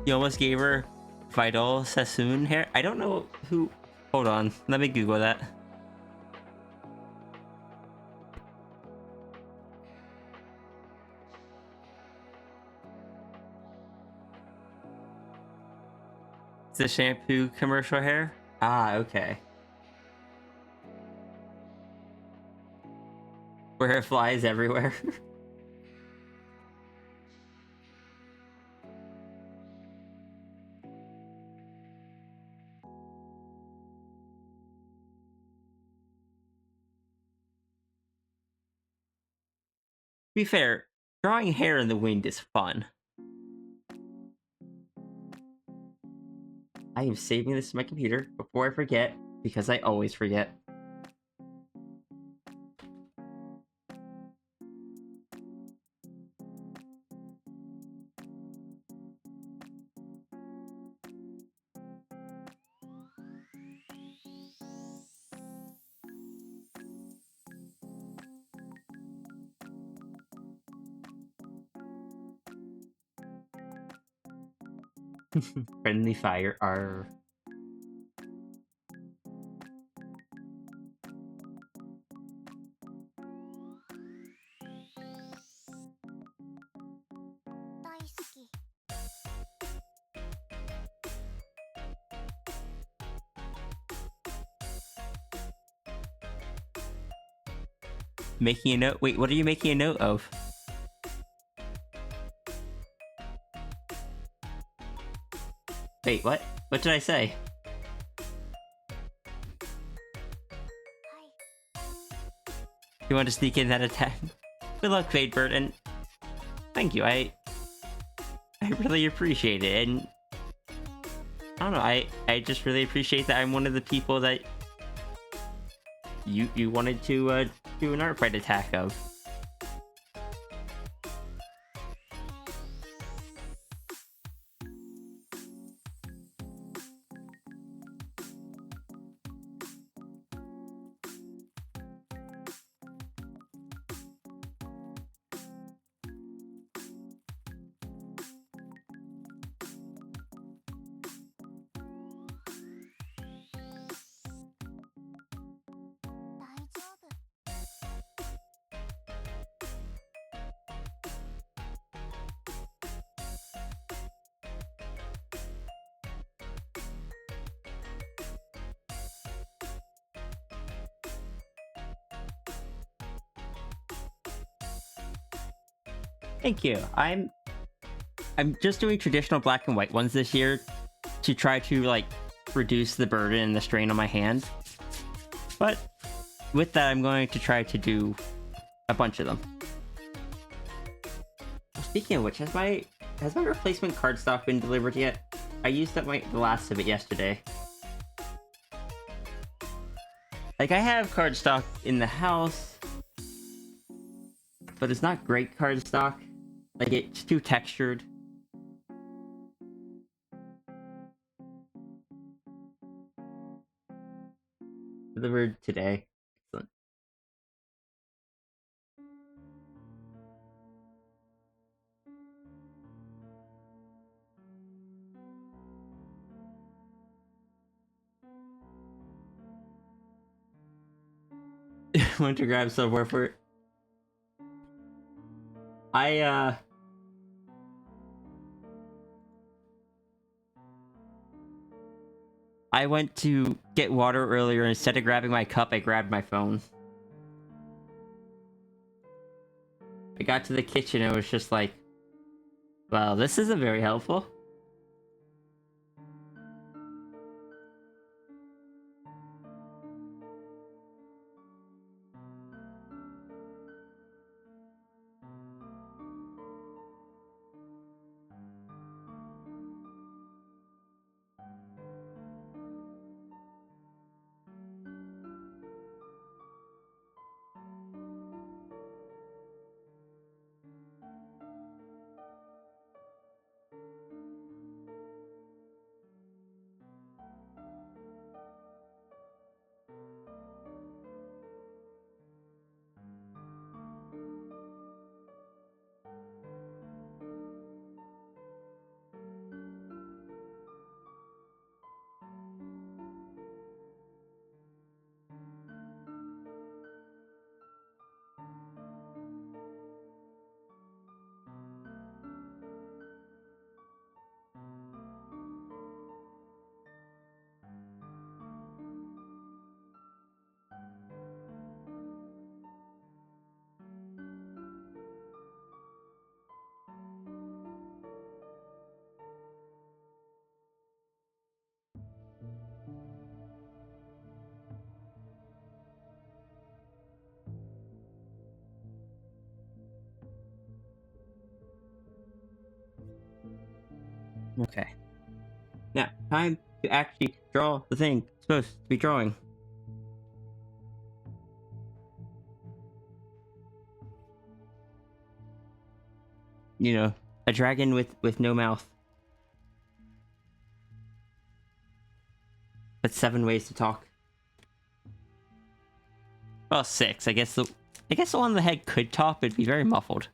You almost gave her Vidal Sassoon hair. I don't know who. Hold on, let me Google that. It's the shampoo commercial hair? Ah, okay. Where it flies everywhere. To be fair, drawing hair in the wind is fun. I am saving this to my computer before I forget, because I always forget. Friendly fire are. Making a note. Wait, what are you making a note of? Wait, what? What did I say? You want to sneak in that attack? Good luck, Fadebird, and thank you. I really appreciate it, and I don't know. I just really appreciate that I'm one of the people that you wanted to do an art fight attack of. Thank you. I'm just doing traditional black and white ones this year to try to like reduce the burden and the strain on my hand. But with that, I'm going to try to do a bunch of them. Speaking of which, has my replacement cardstock been delivered yet? I used up the last of it yesterday. Like, I have cardstock in the house, but it's not great cardstock. Like, it's too textured. Delivered today. Excellent. Went to grab somewhere for it. I went to get water earlier, and instead of grabbing my cup, I grabbed my phone. I got to the kitchen and it was just like, well, this isn't very helpful. Okay. Now, time to actually draw the thing it's supposed to be drawing. You know, a dragon with no mouth. But 7 ways to talk. Well, 6. I guess the one on the head could talk, but it'd be very muffled.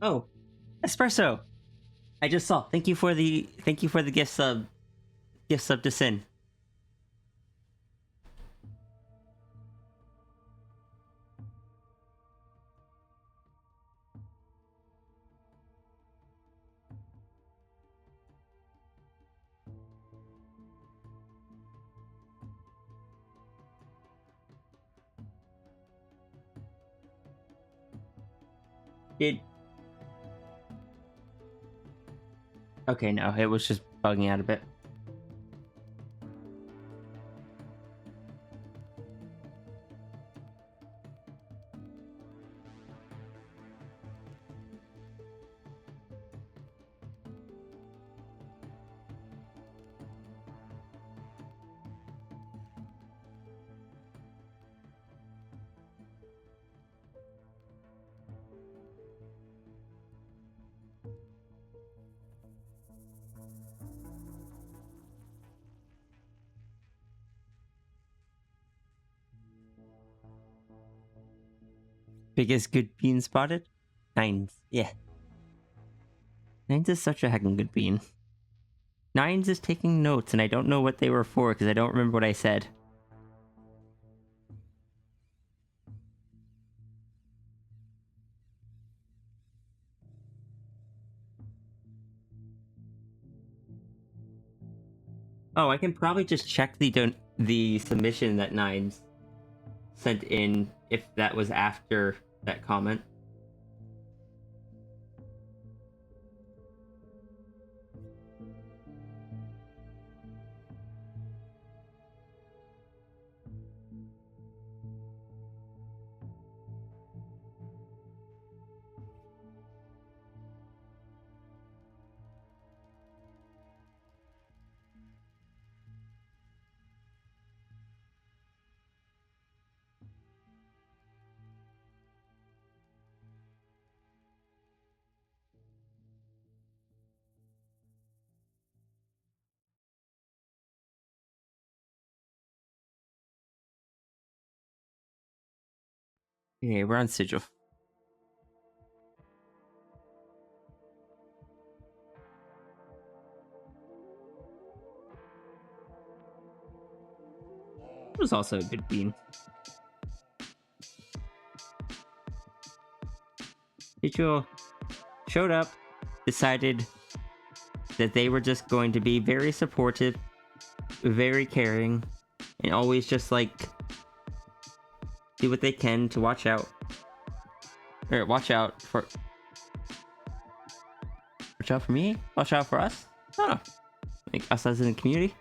Oh, espresso. I just saw. Thank you for the gift sub. Gift sub to Sin. Did Okay, no, it was just bugging out a bit. Biggest good bean spotted? Nines. Yeah. Nines is such a heckin' good bean. Nines is taking notes, and I don't know what they were for because I don't remember what I said. Oh, I can probably just check the submission that Nines sent in if that was after that comment. Okay, we're on Sigil. It was also a good bean. Sigil showed up, decided that they were just going to be very supportive, very caring, and always just like do what they can to watch out. Or watch out for me? Watch out for us? I don't know. Like us as in the community?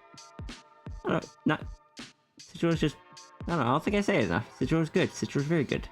I don't know. Not Sigil was just I don't know, I don't think I say it enough. Sigil was good. Sigil was very good.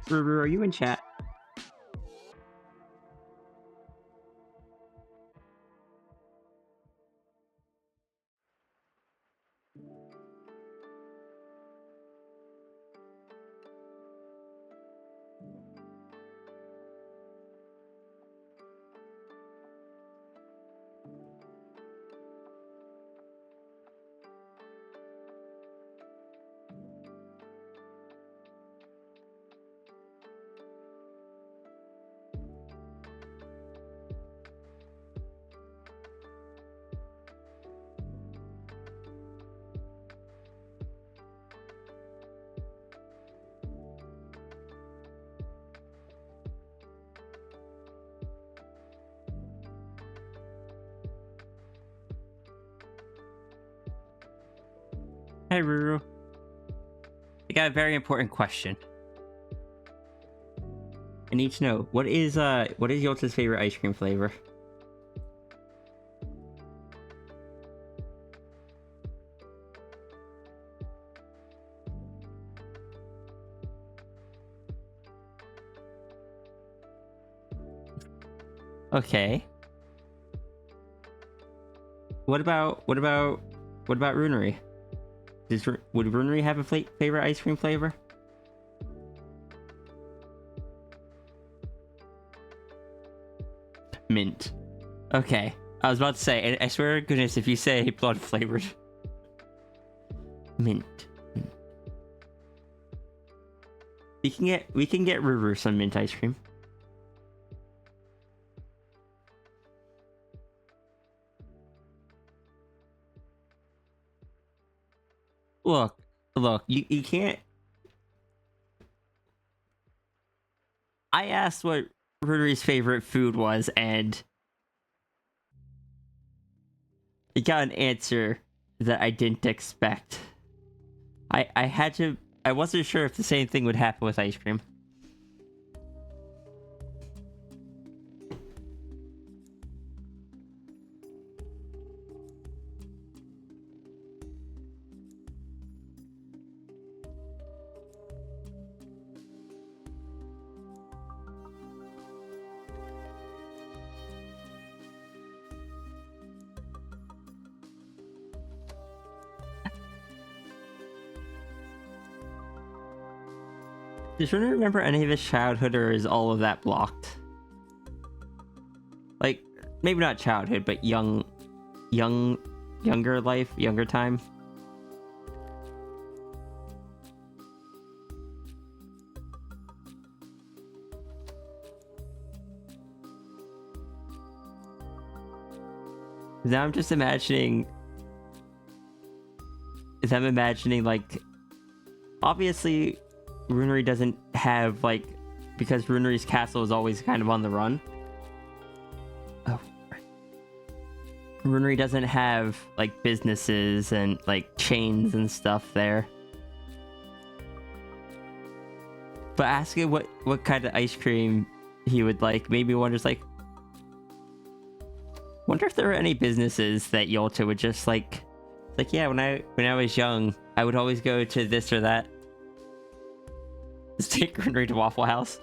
Ruru, are you in chat? Hey Ruru. I got a very important question. I need to know what is Yolta's favorite ice cream flavor? Okay. What about Runery? Would Runery have a favorite ice cream flavor? Mint. Okay. I was about to say, I swear to goodness, if you say blood flavored. Mint. We can get Ruru some mint ice cream. look, you can't. I asked what Rudy's favorite food was, and I got an answer that I didn't expect. I had to. I wasn't sure if the same thing would happen with ice cream. Does Rudy remember any of his childhood, or is all of that blocked? Like, maybe not childhood, but younger life, younger time. Now I'm just imagining them imagining, like, obviously Runery doesn't have, like, because Runery's castle is always kind of on the run. Oh, right. Runery doesn't have, like, businesses and, like, chains and stuff there. But asking what kind of ice cream he would like, maybe wonders, like, wonder if there are any businesses that Yolta would just like, yeah, when I was young, I would always go to this or that. Just take Runery to Waffle House.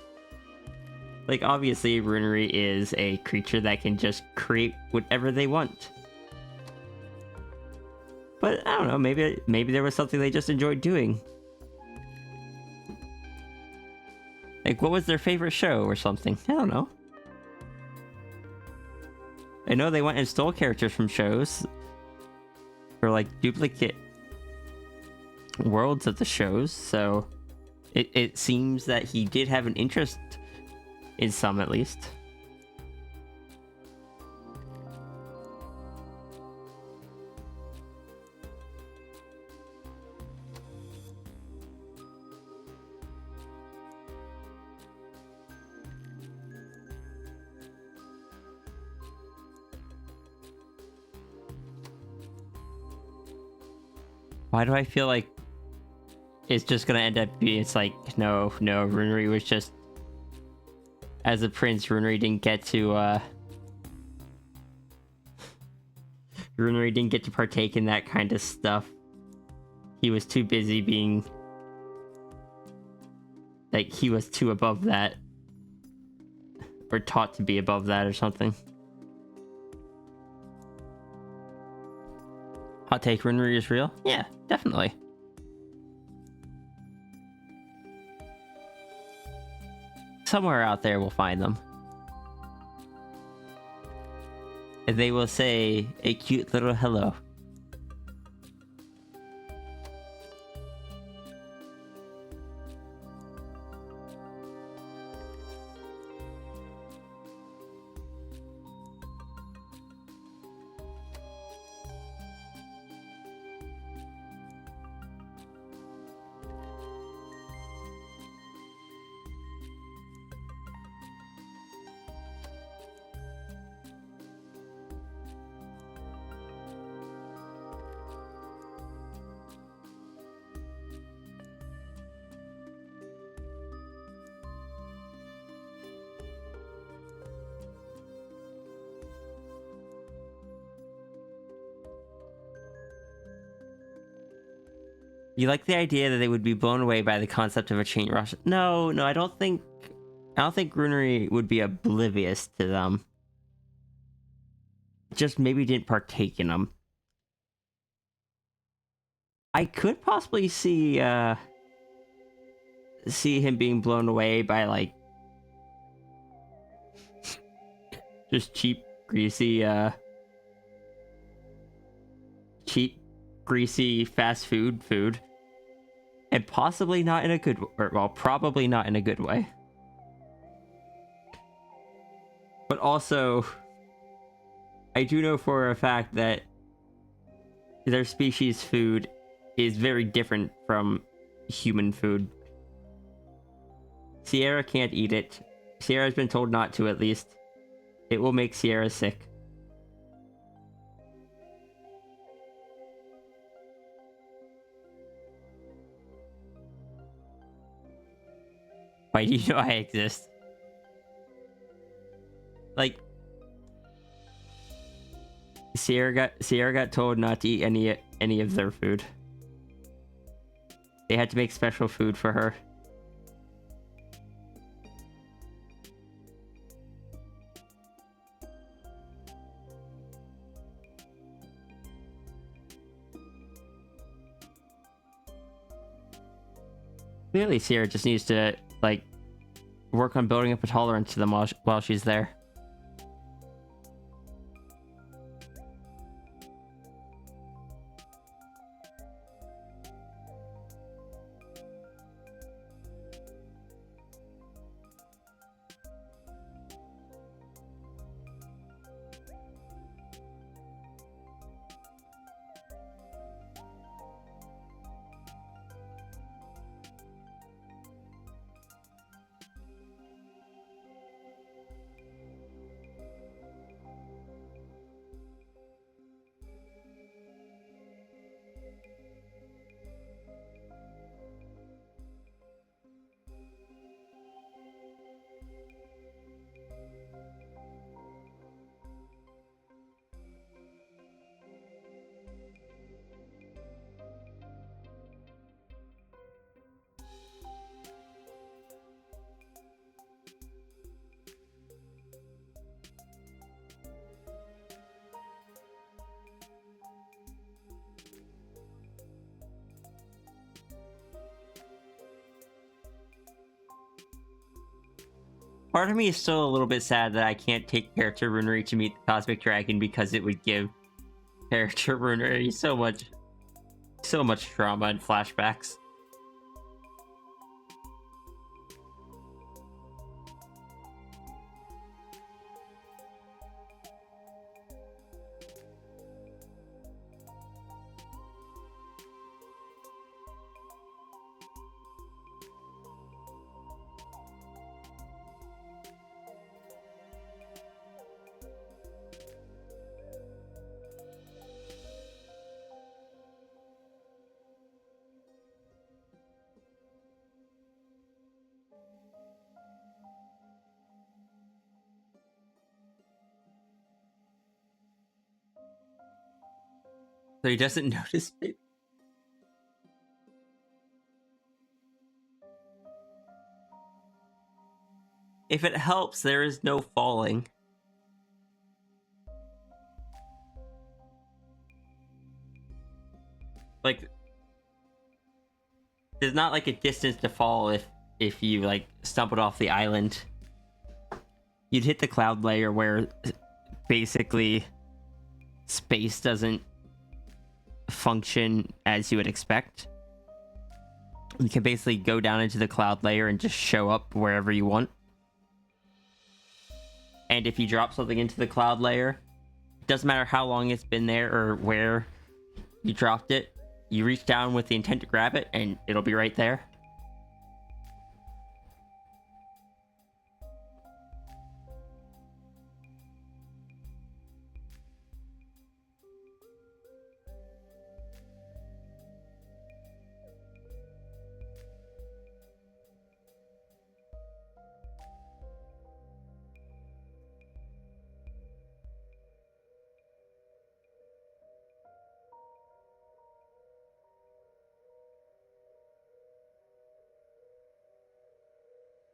Like, obviously, Runery is a creature that can just create whatever they want. But I don't know, maybe there was something they just enjoyed doing. Like, what was their favorite show or something? I don't know. I know they went and stole characters from shows. Or, like, duplicate worlds of the shows, so it seems that he did have an interest in some, at least. Why do I feel like it's just gonna end up being, it's like, no, Runery was just, as a prince, Runery didn't get to partake in that kind of stuff. He was too busy being, like, he was too above that. Or taught to be above that or something. Hot take, Runery is real? Yeah, definitely. Somewhere out there we'll find them. And they will say a cute little hello. You like the idea that they would be blown away by the concept of a chain rush? No, I don't think Runery would be oblivious to them. Just maybe didn't partake in them. I could possibly see him being blown away by, like, just cheap, greasy fast food. And possibly not in a good, or, well, probably not in a good way. But also, I do know for a fact that their species food is very different from human food. Sierra can't eat it. Sierra's been told not to, at least. It will make Sierra sick. Why do you know I exist? Like, Sierra got told not to eat any of their food. They had to make special food for her. Clearly, Sierra just needs to, like, work on building up a tolerance to them while she's there. Part of me is still a little bit sad that I can't take character runery to meet the Cosmic Dragon because it would give character runery so much trauma and flashbacks. So he doesn't notice it. If it helps, there is no falling. Like, there's not like a distance to fall if you like stumbled off the island. You'd hit the cloud layer where basically space doesn't function as you would expect. You can basically go down into the cloud layer and just show up wherever you want. And if you drop something into the cloud layer, it doesn't matter how long it's been there or where you dropped it, you reach down with the intent to grab it and it'll be right there.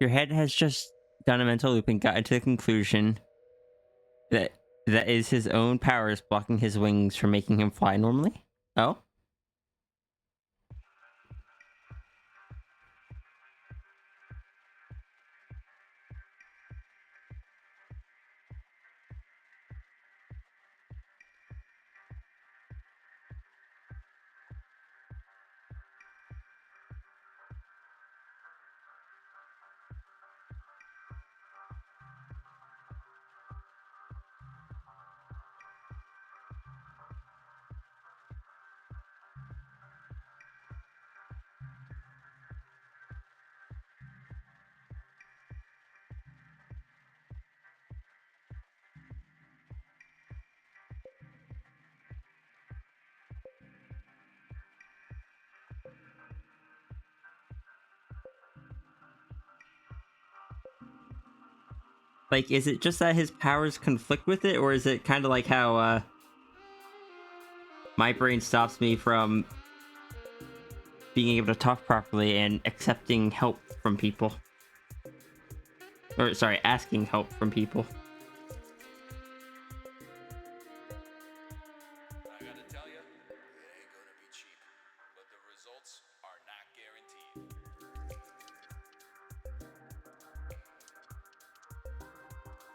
Your head has just done a mental loop and got to the conclusion that is his own powers blocking his wings from making him fly normally? Oh? Like, is it just that his powers conflict with it, or is it kind of like how my brain stops me from being able to talk properly and accepting help from people? Or, sorry, asking help from people. I gotta tell you, it ain't gonna be cheap, but the results are not guaranteed.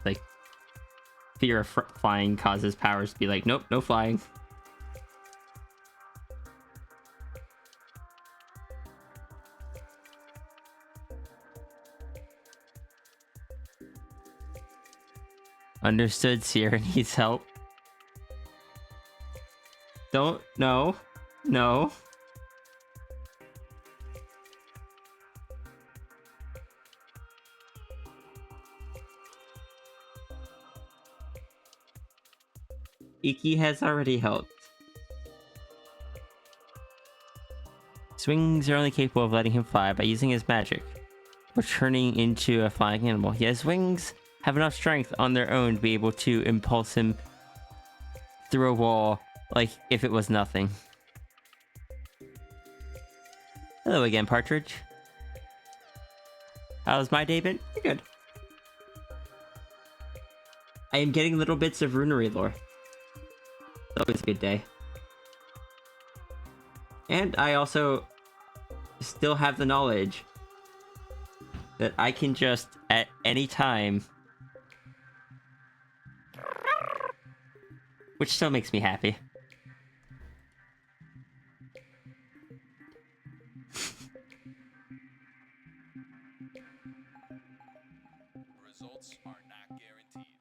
Like, fear of flying causes powers to be like, nope, no flying. Understood, Sierra needs help. Don't, no, no. Iki has already helped. Swings are only capable of letting him fly by using his magic, or turning into a flying animal. Yet his wings have enough strength on their own to be able to impulse him through a wall like if it was nothing. Hello again, Partridge. How's my day been? Pretty good. I am getting little bits of runery lore. It's always a good day. And I also still have the knowledge that I can just, at any time... Which still makes me happy. Results are not guaranteed.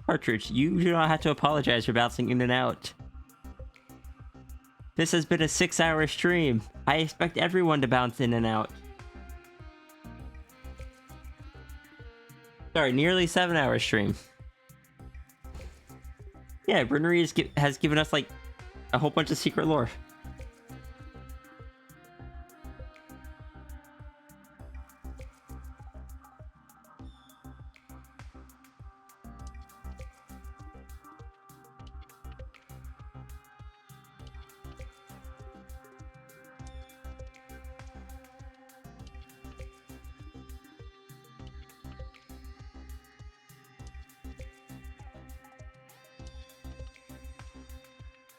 Partridge, you do not have to apologize for bouncing in and out. This has been a 6-hour stream. I expect everyone to bounce in and out. Sorry, nearly 7-hour stream. Yeah, Brunery has given us, like, a whole bunch of secret lore.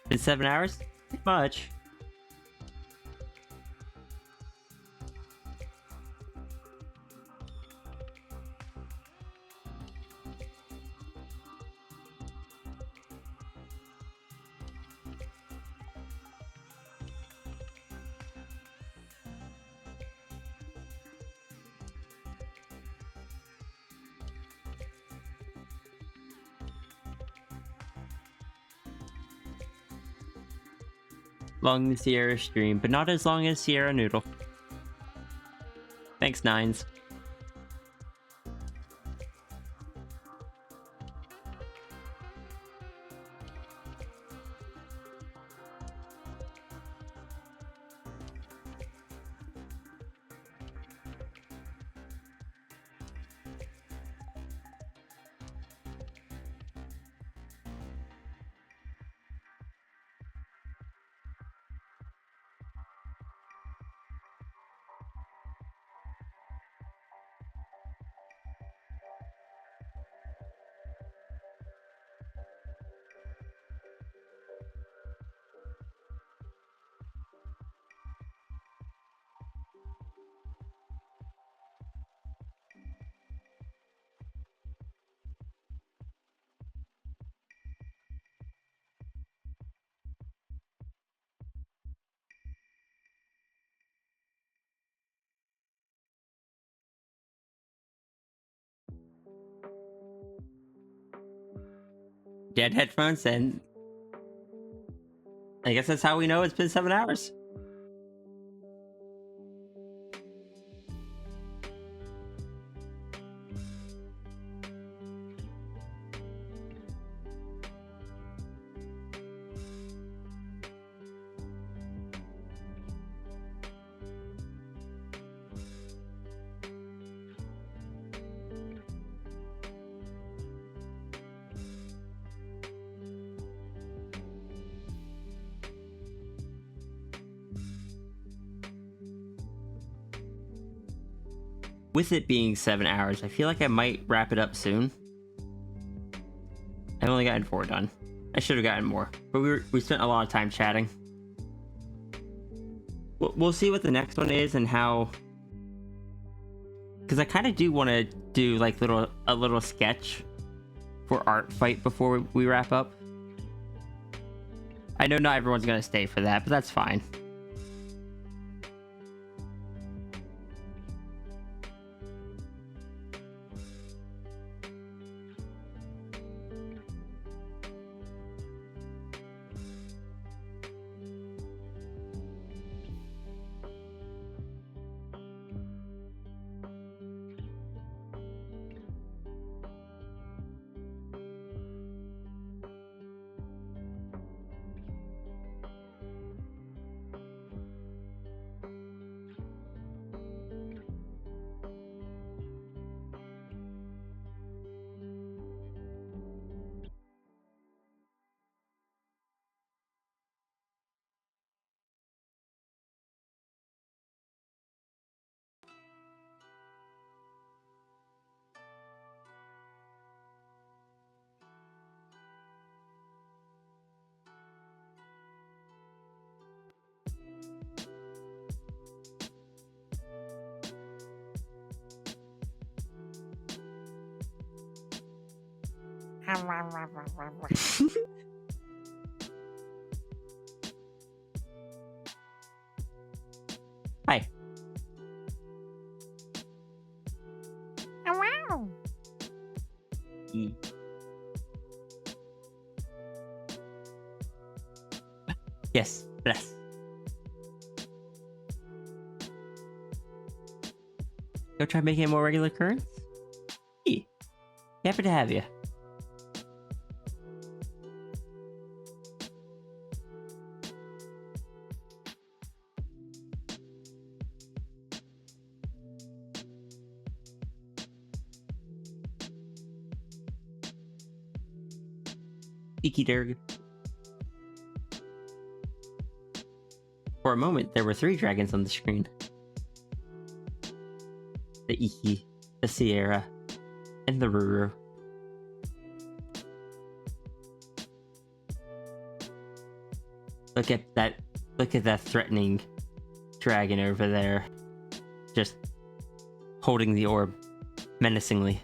Been 7 hours? Not much. Long as Sierra stream, but not as long as Sierra Noodle. Thanks, Nines. Dead headphones, and I guess that's how we know it's been 7 hours. with it being 7 hours, I feel like I might wrap it up soon. I've only gotten 4 done. I should have gotten more, but we spent a lot of time chatting. We'll see what the next one is and how, because I kind of do want to do like a little sketch for art fight before we wrap up. I know not everyone's gonna stay for that, but that's fine. Hi. Wow. Yes, bless. Go try making it a more regular occurrence? Hey, happy to have you. Icky Durg. For a moment, there were 3 dragons on the screen. The Iki, the Sierra, and the Ruru. Look at that threatening dragon over there. Just holding the orb menacingly.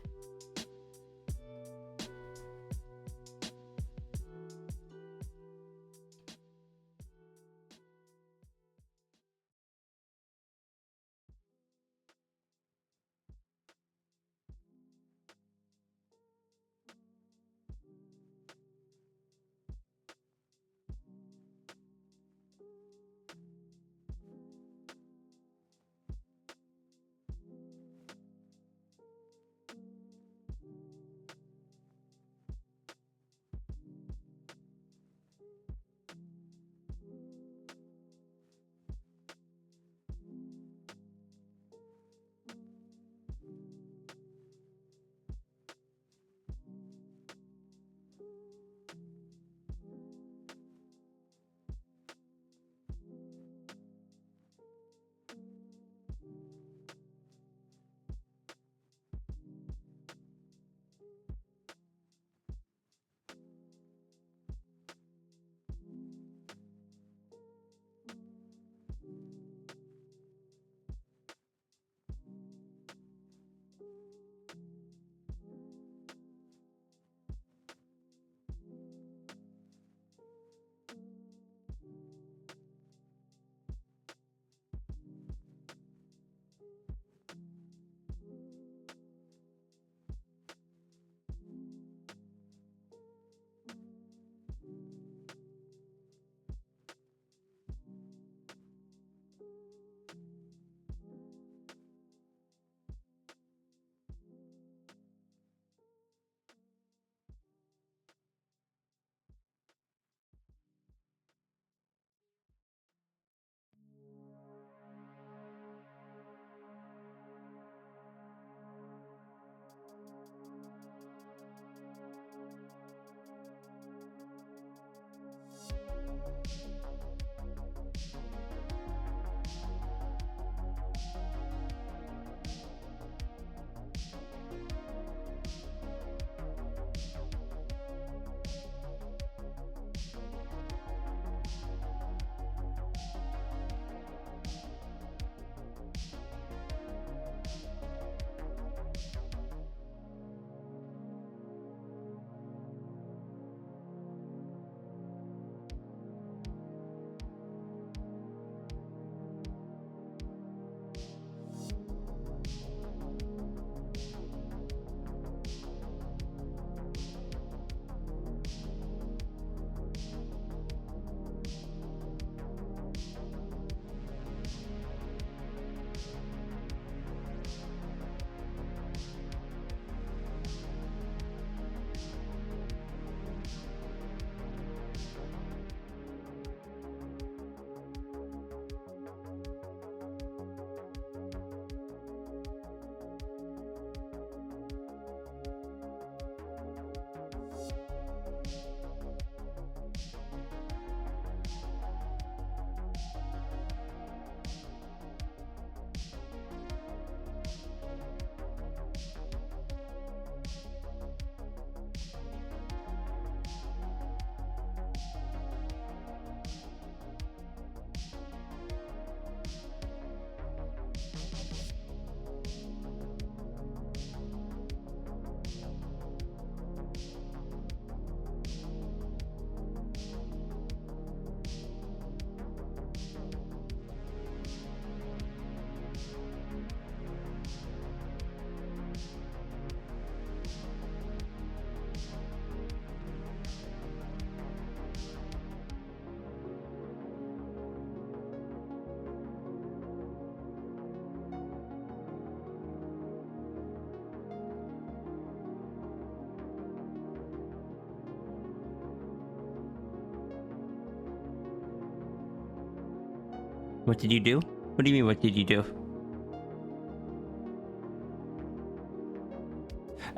What did you do? What do you mean, what did you do?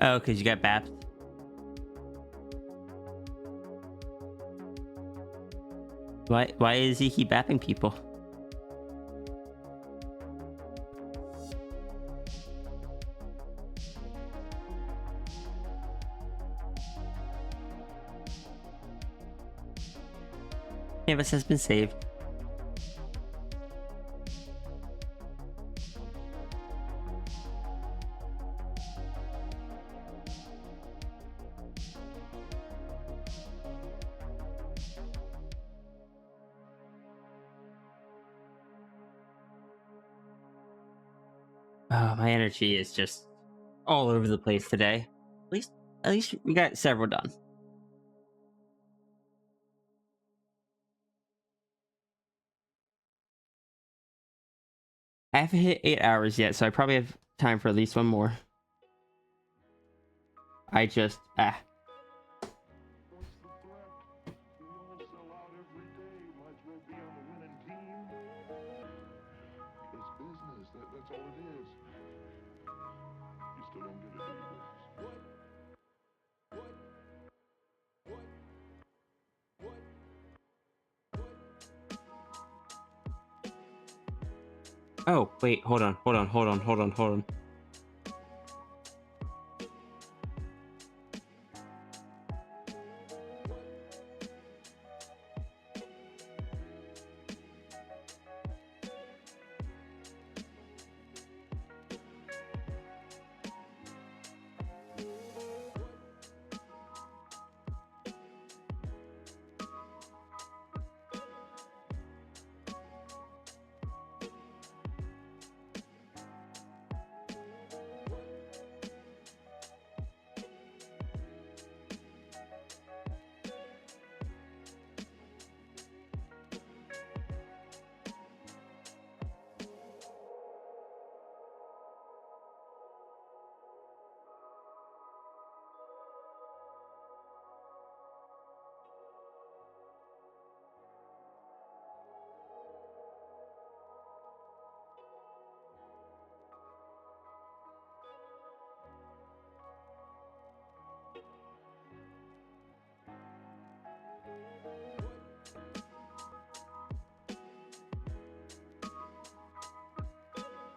Oh, because you got bapped. Why is he keep bapping people? Canvas has been saved. Oh, my energy is just all over the place today. At least we got several done. I haven't hit 8 hours yet, so I probably have time for at least one more. I just What's the threat? We all sell out every day. Might as well be on the winning team. It's business. That's all it is. You still don't get it, do you, Doodles? Oh, wait, hold on.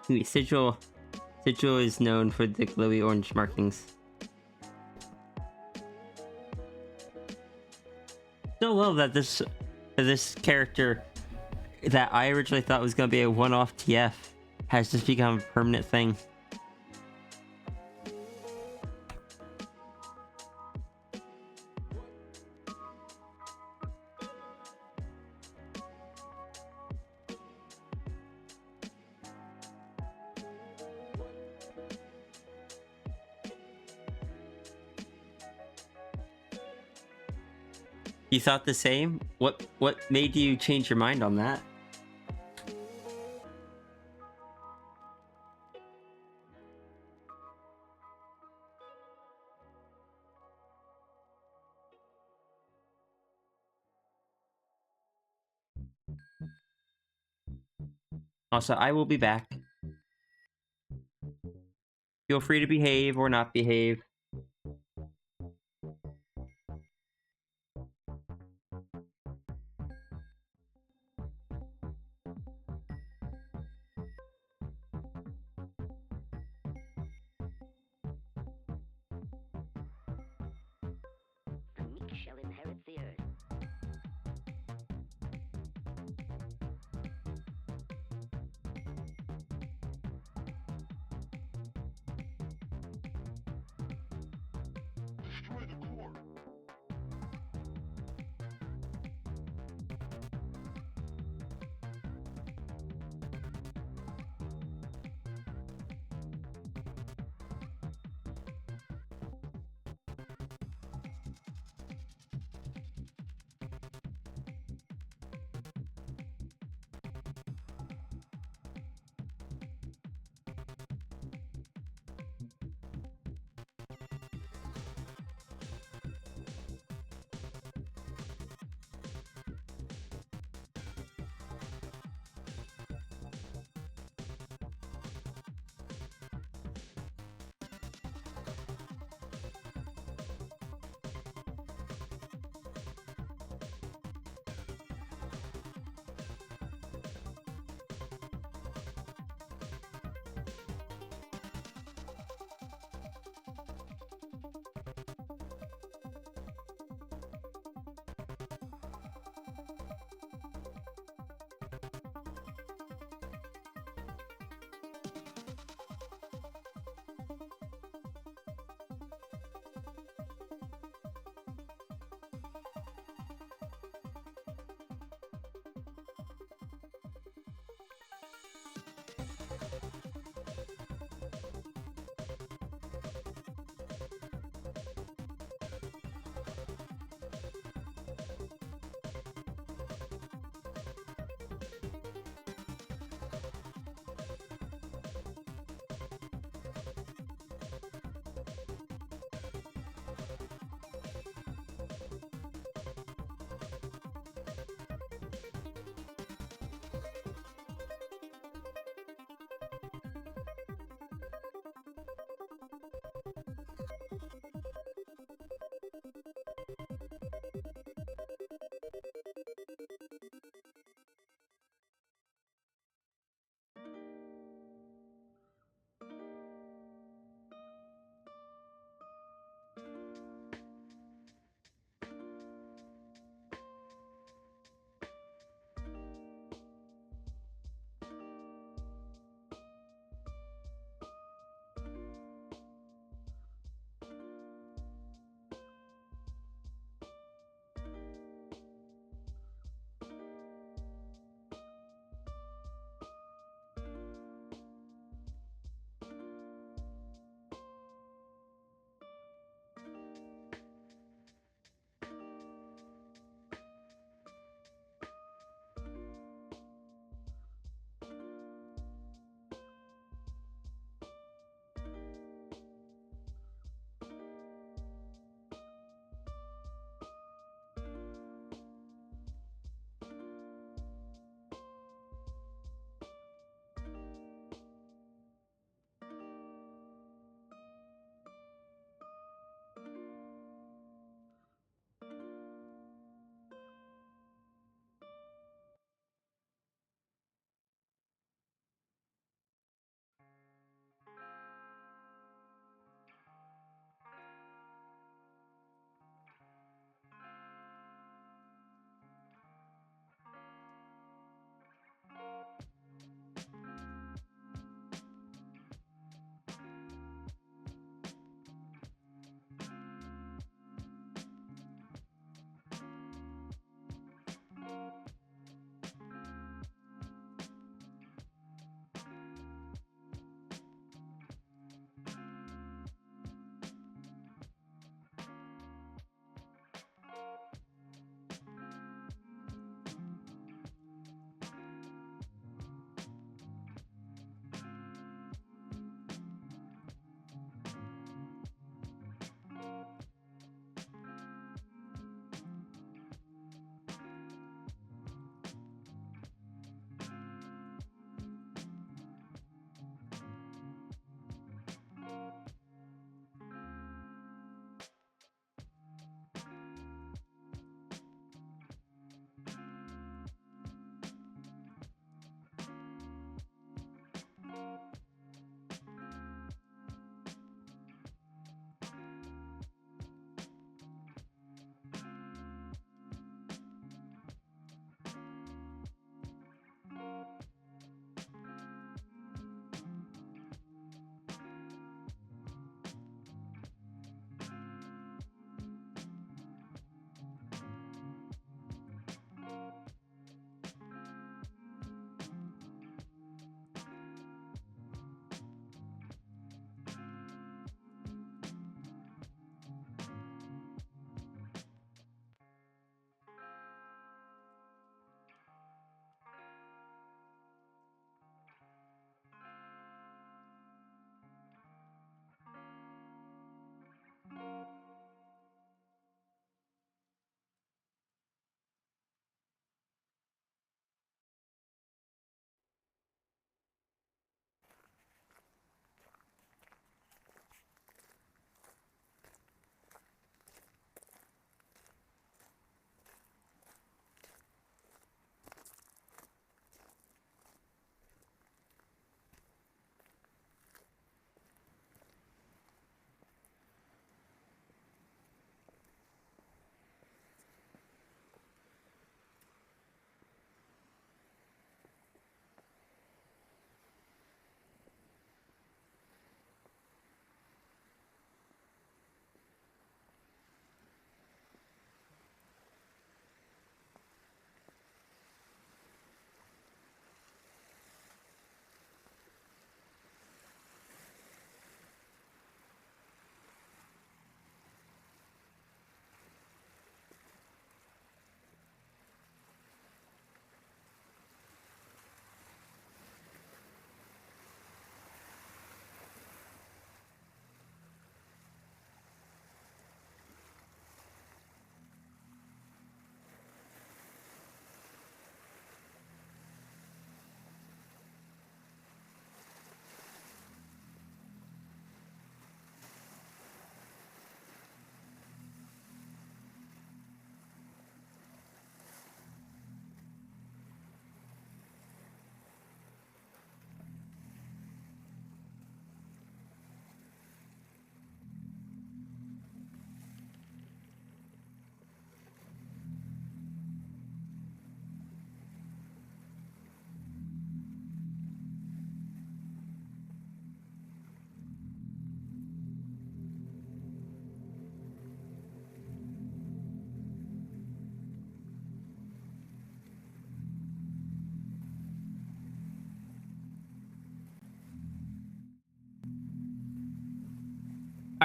Sigil is known for the glowy orange markings. Still love that this character that I originally thought was gonna be a one-off TF has just become a permanent thing. You thought the same? What made you change your mind on that? Also, I will be back. Feel free to behave or not behave. The meek shall inherit the earth. Destroy the core.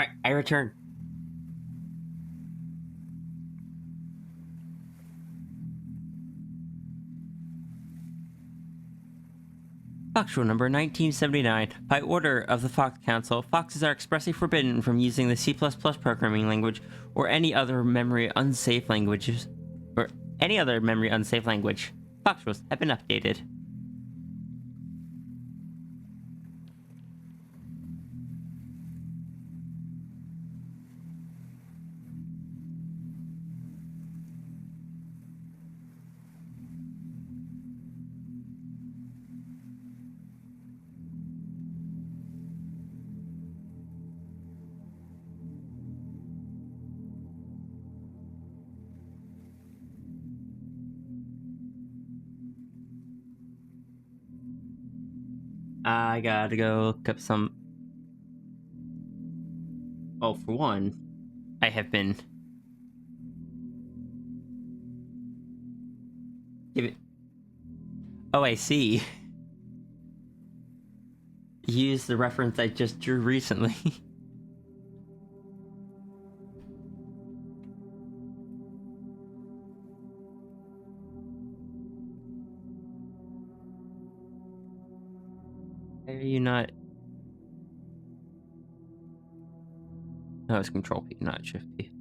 Alright, I return. Fox Rule number 1979. By order of the Fox Council, foxes are expressly forbidden from using the C++ programming language or any other memory unsafe languages. Fox rules have been updated. I gotta go look up some. Oh, for one, I have been. Give it. Oh, I see. Use the reference I just drew recently. Why are you not? No, it's Control P, not Shift P.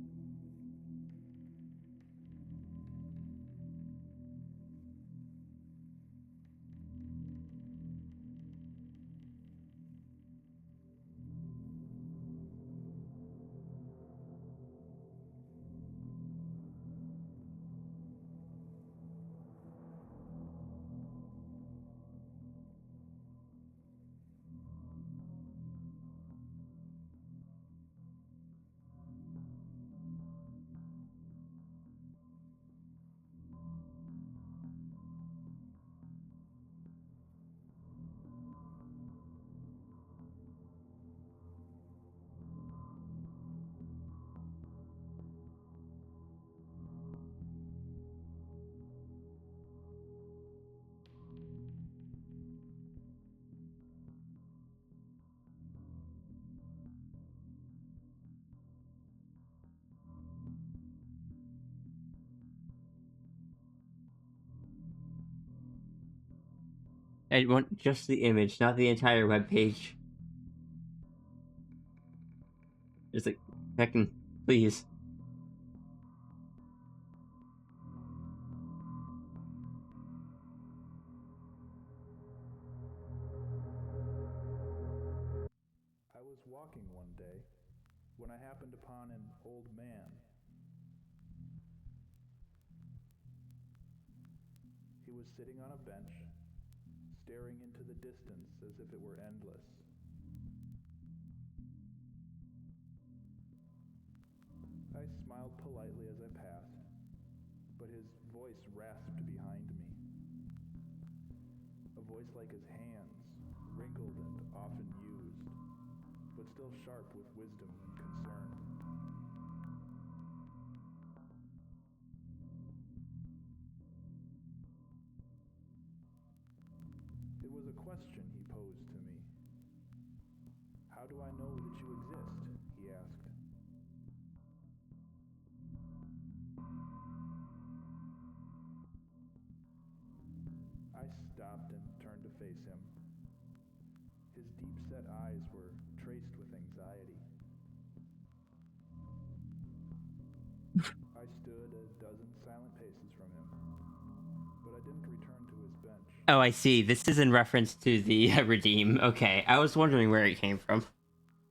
I want just the image, not the entire web page. Just like, heckin', please. I was walking one day when I happened upon an old man. He was sitting on a bench, staring into the distance as if it were endless. I smiled politely as I passed, but his voice rasped behind me. A voice like his hands, wrinkled and often used, but still sharp with wisdom and concern. It was a question he posed to me. How do I know that you exist? He asked. I stopped and turned to face him. His deep-set eyes were traced with anxiety. I stood a dozen silent paces from him, but I didn't return to his bench. Oh, I see. This is in reference to the Redeem. Okay, I was wondering where it came from.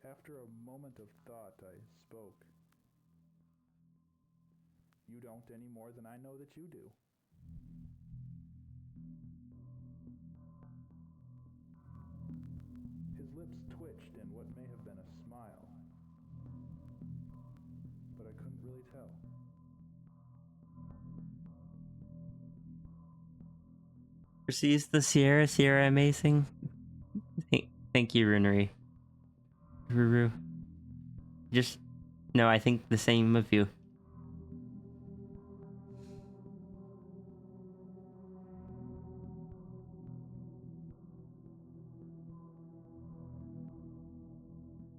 After a moment of thought, I spoke. You don't any more than I know that you do. His lips twitched in what may have been a smile, but I couldn't really tell. Sees the Sierra amazing. Thank you, Runery. Ruru. Just no, I think the same of you.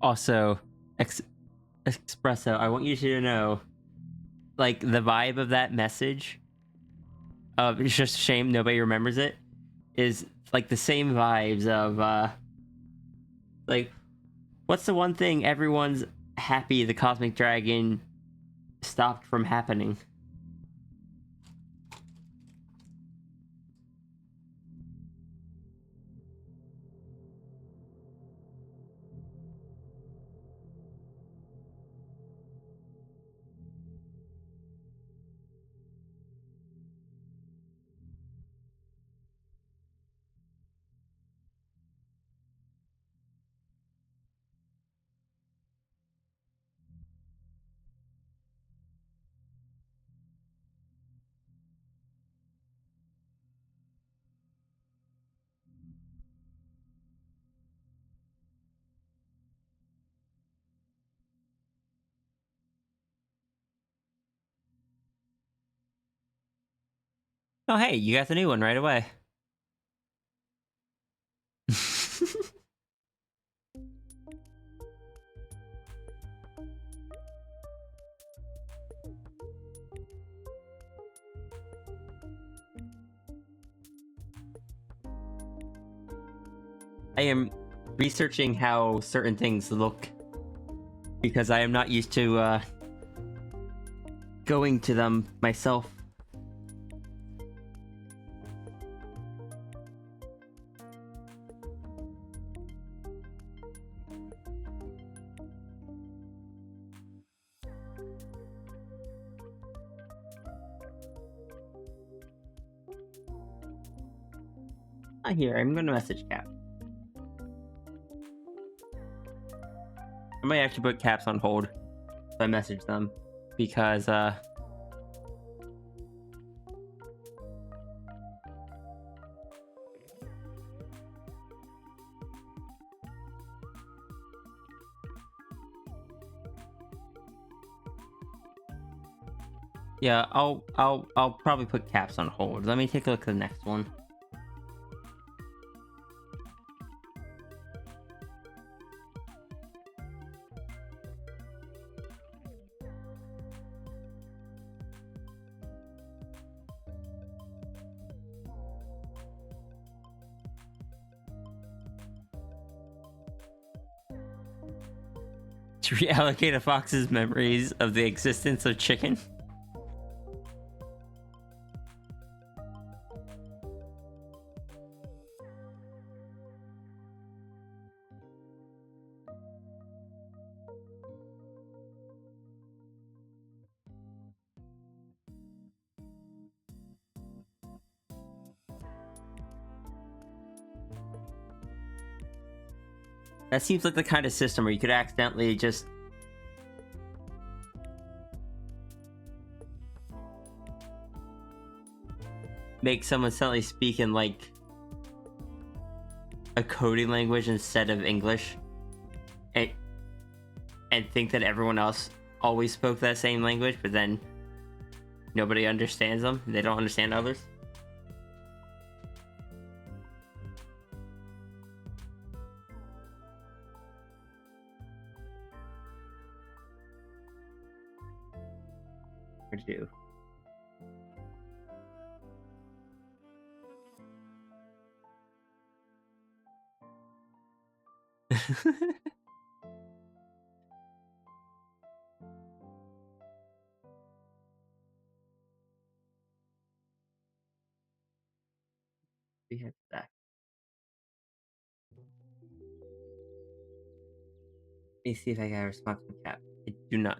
Also, Espresso, I want you to know, like, the vibe of that message, it's just a shame nobody remembers it, is like the same vibes of, like, what's the one thing everyone's happy the Cosmic Dragon stopped from happening? Oh, hey, you got the new one right away. I am researching how certain things look because I am not used to going to them myself. Here, I'm gonna message Cap. I might actually put Caps on hold if I message them because yeah, I'll probably put Caps on hold. Let me take a look at the next one. To reallocate a fox's memories of the existence of chicken. That seems like the kind of system where you could accidentally just make someone suddenly speak in like a coding language instead of English, and think that everyone else always spoke that same language, but then nobody understands them. They don't understand others. What'd you do? We have that. Let me see if I got a response from Cap. I do not.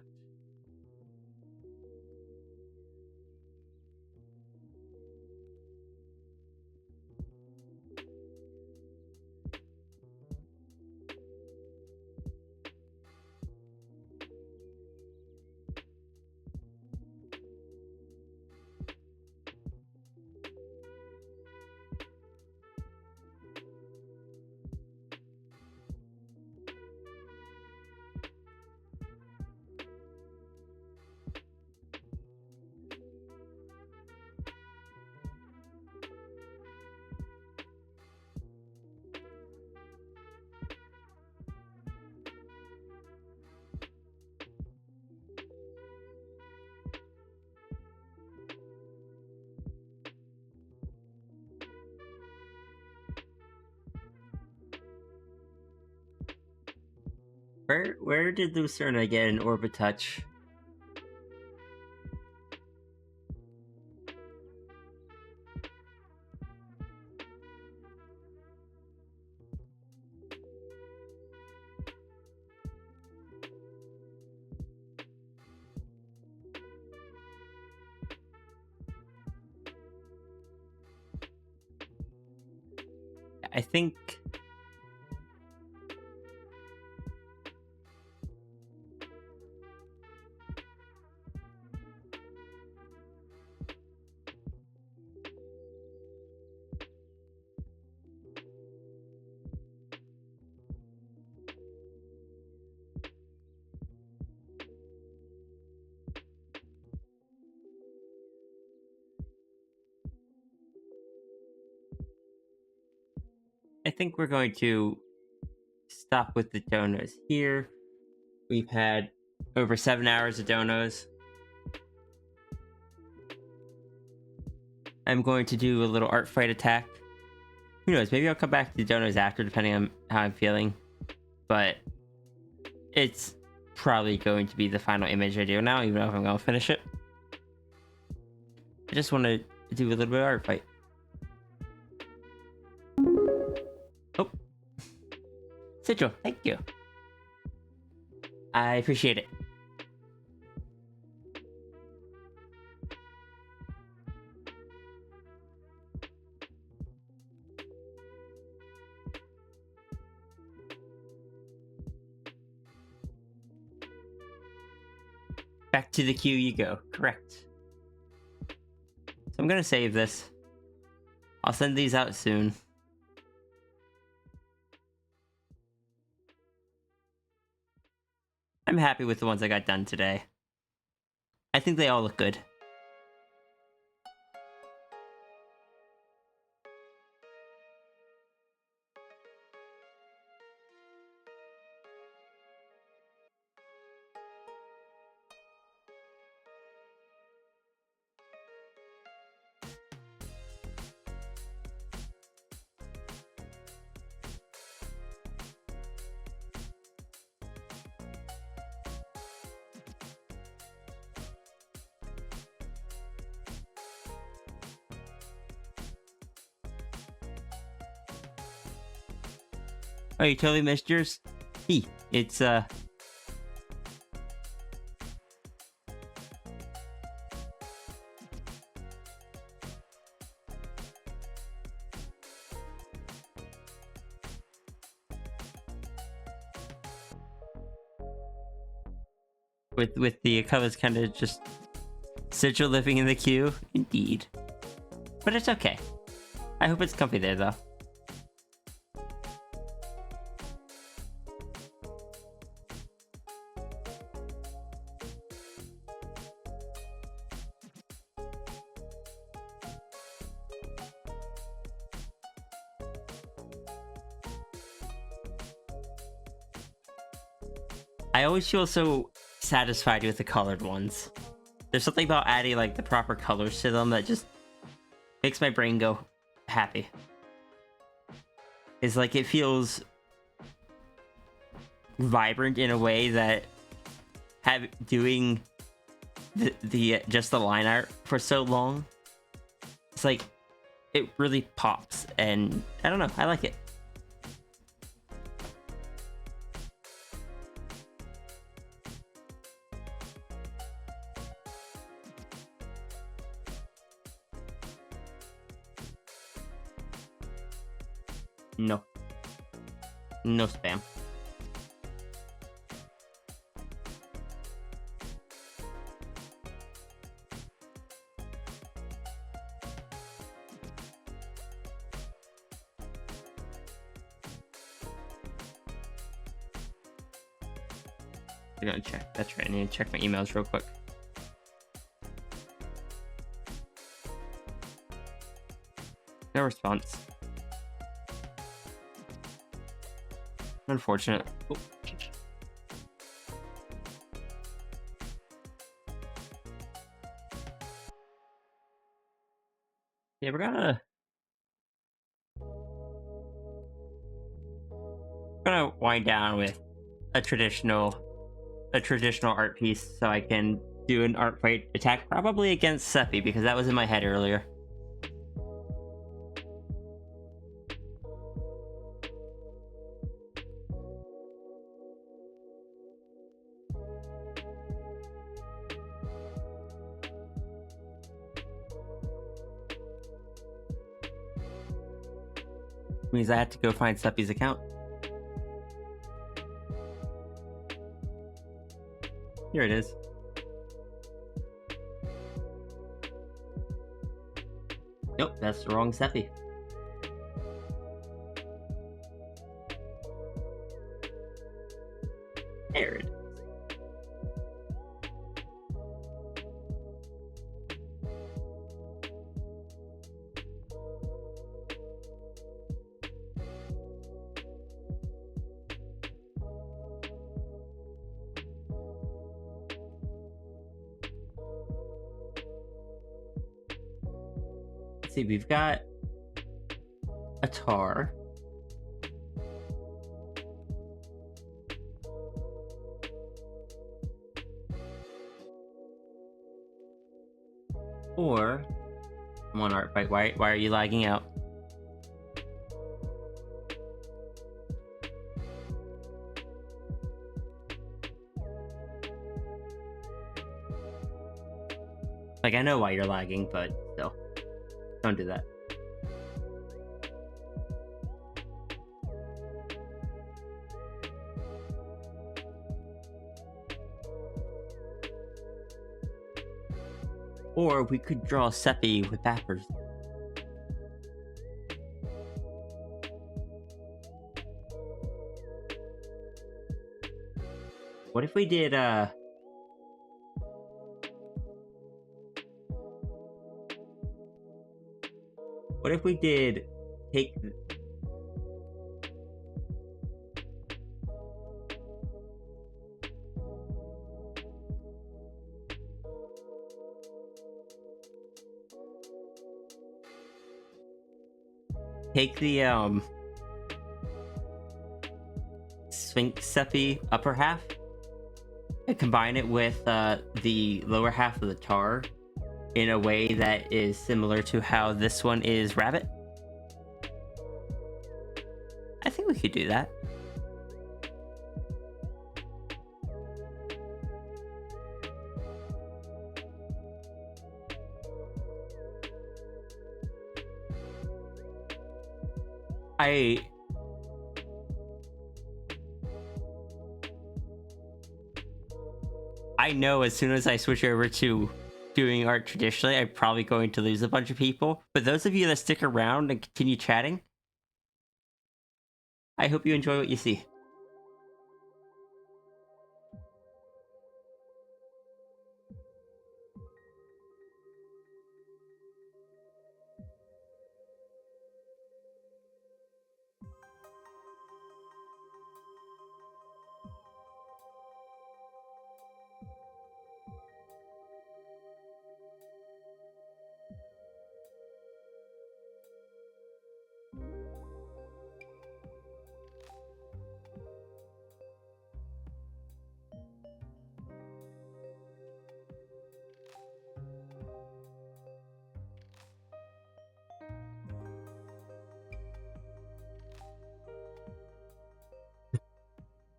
Where did Lucerna get an orbit touch? I think we're going to stop with the donos here. We've had over 7 hours of donos. I'm going to do a little art fight attack. Who knows? Maybe I'll come back to donos after, depending on how I'm feeling. But it's probably going to be the final image I do now, even though I'm going to finish it. I just want to do a little bit of art fight. Oh. Sigil, thank you. I appreciate it. Back to the queue you go. Correct. So I'm gonna save this. I'll send these out soon. I'm happy with the ones I got done today. I think they all look good. Oh, you totally missed yours? It's with the colors kind of just Sigil living in the queue. Indeed. But it's okay. I hope it's comfy there though. I always feel so satisfied with the colored ones. There's something about adding like the proper colors to them that just makes my brain go happy. It's like it feels vibrant in a way that doing the just the line art for so long, it's like it really pops, and I don't know, I like it. No. No spam. I gotta check. That's right. I need to check my emails real quick. No response. Unfortunate. Oh. Yeah, we're gonna wind down with a traditional art piece so I can do an art fight attack, probably against Seppi, because that was in my head earlier. Means I have to go find Seppi's account. Here it is. Nope, that's the wrong Seppi. There it is. Let's see, we've got a tar. Or one art fight. Why are you lagging out? Like, I know why you're lagging, but still. Don't do that. Or we could draw Seppi with backwards. What if we did, what if we did take... Take the, Sphinx Seppi upper half and combine it with, the lower half of the tar in a way that is similar to how this one is rabbit. I think we could do that. I know as soon as I switch over to doing art traditionally, I'm probably going to lose a bunch of people. But those of you that stick around and continue chatting, I hope you enjoy what you see.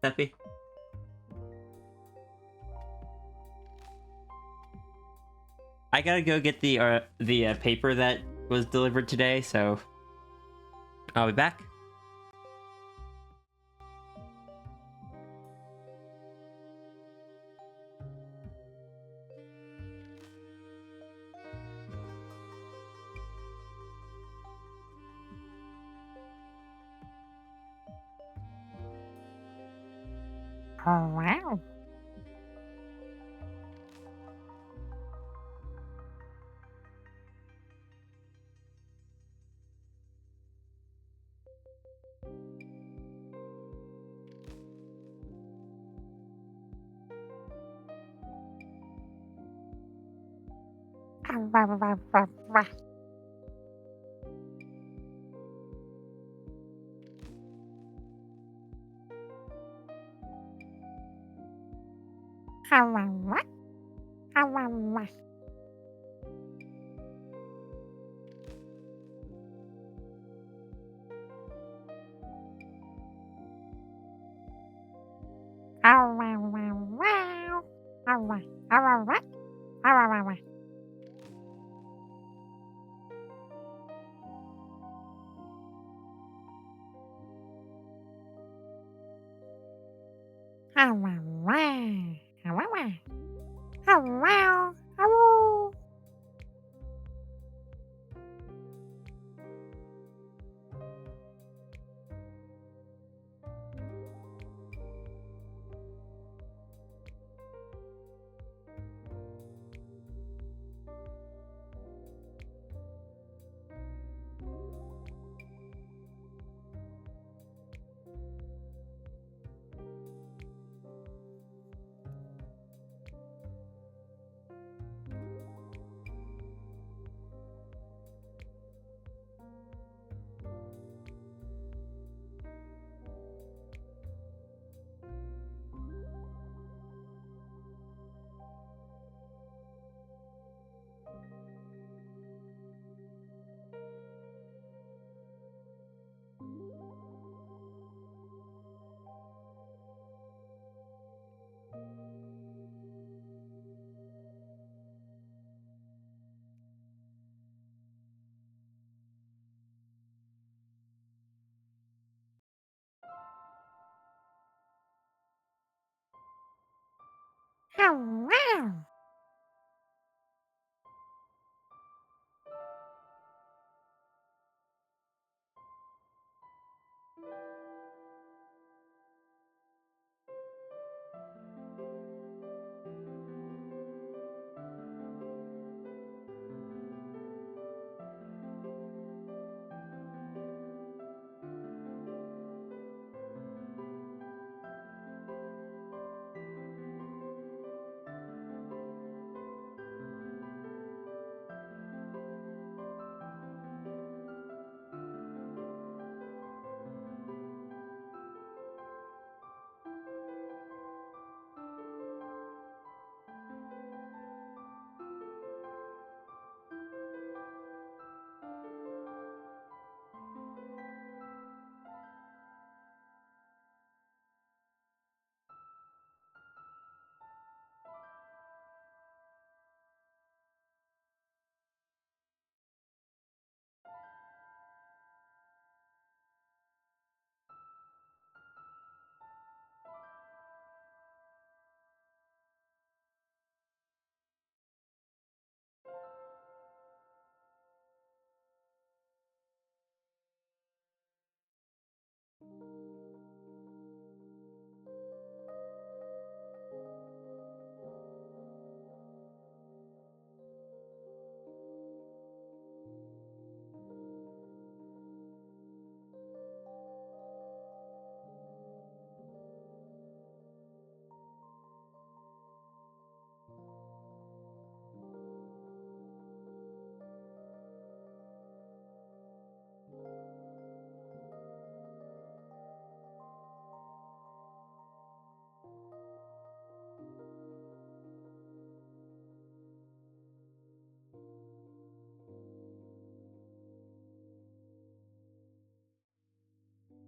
Seppi? I gotta go get the paper that was delivered today, so I'll be back. Oh, wow. Wow, wow, wow, wow.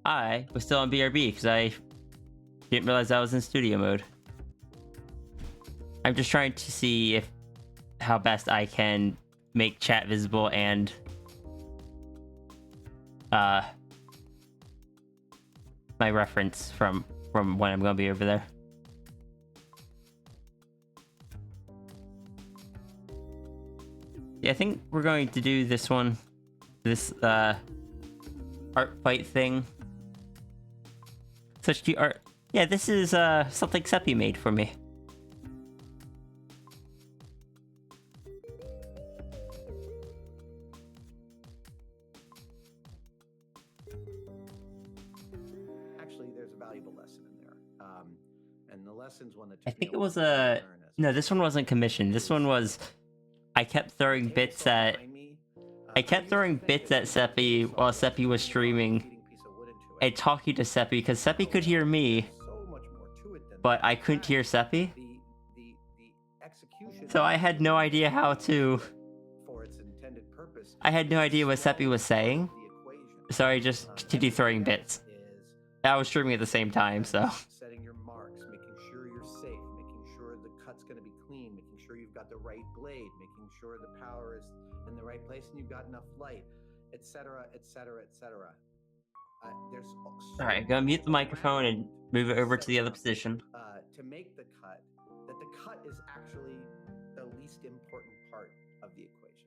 I was still on BRB because I didn't realize I was in studio mode. I'm just trying to see if how best I can make chat visible and my reference from when I'm gonna be over there. Yeah, I think we're going to do this one, this art fight thing. Such cute art. Yeah, this is something Seppi made for me. Actually, there's a valuable lesson in there. And the lesson's one that I took think me it was while to a... learn as No, this one wasn't commissioned. This one was... I kept throwing table bits saw at... behind me. I kept throwing bits at Seppi while Seppi was streaming Feeding piece of wood into it. and talking to Seppi because Seppi could hear me, So much more to it than but that. I couldn't hear Seppi. The execution. So I had no idea how to. For its intended purpose. I had no idea what Seppi was saying. The equation. So I just continued throwing bits. I was streaming at the same time, so. Setting your marks, making sure you're safe, making sure the cut's going to be clean, making sure you've got the right blade, making sure the power is in the right place and you've got enough light, etc., etc., etc. There's All right, go mute the microphone and move it over to the other position. To make the cut, that the cut is actually the least important part of the equation.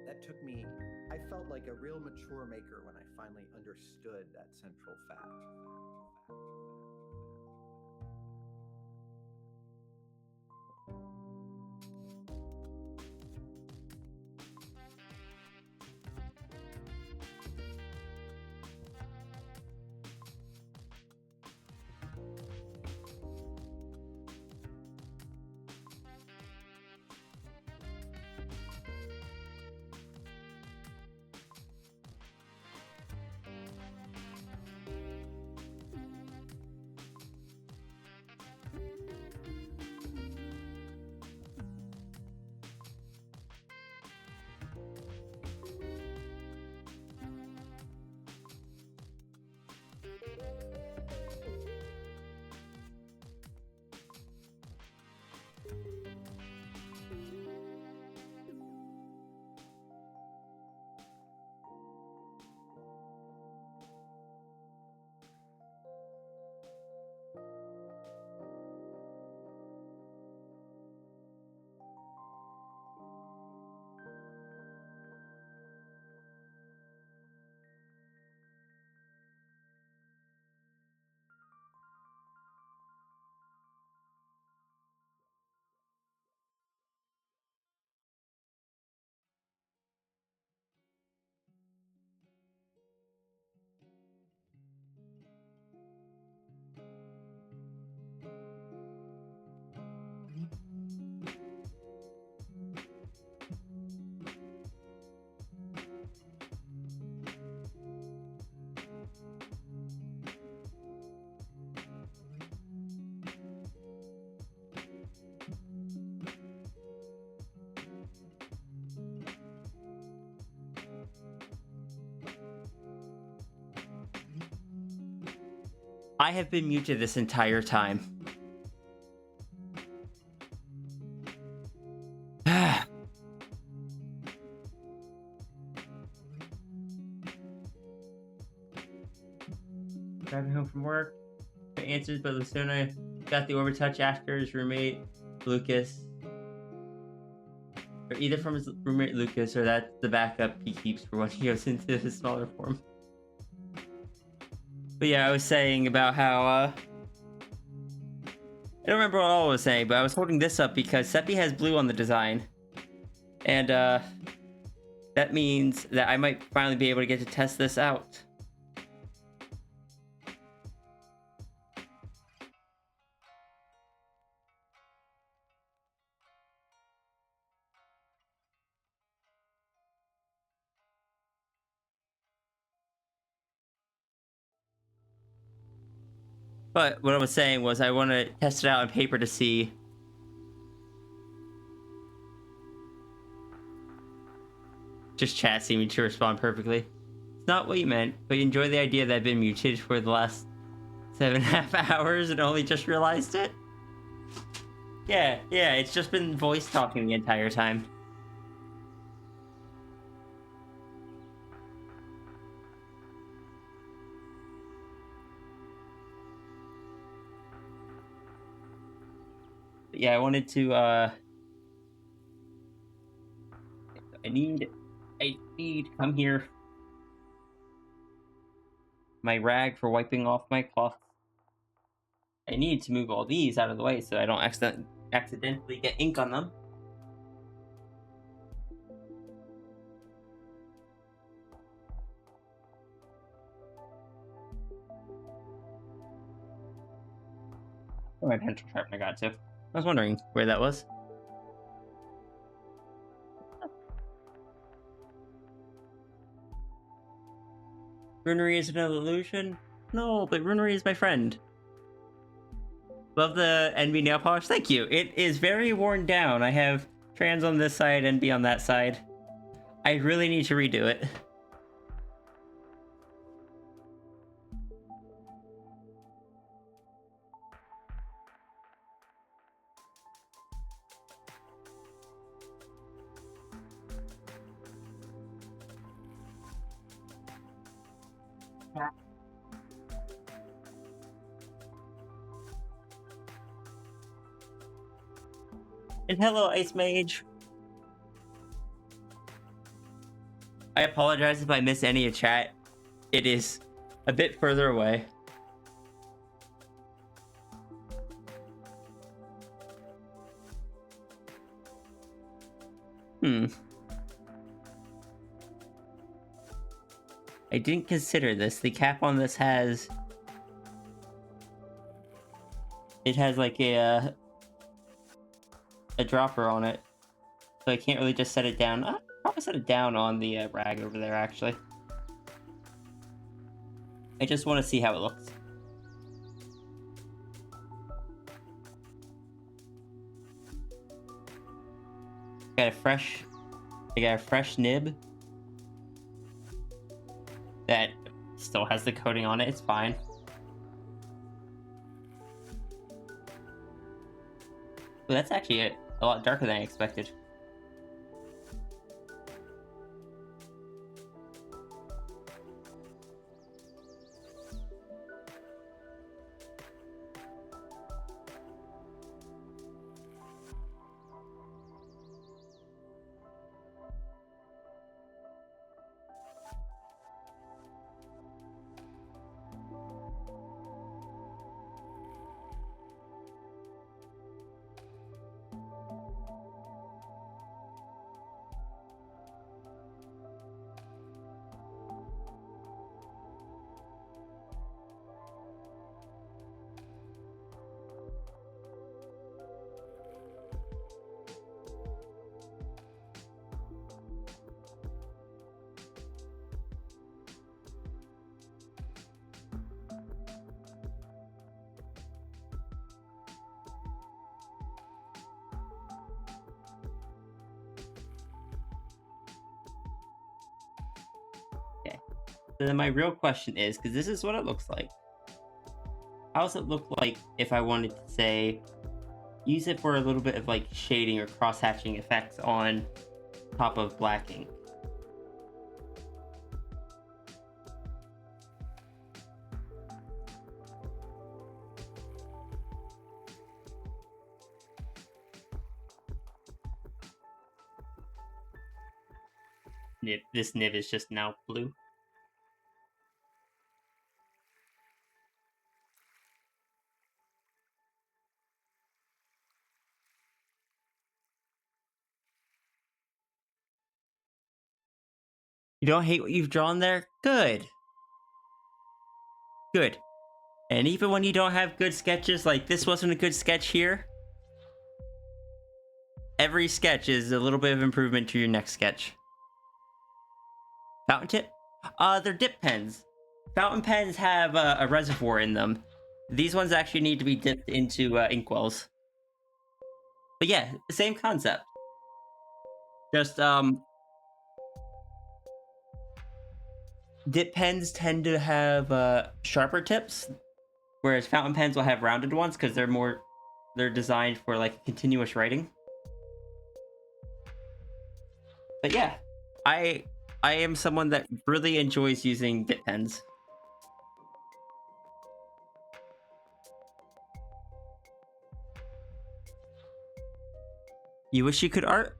That took me, I felt like a real mature maker when I finally understood that central fact. I have been muted this entire time. Driving home from work, I answered, but Lucina got the Orbitouch after his roommate Lucas, or either from his roommate Lucas, or that's the backup he keeps for when he goes into his smaller form. But yeah, I was saying about how I don't remember what all I was saying, but I was holding this up because Seppi has blue on the design, and that means that I might finally be able to get to test this out. But what I was saying was I want to test it out on paper to see. Just chat seeming to respond perfectly. It's not what you meant, but you enjoy the idea that I've been muted for the last 7.5 hours and only just realized it? Yeah, it's just been voice talking the entire time. Yeah, I wanted to, I need come here. My rag for wiping off my cloth. I need to move all these out of the way so I don't accidentally get ink on them. Oh, my pencil sharpener I got to. I was wondering where that was. Runery is another illusion? No, but Runery is my friend. Love the NB nail polish. Thank you. It is very worn down. I have trans on this side, NB on that side. I really need to redo it. And hello, Ice Mage. I apologize if I miss any of chat. It is a bit further away. I didn't consider this. The cap on this has... It has like a dropper on it. So I can't really just set it down. I'll probably set it down on the rag over there, actually. I just want to see how it looks. I got a fresh nib that still has the coating on it. It's fine. But that's actually a lot darker than I expected. So then my real question is, because this is what it looks like. How does it look like if I wanted to, say, use it for a little bit of like shading or cross-hatching effects on top of black ink? This nib is just now blue. You don't hate what you've drawn there? Good. Good. And even when you don't have good sketches, like this wasn't a good sketch here, every sketch is a little bit of improvement to your next sketch. Fountain tip? They're dip pens. Fountain pens have a reservoir in them. These ones actually need to be dipped into inkwells. But yeah, same concept. Just, dip pens tend to have sharper tips, whereas fountain pens will have rounded ones because they're designed for like continuous writing. But yeah, I am someone that really enjoys using dip pens. You wish you could art?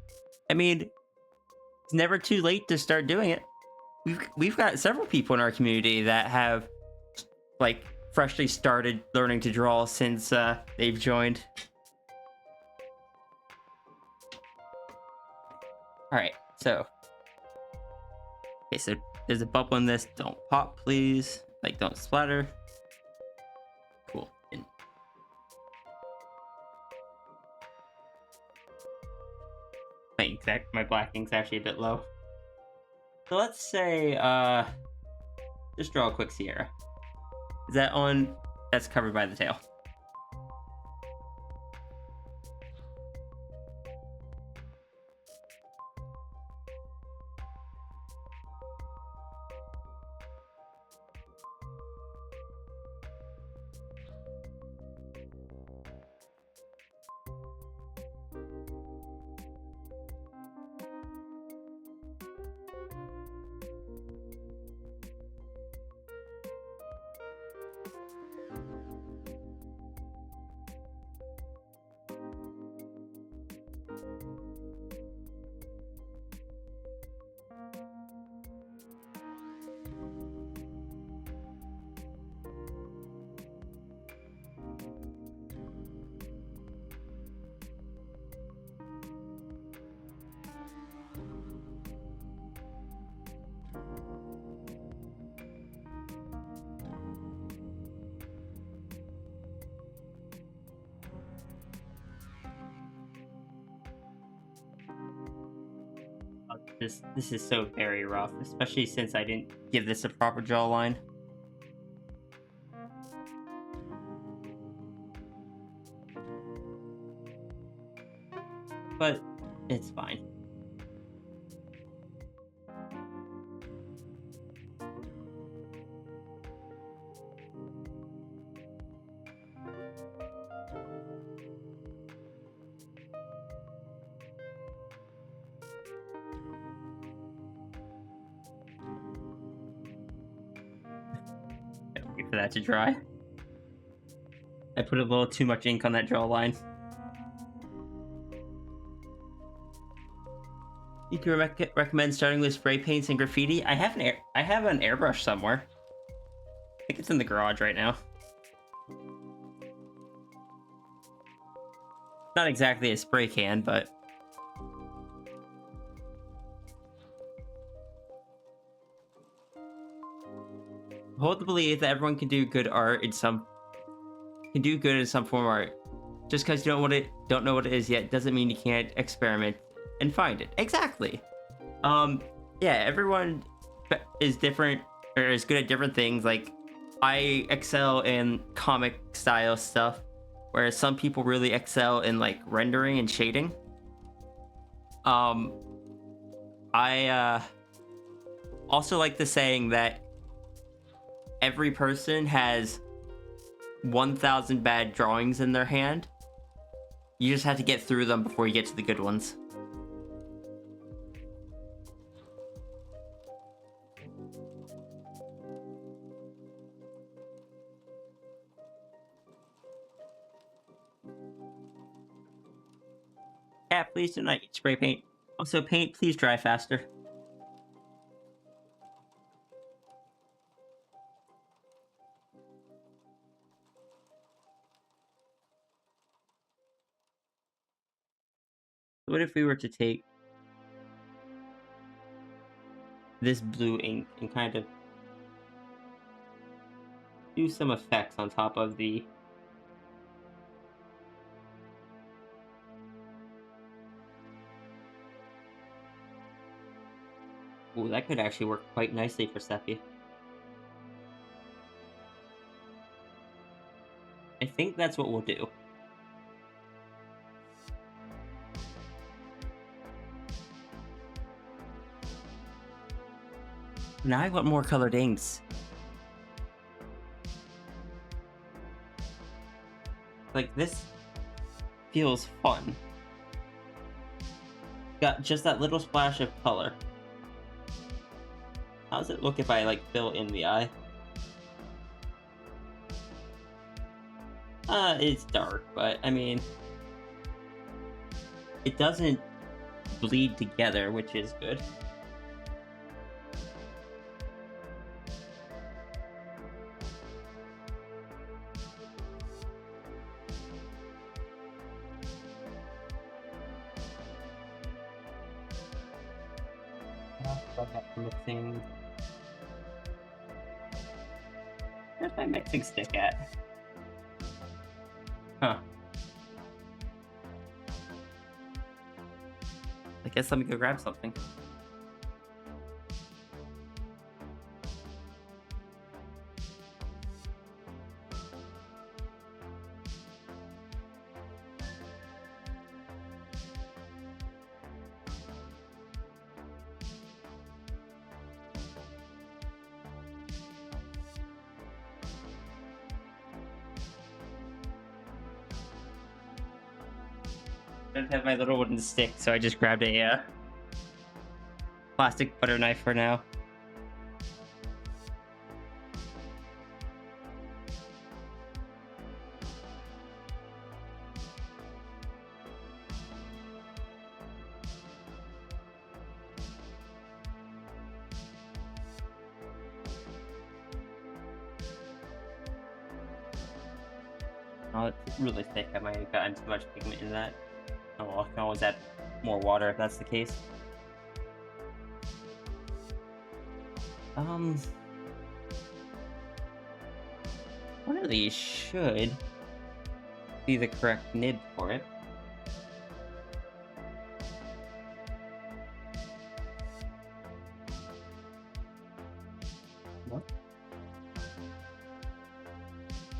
I mean, it's never too late to start doing it. We've got several people in our community that have like freshly started learning to draw since they've joined. All right, so okay, so there's a bubble in this. Don't pop, please. Like, don't splatter. Cool. And my black ink's actually a bit low. So let's say, just draw a quick Sierra. Is that on? That's covered by the tail. This is so very rough, especially since I didn't give this a proper jawline. But it's fine. Wait for that to dry. I put a little too much ink on that jawline. You can recommend starting with spray paints and graffiti. I have an airbrush somewhere. I think it's in the garage right now. Not exactly a spray can, but hold the belief that everyone can do good art in some form of art. Just because you don't know what it is yet doesn't mean you can't experiment and find it. Exactly. Yeah, everyone is different or is good at different things. Like, I excel in comic style stuff, whereas some people really excel in like rendering and shading. I also like the saying that every person has 1,000 bad drawings in their hand. You just have to get through them before you get to the good ones. Cat, please do not eat spray paint. Also, paint, please dry faster. What if we were to take this blue ink and kind of do some effects on top of the Ooh, that could actually work quite nicely for Seppi. I think that's what we'll do. Now I want more colored inks. Like, this feels fun. Got just that little splash of color. How does it look if I, like, fill in the eye? It's dark, but, I mean... it doesn't bleed together, which is good. Mixing. Where's my mixing stick at? Huh. I guess let me go grab something. I don't have my little wooden stick, so I just grabbed a plastic butter knife for now. Oh, it's really thick. I might have gotten too much pigment in that. Oh well, I can always add more water if that's the case. One of these should be the correct nib for it.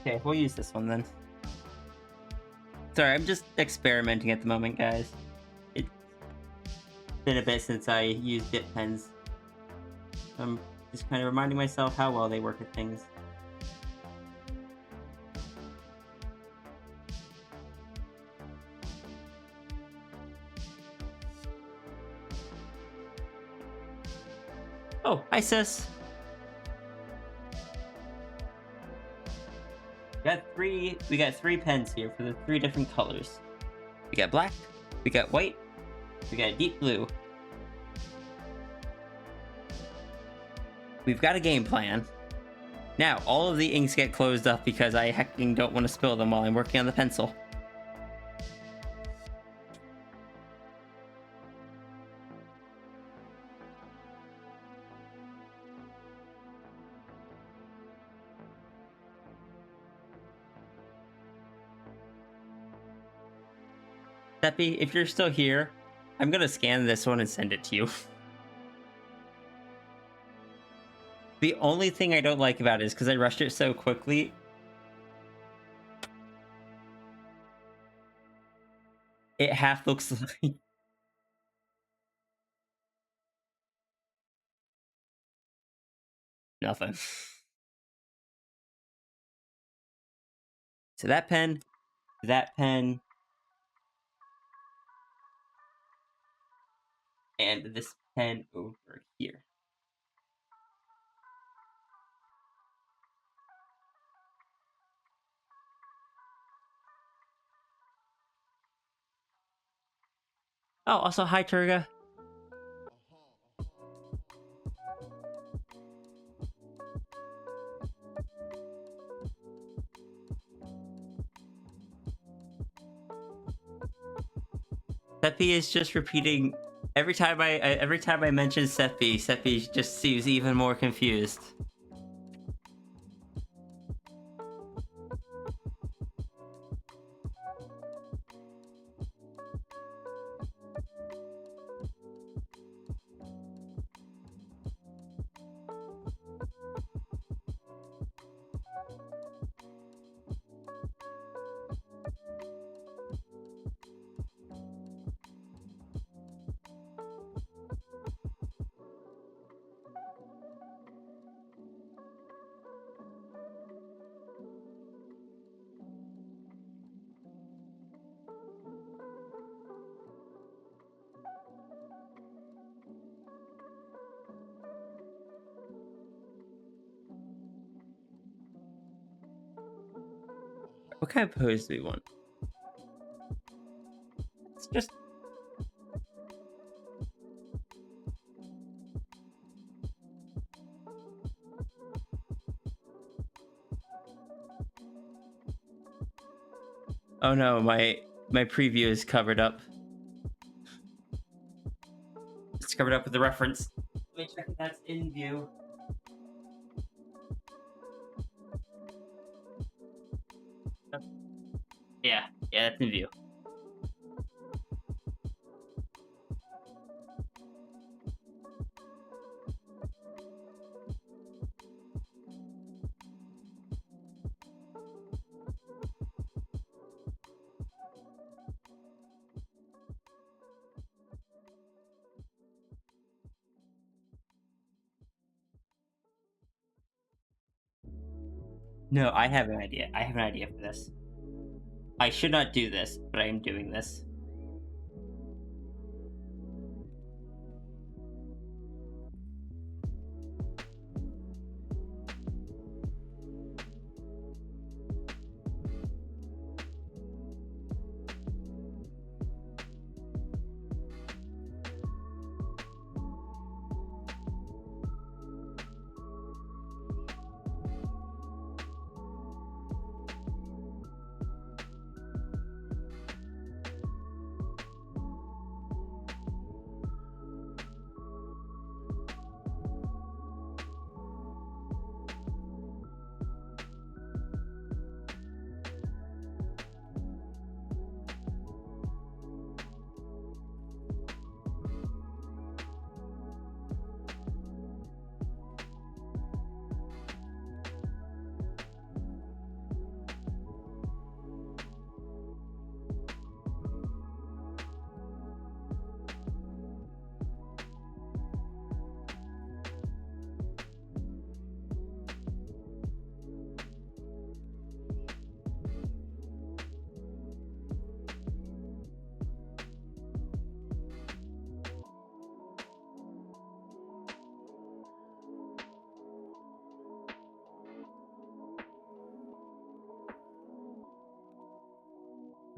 Okay, we'll use this one then. Sorry, I'm just experimenting at the moment, guys. It's been a bit since I used dip pens. I'm just kind of reminding myself how well they work with things. Oh, hi sis. We got three pens here for the 3 different colors. We got black, we got white, we got deep blue. We've got a game plan. Now, all of the inks get closed up because I hecking don't want to spill them while I'm working on the pencil. Seppi, if you're still here, I'm gonna scan this one and send it to you. The only thing I don't like about it is because I rushed it so quickly. It half looks like... nothing. So that pen, and this pen over here. Oh, also, hi, Turga. Seppi is just repeating every time I mention Seppi just seems even more confused. What kind of pose do we want? It's just... oh no, my preview is covered up. It's covered up with the reference. Let me check if that's in view. Yeah, that's in view. No, I have an idea. I have an idea for this. I should not do this, but I am doing this.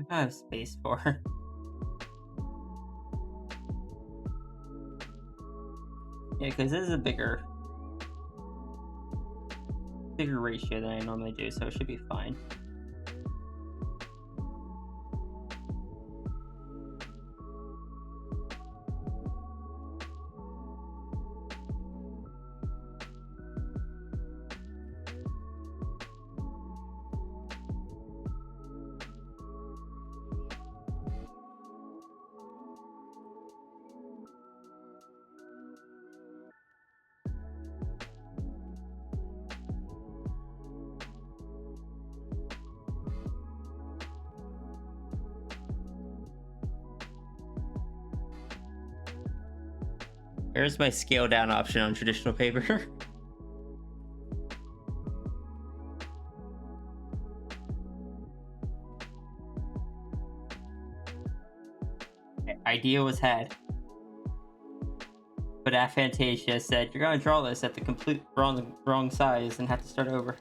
What do I have space for? Yeah, because this is a bigger ratio than I normally do, so it should be fine. There's my scale down option on traditional paper. Idea was had. But Aphantasia said, you're going to draw this at the complete wrong size and have to start over.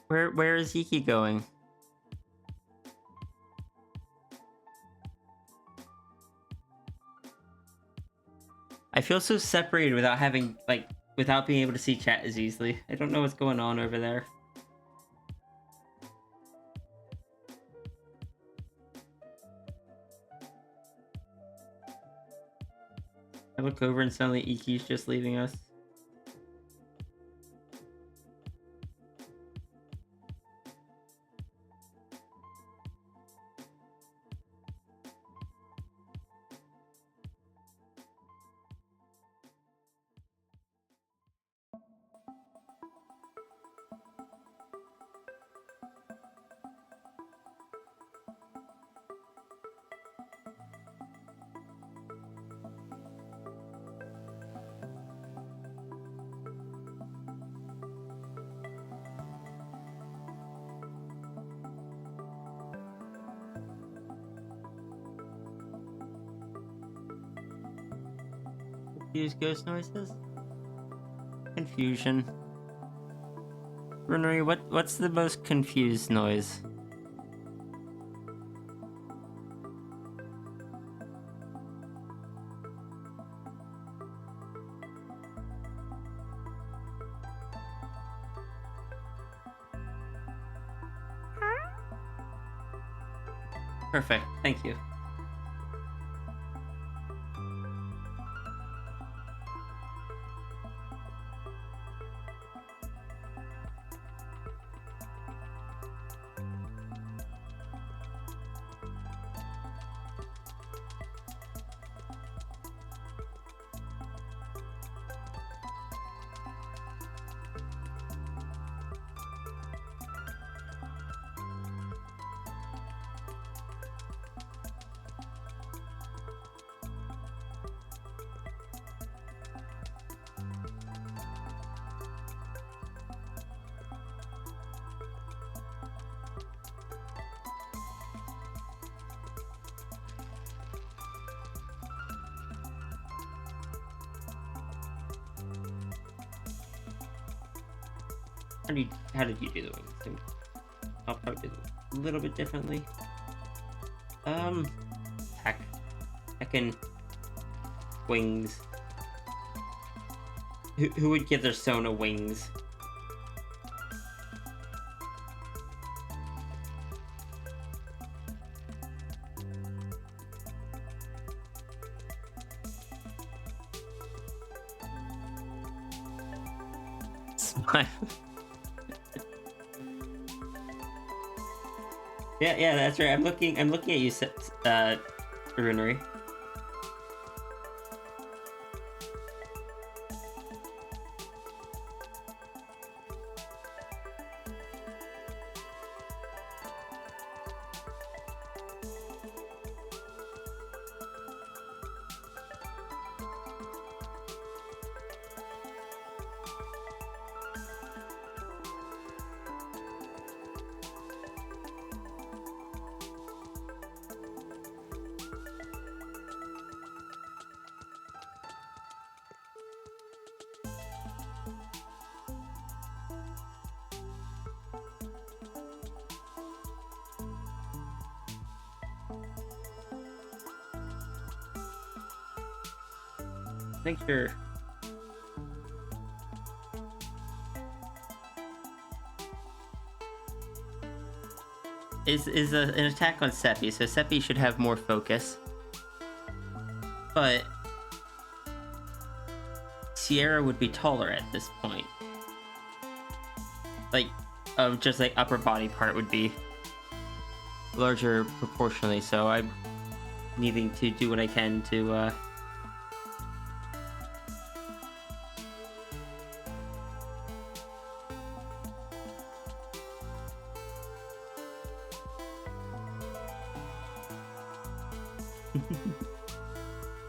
Where is Iki going? I feel so separated without having, like, without being able to see chat as easily. I don't know what's going on over there. I look over and suddenly Iki's just leaving us. Use ghost noises? Confusion. Runery, what's the most confused noise? Perfect, thank you. How did you do the wings? I'll probably do it a little bit differently. Heck. Heckin' wings. Who would give their Sona wings? Smile. Yeah, that's right. I'm looking at you, Runery. Make sure. Is an attack on Seppi, so Seppi should have more focus. But Sierra would be taller at this point. Like, just like upper body part would be larger proportionally, so I'm needing to do what I can to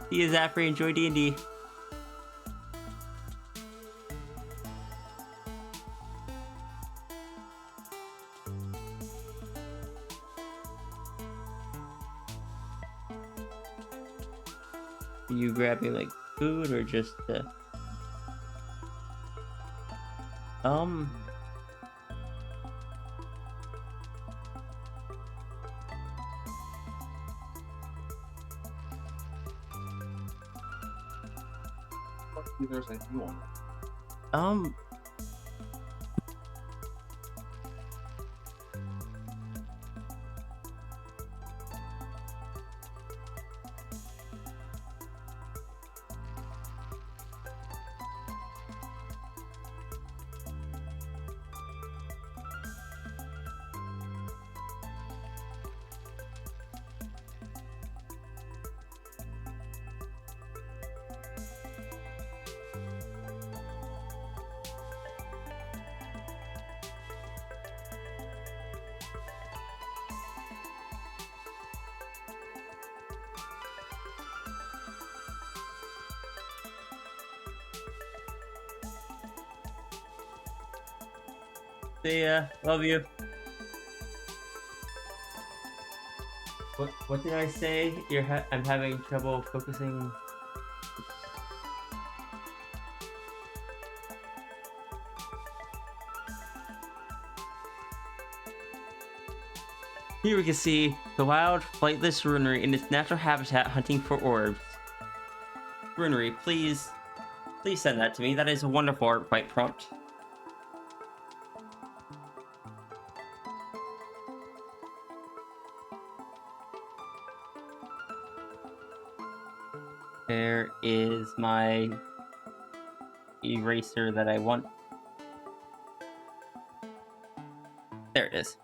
See you, Zafri. Enjoy D&D. Are you grabbing like food or just There's a new one. See ya. Love you. What did I say? I'm having trouble focusing. Here we can see the wild, flightless runery in its natural habitat hunting for orbs. Runery, please send that to me. That is a wonderful art fight prompt. There is my eraser that I want. There it is.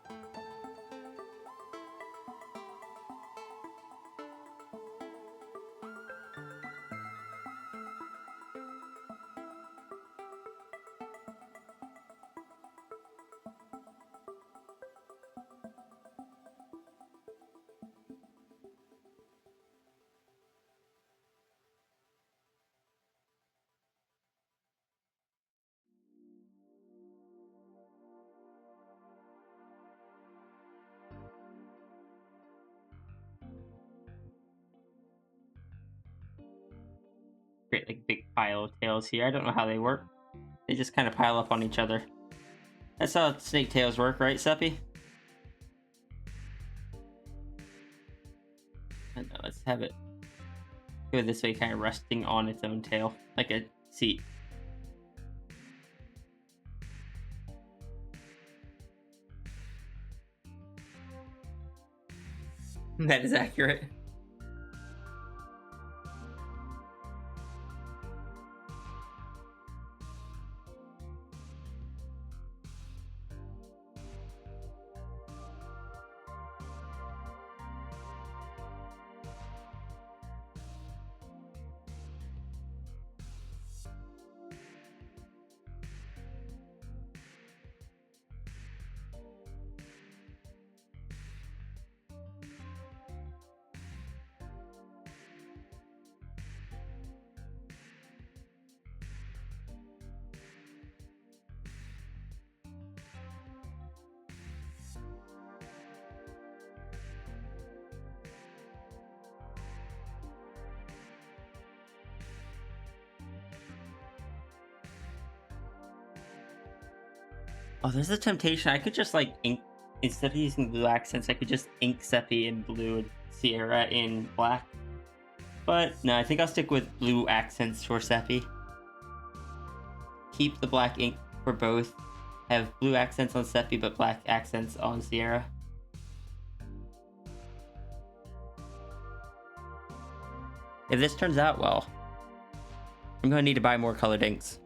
Create like big pile of tails here. I don't know how they work. They just kind of pile up on each other. That's how snake tails work, right, Seppi? have it go this way, kind of resting on its own tail, like a seat. That is accurate. Oh, there's a temptation. I could just like ink, instead of using blue accents, I could just ink Seppi in blue and Sierra in black. But no, I think I'll stick with blue accents for Seppi. Keep the black ink for both. Have blue accents on Seppi, but black accents on Sierra. If this turns out well, I'm going to need to buy more colored inks.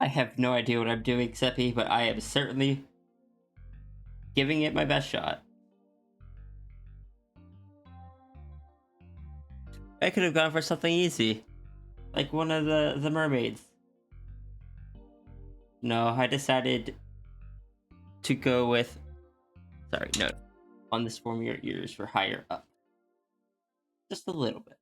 I have no idea what I'm doing, Seppi, but I am certainly giving it my best shot. I could have gone for something easy, like one of the mermaids. No, I decided to go with... Sorry, no. On this form, your ears were higher up. Just a little bit.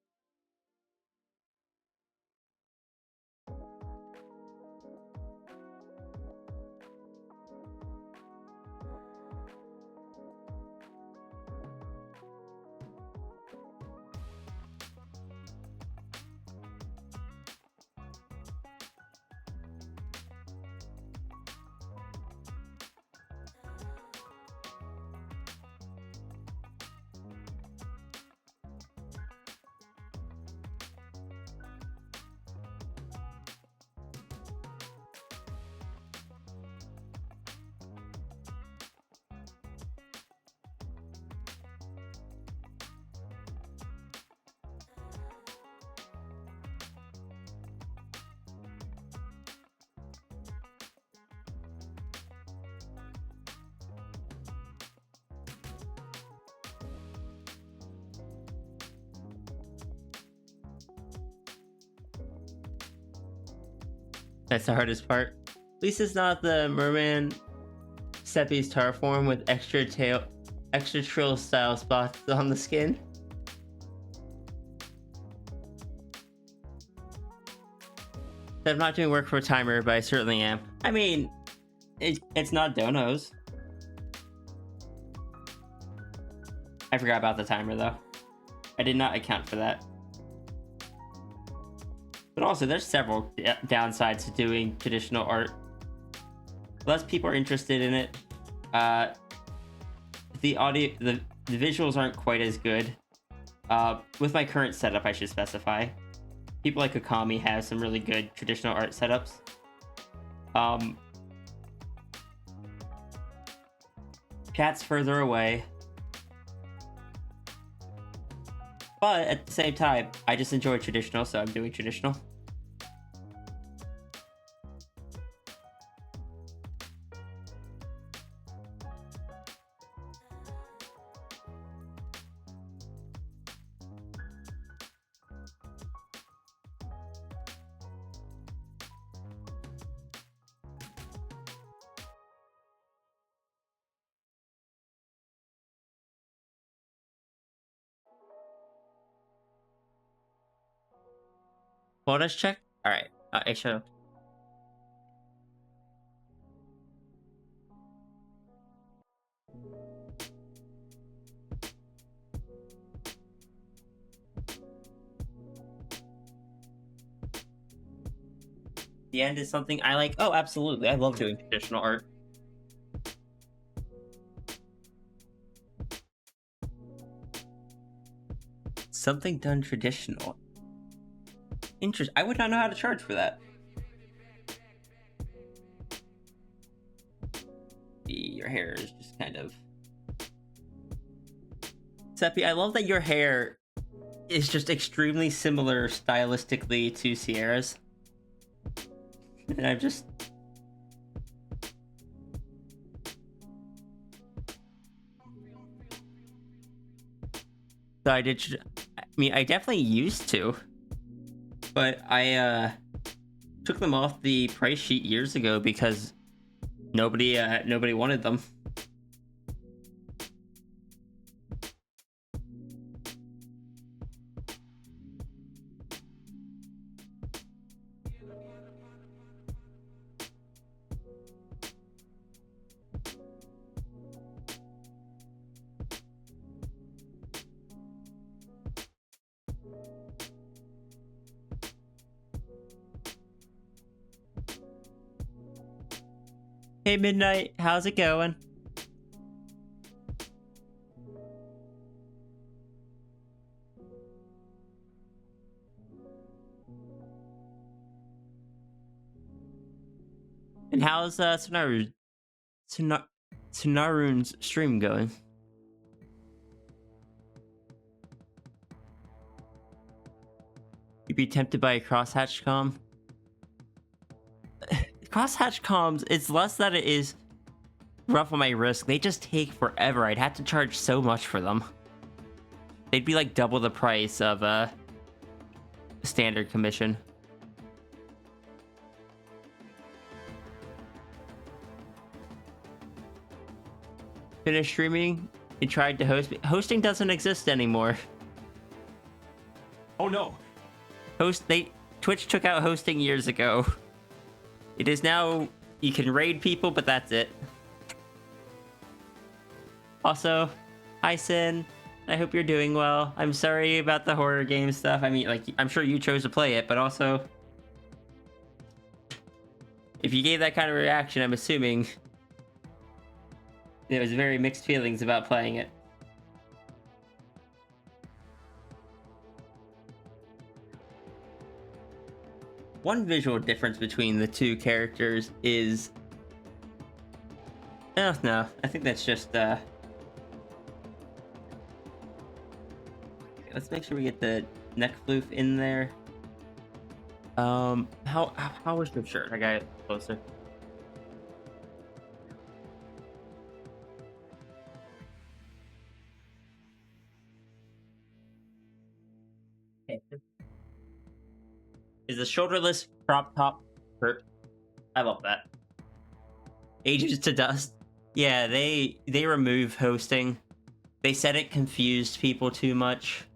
That's the hardest part. At least it's not the merman Seppi's tar form with extra trill style spots on the skin. I'm not doing work for a timer, but I certainly am. I mean, it's not donos. I forgot about the timer though. I did not account for that. also, there's several downsides to doing traditional art. Less people are interested in it. The audio, the visuals aren't quite as good. With my current setup, I should specify. People like Akami have some really good traditional art setups. Chat's further away. But at the same time, I just enjoy traditional, so I'm doing traditional. Quotas check? Alright. Actually. The end is something I like. Oh, absolutely. I love doing traditional art. Something done traditional. Interesting. I would not know how to charge for that. Your hair is just kind of... Seppi, I love that your hair is just extremely similar stylistically to Sierra's. And I'm just... So I did... I mean, I definitely used to. But I took them off the price sheet years ago because nobody wanted them. Hey Midnight, how's it going? And how's Sunarun's stream going? You'd be tempted by a crosshatch comm? Crosshatch comms, it's less that it is rough on my wrist. They just take forever. I'd have to charge so much for them. They'd be like double the price of a standard commission. Finished streaming and tried to host. Hosting doesn't exist anymore. Oh no. Twitch took out hosting years ago. It is now you can raid people, but that's it. Also, hi Sin. I hope you're doing well. I'm sorry about the horror game stuff. I mean, like, I'm sure you chose to play it, but also, if you gave that kind of reaction, I'm assuming there was very mixed feelings about playing it. One visual difference between the two characters is... Oh, no. I think that's just, let's make sure we get the neck floof in there. How was your shirt? I got it closer. Okay. Is the shoulderless crop top shirt? I love that. Ages to dust. Yeah, they remove hosting. They said it confused people too much.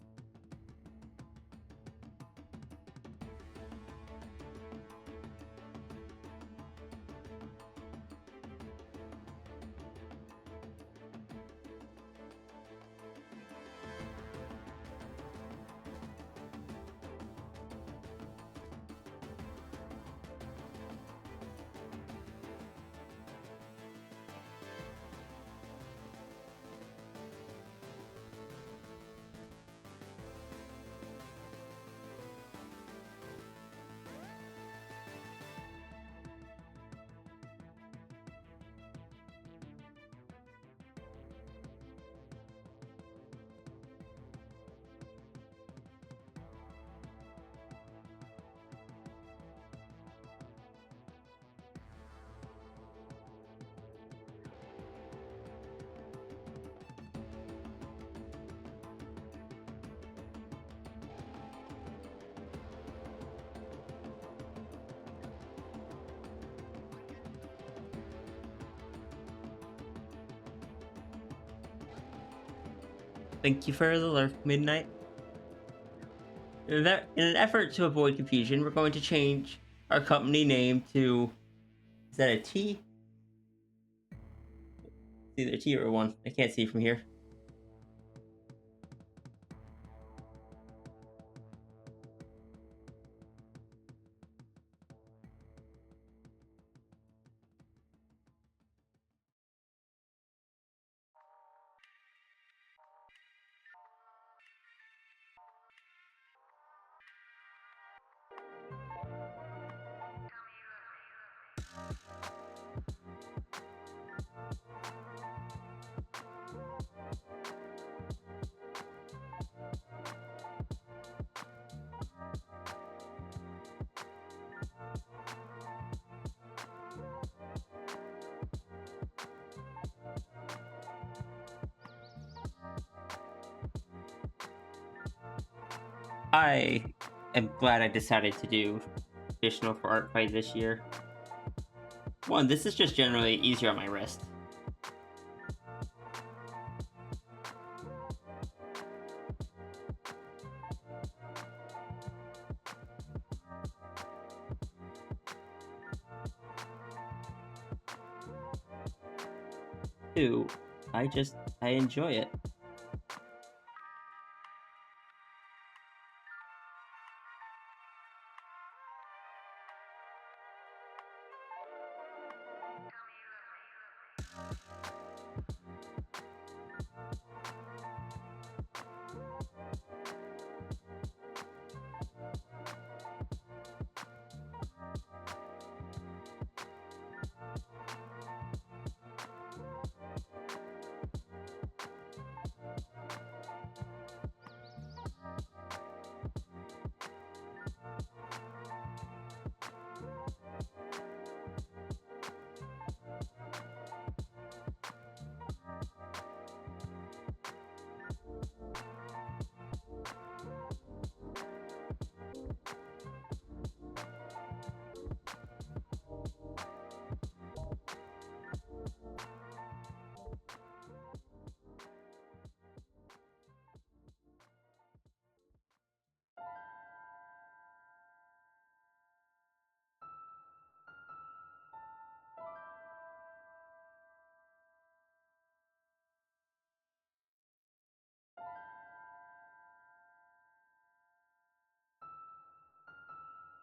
Thank you for the lurk, Midnight. In an effort to avoid confusion, we're going to change our company name to... Is that a T? It's either a T or a 1. I can't see from here. I am glad I decided to do traditional for Art Fight this year. One, this is just generally easier on my wrist. Two, I enjoy it.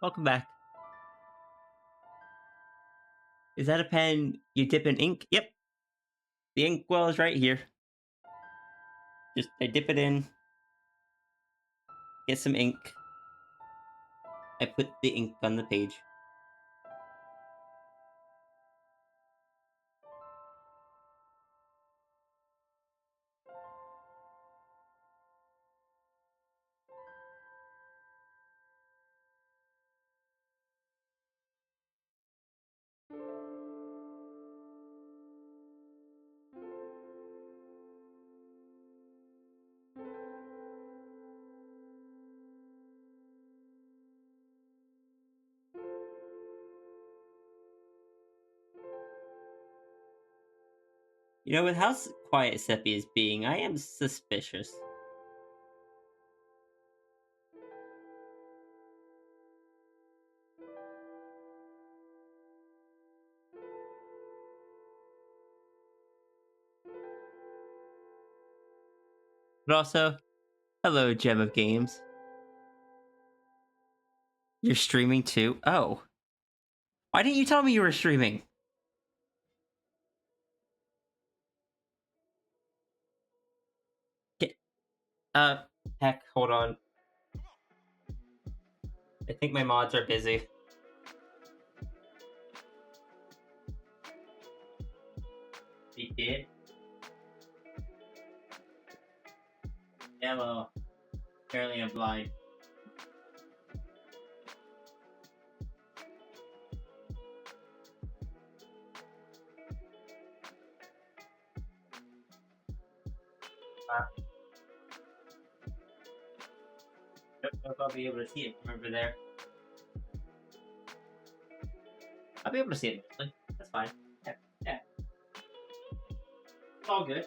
Welcome back. Is that a pen you dip in ink? Yep. The ink well is right here. I dip it in, get some ink. I put the ink on the page. You know, with how quiet Seppi is being, I am suspicious. But also, hello, Gem of Games. You're streaming too? Oh. Why didn't you tell me you were streaming? Get, heck, hold on. I think my mods are busy. They did? Yeah, well, apparently I'm blind. Don't know if I'll be able to see it from over there. I'll be able to see it mostly. That's fine. Yeah. It's all good.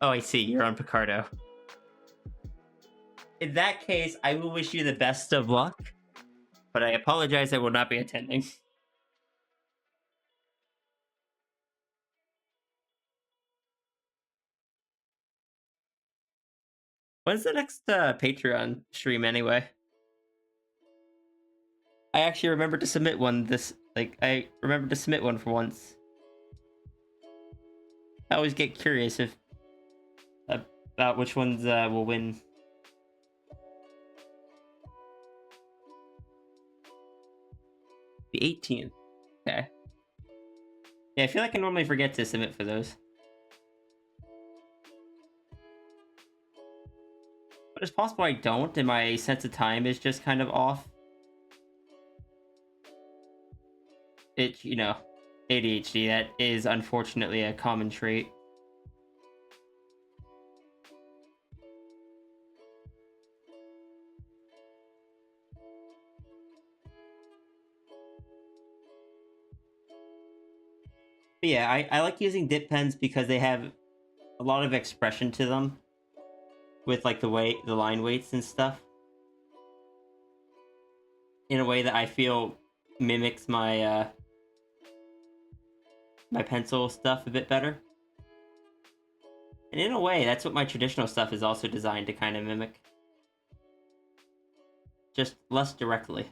Oh, I see. You're on Picardo. In that case, I will wish you the best of luck, but I apologize. I will not be attending. When's the next Patreon stream anyway? I actually remembered to submit one I remembered to submit one for once. I always get curious if about which ones will win. The 18th. Okay. Yeah, I feel like I normally forget to submit for those. But it's possible I don't, and my sense of time is just kind of off. It, you know, ADHD, that is unfortunately a common trait. But yeah, I like using dip pens because they have a lot of expression to them with like the line weights and stuff in a way that I feel mimics my my pencil stuff a bit better. And in a way, that's what my traditional stuff is also designed to kind of mimic. Just less directly.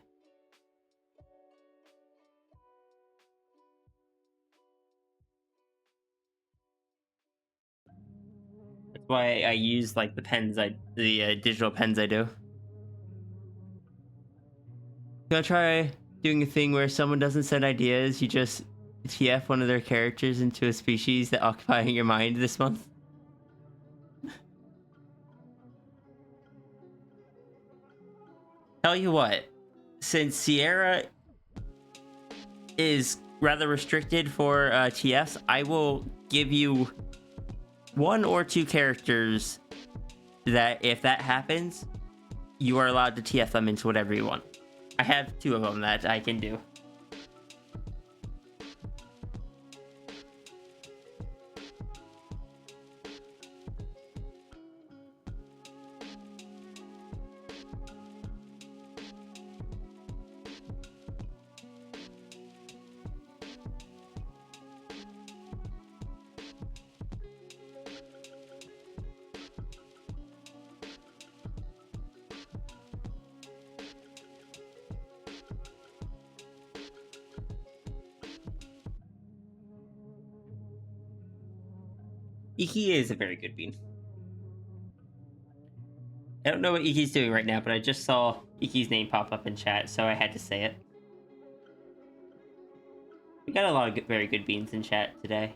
That's why I use like the digital pens I do. Gonna try doing a thing where someone doesn't send ideas, you just TF one of their characters into a species that occupying your mind this month. Tell you what, since Sierra is rather restricted for TFs, I will give you 1 or 2 characters that if that happens, you are allowed to TF them into whatever you want. I have 2 of them that I can do. Iki is a very good bean. I don't know what Iki's doing right now, but I just saw Iki's name pop up in chat, so I had to say it. We got a lot of very good beans in chat today.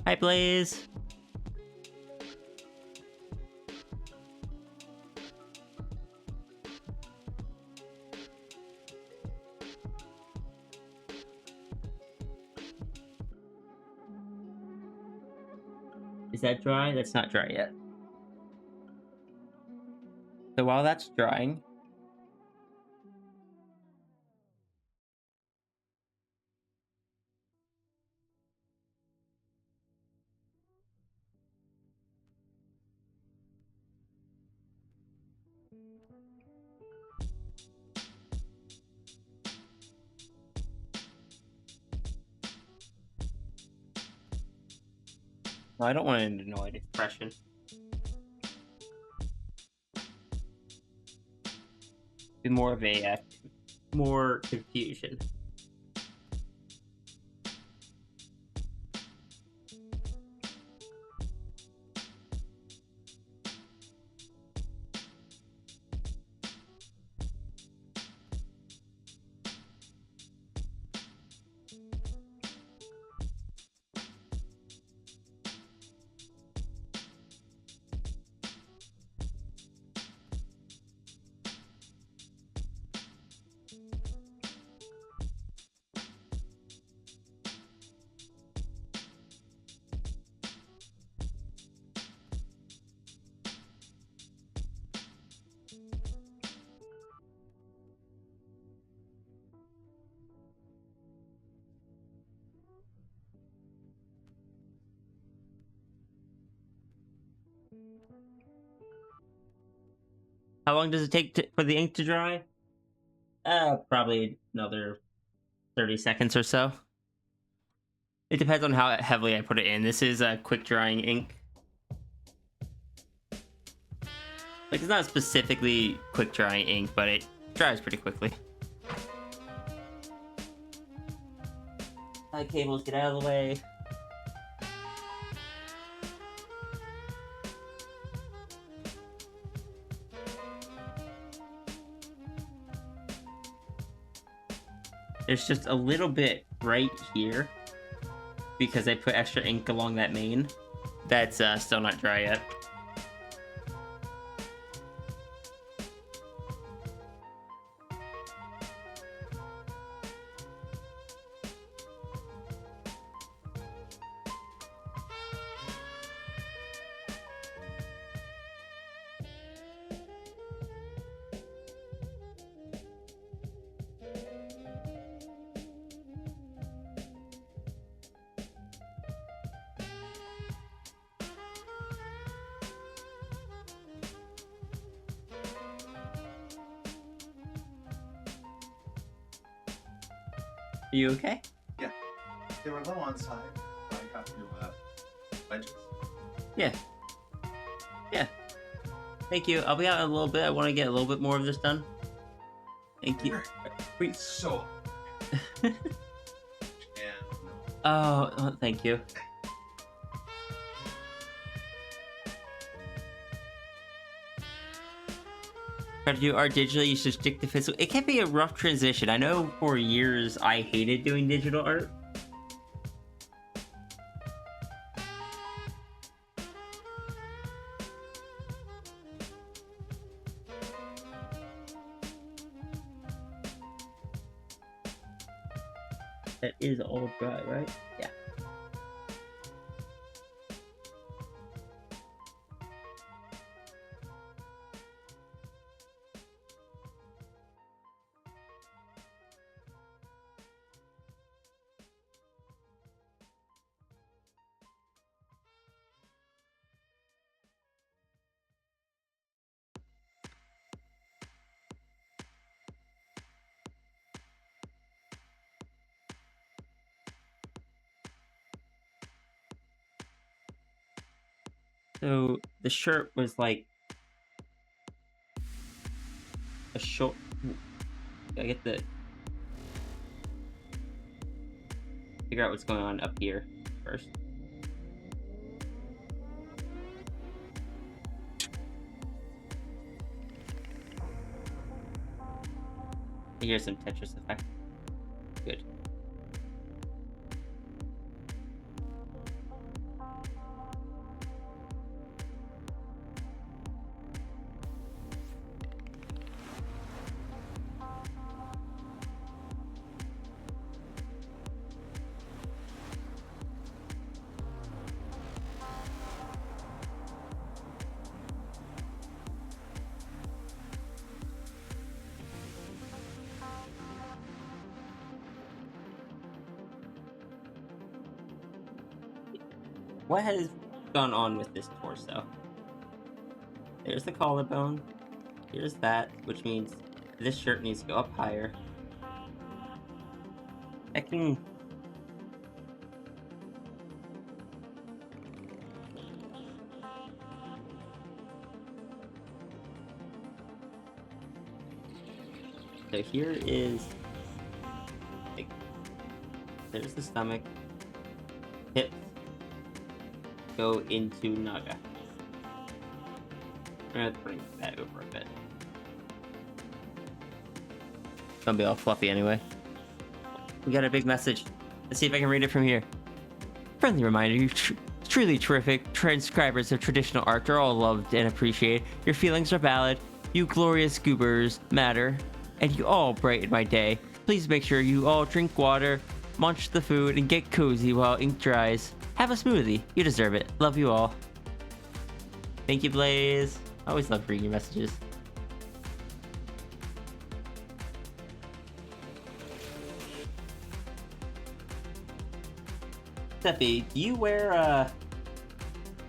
Hi, Blaze. Is that dry? That's not dry yet. So while that's drying, no, I don't want an annoyed expression. Be more of a more confusion. How long does it take for the ink to dry? Probably another 30 seconds or so. It depends on how heavily I put it in. This is a quick drying ink. Like, it's not specifically quick drying ink, but it dries pretty quickly. Cables, get out of the way. There's just a little bit right here because I put extra ink along that main. That's still not dry yet. Are you okay? Yeah. They were low on side, so I got to wedges. Yeah. Yeah. Thank you. I'll be out in a little bit. I want to get a little bit more of this done. Thank you. Wait, so. And no. Oh, thank you. Try to do art digitally, you should stick to physical. It can be a rough transition. I know for years I hated doing digital art. That is all dry, right? Yeah. So the shirt was like a short. I get the figure out what's going on up here first. Here's some Tetris effect. Good. What has gone on with this torso? There's the collarbone. Here's that, which means this shirt needs to go up higher. I can... So here is... Like, there's the stomach. Hips go into Naga. I'm gonna bring that over a bit. It's gonna be all fluffy anyway. We got a big message. Let's see if I can read it from here. Friendly reminder, you truly terrific transcribers of traditional art are all loved and appreciated. Your feelings are valid. You glorious goobers matter. And you all brighten my day. Please make sure you all drink water, munch the food, and get cozy while ink dries. Have a smoothie. You deserve it. Love you all. Thank you, Blaze. I always love reading your messages. Steffi, do you wear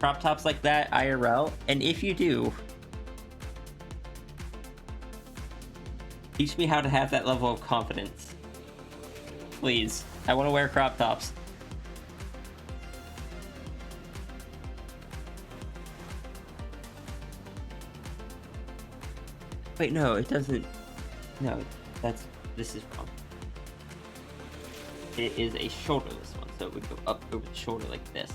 crop tops like that IRL, and if you do, teach me how to have that level of confidence. Please. I want to wear crop tops. Wait, no, it doesn't. No, this is wrong. It is a shoulderless one, so it would go up over the shoulder like this.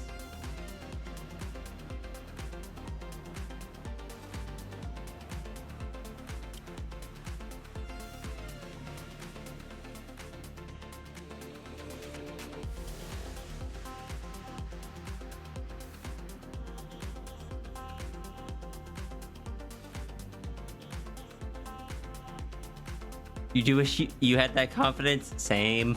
You do wish you had that confidence? Same.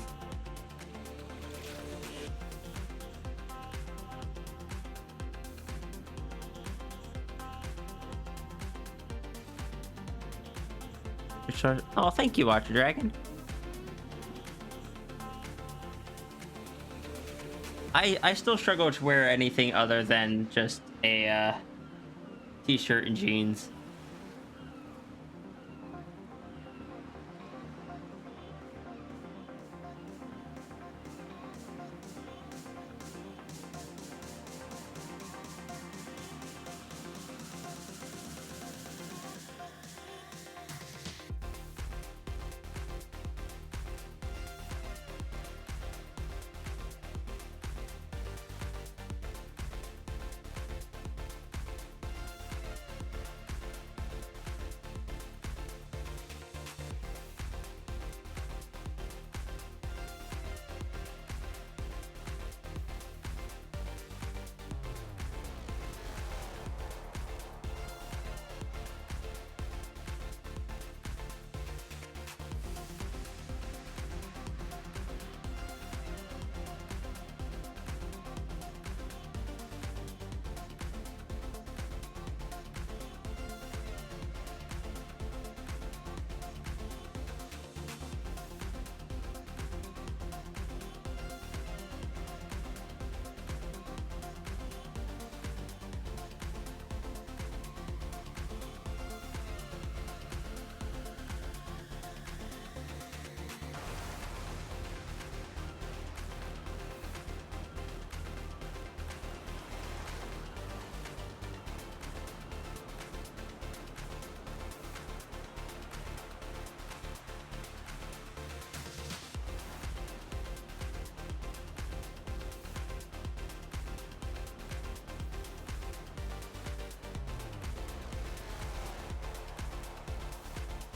Oh, thank you, Watcher Dragon. I still struggle to wear anything other than just a t-shirt and jeans.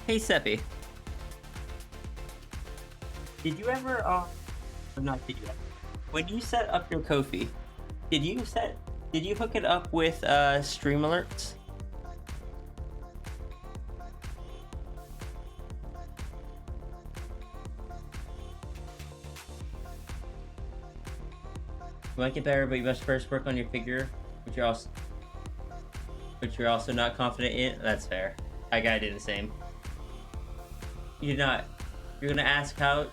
Hey Seppi, did you ever not did you ever, when you set up your Kofi, did you hook it up with stream alerts? You might get better, but you must first work on your figure, which you're also not confident in. That's fair. I gotta do the same. You're gonna ask how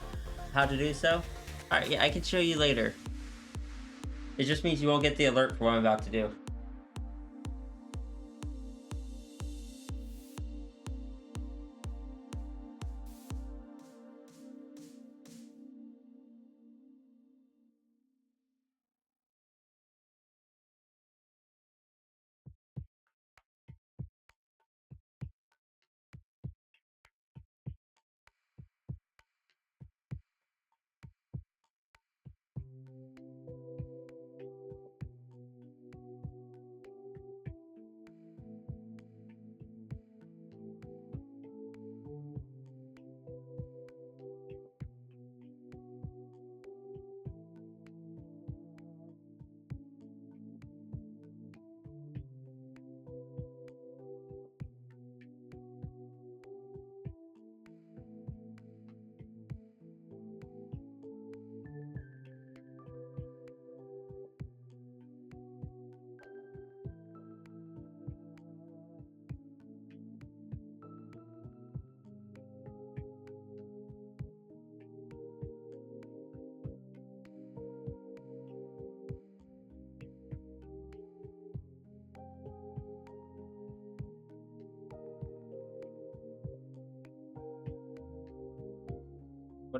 to do so? Alright, yeah, I can show you later. It just means you won't get the alert for what I'm about to do.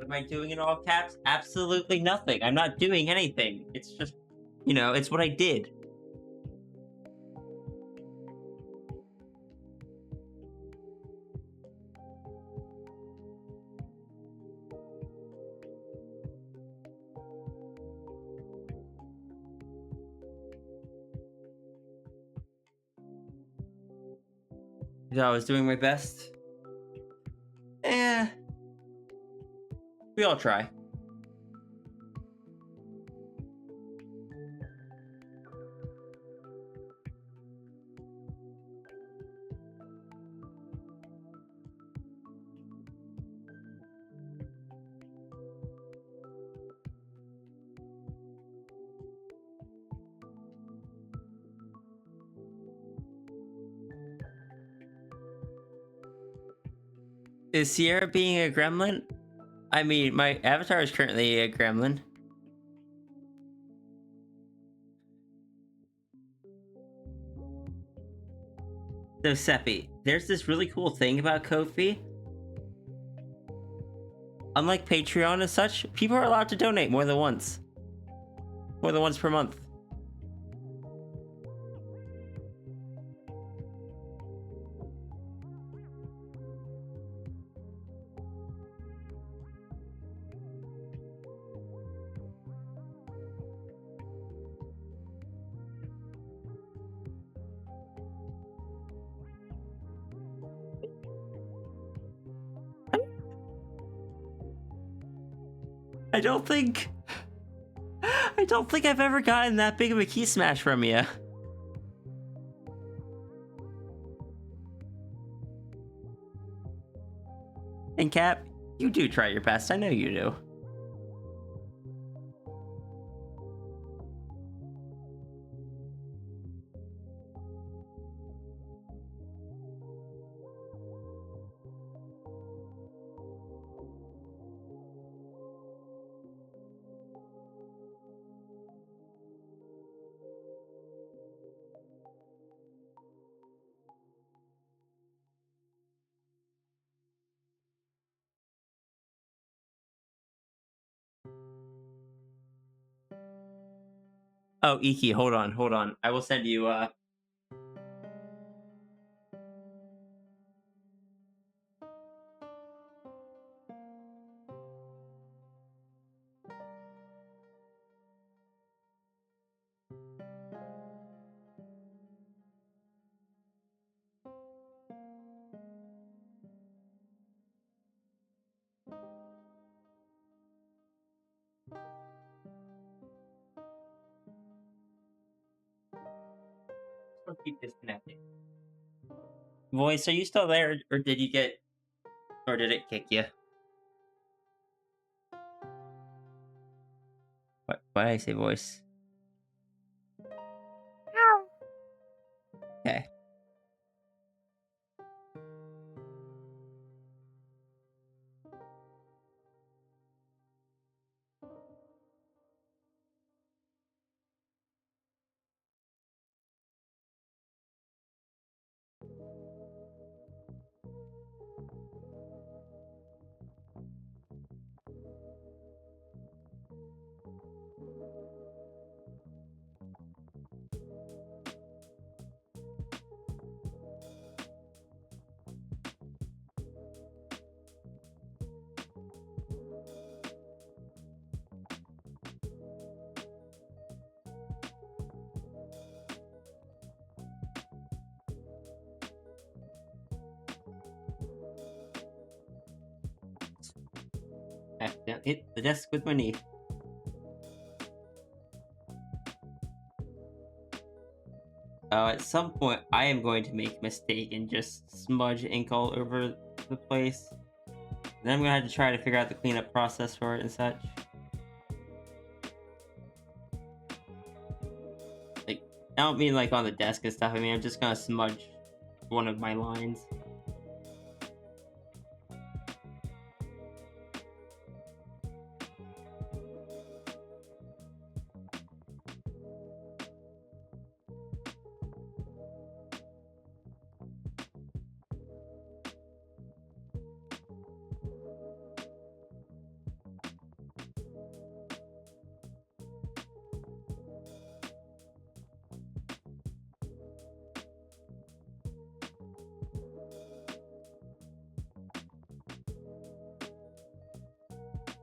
What am I doing in all caps? Absolutely nothing. I'm not doing anything. It's just, it's what I did. I was doing my best. We all try. Is Sierra being a gremlin? I mean, my avatar is currently a gremlin. So, Seppi, there's this really cool thing about Ko-fi. Unlike Patreon and such, people are allowed to donate more than once. More than once per month. I don't think I've ever gotten that big of a key smash from you. And Cap, you do try your best. I know you do. Oh, Iki, hold on. I will send you, Still keep disconnecting. Voice, are you still there, or did it kick you? Why did I say voice? Okay. I hit the desk with my knee. At some point, I am going to make a mistake and just smudge ink all over the place. Then I'm gonna have to try to figure out the cleanup process for it and such. Like, I don't mean like on the desk and stuff. I mean, I'm just gonna smudge one of my lines.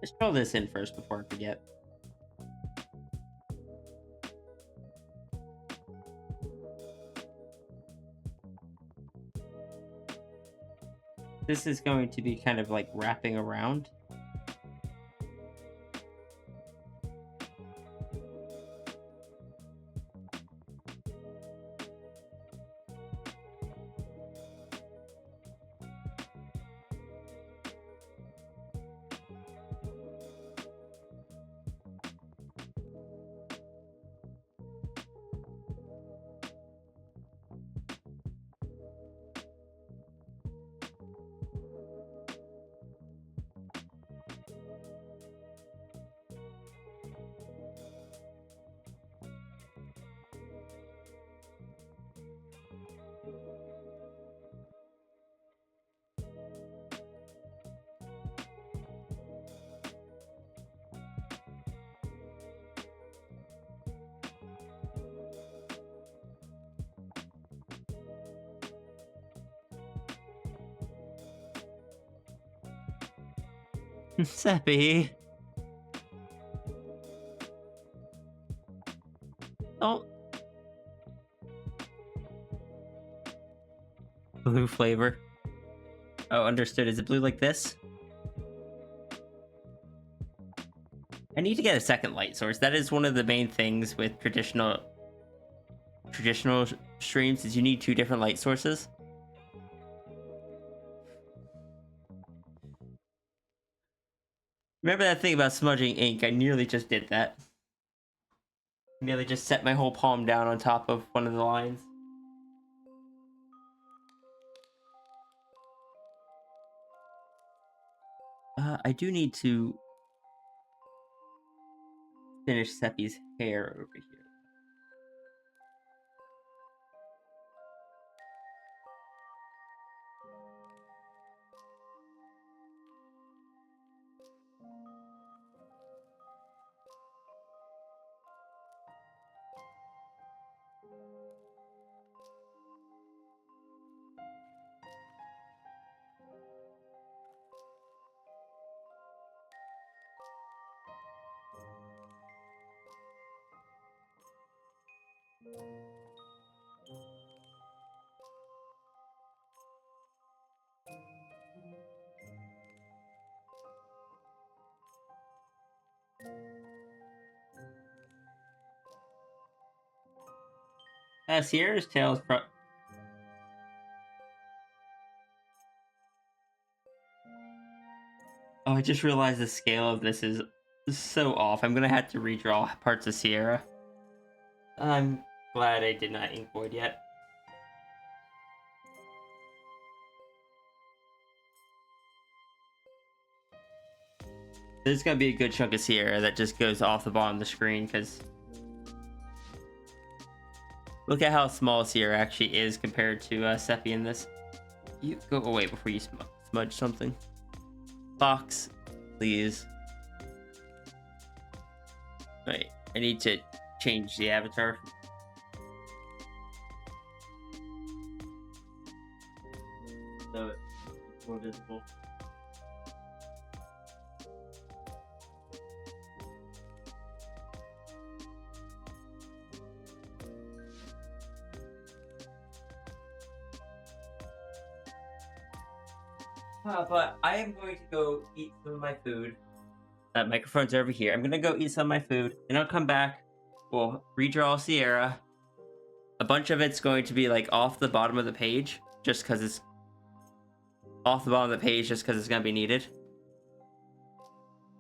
Let's throw this in first before I forget. This is going to be kind of like wrapping around. Seppi. Oh. Blue flavor. Oh, understood. Is it blue like this? I need to get a second light source. That is one of the main things with traditional streams is you need 2 different light sources. Remember that thing about smudging ink? I nearly just did that. Nearly just set my whole palm down on top of one of the lines. I do need to finish Seppi's hair over here. Sierra's tail is Oh, I just realized the scale of this is so off. I'm gonna have to redraw parts of Sierra. I'm glad I did not ink void yet. There's gonna be a good chunk of Sierra that just goes off the bottom of the screen because look at how small Sierra actually is compared to Seppi in this. You go away before you smudge something. Box, please. Wait, I need to change the avatar. So it's more visible. But I am going to go eat some of my food. Microphone's over here. I'm gonna go eat some of my food, then I'll come back. We'll redraw Sierra. A bunch of it's going to be like off the bottom of the page, just because it's off the bottom of the page, just because it's gonna be needed.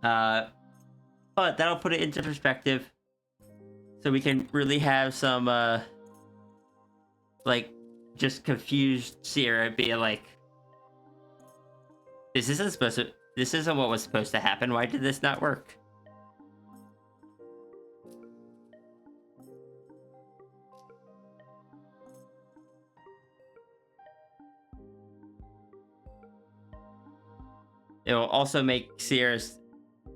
But that'll put it into perspective, so we can really have some like just confused Sierra be like, this isn't what was supposed to happen. Why did this not work? It will also make Sierra's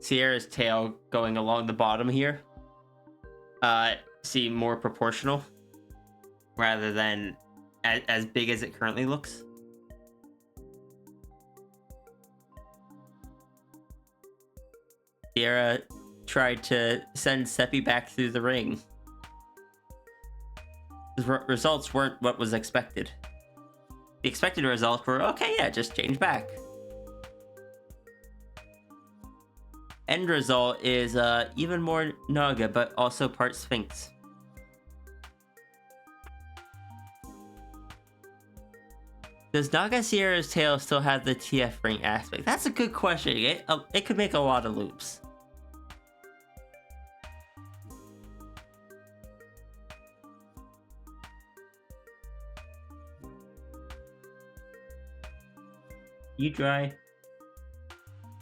tail going along the bottom here seem more proportional rather than as big as it currently looks. Sierra tried to send Seppi back through the ring. The results weren't what was expected. The expected results were, okay, yeah, just change back. End result is even more Naga, but also part Sphinx. Does Naga Sierra's tail still have the TF ring aspect? That's a good question. It could make a lot of loops. You dry?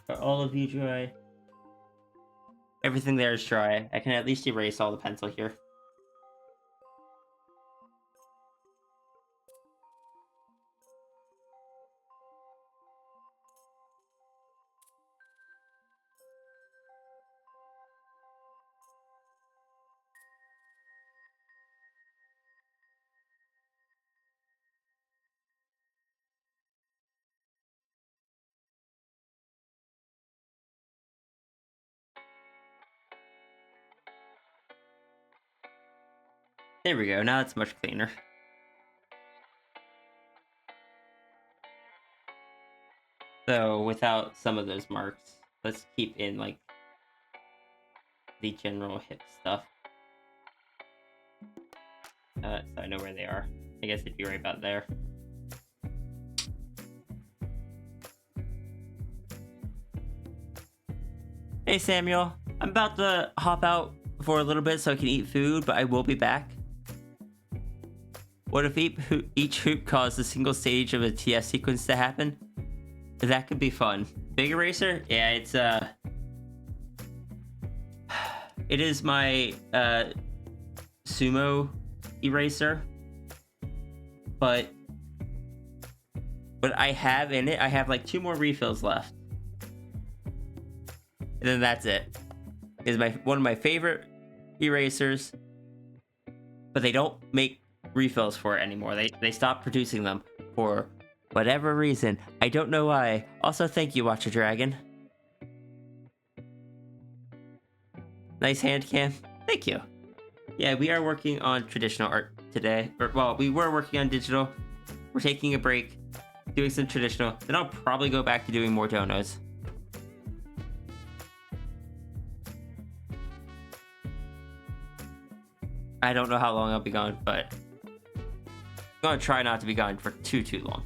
Are all of you dry? Everything there is dry. I can at least erase all the pencil here. There we go, now it's much cleaner. So, without some of those marks, let's keep in, like, the general hip stuff. So I know where they are. I guess it'd be right about there. Hey Samuel, I'm about to hop out for a little bit so I can eat food, but I will be back. What if each hoop caused a single stage of a TS sequence to happen? That could be fun. Big Eraser? Yeah, it's it is my sumo eraser. But what I have in it, I have like 2 more refills left. And then that's it. It's one of my favorite erasers. But they don't make refills for it anymore. They stopped producing them for whatever reason. I don't know why. Also, thank you, Watcher Dragon. Nice hand cam. Thank you. Yeah, we are working on traditional art today. Well, we were working on digital. We're taking a break, doing some traditional. Then I'll probably go back to doing more donos. I don't know how long I'll be gone, but I'm gonna try not to be gone for too long.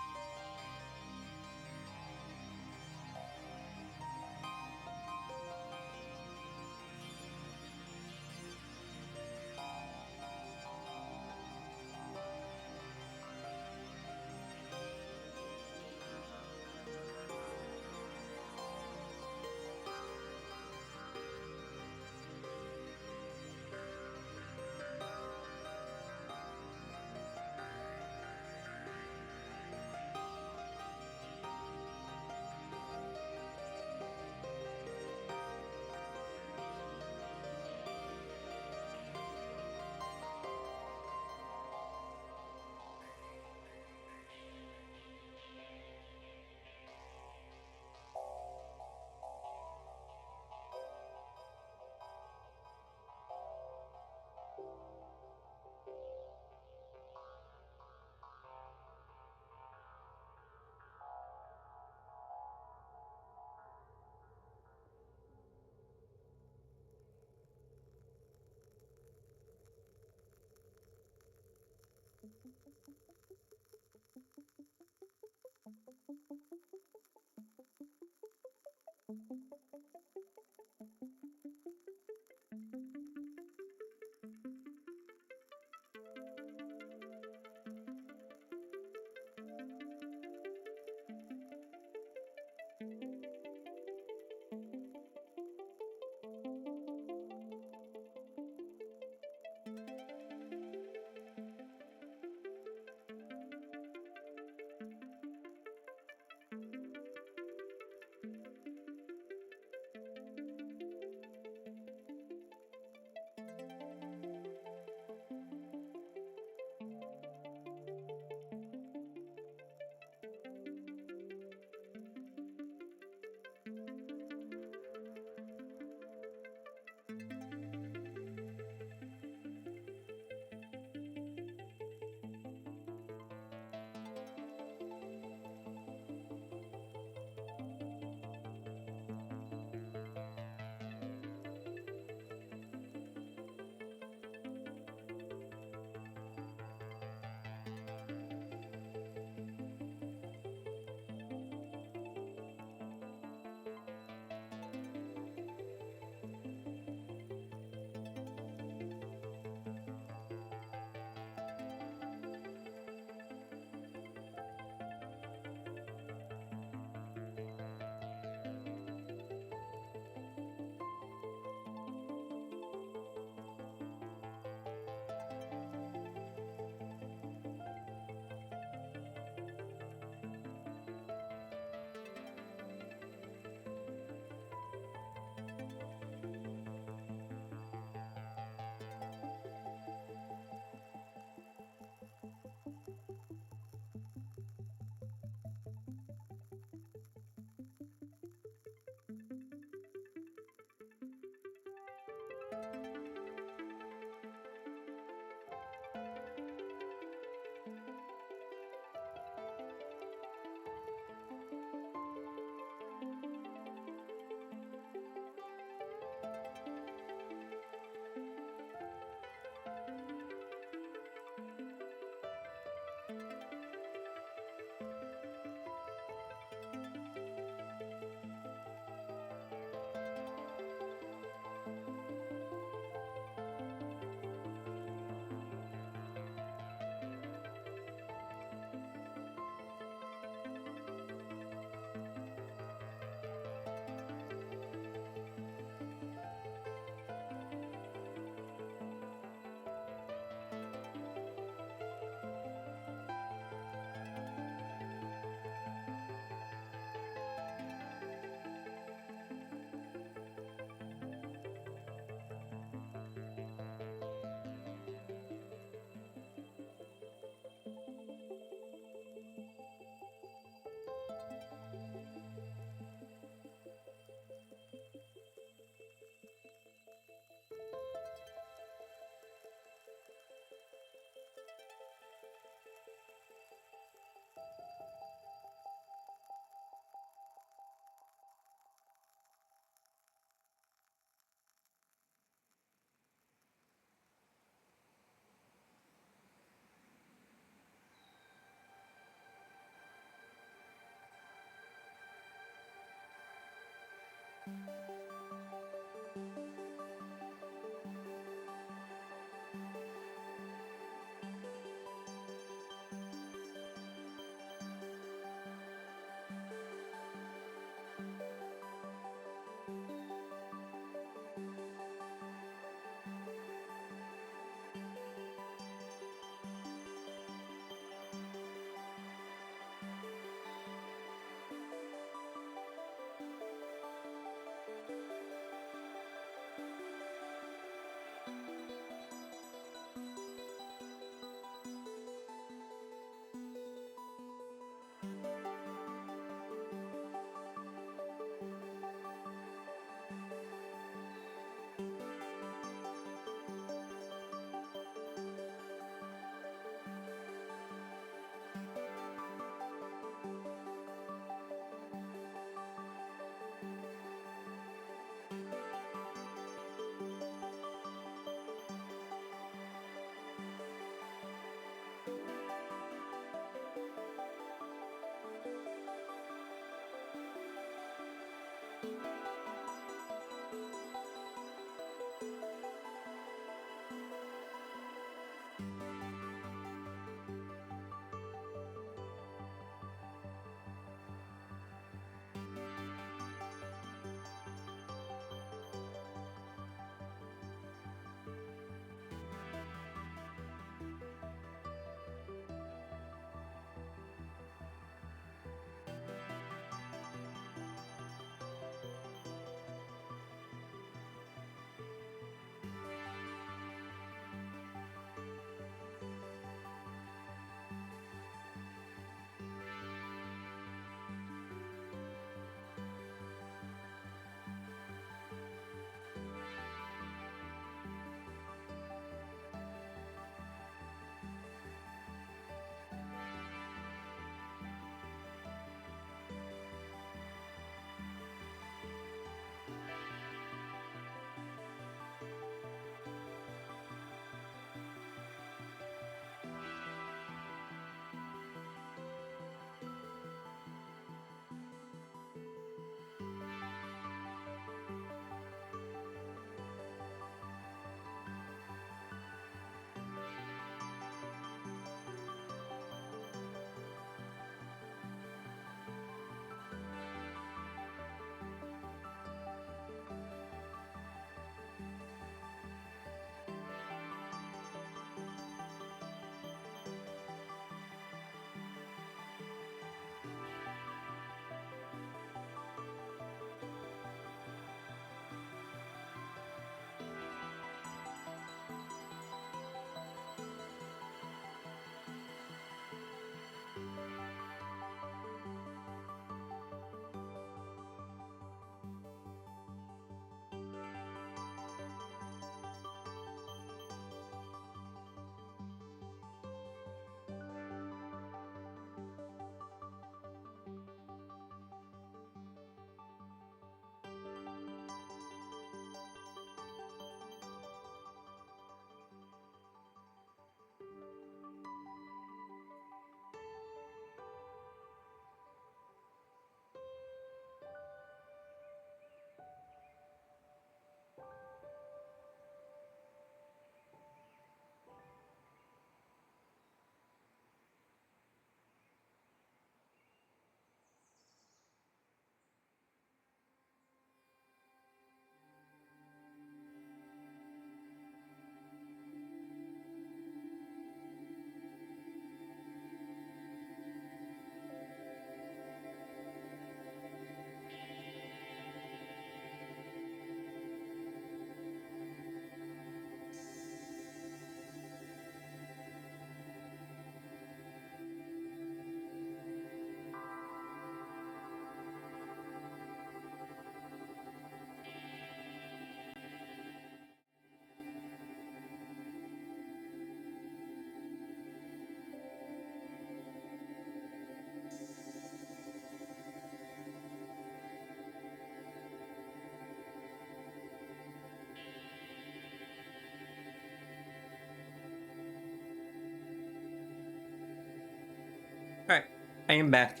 I am back.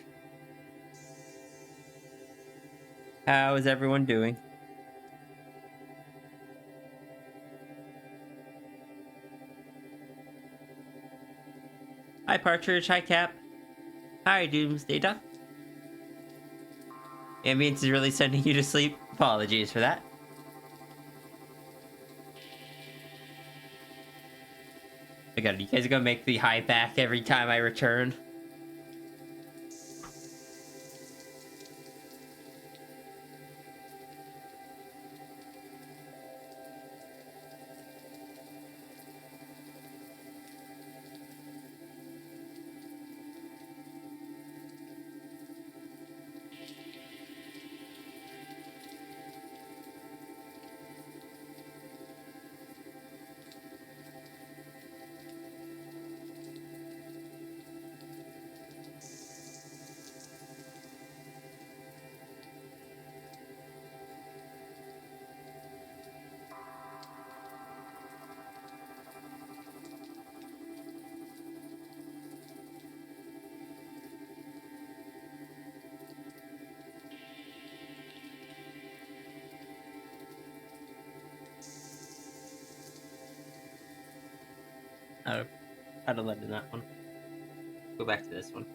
How is everyone doing? Hi, Partridge. Hi, Cap. Hi, Doomsday Duck. Ambience is really sending you to sleep. Apologies for that. I got it. You guys are gonna make the high back every time I return. Oh, how to let in that one. Go back to this one.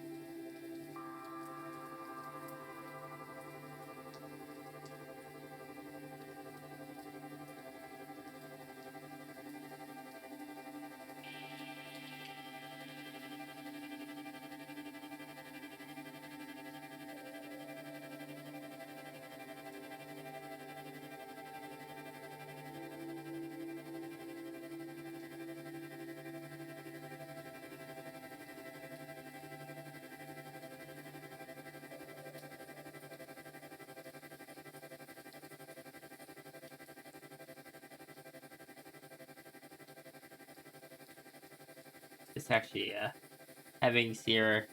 It's actually having Sierra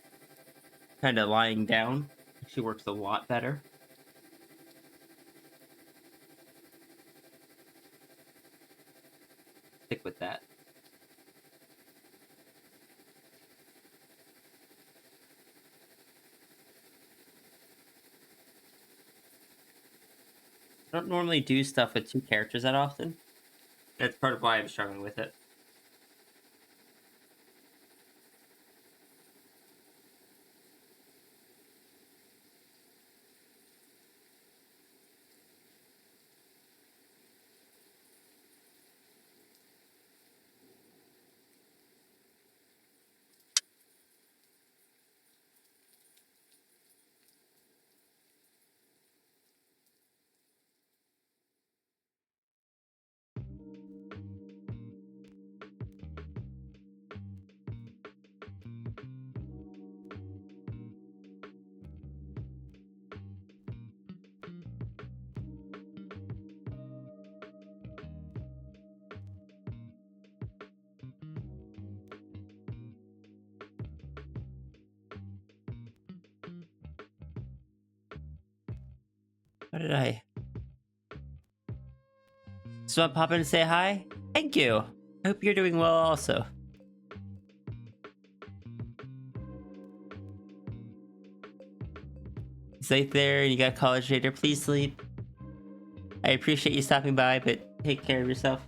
kind of lying down actually works a lot better. Stick with that. I don't normally do stuff with two characters that often. That's part of why I'm struggling with it. What did I? So I'm popping to say hi? Thank you. I hope you're doing well also. Safe there and you got college later, please sleep. I appreciate you stopping by, but take care of yourself.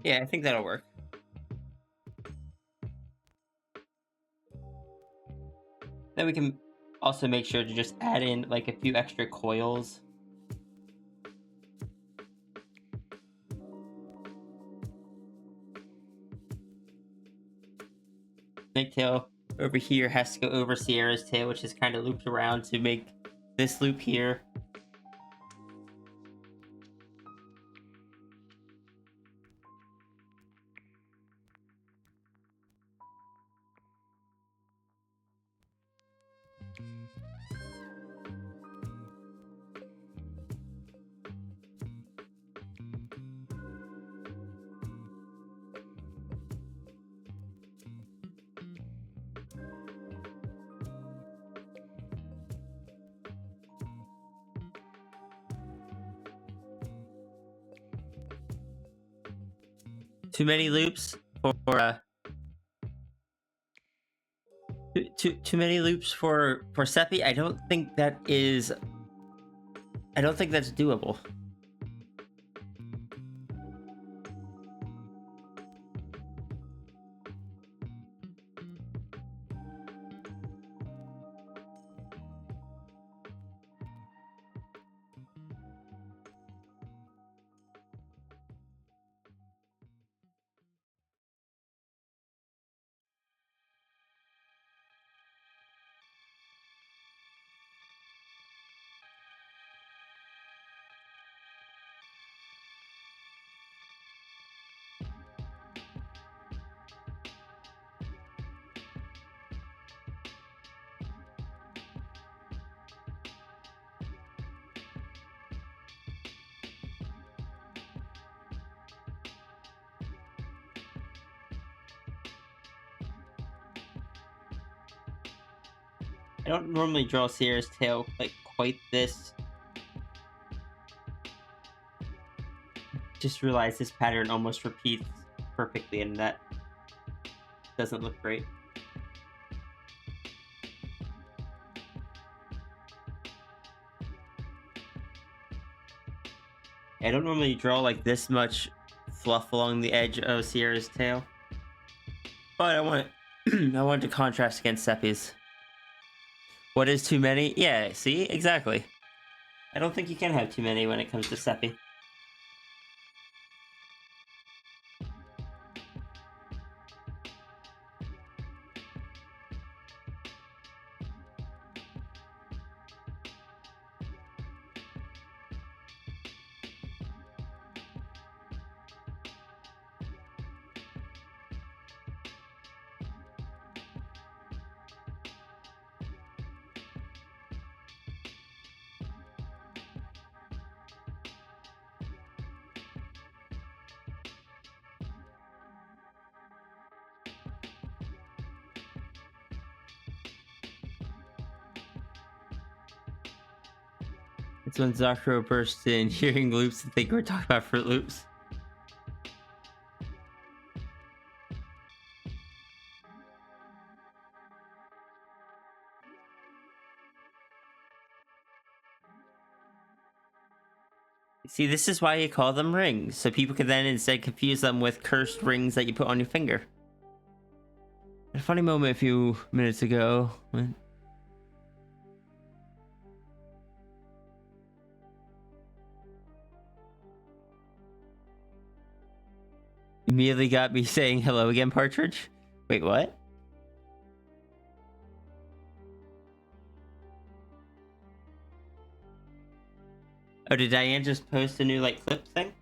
Yeah, I think that'll work. Then we can also make sure to just add in like a few extra coils. Snaketail over here has to go over Sierra's tail, which is kind of looped around to make this loop here. Too many loops for too many loops for Seppi. I don't think that's doable. I don't normally draw Sierra's tail like quite this. Just realized this pattern almost repeats perfectly, and that doesn't look great. I don't normally draw like this much fluff along the edge of Sierra's tail, but I want I wanted to contrast against Seppi's. What is too many? Yeah, see? Exactly. I don't think you can have too many when it comes to Seppi. It's when Zakro bursts in, hearing loops and think we're talking about Fruit Loops. See, this is why you call them rings, so people can then instead confuse them with cursed rings that you put on your finger. A funny moment a few minutes ago when immediately got me saying hello again, Partridge. Wait, what? Oh, did Diane just post a new like clip thing?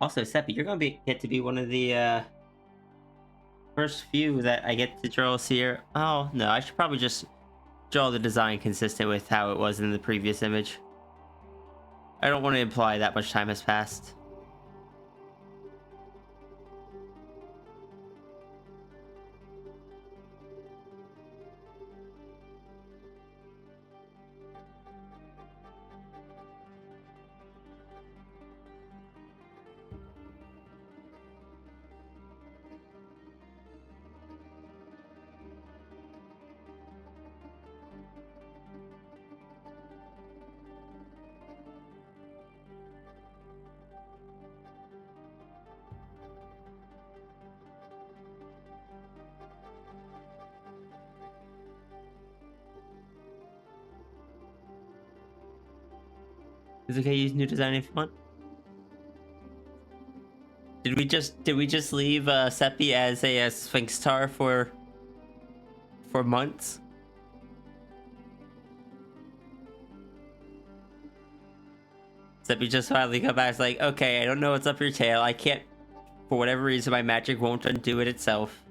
Also, Seppi, you're gonna get to be one of the first few that I get to draw Sierra. Oh no, I should probably just draw the design consistent with how it was in the previous image. I don't want to imply that much time has passed. It's okay to use new design if you want. Did we just leave Seppi as a Sphinx Star for months? Seppi just finally come back. It's like, okay, I don't know what's up your tail. I can't, for whatever reason, my magic won't undo it itself.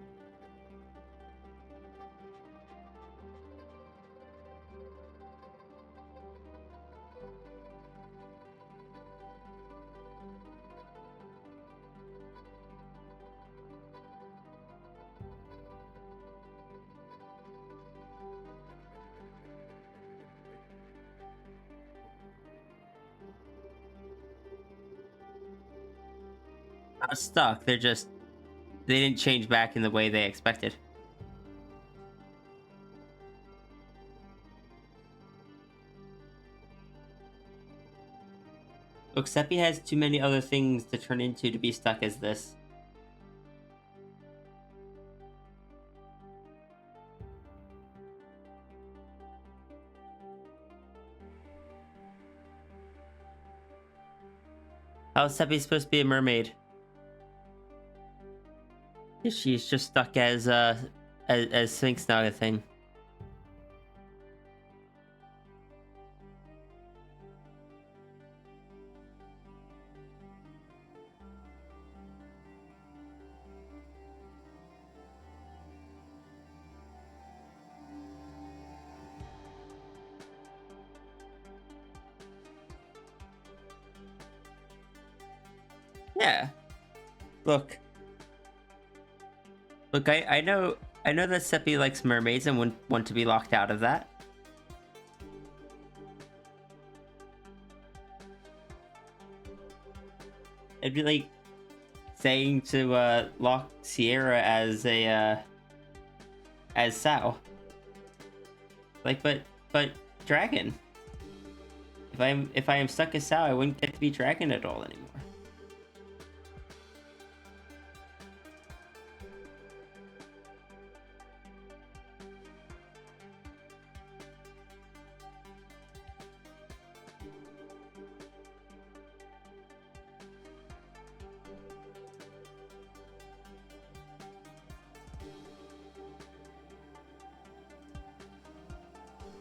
Not stuck. They didn't change back in the way they expected. Look, Seppi has too many other things to turn into to be stuck as this. How's Seppi supposed to be a mermaid? She's just stuck as Sphinx Naga thing. Yeah. Look, I know that Seppi likes mermaids and wouldn't want to be locked out of that. It'd be like saying to lock Sierra as a as Sao. Like, but Dragon. If I am stuck as Sao, I wouldn't get to be Dragon at all anymore.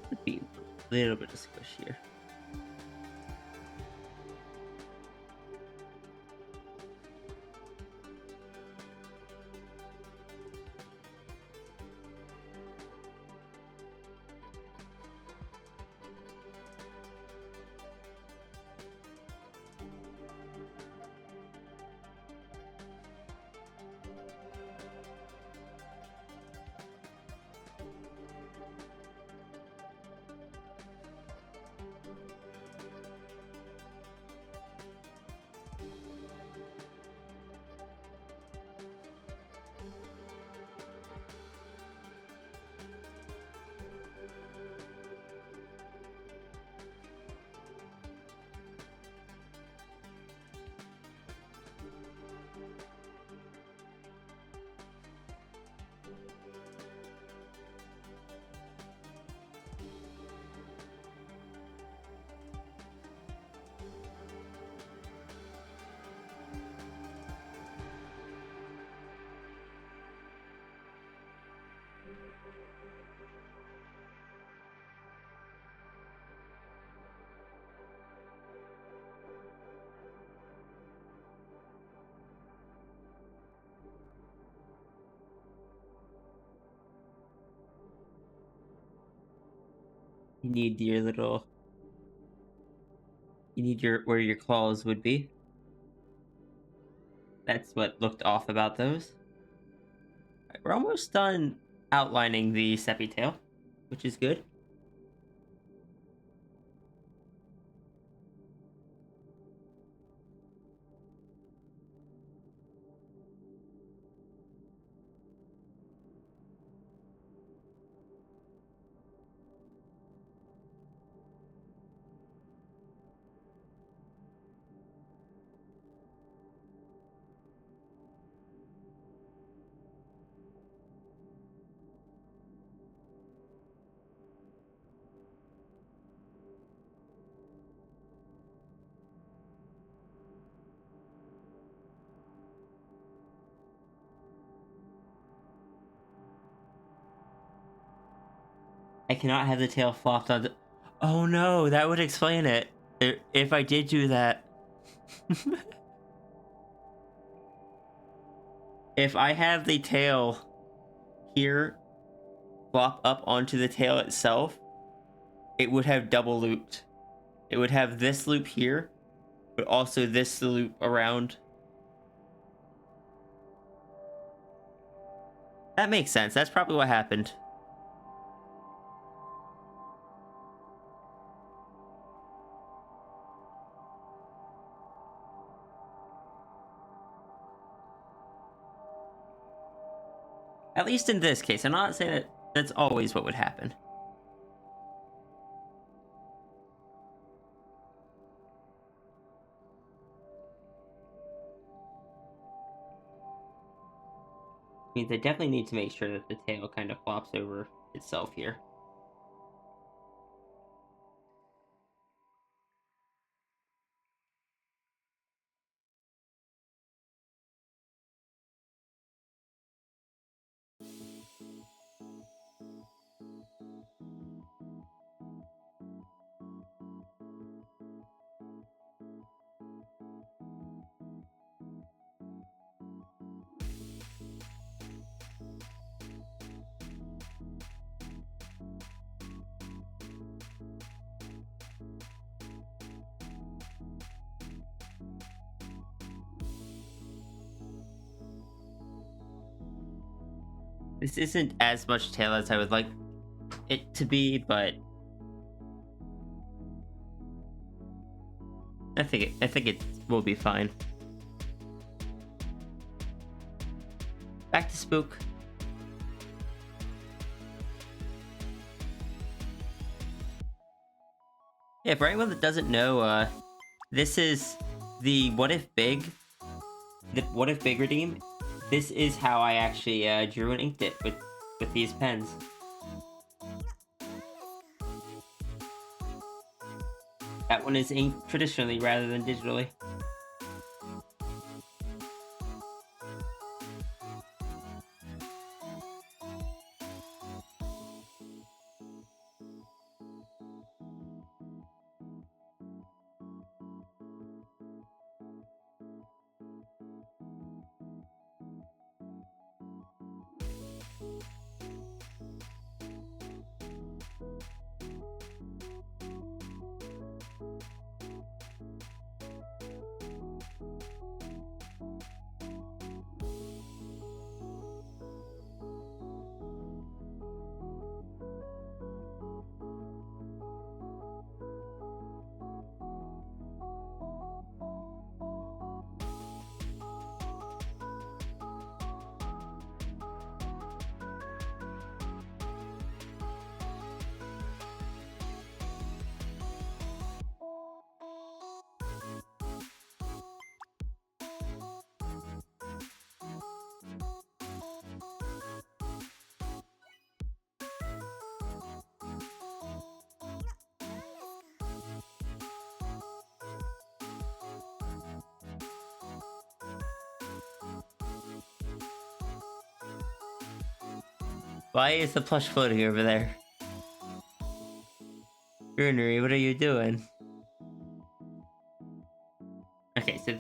Could be a little bit of squish here. You need your little. You need your where your claws would be. That's what looked off about those. Alright, we're almost done outlining the Seppi tail, which is good. I cannot have the tail flopped onto... Oh no, that would explain it. If I did do that. If I have the tail here flop up onto the tail itself, it would have double looped. It would have this loop here, but also this loop around. That makes sense. That's probably what happened. At least in this case. I'm not saying that that's always what would happen. Means I definitely need to make sure that the tail kind of flops over itself here. This isn't as much tail as I would like it to be, but I think it will be fine. Back to Spook. Yeah, for anyone that doesn't know, this is the What If Big redeem. This is how I actually drew and inked it with these pens. That one is inked traditionally rather than digitally. Why is the plush floating over there? Brunery, what are you doing? Okay, so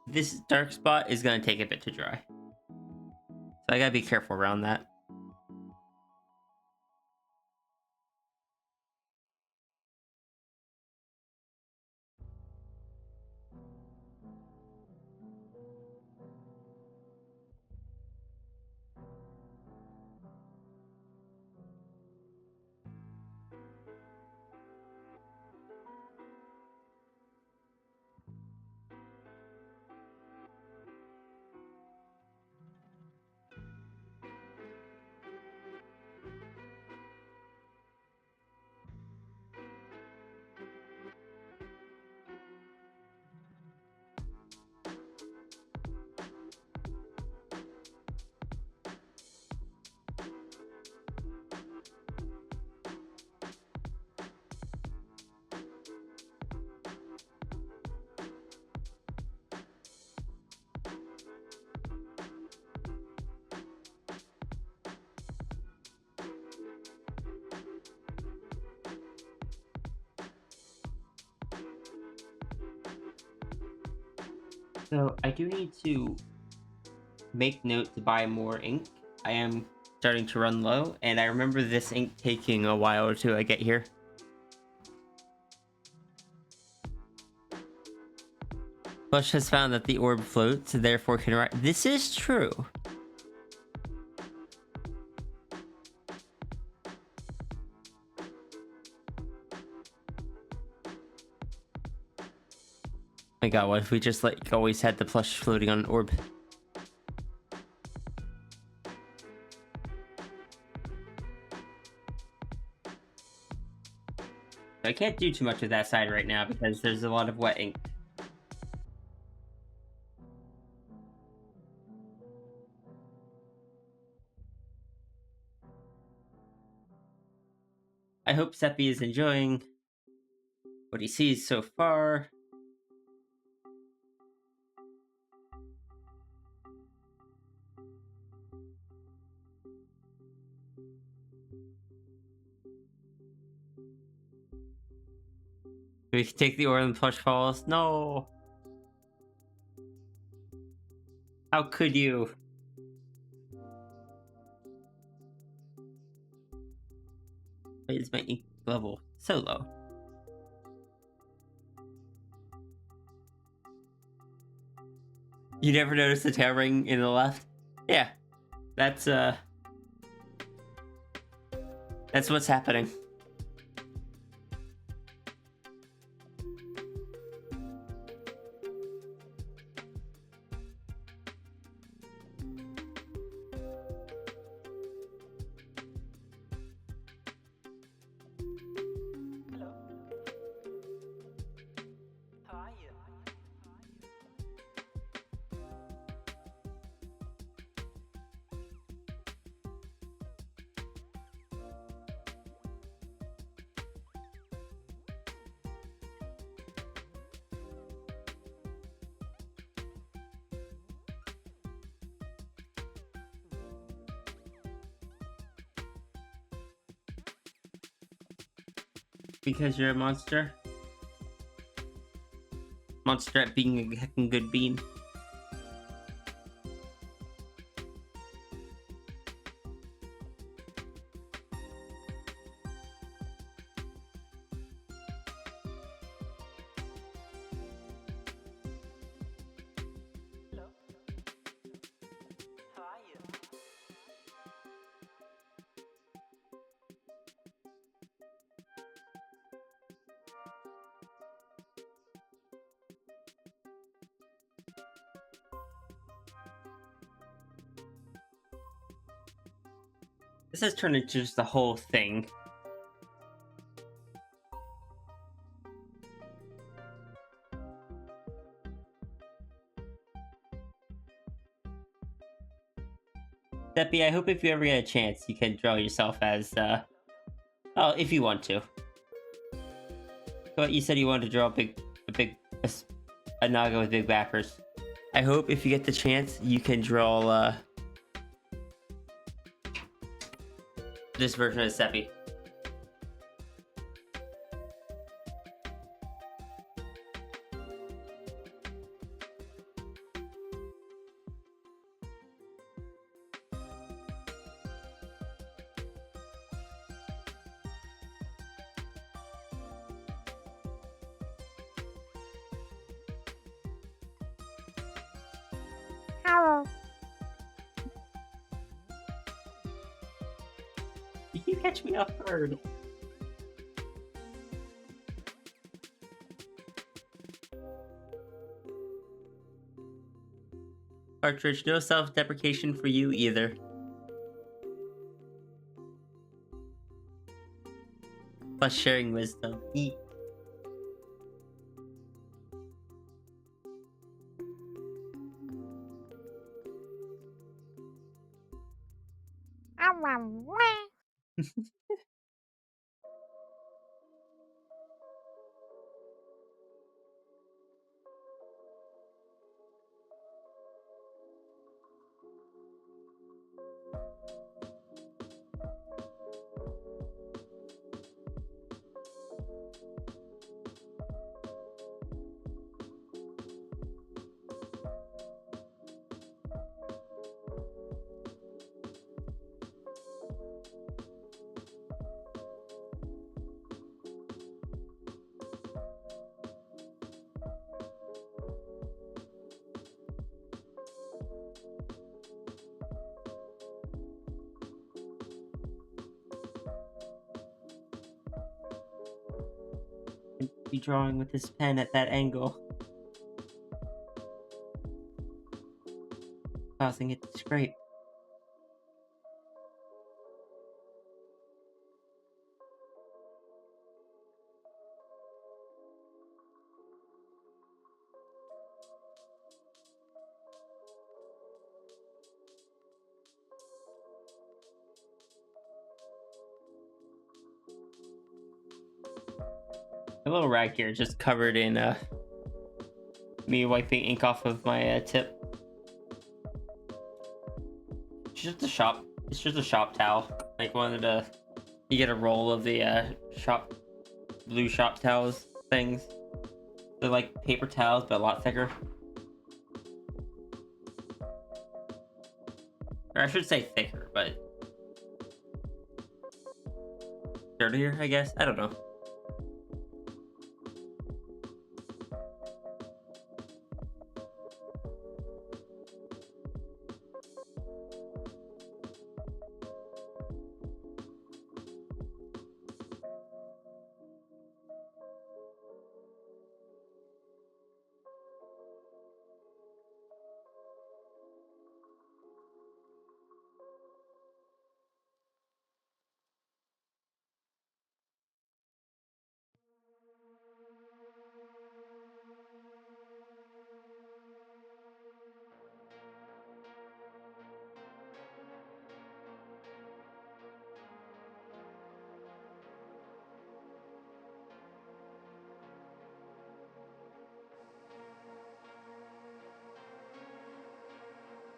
this dark spot is gonna take a bit to dry. So I gotta be careful around that. So I do need to make note to buy more ink. I am starting to run low, and I remember this ink taking a while to get here. Plush has found that the orb floats, therefore can write. This is true. My god, what if we just like always had the plush floating on an orb? I can't do too much with that side right now because there's a lot of wet ink. I hope Seppi is enjoying what he sees so far. We can take the orb and plush falls. No! How could you? Why is my ink level so low? You never noticed the tail ring in the left? Yeah. That's what's happening. Hello. How are you? Because you're a monster? Monster at being a heckin' good bean. Hello. How are you? This has turned into just the whole thing. Seppi, I hope if you ever get a chance, you can draw yourself as, well, if you want to. But you said you wanted to draw a Naga with big backers. I hope if you get the chance, you can draw, this version of Seppi. Hello. You catch me off guard. Partridge, no self-deprecation for you either. Plus sharing wisdom. Eat. Be drawing with his pen at that angle, causing it to scrape. A little rag here, just covered in me wiping ink off of my tip. It's just a shop. It's just a shop towel. Like one of the, you get a roll of the blue shop towels things. They're like paper towels, but a lot thicker. Or I should say thicker, but dirtier, I guess. I don't know.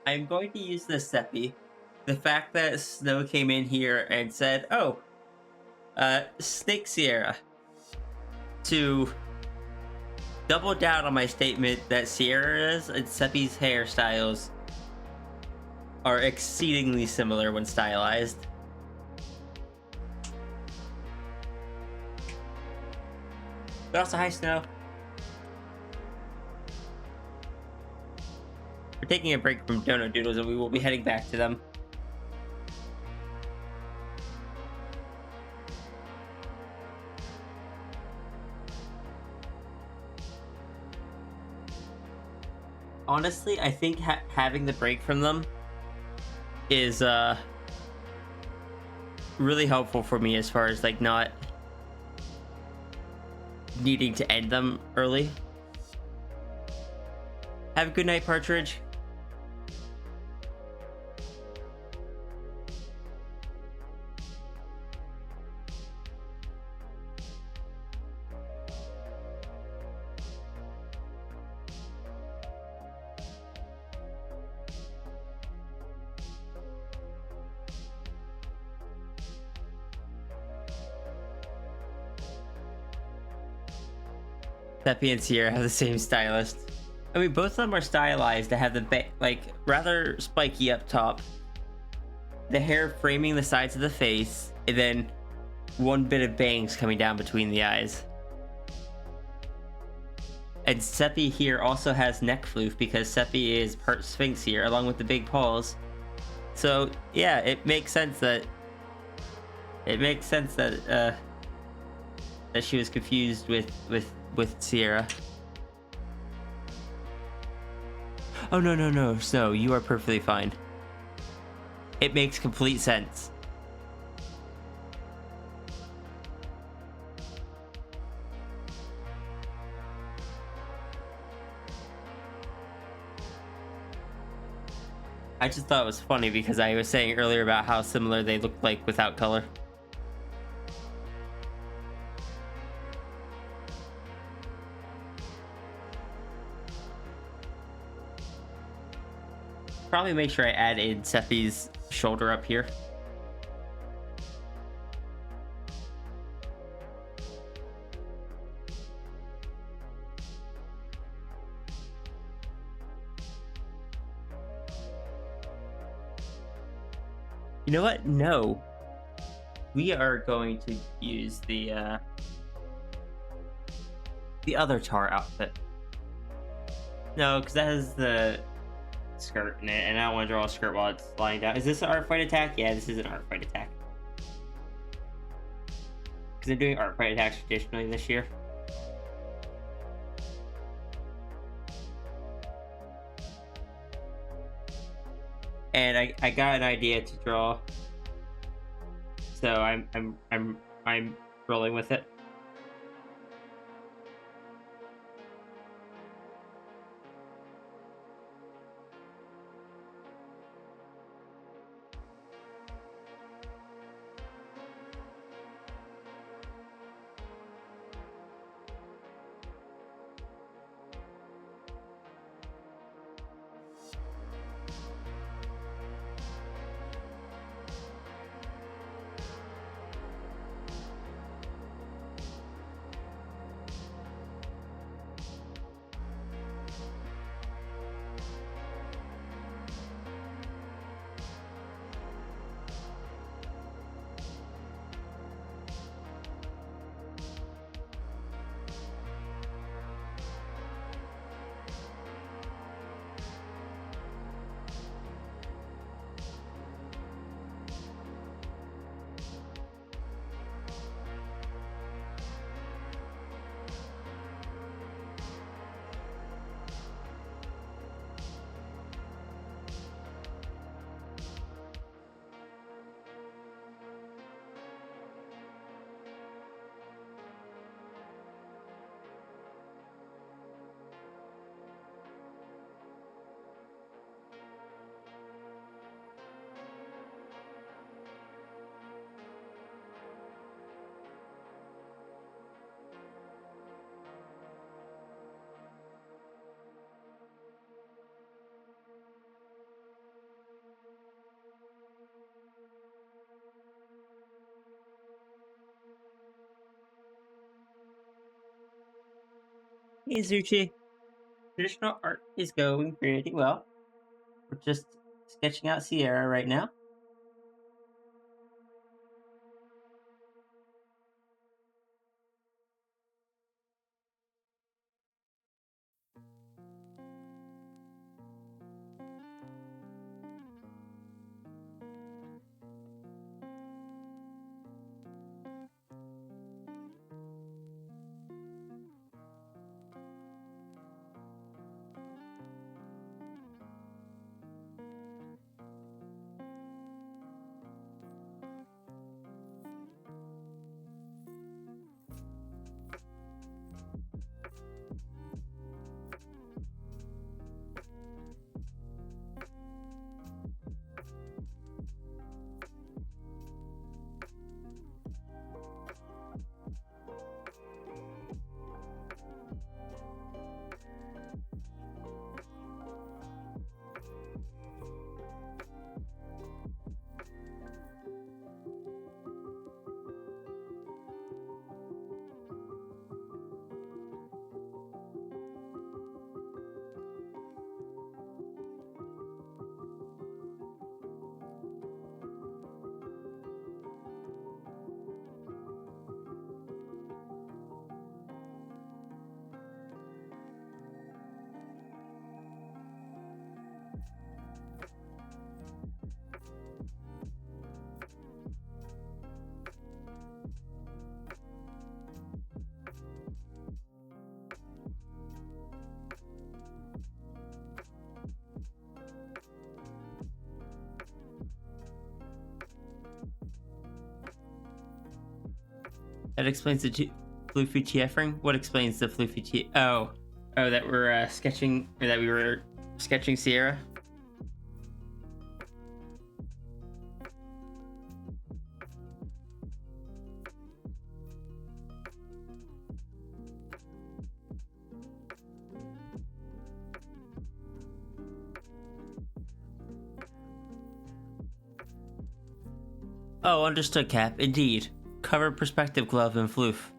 I'm going to use this Seppi. The fact that Snow came in here and said, "Oh, Snake Sierra," to double down on my statement that Sierra's and Seppi's hairstyles are exceedingly similar when stylized. But also, hi, Snow. We're taking a break from Doodles, and we will be heading back to them. Honestly, I think having the break from them is really helpful for me as far as like not needing to end them early. Have a good night, Partridge. Seppi and Sierra have the same stylist. I mean, both of them are stylized to have the like rather spiky up top, the hair framing the sides of the face, and then one bit of bangs coming down between the eyes. And Seppi here also has neck floof because Seppi is part Sphinx here, along with the big paws. So yeah, it makes sense that that she was confused with Sierra. Oh no, Snow, you are perfectly fine. It makes complete sense. I just thought it was funny because I was saying earlier about how similar they look like without color. Probably make sure I add in Seppi's shoulder up here. You know what? No. We are going to use the other Tar outfit. No, because that has the skirt in it, and I don't want to draw a skirt while it's lying down. Is this an art fight attack? Yeah, this is an art fight attack. Because I'm doing art fight attacks traditionally this year. and I got an idea to draw. So I'm rolling with it. Hey Zuchi, traditional art is going pretty well. We're just sketching out Sierra right now. That explains the floofy TF ring. What explains the floofy TF? Oh, that we're sketching, or that we were sketching Sierra. Oh, understood, Cap. Indeed. Cover perspective glove and floof.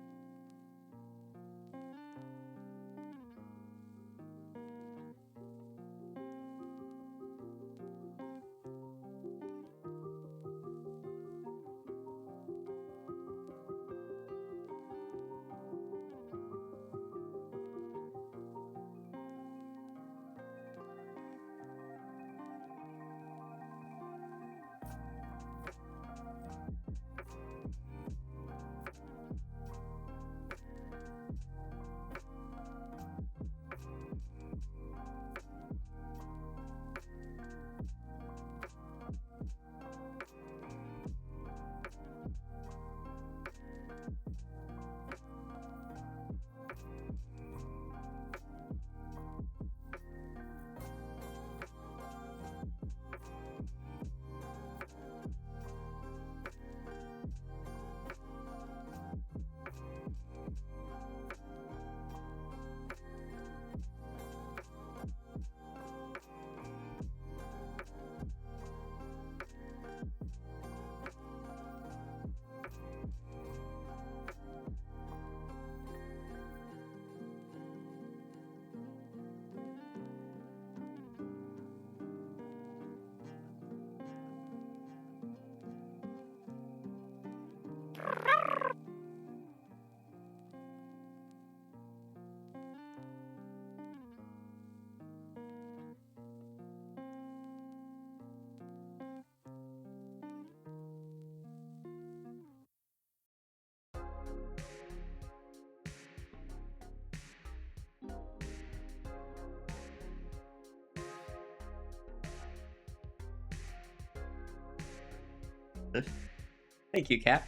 Thank you, Cap.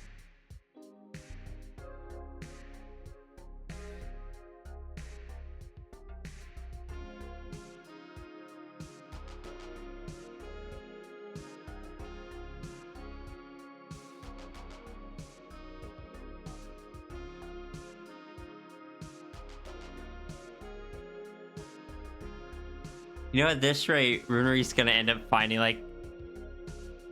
You know, at this rate, Runery's gonna end up finding like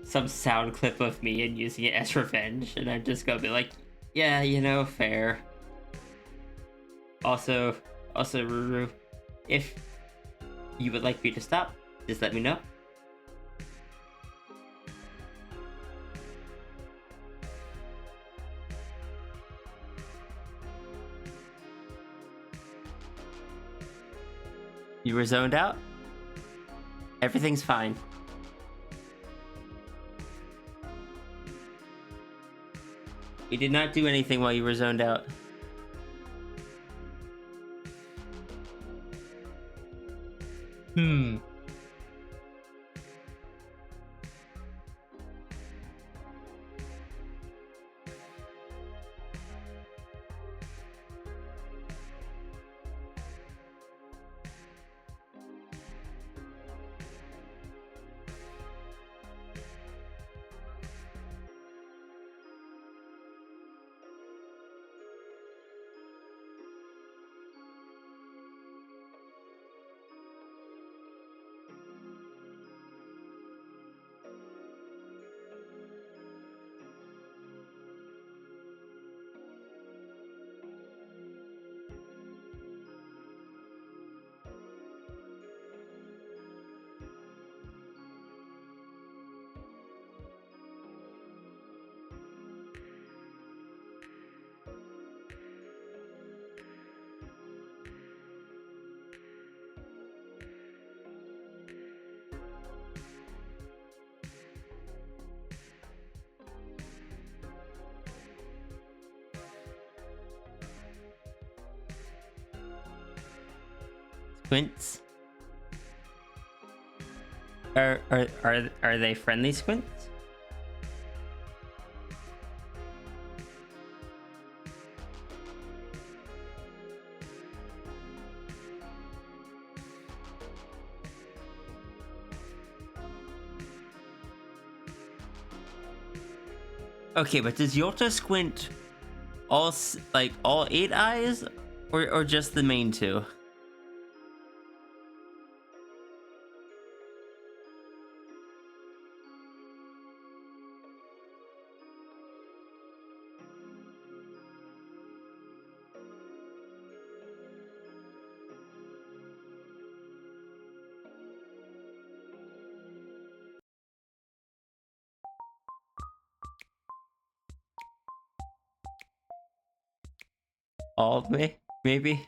some sound clip of me and using it as revenge, and I'm just gonna be like, yeah, you know, fair. Also, Ruru, if you would like me to stop, just let me know. You were zoned out? Everything's fine. We did not do anything while you were zoned out. Squints? Are they friendly squints? Okay, but does Yota squint all all 8 eyes, or just the main 2? All of me, maybe.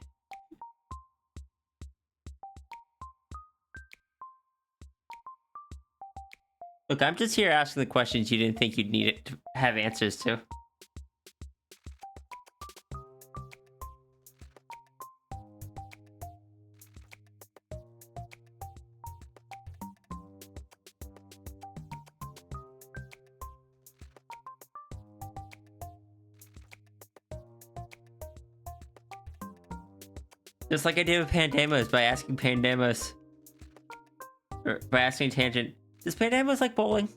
Look, I'm just here asking the questions you didn't think you'd need it to have answers to. Just like I did with Pandemos by asking Pandemos, or by asking Tangent, does Pandemos like bowling?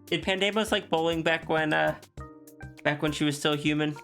Did Pandemos like bowling back when she was still human?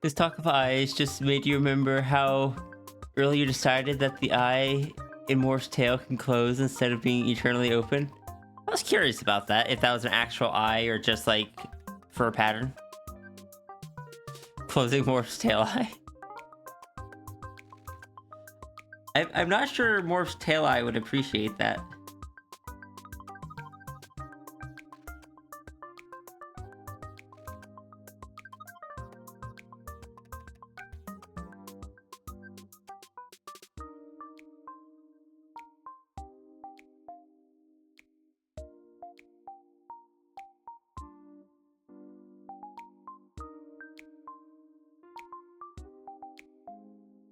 This talk of eyes just made you remember how earlier you decided that the eye in Morph's tail can close instead of being eternally open. I was curious about that, if that was an actual eye or just like for a pattern. Closing Morph's tail eye. I'm not sure Morph's tail eye would appreciate that.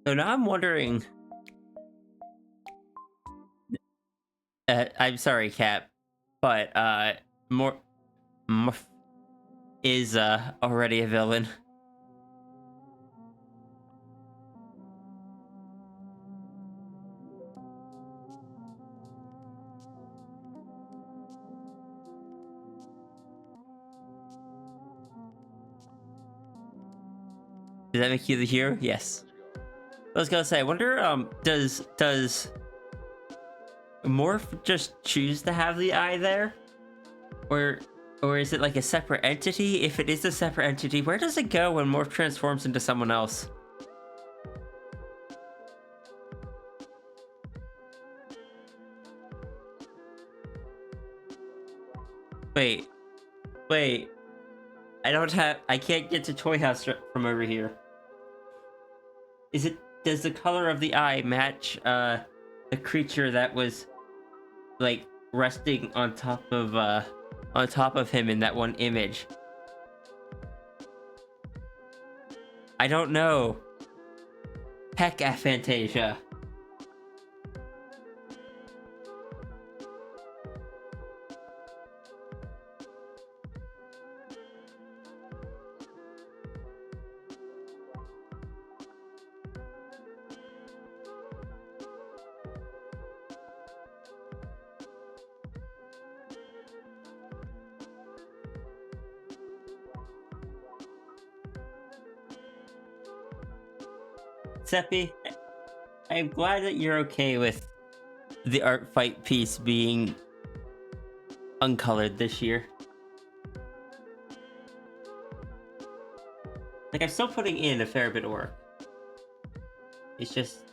So now I'm wondering. I'm sorry, Cap, but Morph is already a villain. Does that make you the hero? Yes. I was gonna say, I wonder, does Morph just choose to have the eye there? Or is it like a separate entity? If it is a separate entity, where does it go when Morph transforms into someone else? Wait. I can't get to Toy House from over here. Does the color of the eye match, the creature that was, like, resting on top of him in that one image? I don't know. Heck, Aphantasia. Seppi, I'm glad that you're okay with the art fight piece being uncolored this year. Like, I'm still putting in a fair bit of work. It's just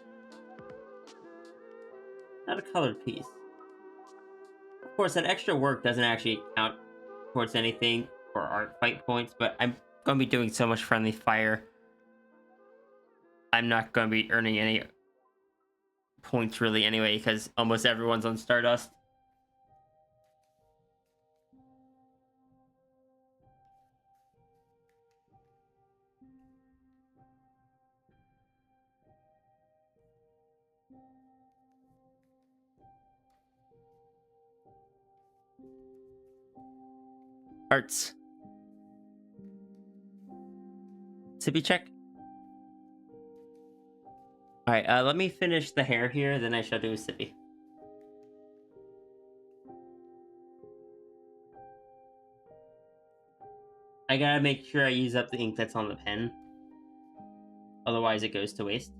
not a colored piece. Of course, that extra work doesn't actually count towards anything for art fight points, but I'm going to be doing so much friendly fire. I'm not going to be earning any points really anyway, because almost everyone's on Stardust. Arts. Sippy check. Alright, let me finish the hair here, then I shall do a sippy. I gotta make sure I use up the ink that's on the pen. Otherwise it goes to waste.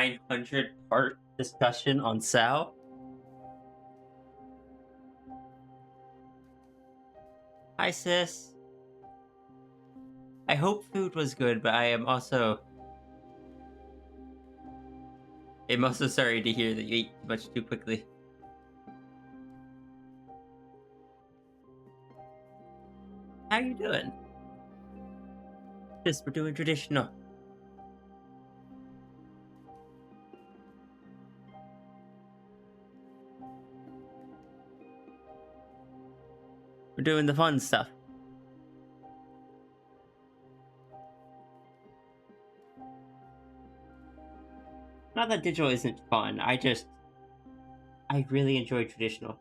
900-part discussion on Sal. Hi, sis. I hope food was good, but I'm also sorry to hear that you ate much too quickly. How you doing? Sis, we're doing traditional. We're doing the fun stuff. Not that digital isn't fun. I really enjoy traditional.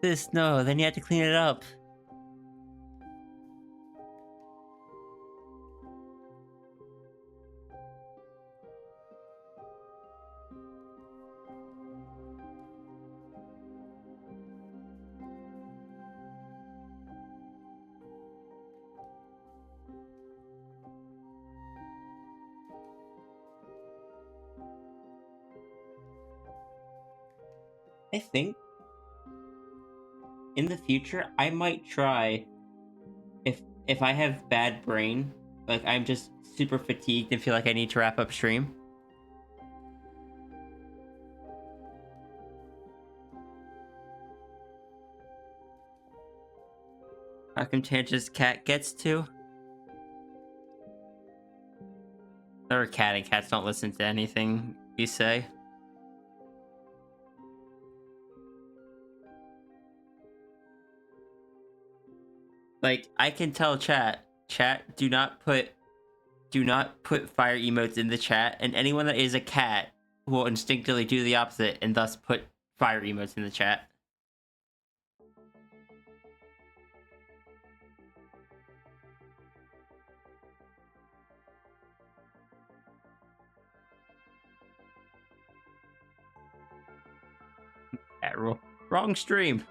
Sis, no, then you have to clean it up. I think in the future I might try, if I have bad brain, like I'm just super fatigued and feel like I need to wrap up stream. How come Tantra's cat gets to? Or cat, and cats don't listen to anything you say. Like, I can tell chat, do not put fire emotes in the chat, and anyone that is a cat will instinctively do the opposite and thus put fire emotes in the chat. Cat rule. Wrong stream.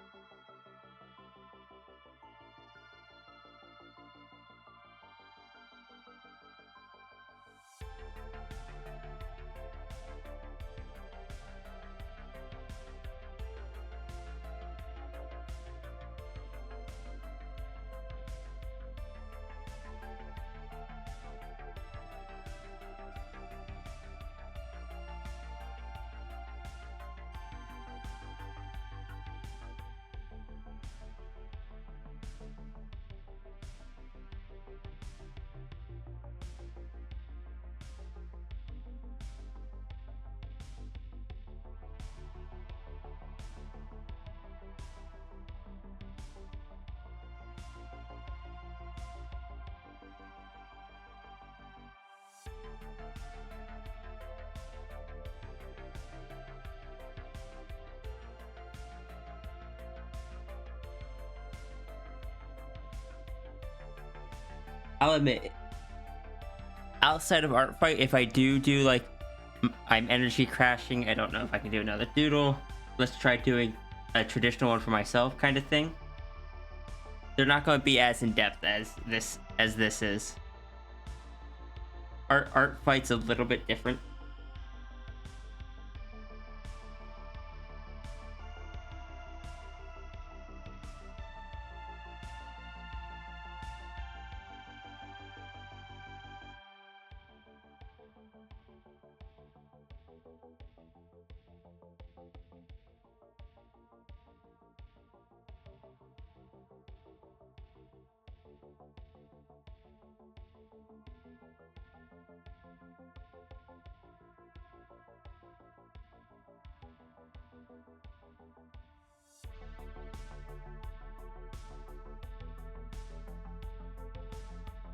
I'll admit, outside of art fight, if I do like, I'm energy crashing, I don't know if I can do another doodle. Let's try doing a traditional one for myself kind of thing. They're not going to be as in depth as this is. Art fight's a little bit different.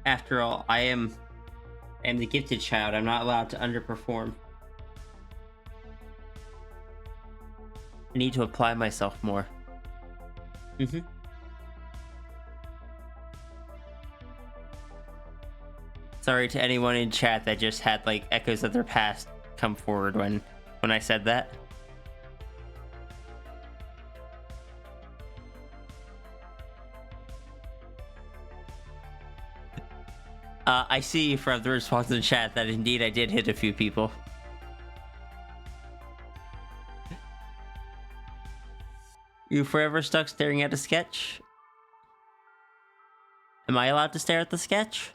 After all, I am I'm the gifted child. I'm not allowed to underperform. I need to apply myself more. Sorry to anyone in chat that just had like echoes of their past come forward when I said that. I see from the response in chat that indeed I did hit a few people. You forever stuck staring at a sketch? Am I allowed to stare at the sketch?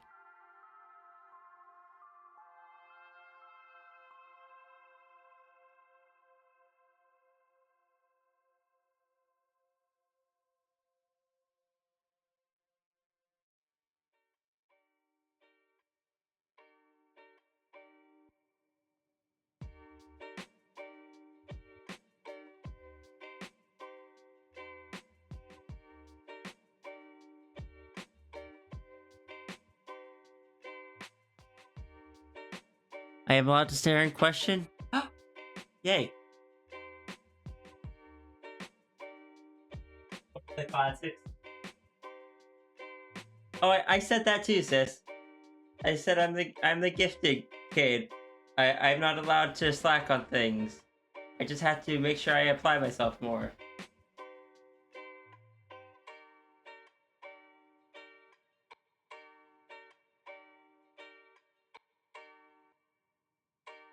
I am allowed to stare in question? Yay. The classics. Oh, I said that too, sis. I said I'm the gifted kid. I'm not allowed to slack on things. I just have to make sure I apply myself more.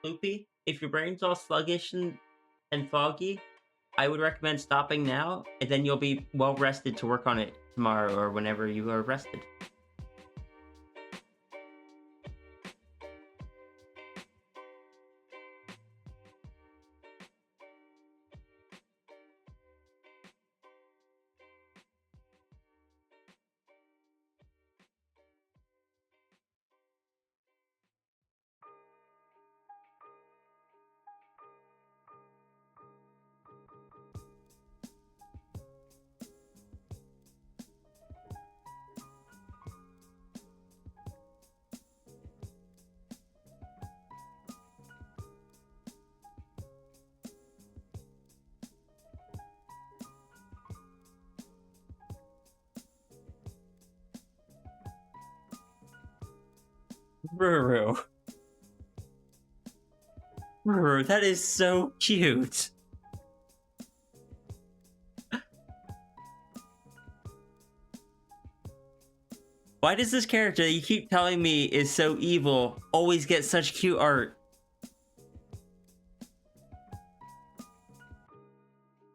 Loopy, if your brain's all sluggish and foggy, I would recommend stopping now, and then you'll be well rested to work on it tomorrow or whenever you are rested. Ruru. Ruru, that is so cute. Why does this character that you keep telling me is so evil always get such cute art?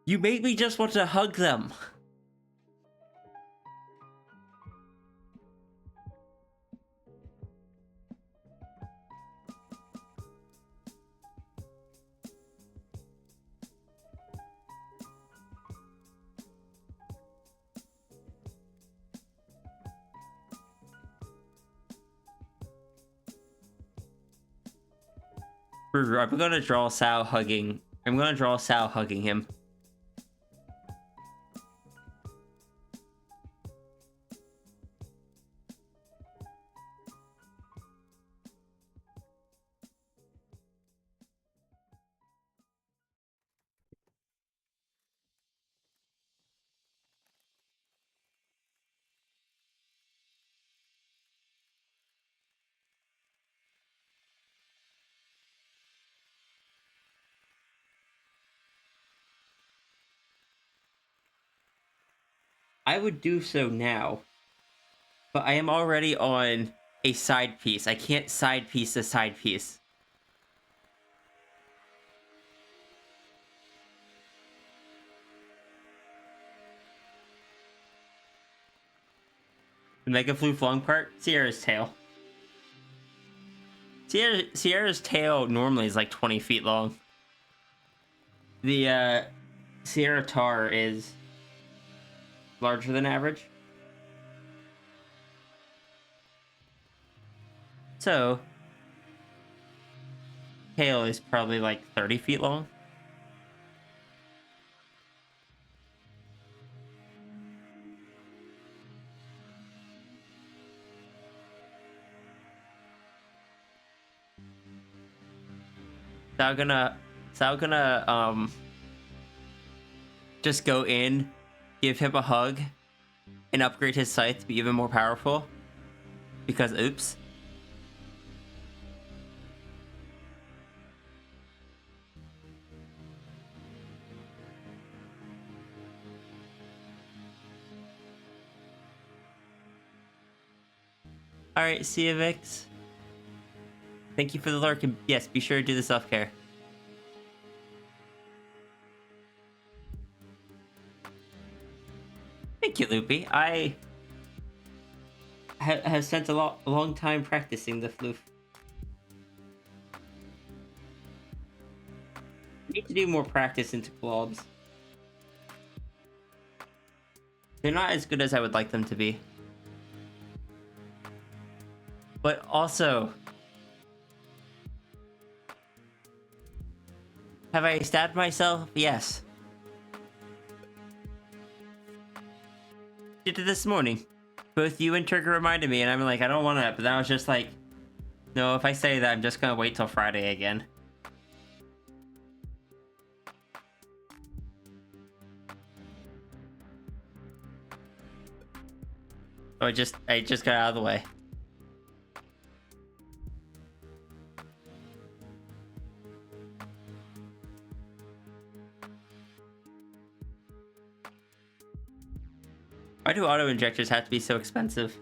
You make me just want to hug them. I'm gonna draw Sal hugging. I'm gonna draw Sal hugging him. I would do so now, but I am already on a side piece. I can't side piece a side piece. The Mega Floof long part? Sierra's tail. Sierra's tail normally is like 20 feet long. The Sierra Tar is larger than average. So, tail is probably like 30 feet long. So I'm gonna just go in, give him a hug, and upgrade his scythe to be even more powerful. Because oops. Alright, see you, Vix. Thank you for the lurk, and yes, be sure to do the self-care. Thank you, Loopy. I have spent a long time practicing the floof. I need to do more practice into globs. They're not as good as I would like them to be. But also, have I stabbed myself? Yes. Did it this morning. Both you and Trigger reminded me, and I'm like, I don't want to, but then I was just like, no, if I say that, I'm just gonna wait till Friday again. So I just got out of the way. Why do auto injectors have to be so expensive?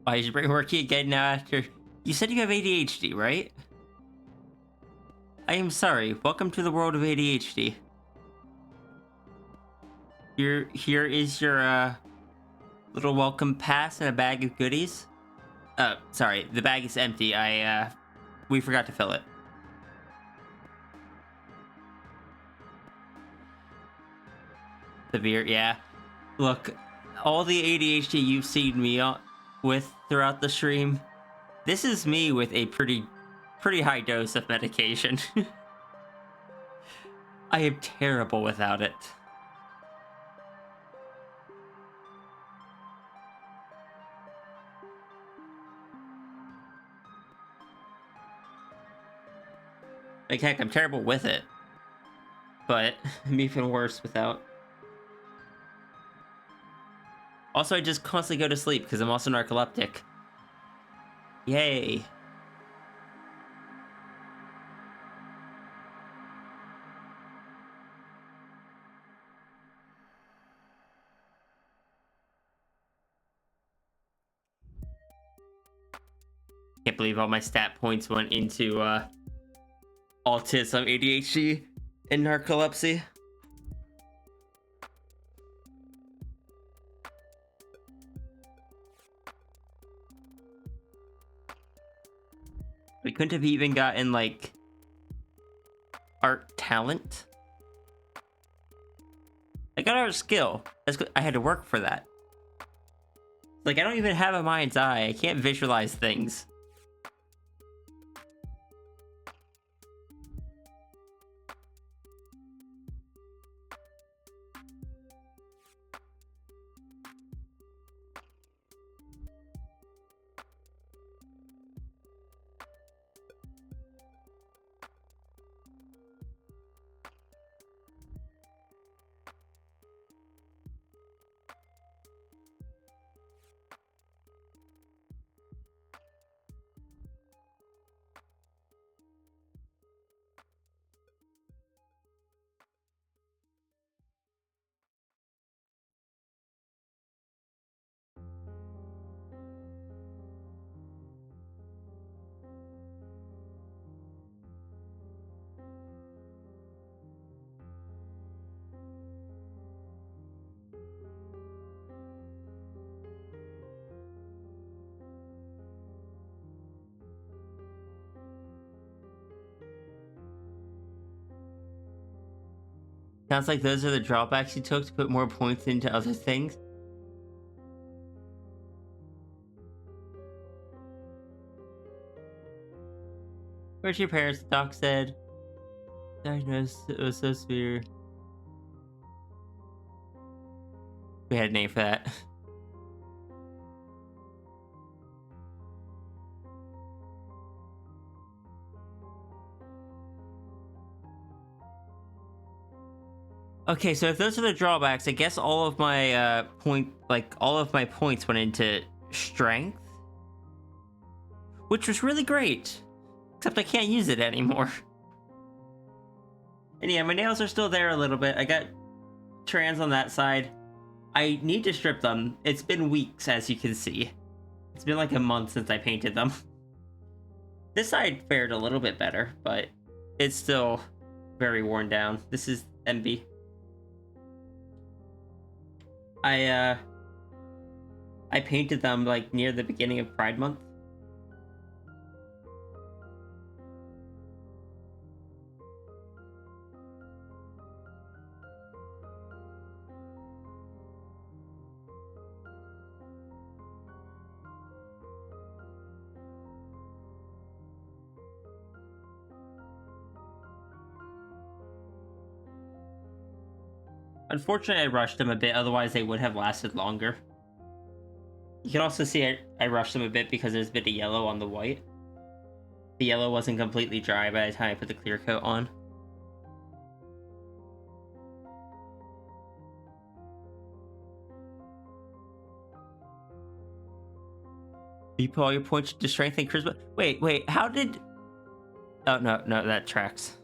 Why is your brain working again now after... You said you have ADHD, right? I am sorry. Welcome to the world of ADHD. Here is your, little welcome pass and a bag of goodies. Sorry. The bag is empty. We forgot to fill it. Severe, yeah. Look, all the ADHD you've seen me with throughout the stream, this is me with a pretty high dose of medication. I am terrible without it. Like, heck, I'm terrible with it. But I'm even worse without. Also, I just constantly go to sleep because I'm also narcoleptic. Yay. Can't believe all my stat points went into autism, ADHD, and narcolepsy. We couldn't have even gotten, like, art talent. I got art skill. That's good. I had to work for that. Like, I don't even have a mind's eye. I can't visualize things. Sounds like those are the drawbacks you took to put more points into other things. Where's your parents? The doc said. Diagnosed, it was so severe. We had a name for that. Okay, so if those are the drawbacks, I guess all of my all of my points went into strength, which was really great. Except I can't use it anymore. And yeah, my nails are still there a little bit. I got trans on that side. I need to strip them. It's been weeks, as you can see. It's been like a month since I painted them. This side fared a little bit better, but it's still very worn down. This is MB. I painted them like near the beginning of Pride Month. Unfortunately, I rushed them a bit, otherwise they would have lasted longer. You can also see I rushed them a bit because there's a bit of yellow on the white. The yellow wasn't completely dry by the time I put the clear coat on. You put all your points to strength and charisma? Wait, how did... Oh, no, that tracks.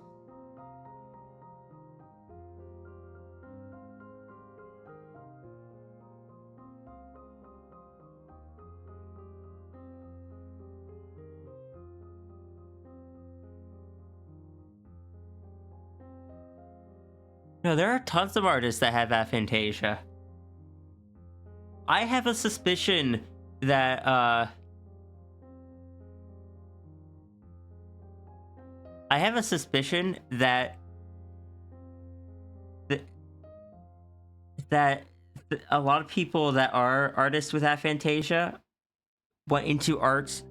No, there are tons of artists that have aphantasia. I have a suspicion that, I have a suspicion that a lot of people that are artists with aphantasia went into arts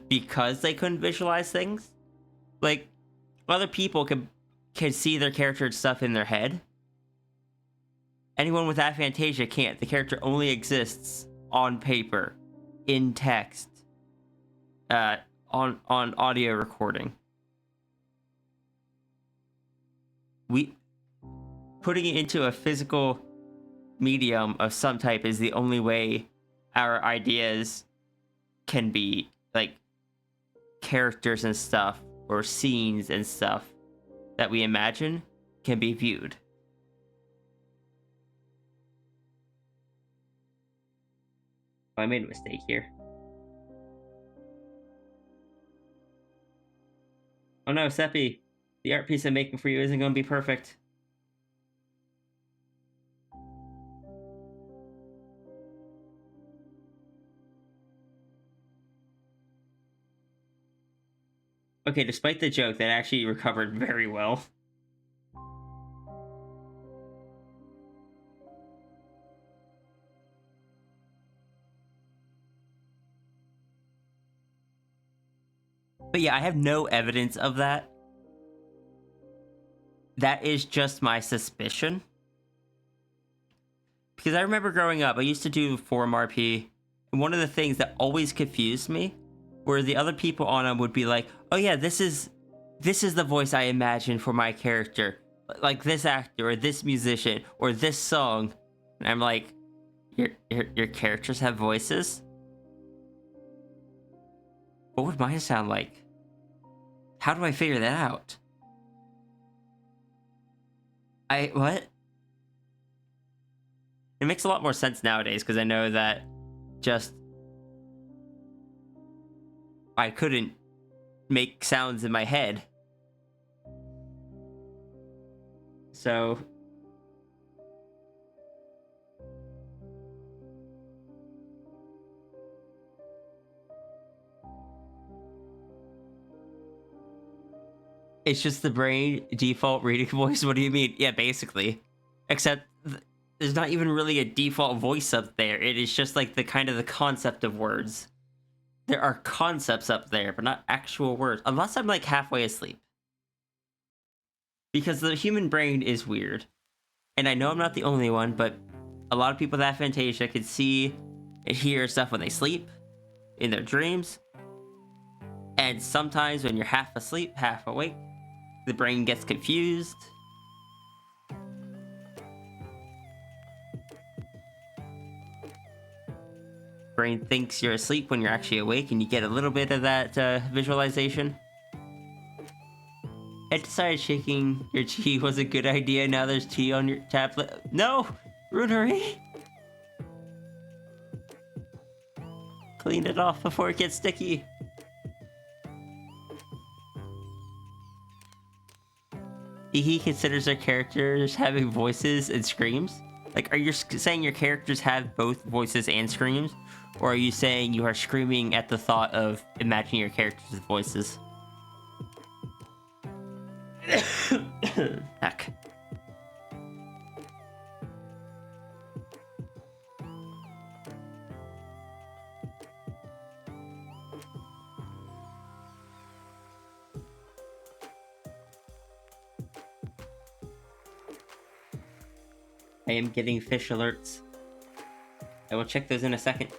because they couldn't visualize things. Like, other people can see their character and stuff in their head. Anyone with aphantasia can't. The character only exists on paper, in text, on audio recording. Putting it into a physical medium of some type is the only way our ideas can be, like, characters and stuff, or scenes and stuff that we imagine can be viewed. Oh, I made a mistake here. Oh no, Seppi, the art piece I'm making for you isn't going to be perfect. Okay, despite the joke, that actually recovered very well. But yeah, I have no evidence of that. That is just my suspicion. Because I remember growing up, I used to do forum RP, and one of the things that always confused me where the other people on them would be like, oh yeah, this is the voice I imagine for my character. Like this actor, or this musician, or this song. And I'm like, your characters have voices? What would mine sound like? How do I figure that out? What? It makes a lot more sense nowadays, because I know that just... I couldn't make sounds in my head. So... It's just the brain default reading voice. What do you mean? Yeah, basically. Except there's not even really a default voice up there. It is just like the kind of the concept of words. There are concepts up there, but not actual words. Unless I'm like halfway asleep. Because the human brain is weird. And I know I'm not the only one, but a lot of people with aphantasia can see and hear stuff when they sleep, in their dreams. And sometimes when you're half asleep, half awake, the brain gets confused. Brain thinks you're asleep when you're actually awake, and you get a little bit of that visualization. I decided shaking your tea was a good idea. Now there's tea on your tablet. No! Runery! Clean it off before it gets sticky. He considers their characters having voices and screams? Like, are you saying your characters have both voices and screams? Or are you saying you are screaming at the thought of imagining your characters' voices? Heck. I am getting fish alerts. I will check those in a second.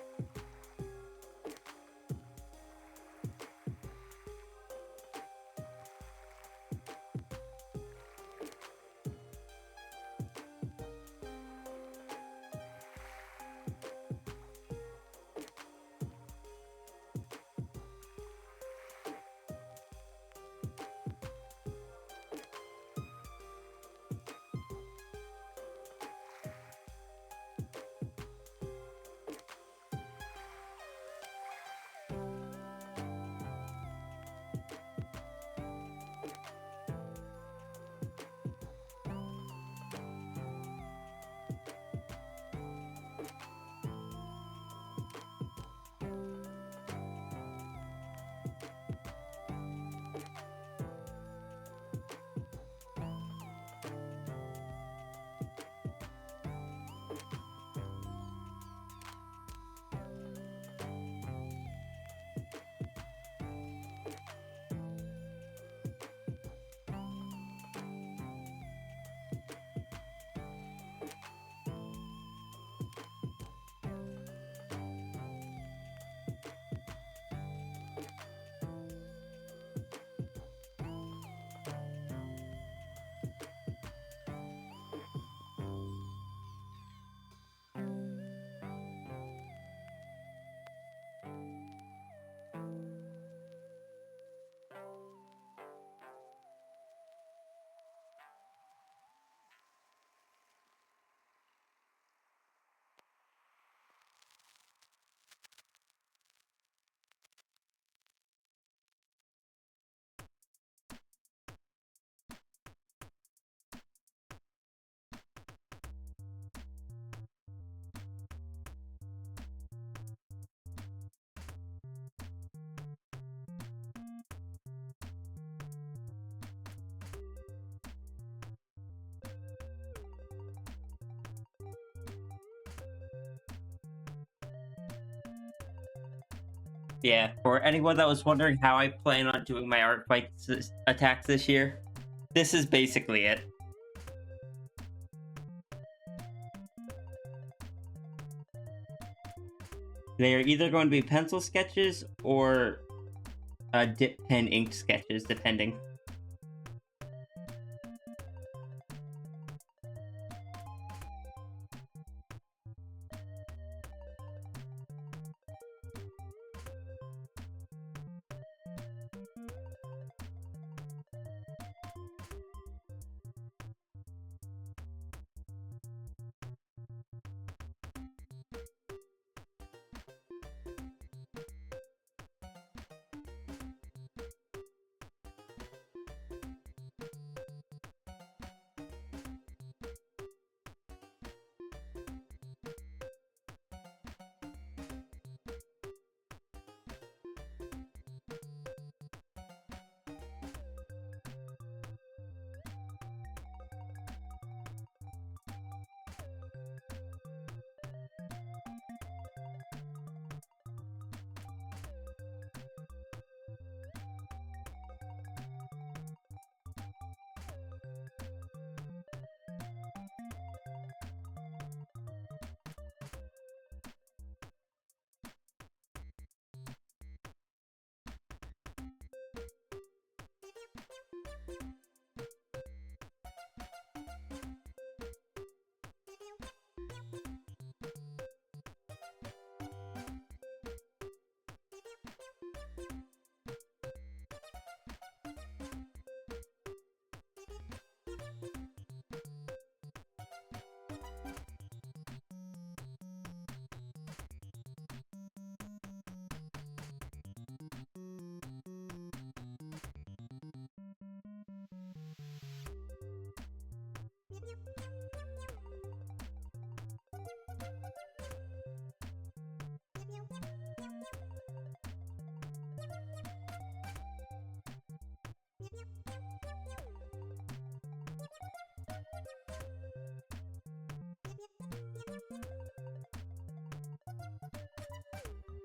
Yeah, for anyone that was wondering how I plan on doing my art fights attacks this year, this is basically it. They are either going to be pencil sketches or dip pen ink sketches, depending.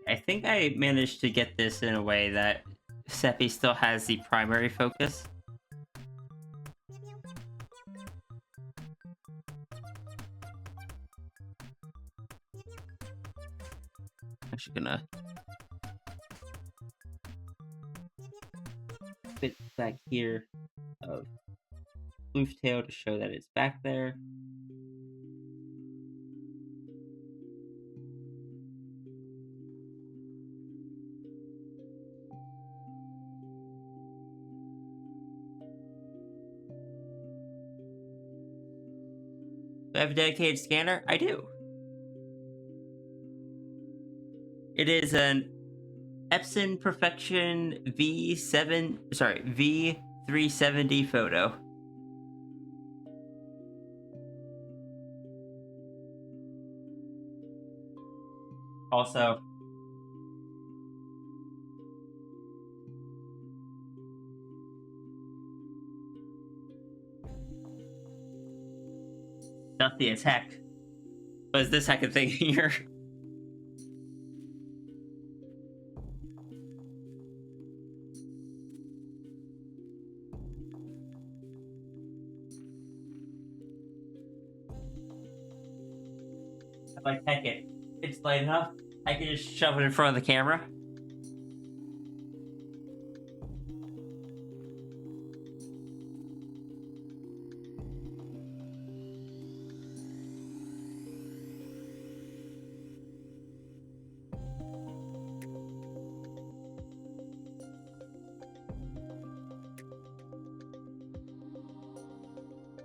I think I managed to get this in a way that Seppi still has the primary focus. Actually gonna bit back here of Floof tail to show that it's back there. Do I have a dedicated scanner? I do. It is an Epson Perfection V370 photo. Also, dusty as heck. What is this heckin' thing here? I'm like, heck it. It's light enough. I can just shove it in front of the camera.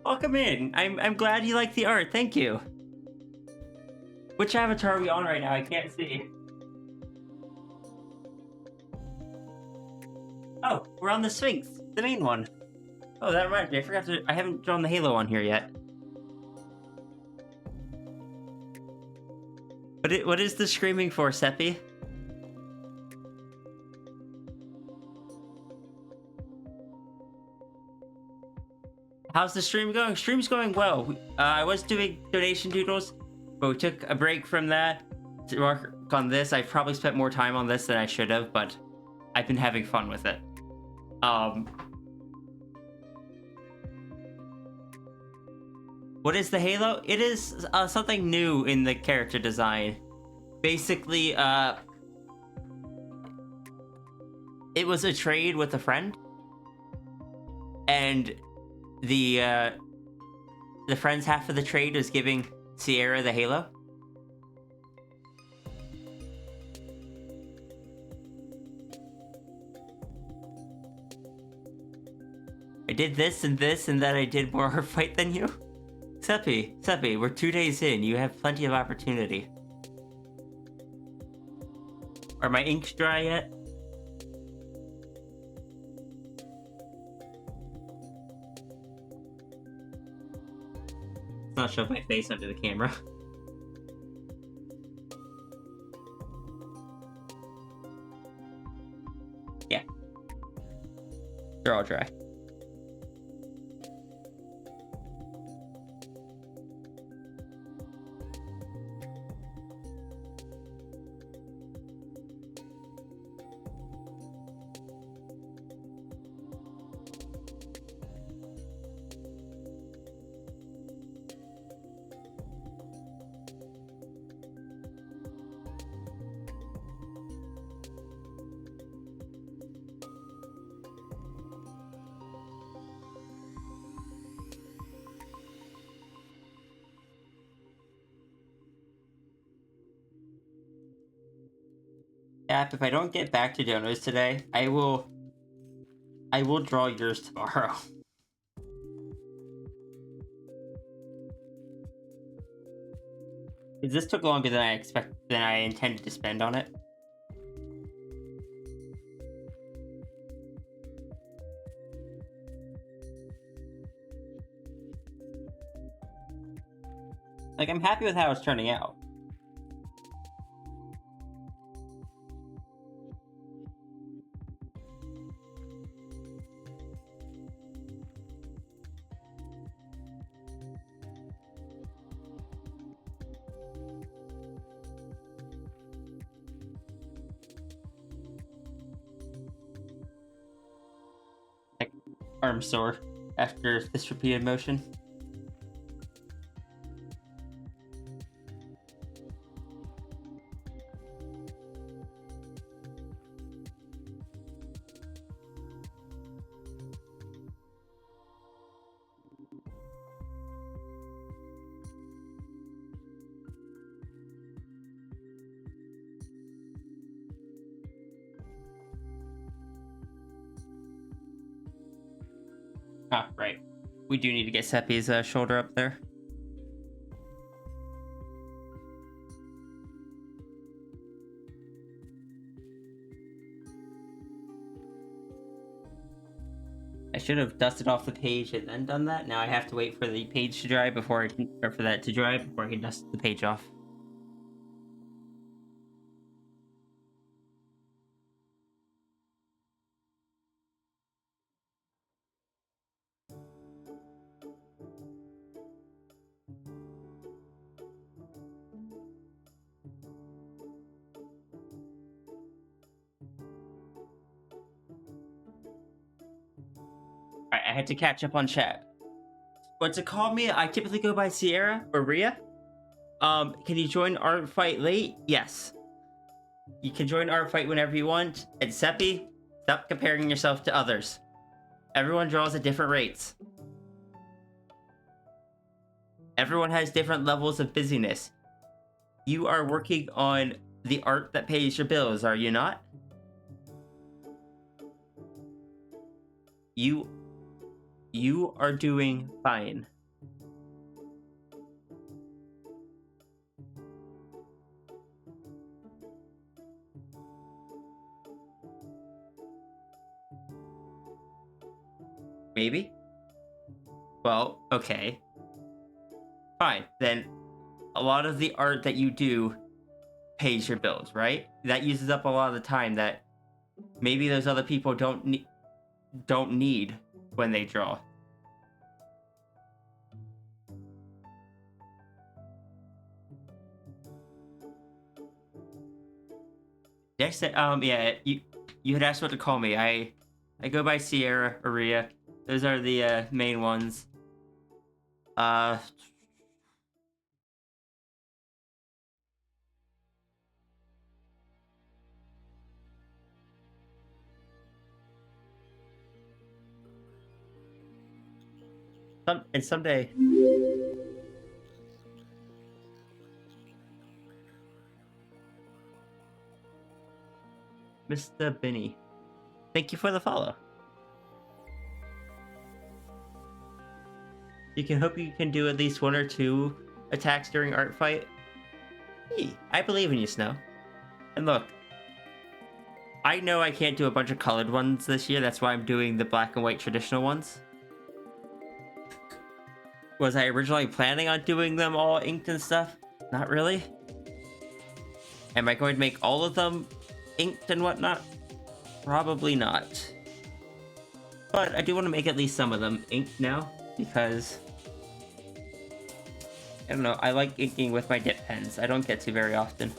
Welcome in. I'm glad you like the art. Thank you. Which avatar are we on right now? I can't see. Oh, we're on the Sphinx, the main one. Oh, that reminds me. I haven't drawn the Halo on here yet. What is the screaming for, Seppi? How's the stream going? Stream's going well. I was doing donation doodles, but we took a break from that to work on this. I probably spent more time on this than I should have, but I've been having fun with it. What is the Halo? It is something new in the character design. Basically, it was a trade with a friend, and the friend's half of the trade was giving Sierra the Halo. I did this, and then I did more fight than you. Seppi, we're 2 days in. You have plenty of opportunity. Are my inks dry yet? Let's not shove my face under the camera. Yeah. They're all dry. If I don't get back to donos today, I will draw yours tomorrow. This took longer than I intended to spend on it. Like, I'm happy with how it's turning out. Like, arm sore after this repeated motion. Ah, right. We do need to get Seppi's shoulder up there. I should have dusted off the page and then done that. Now I have to wait for the page to dry before I can, or for that to dry before I can dust the page off. Alright, I had to catch up on chat. But to call me, I typically go by Sierra or Rhea. Can you join Art Fight late? Yes. You can join Art Fight whenever you want. And Seppi, stop comparing yourself to others. Everyone draws at different rates. Everyone has different levels of busyness. You are working on the art that pays your bills, are you not? You are doing fine. Maybe? Well, okay. Fine. Then a lot of the art that you do pays your bills, right? That uses up a lot of the time that maybe those other people don't need when they draw. Next, yeah, you had asked what to call me. I go by Sierra or Rhea. Those are the main ones. Someday. Mr. Benny, thank you for the follow. You can hope you can do at least 1 or 2 attacks during Art Fight. Hey, I believe in you, Snow. And look, I know I can't do a bunch of colored ones this year. That's why I'm doing the black and white traditional ones. Was I originally planning on doing them all inked and stuff? Not really. Am I going to make all of them inked and whatnot? Probably not. But I do want to make at least some of them inked now, because I don't know, I like inking with my dip pens. I don't get to very often.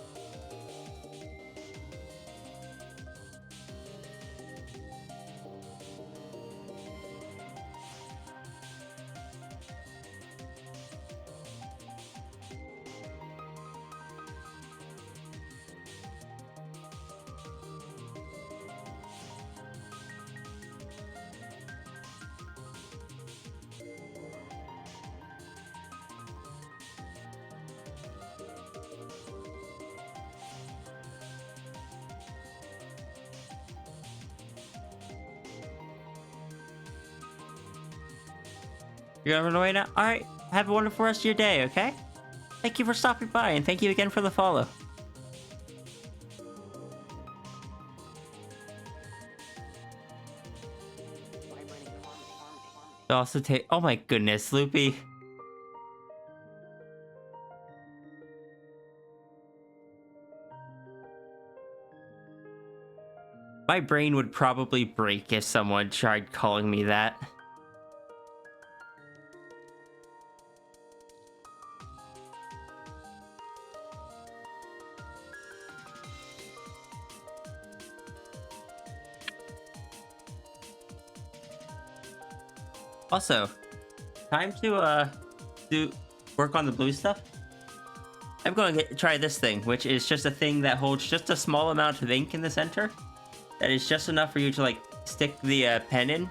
You're gonna run away now? Alright, have a wonderful rest of your day, okay? Thank you for stopping by, and thank you again for the follow. Also take— oh my goodness, Loopy. My brain would probably break if someone tried calling me that. Also, time to do work on the blue stuff. I'm going to try this thing, which is just a thing that holds just a small amount of ink in the center. That is just enough for you to like stick the pen in,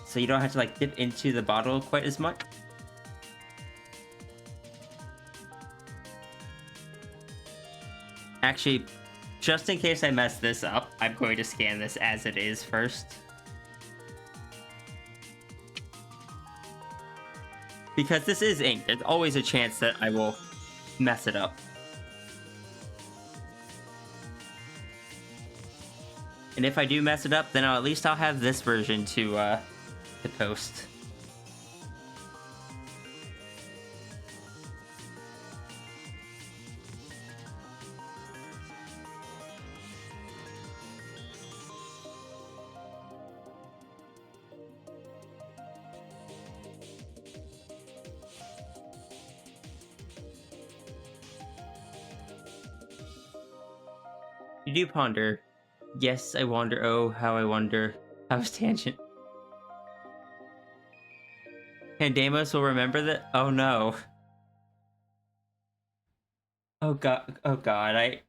so you don't have to like dip into the bottle quite as much. Actually, just in case I mess this up, I'm going to scan this as it is first. Because this is ink, there's always a chance that I will mess it up. And if I do mess it up, then at least I'll have this version to post. You do ponder. Yes, I wonder. Oh, how I wonder. How's tangent? Pandemos will remember that. Oh no. Oh god. Oh god.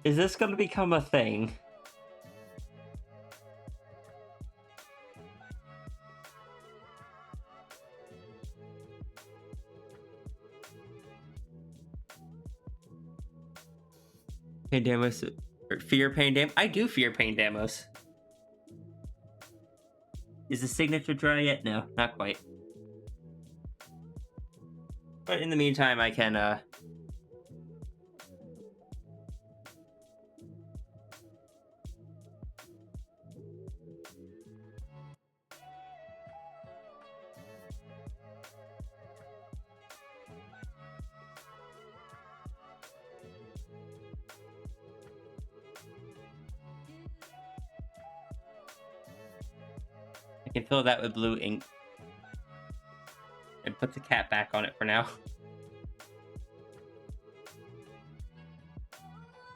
Is this going to become a thing? Pandemos, fear Pandemos. I do fear Pandemos. Is the signature dry yet? No, not quite. But in the meantime, I can fill that with blue ink and put the cap back on it for now.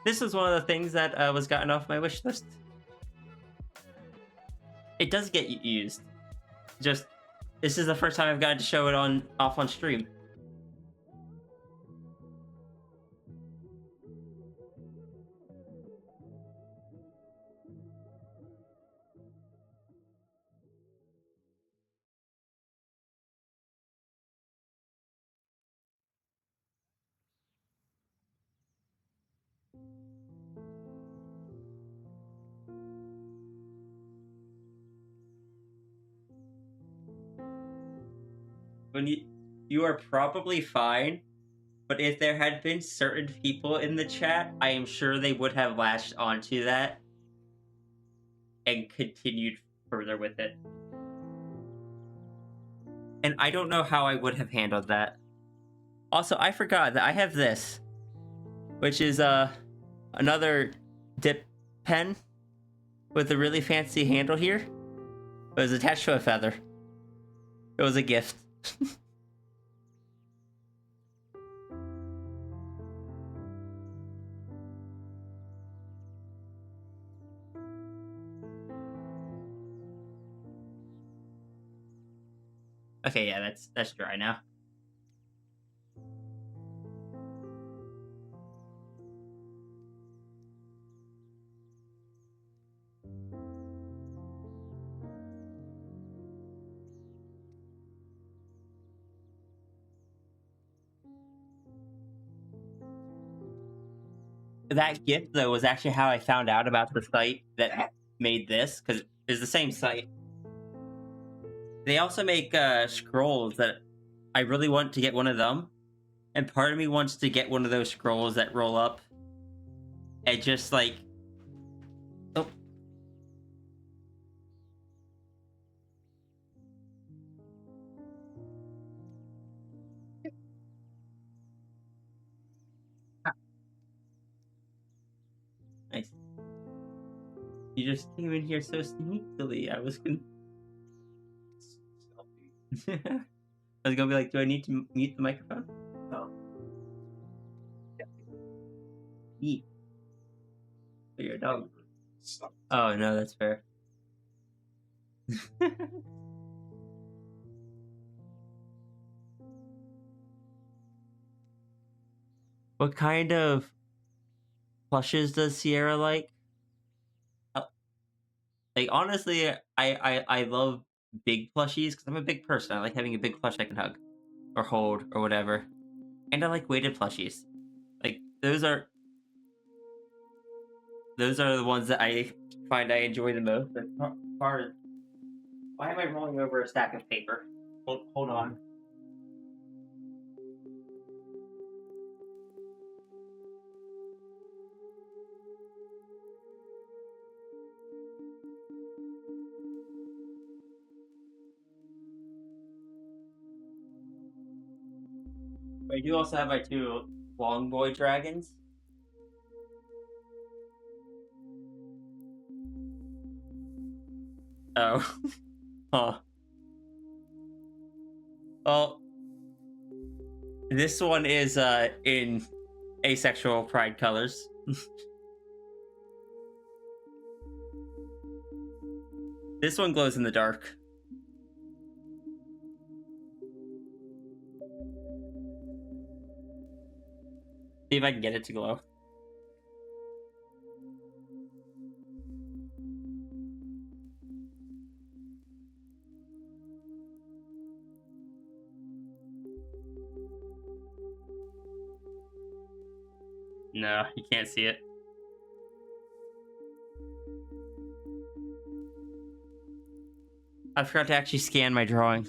This was one of the things that was gotten off my wish list. It does get used. Just, this is the first time I've gotten to show it off on stream. When you are probably fine, but if there had been certain people in the chat, I am sure they would have latched onto that and continued further with it. And I don't know how I would have handled that. Also, I forgot that I have this, which is another dip pen with a really fancy handle here. It was attached to a feather. It was a gift. Okay, yeah, that's dry now. That gift, though, was actually how I found out about the site that made this, because it's the same site. They also make scrolls that I really want to get one of them, and part of me wants to get one of those scrolls that roll up and just like, oh, You just came in here so sneakily. I was gonna. I was gonna be like, do I need to mute the microphone? Oh. Eat. For your dog. Oh no, that's fair. What kind of plushes does Sierra like? Like honestly, I love big plushies because I'm a big person. I like having a big plush I can hug or hold or whatever. And I like weighted plushies. Like those are the ones that I find I enjoy the most. But as far as why am I rolling over a stack of paper? Hold on. I do also have my two long boy dragons. Oh. Huh. Well, this one is in asexual pride colors. This one glows in the dark. See if I can get it to glow. No, you can't see it. I forgot to actually scan my drawing.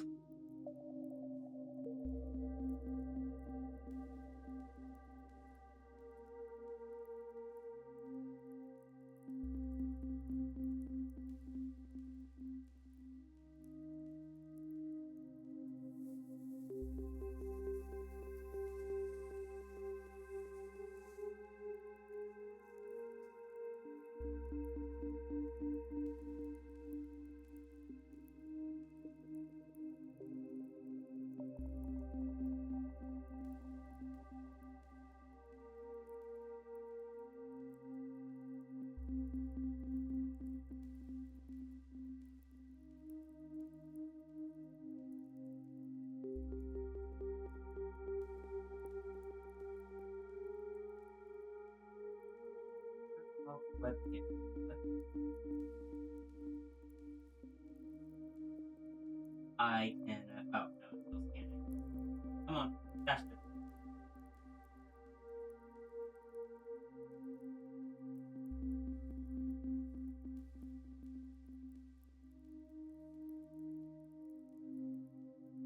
I can. Oh no, it's still scanning. Come on, faster.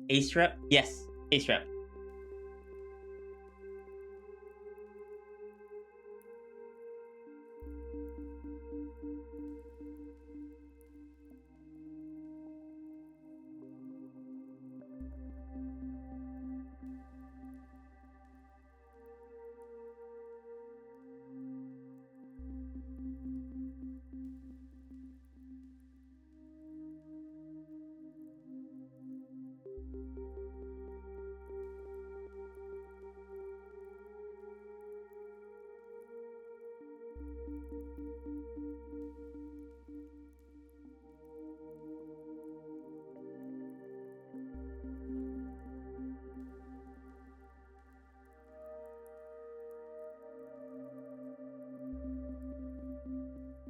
Ace rep? Yes, ace rep.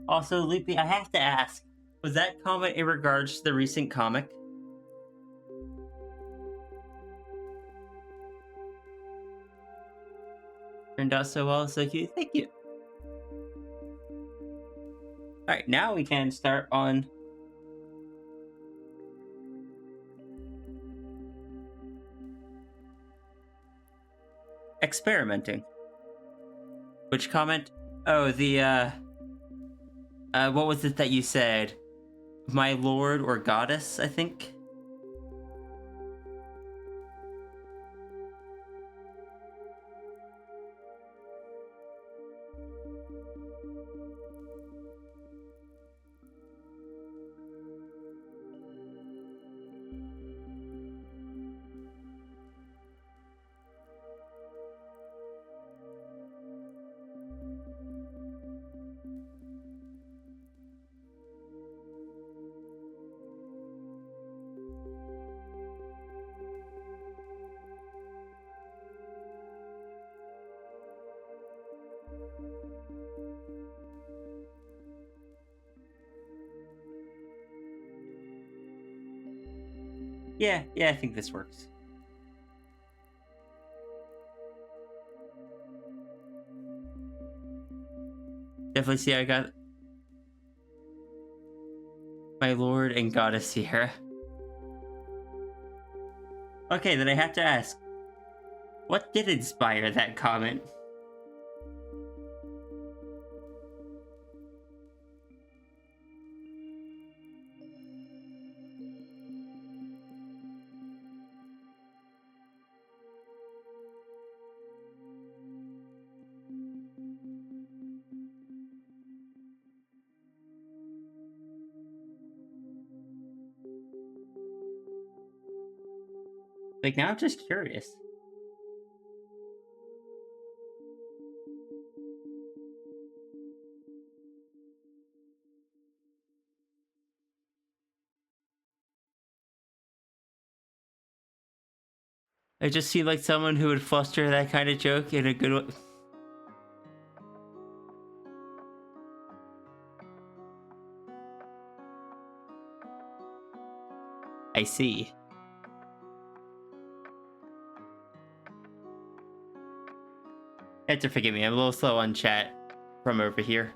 Also, Loopy, I have to ask, was that comment in regards to the recent comic? Turned out so well, so cute. Thank you. Alright, now we can start on experimenting. Which comment? Oh, the what was it that you said? My lord or goddess, I think? Yeah, I think this works. Definitely see I got my lord and goddess here. Okay, then I have to ask, what did inspire that comment? Like, now I'm just curious. I just seem like someone who would foster that kind of joke in a good way. I see. You have to forgive me, I'm a little slow on chat from over here.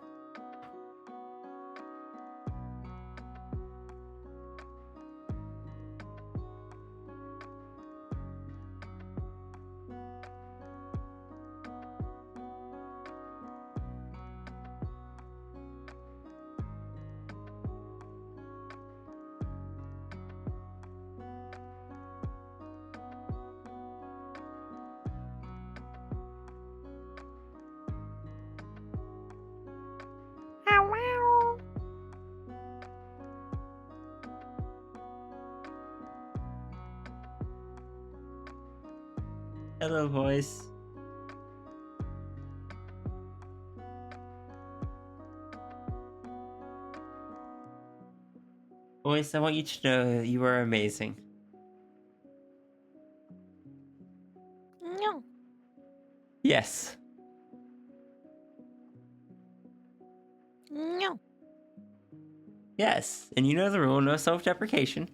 Hello, voice. Voice, I want you to know that you are amazing. No. Yes. No. Yes. And you know the rule, no self-deprecation.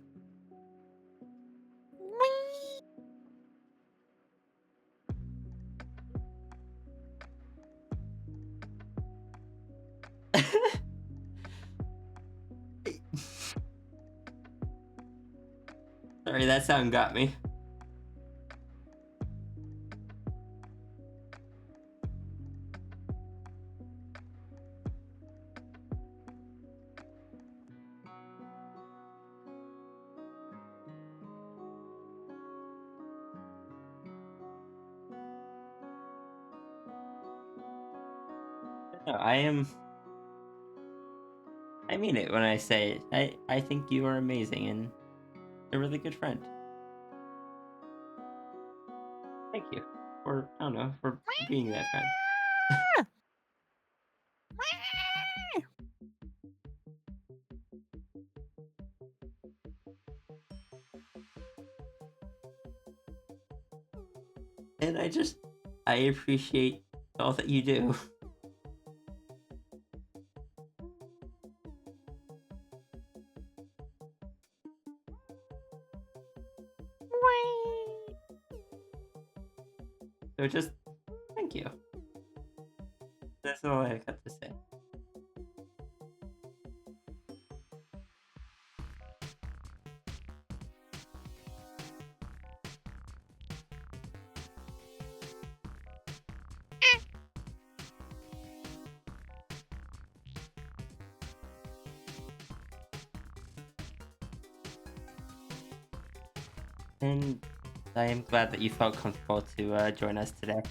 Sorry, that sound got me. No, I mean it when I say it. I think you are amazing and a really good friend. Thank you. For, I don't know, for being that friend. And I appreciate all that you do. So just, thank you. That's all I got to say. And I am glad that you felt comfortable to join us today.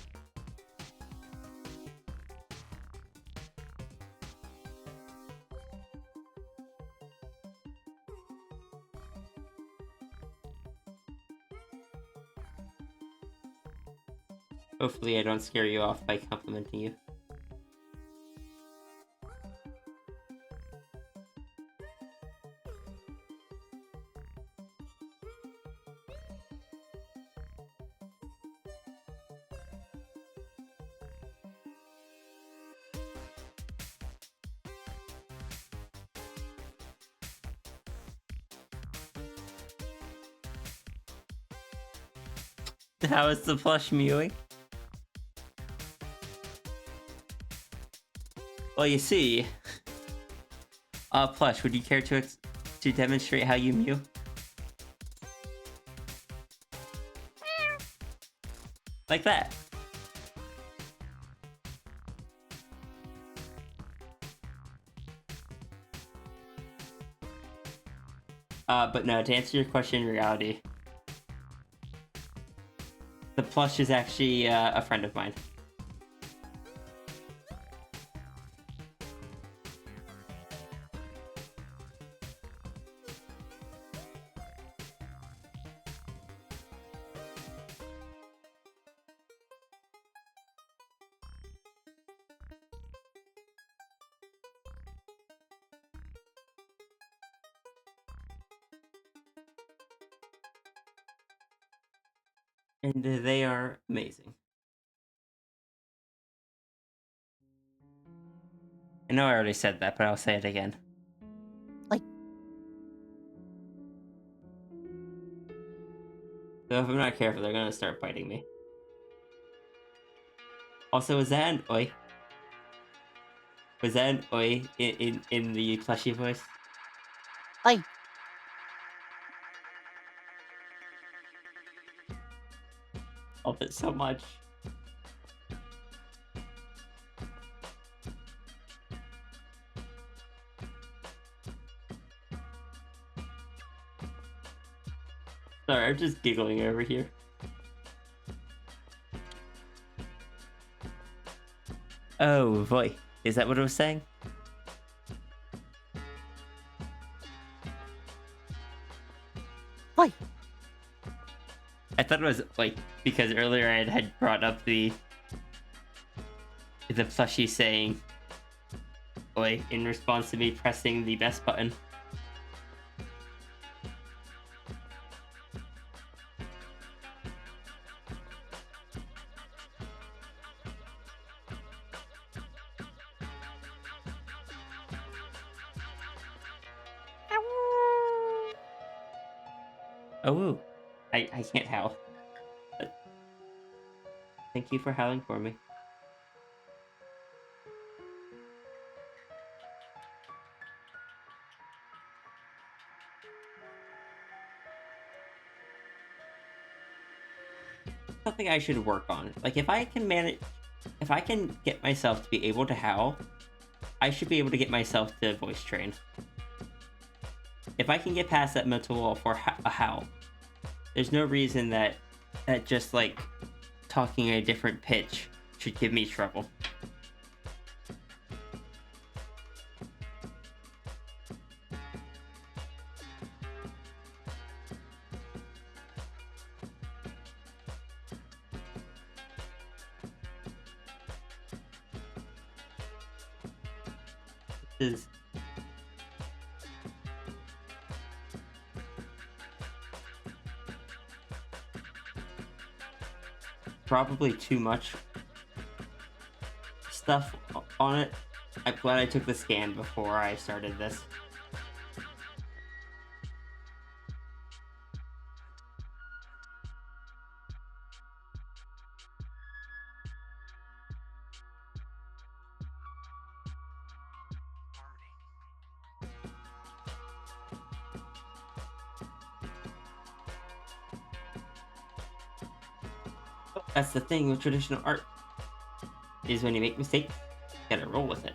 Hopefully I don't scare you off by complimenting you. How is the plush mewing? Well, you see, plush, would you care to demonstrate how you mew? Like that. But no, to answer your question in reality, the plush is actually a friend of mine. And they are amazing. I know I already said that, but I'll say it again. Like. So if I'm not careful, they're gonna start biting me. Also, was that an oi? Was that an oi in the plushy voice? Oi. Love it so much. Sorry, I'm just giggling over here. Oh, boy. Is that what I was saying? Oi. I thought it was, like, because earlier I had brought up the plushie saying, oi, in response to me pressing the best button. Oh, woo. I can't howl. But thank you for howling for me. Something I should work on. Like, if I can get myself to be able to howl, I should be able to get myself to voice train. If I can get past that mental wall for a howl, there's no reason that just, like, talking a different pitch should give me trouble. This is probably too much stuff on it. I'm glad I took the scan before I started this. That's the thing with traditional art, is when you make mistakes, you gotta roll with it.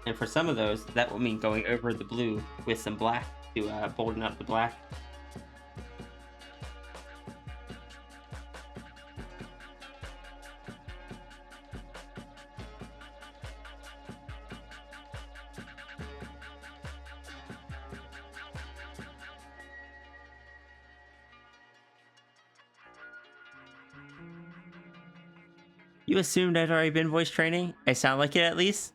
And for some of those, that will mean going over the blue with some black to bolden up the black. You assumed I'd already been voice training? I sound like it at least?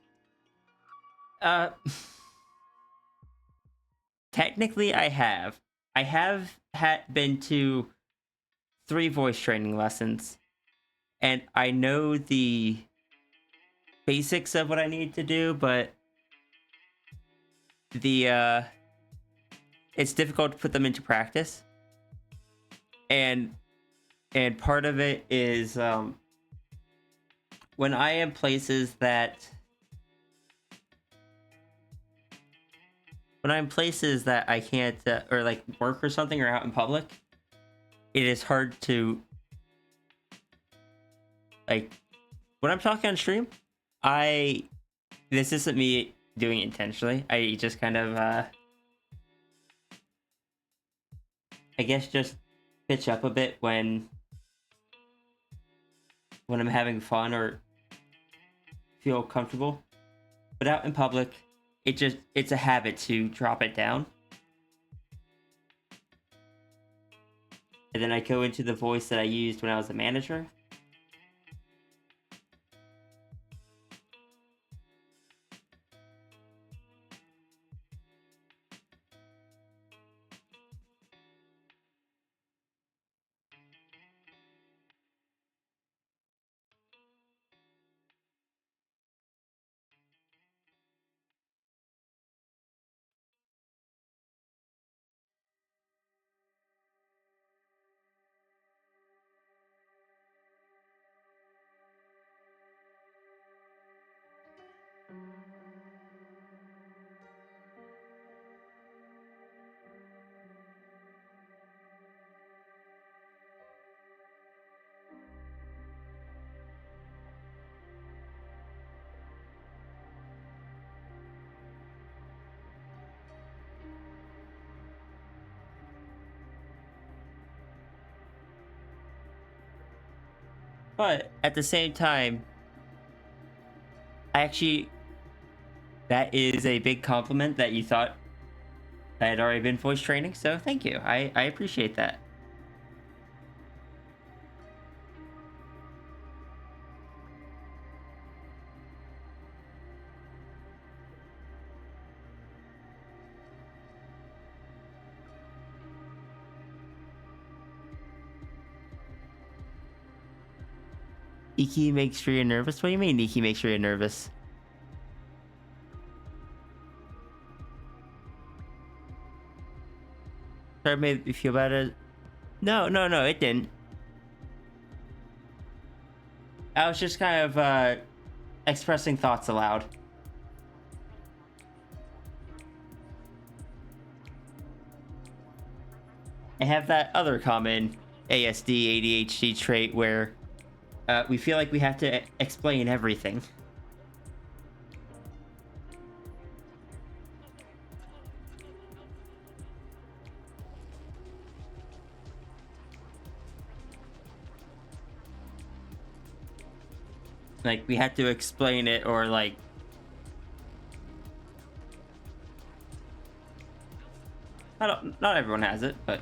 Technically I have. I have been to 3 voice training lessons, and I know the basics of what I need to do, but it's difficult to put them into practice, and part of it is when I am places that I can't or like work or something or out in public, it is hard to, like, when I'm talking on stream, this isn't me doing it intentionally. I just kind of I guess just pitch up a bit when I'm having fun or feel comfortable. But out in public, it's a habit to drop it down. And then I go into the voice that I used when I was a manager. But at the same time, that is a big compliment that you thought I had already been voice training. So thank you. I appreciate that. Iki makes sure you're nervous? What do you mean Iki makes sure you're nervous? Sorry, made you feel better? No, it didn't. I was just kind of expressing thoughts aloud. I have that other common ASD, ADHD trait where we feel like we have to explain everything. Like, we had to explain it, or like... Not everyone has it, but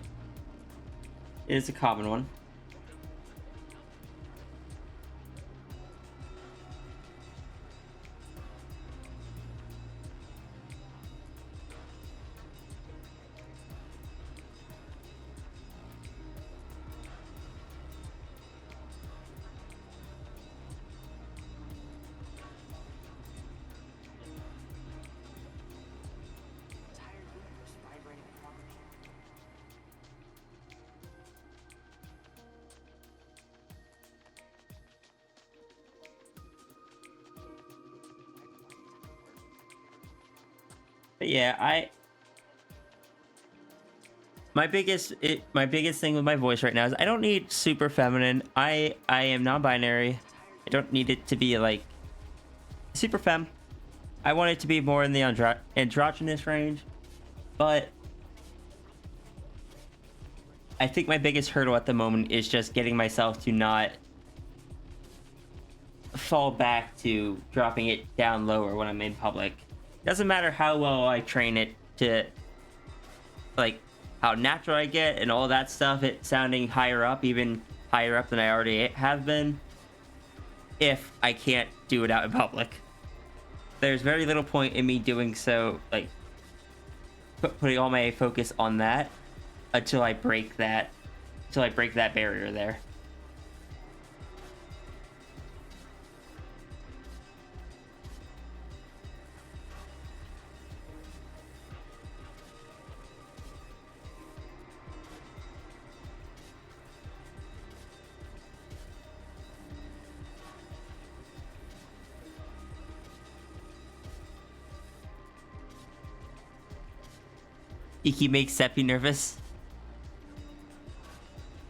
it is a common one. But yeah, my biggest thing with my voice right now is I don't need super feminine. I am non-binary. I don't need it to be like super femme. I want it to be more in the androgynous range. But I think my biggest hurdle at the moment is just getting myself to not fall back to dropping it down lower when I'm in public. Doesn't matter how well I train it to, like, how natural I get and all that stuff, it sounding higher up, even higher up than I already have been, if I can't do it out in public. There's very little point in me doing so, like, putting all my focus on that until I break that barrier there. Iki makes Seppi nervous.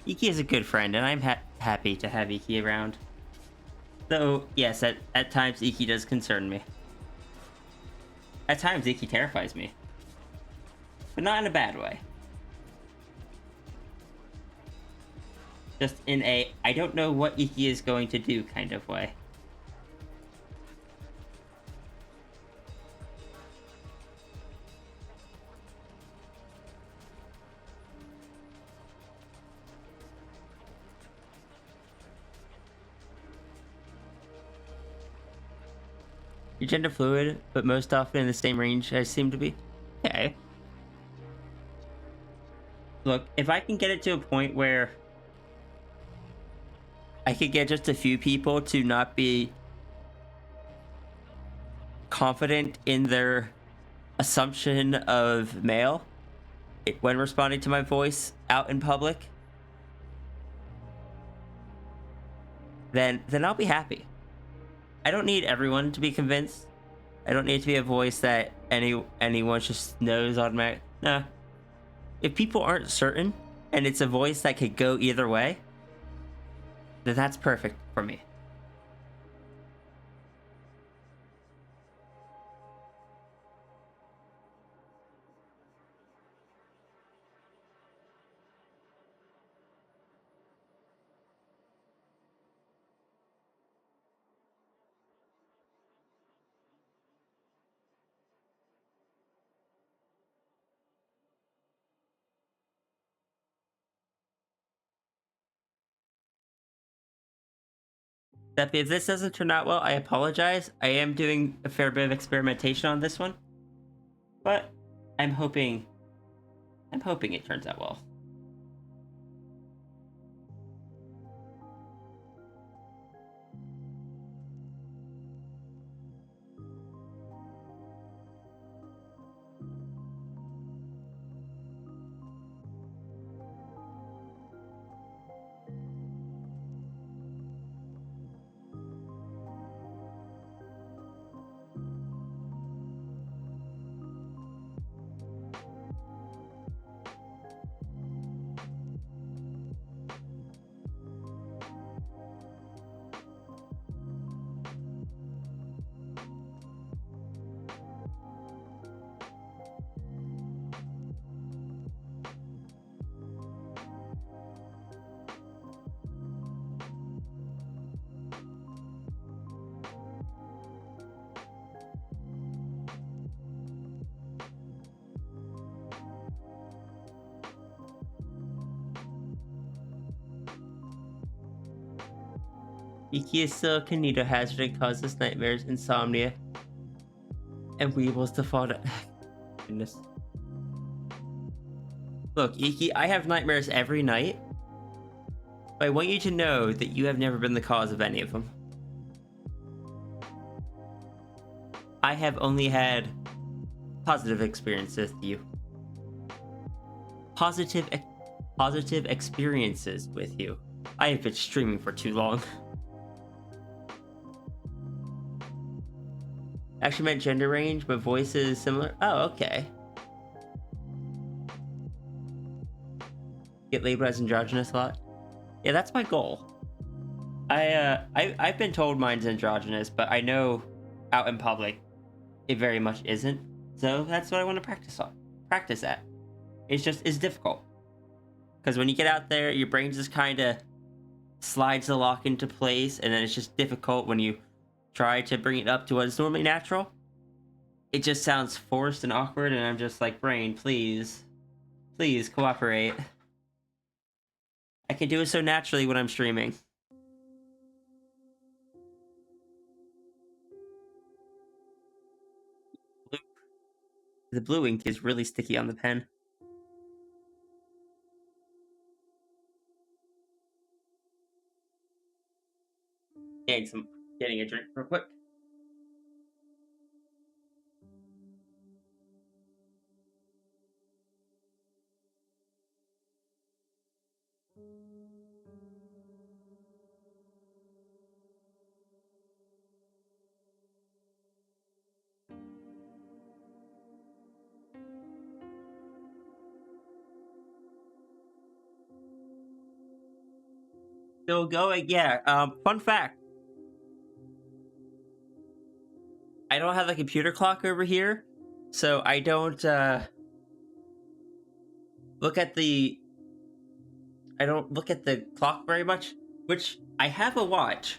Iki is a good friend, and I'm happy to have Iki around. Though, yes, at times Iki does concern me. At times Iki terrifies me. But not in a bad way. Just in a, I don't know what Iki is going to do kind of way. You're gender fluid, but most often in the same range I seem to be. Okay. Look, if I can get it to a point where I could get just a few people to not be confident in their assumption of male when responding to my voice out in public, then I'll be happy. I don't need everyone to be convinced. I don't need it to be a voice that anyone just knows automatically. Nah. If people aren't certain and it's a voice that could go either way, then that's perfect for me. If this doesn't turn out well, I apologize. I am doing a fair bit of experimentation on this one, but I'm hoping it turns out well. Iki is still a Kanito hazard and causes nightmares, insomnia, and Weebles default. Goodness. Look, Iki, I have nightmares every night, but I want you to know that you have never been the cause of any of them. I have only had positive experiences with you. Positive experiences with you. I have been streaming for too long. Actually meant gender range, but voice is similar. Oh, okay. Get labeled as androgynous a lot. Yeah, that's my goal. I've been told mine's androgynous, but I know out in public it very much isn't. So that's what I want to practice on. Practice at. It's difficult. Because when you get out there, your brain just kind of slides the lock into place, and then it's just difficult when you try to bring it up to what is normally natural. It just sounds forced and awkward, and I'm just like, brain, please cooperate. I can do it so naturally when I'm streaming. The blue ink is really sticky on the pen. Getting a drink real quick. Still going? Yeah. Fun fact. I don't have a computer clock over here, so I don't look at the clock very much, which I have a watch.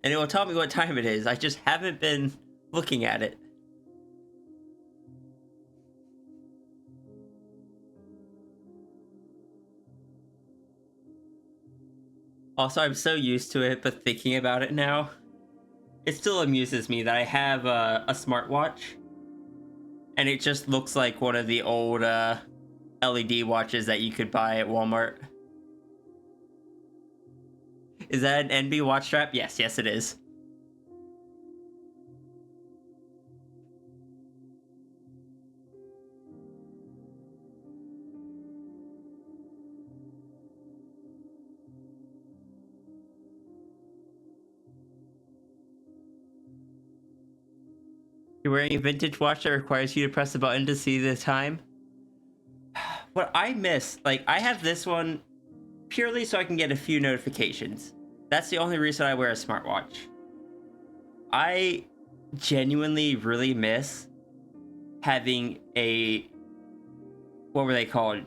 And it will tell me what time it is. I just haven't been looking at it. Also, I'm so used to it, but thinking about it now, it still amuses me that I have a smartwatch, and it just looks like one of the old LED watches that you could buy at Walmart. Is that an NB watch strap? Yes, it is. You're wearing a vintage watch that requires you to press a button to see the time? What I miss, like, I have this one purely so I can get a few notifications. That's the only reason I wear a smartwatch. I genuinely really miss having a, what were they called?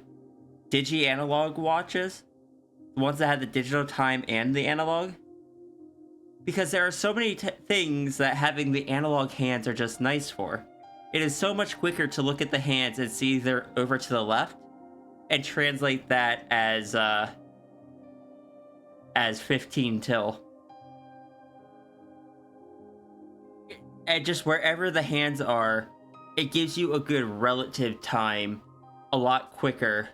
Digi-analog watches? The ones that had the digital time and the analog? Because there are so many things that having the analog hands are just nice for. It is so much quicker to look at the hands and see they're over to the left and translate that as 15 till. And just wherever the hands are, it gives you a good relative time a lot quicker.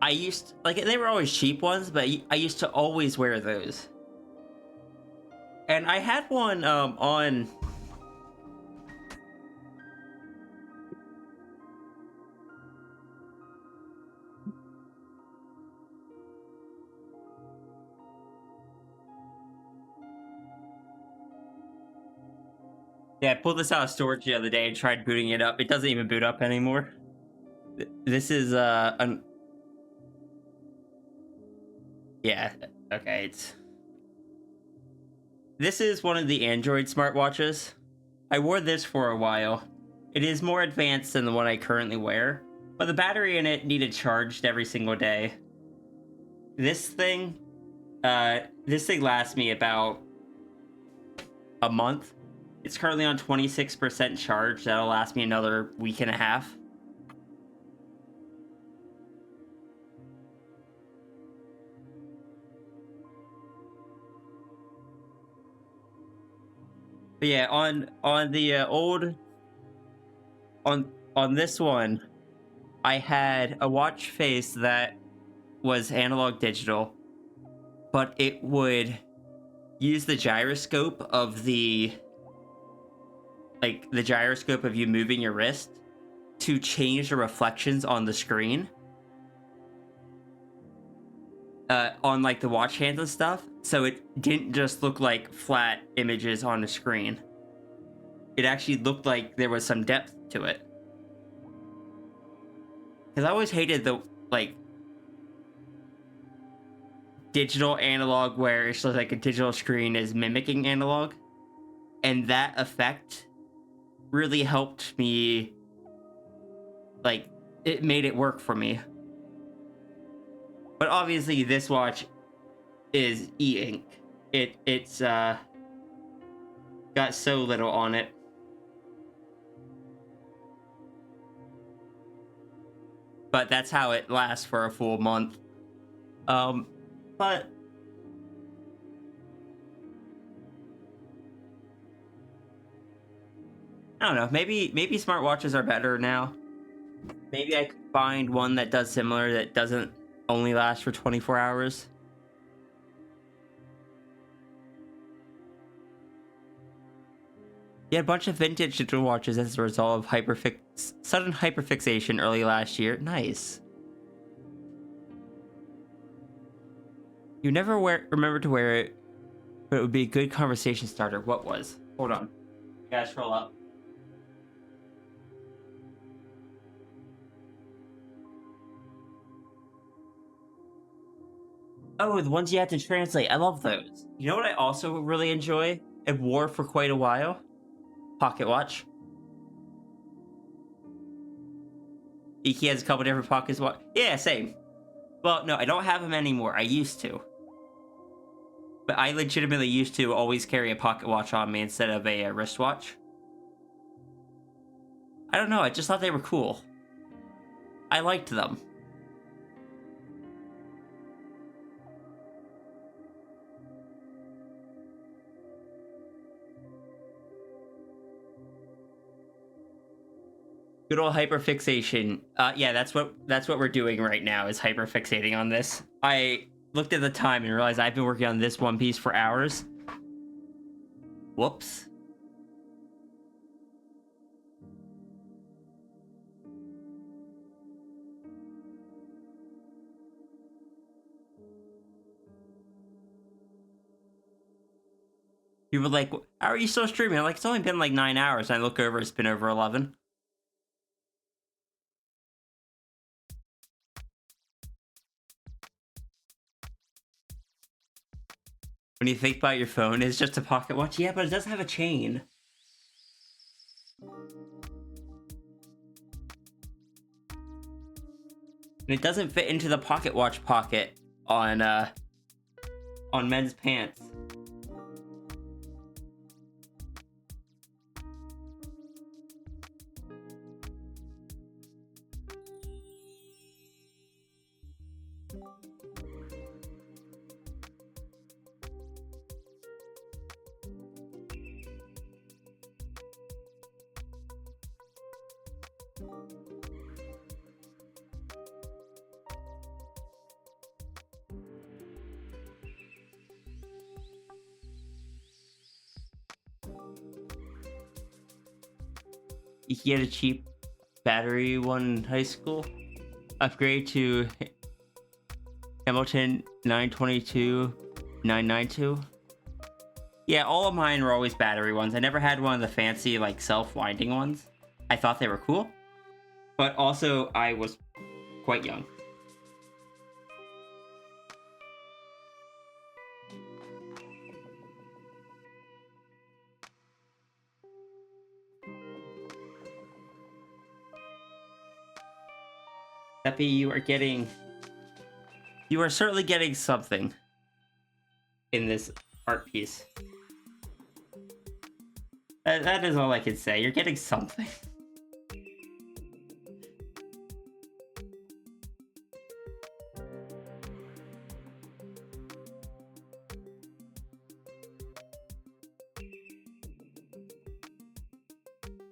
I used, like, they were always cheap ones, but I used to always wear those. And I had one on... Yeah, I pulled this out of storage the other day and tried booting it up. It doesn't even boot up anymore. This is yeah, okay, this is one of the Android smartwatches. I wore this for a while. It is more advanced than the one I currently wear, but the battery in it needed charged every single day. This thing lasts me about a month. It's currently on 26% charge. That'll last me another week and a half. But yeah, on the old on this one, I had a watch face that was analog digital, but it would use the gyroscope of the gyroscope of you moving your wrist to change the reflections on the screen. On like the watch hands and stuff, so it didn't just look like flat images on the screen. It actually looked like there was some depth to it. Because I always hated the like digital analog where it's just like a digital screen is mimicking analog, and that effect really helped me. Like, it made it work for me. But obviously this watch is e-ink. It's got so little on it. But that's how it lasts for a full month. But I don't know, maybe smartwatches are better now. Maybe I could find one that does similar, that doesn't only last for 24 hours. You had a bunch of vintage digital watches as a result of sudden hyperfixation early last year. Nice. You never remember to wear it, but it would be a good conversation starter. What was? Hold on. You gotta scroll up. Oh, the ones you have to translate. I love those. You know what I also really enjoy and wore for quite a while? Pocket watch. Iki has a couple different pockets. Yeah, same. Well, no, I don't have them anymore. I used to. But I legitimately used to always carry a pocket watch on me instead of a wristwatch. I don't know, I just thought they were cool. I liked them. Good old hyperfixation. Yeah, that's what we're doing right now, is hyperfixating on this. I looked at the time and realized I've been working on this One Piece for hours. Whoops. People are like, how are you still streaming? I'm like, it's only been like 9 hours. And I look over, it's been over 11. When you think about your phone, it's just a pocket watch. Yeah, but it does have a chain. And it doesn't fit into the pocket watch pocket on men's pants. You can get a cheap battery one in high school. Upgrade to Hamilton 922 992. Yeah, all of mine were always battery ones. I never had one of the fancy, like, self-winding ones. I thought they were cool, but also I was quite young. Peppy, you are certainly getting something in this art piece. That is all I can say. You're getting something.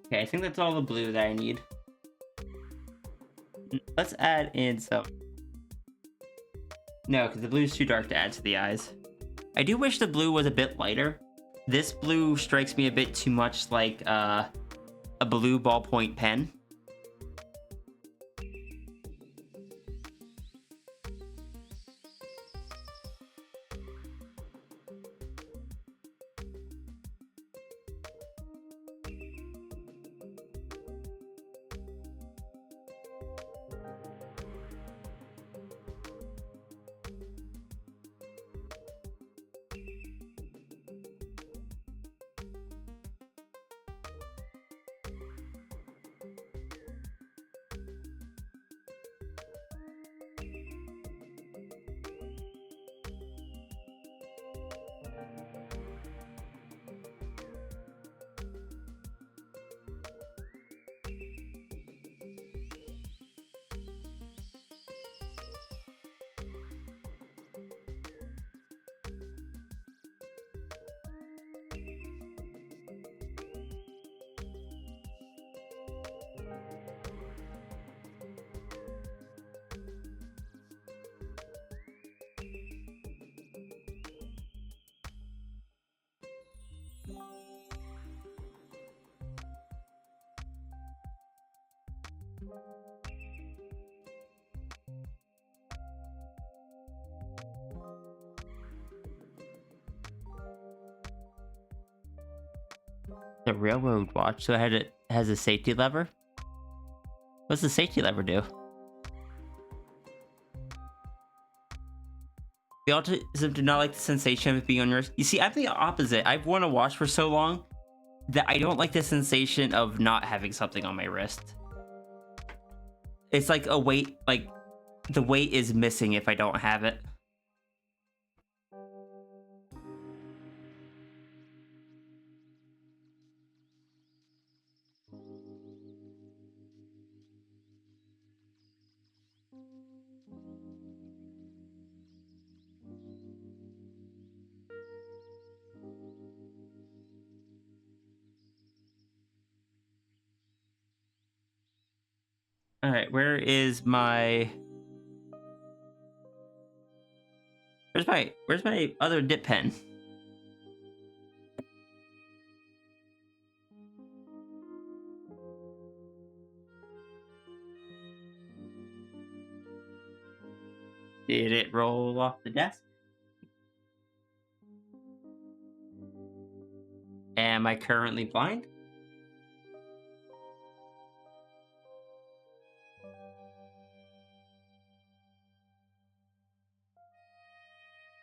Okay, I think that's all the blue that I need. Let's add in some... No, because the blue is too dark to add to the eyes. I do wish the blue was a bit lighter. This blue strikes me a bit too much like a blue ballpoint pen. The railroad watch, so it has a safety lever? What's the safety lever do? The autism did not like the sensation of being on your wrist. You see, I'm the opposite. I've worn a watch for so long that I don't like the sensation of not having something on my wrist. It's like a weight, like the weight is missing if I don't have it. All right, where's my other dip pen? Did it roll off the desk? Am I currently blind?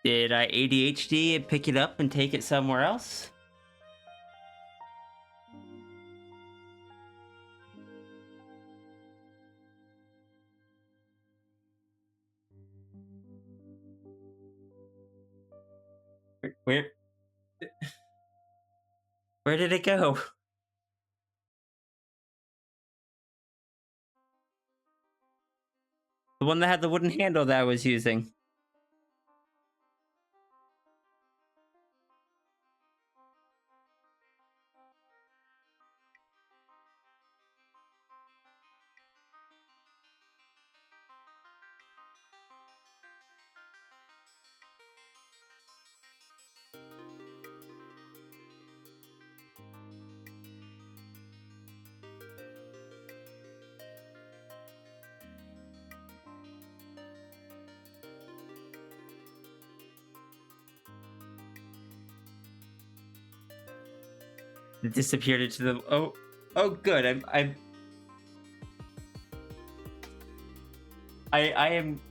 Did I ADHD and pick it up and take it somewhere else? Where did it go? The one that had the wooden handle that I was using. It disappeared into the oh good. I am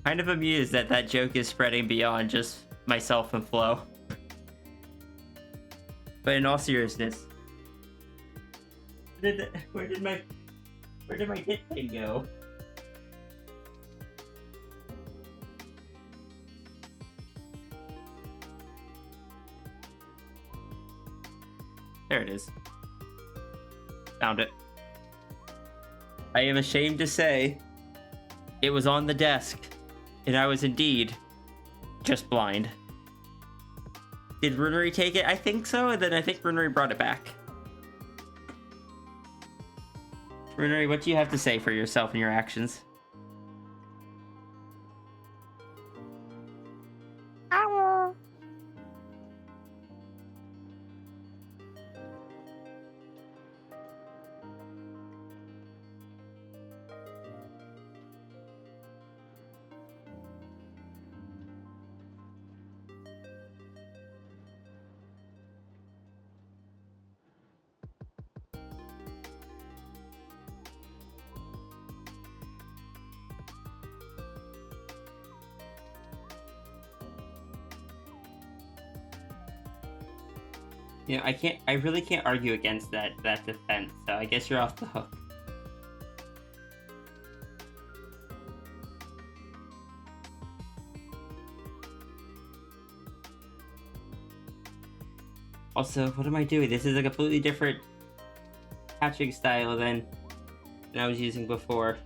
kind of amused that that joke is spreading beyond just myself and Flo. But in all seriousness, where did my dip thing go? There it is. Found it. I am ashamed to say it was on the desk, and I was indeed just blind. Did Runery take it? I think so, and then I think Runery brought it back. Runery, what do you have to say for yourself and your actions? You know, I really can't argue against that defense, so I guess you're off the hook. Also, what am I doing? This is a completely different hatching style than I was using before.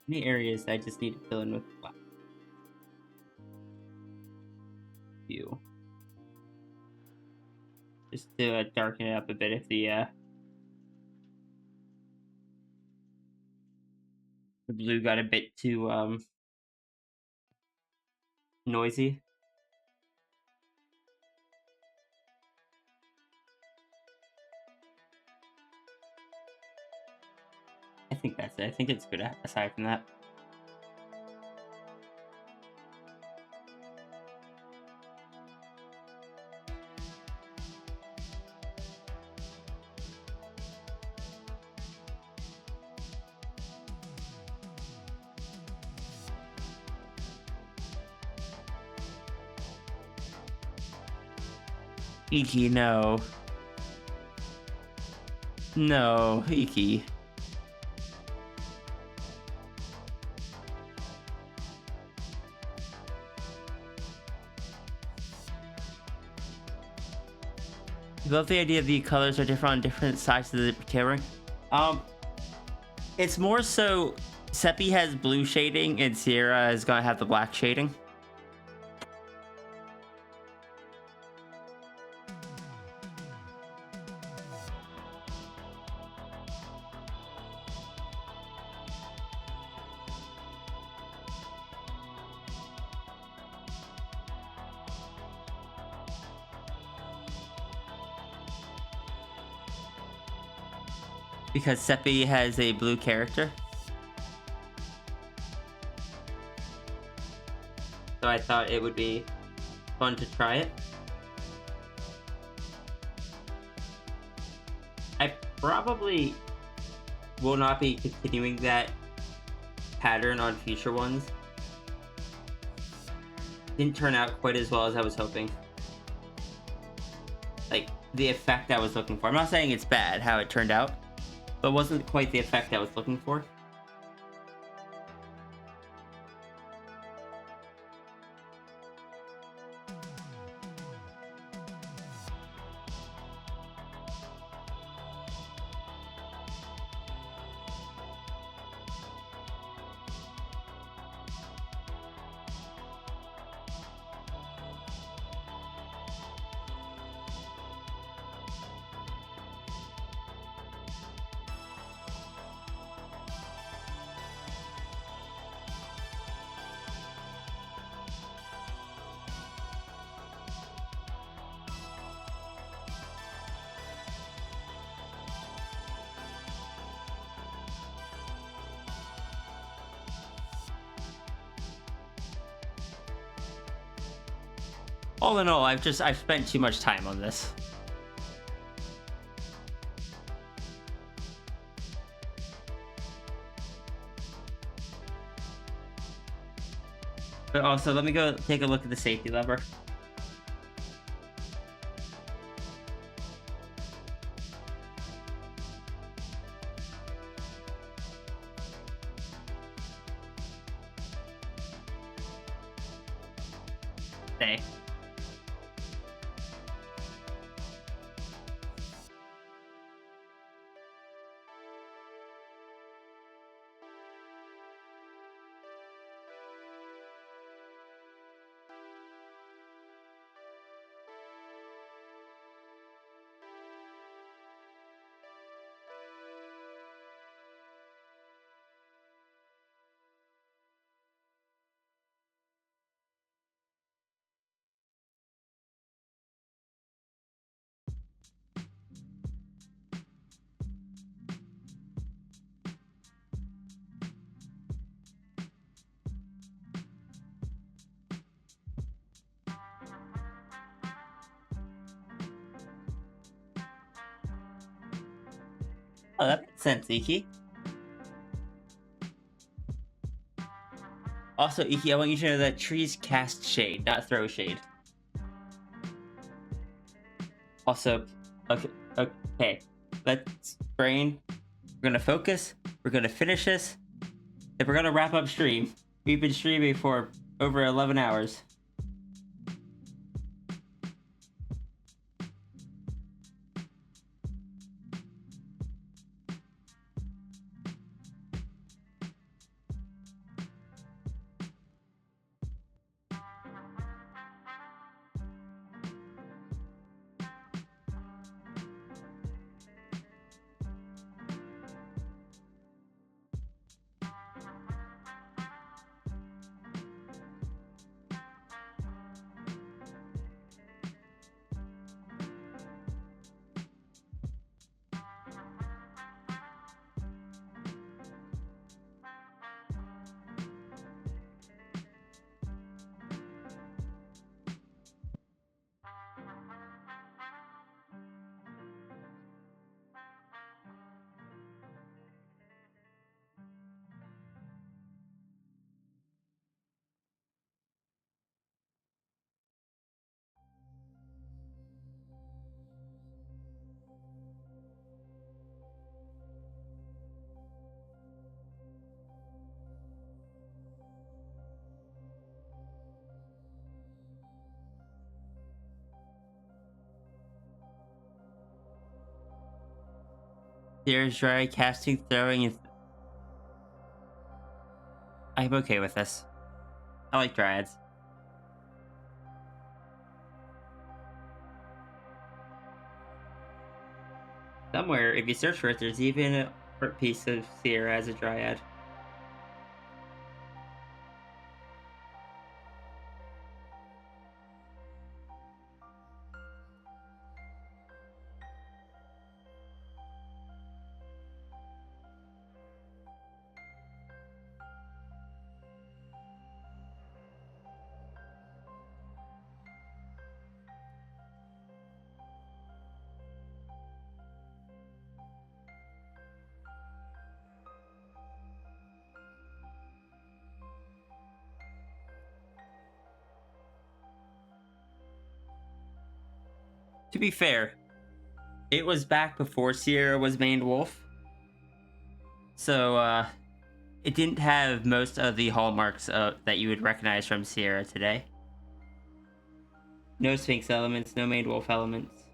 Any areas that I just need to fill in with black. view. Just to darken it up a bit if the blue got a bit too noisy. I think that's it. I think it's good aside from that. Iki, no. No, Iki. You love the idea the colors are different on different sides of the ring. It's more so Seppi has blue shading and Sierra is gonna have the black shading. Because Seppi has a blue character. So I thought it would be fun to try it. I probably will not be continuing that pattern on future ones. Didn't turn out quite as well as I was hoping. Like, the effect I was looking for. I'm not saying it's bad how it turned out, but wasn't quite the effect I was looking for. All in all, I've spent too much time on this. But also, let me go take a look at the safety lever. Stay. Oh, that makes sense, Iki. Also, Iki, I want you to know that trees cast shade, not throw shade. Also, okay. Let's brain. We're gonna focus. We're gonna finish this. Then we're gonna wrap up stream. We've been streaming for over 11 hours. There's dry casting, throwing, and I'm okay with this. I like dryads. Somewhere, if you search for it, there's even an art piece of Sierra as a dryad. To be fair, it was back before Sierra was maned wolf. So, it didn't have most of the hallmarks that you would recognize from Sierra today. No Sphinx elements, no maned wolf elements.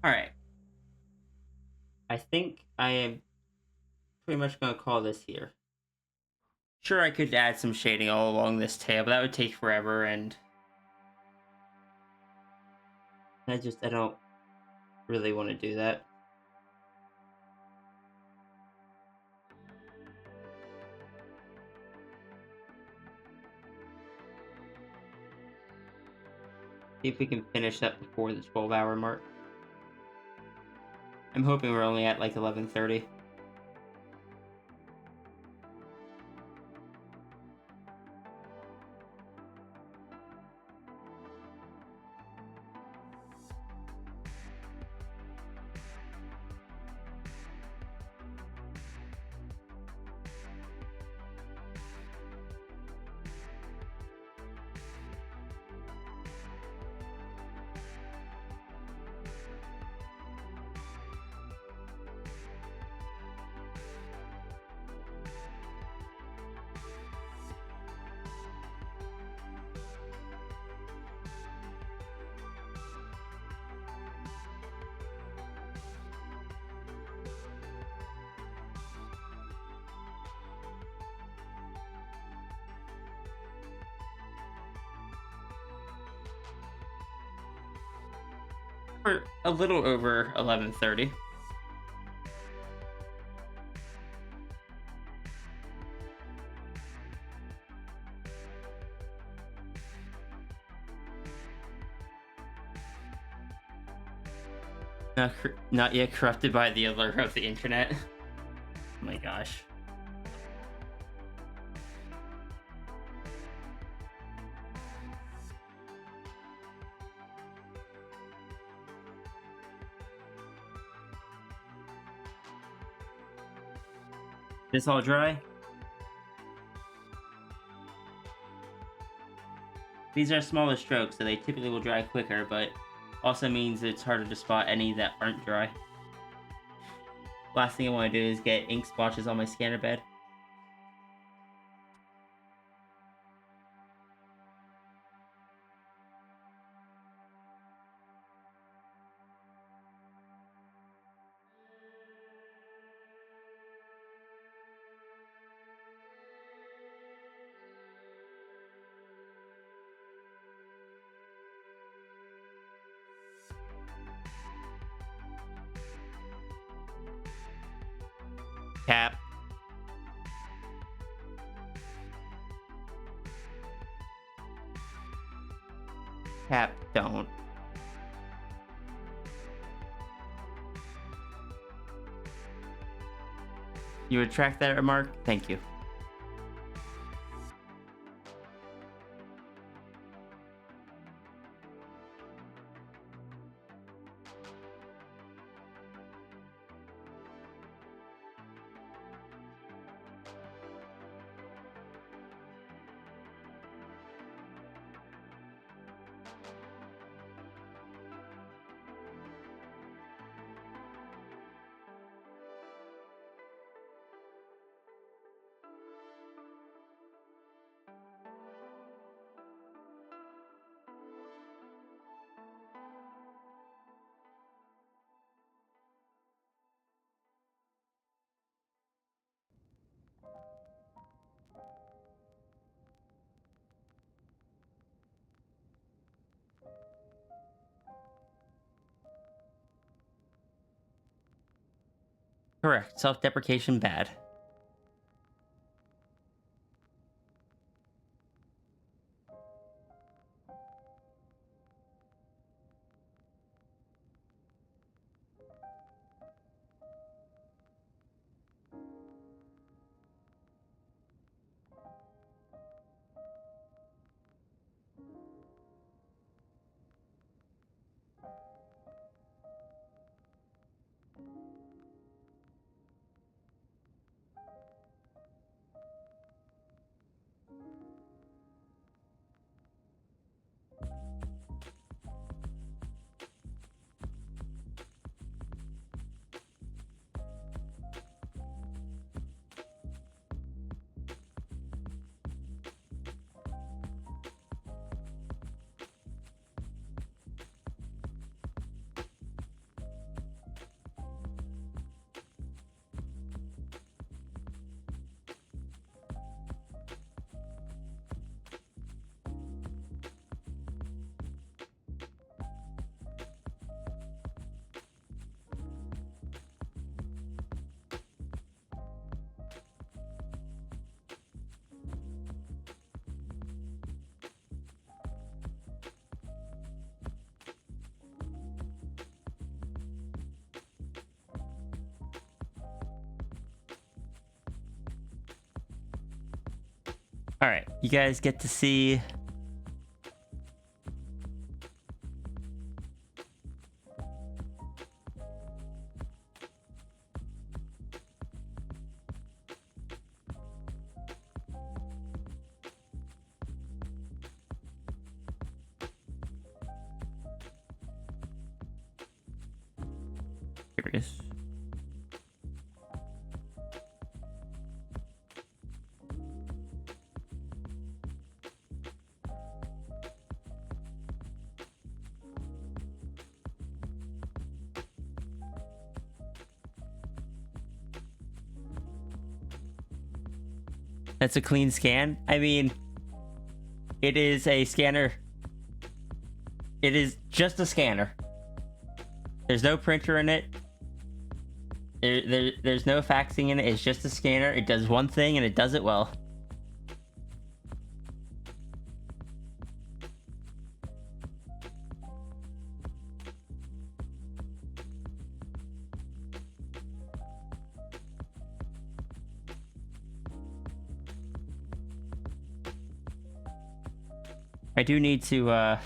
Alright. I think I am pretty much going to call this here. Sure, I could add some shading all along this tail, but that would take forever, and I don't really want to do that. See if we can finish up before the 12-hour mark. I'm hoping we're only at like 11:30. Or a little over 11:30. Not yet corrupted by the allure of the internet. Oh my gosh. This all dry? These are smaller strokes, so they typically will dry quicker, but also means it's harder to spot any that aren't dry. Last thing I want to do is get ink splotches on my scanner bed. Cap. Cap, don't. You retract that remark? Thank you. Correct. Self-deprecation bad. All right, you guys get to see here it is. That's a clean scan. I mean, it is a scanner. It is just a scanner. There's no printer in it. There's no faxing in it. It's just a scanner. It does one thing and it does it well. I do need to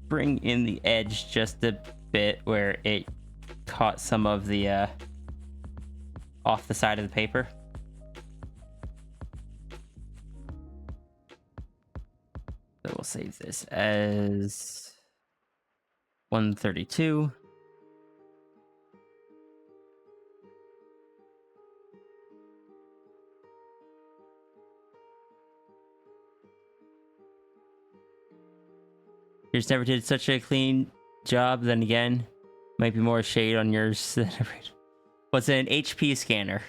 bring in the edge just a bit where it caught some of the off the side of the paper. So we'll save this as 132. Yours never did such a clean job. Then again, might be more shade on yours than ever. What's an HP scanner?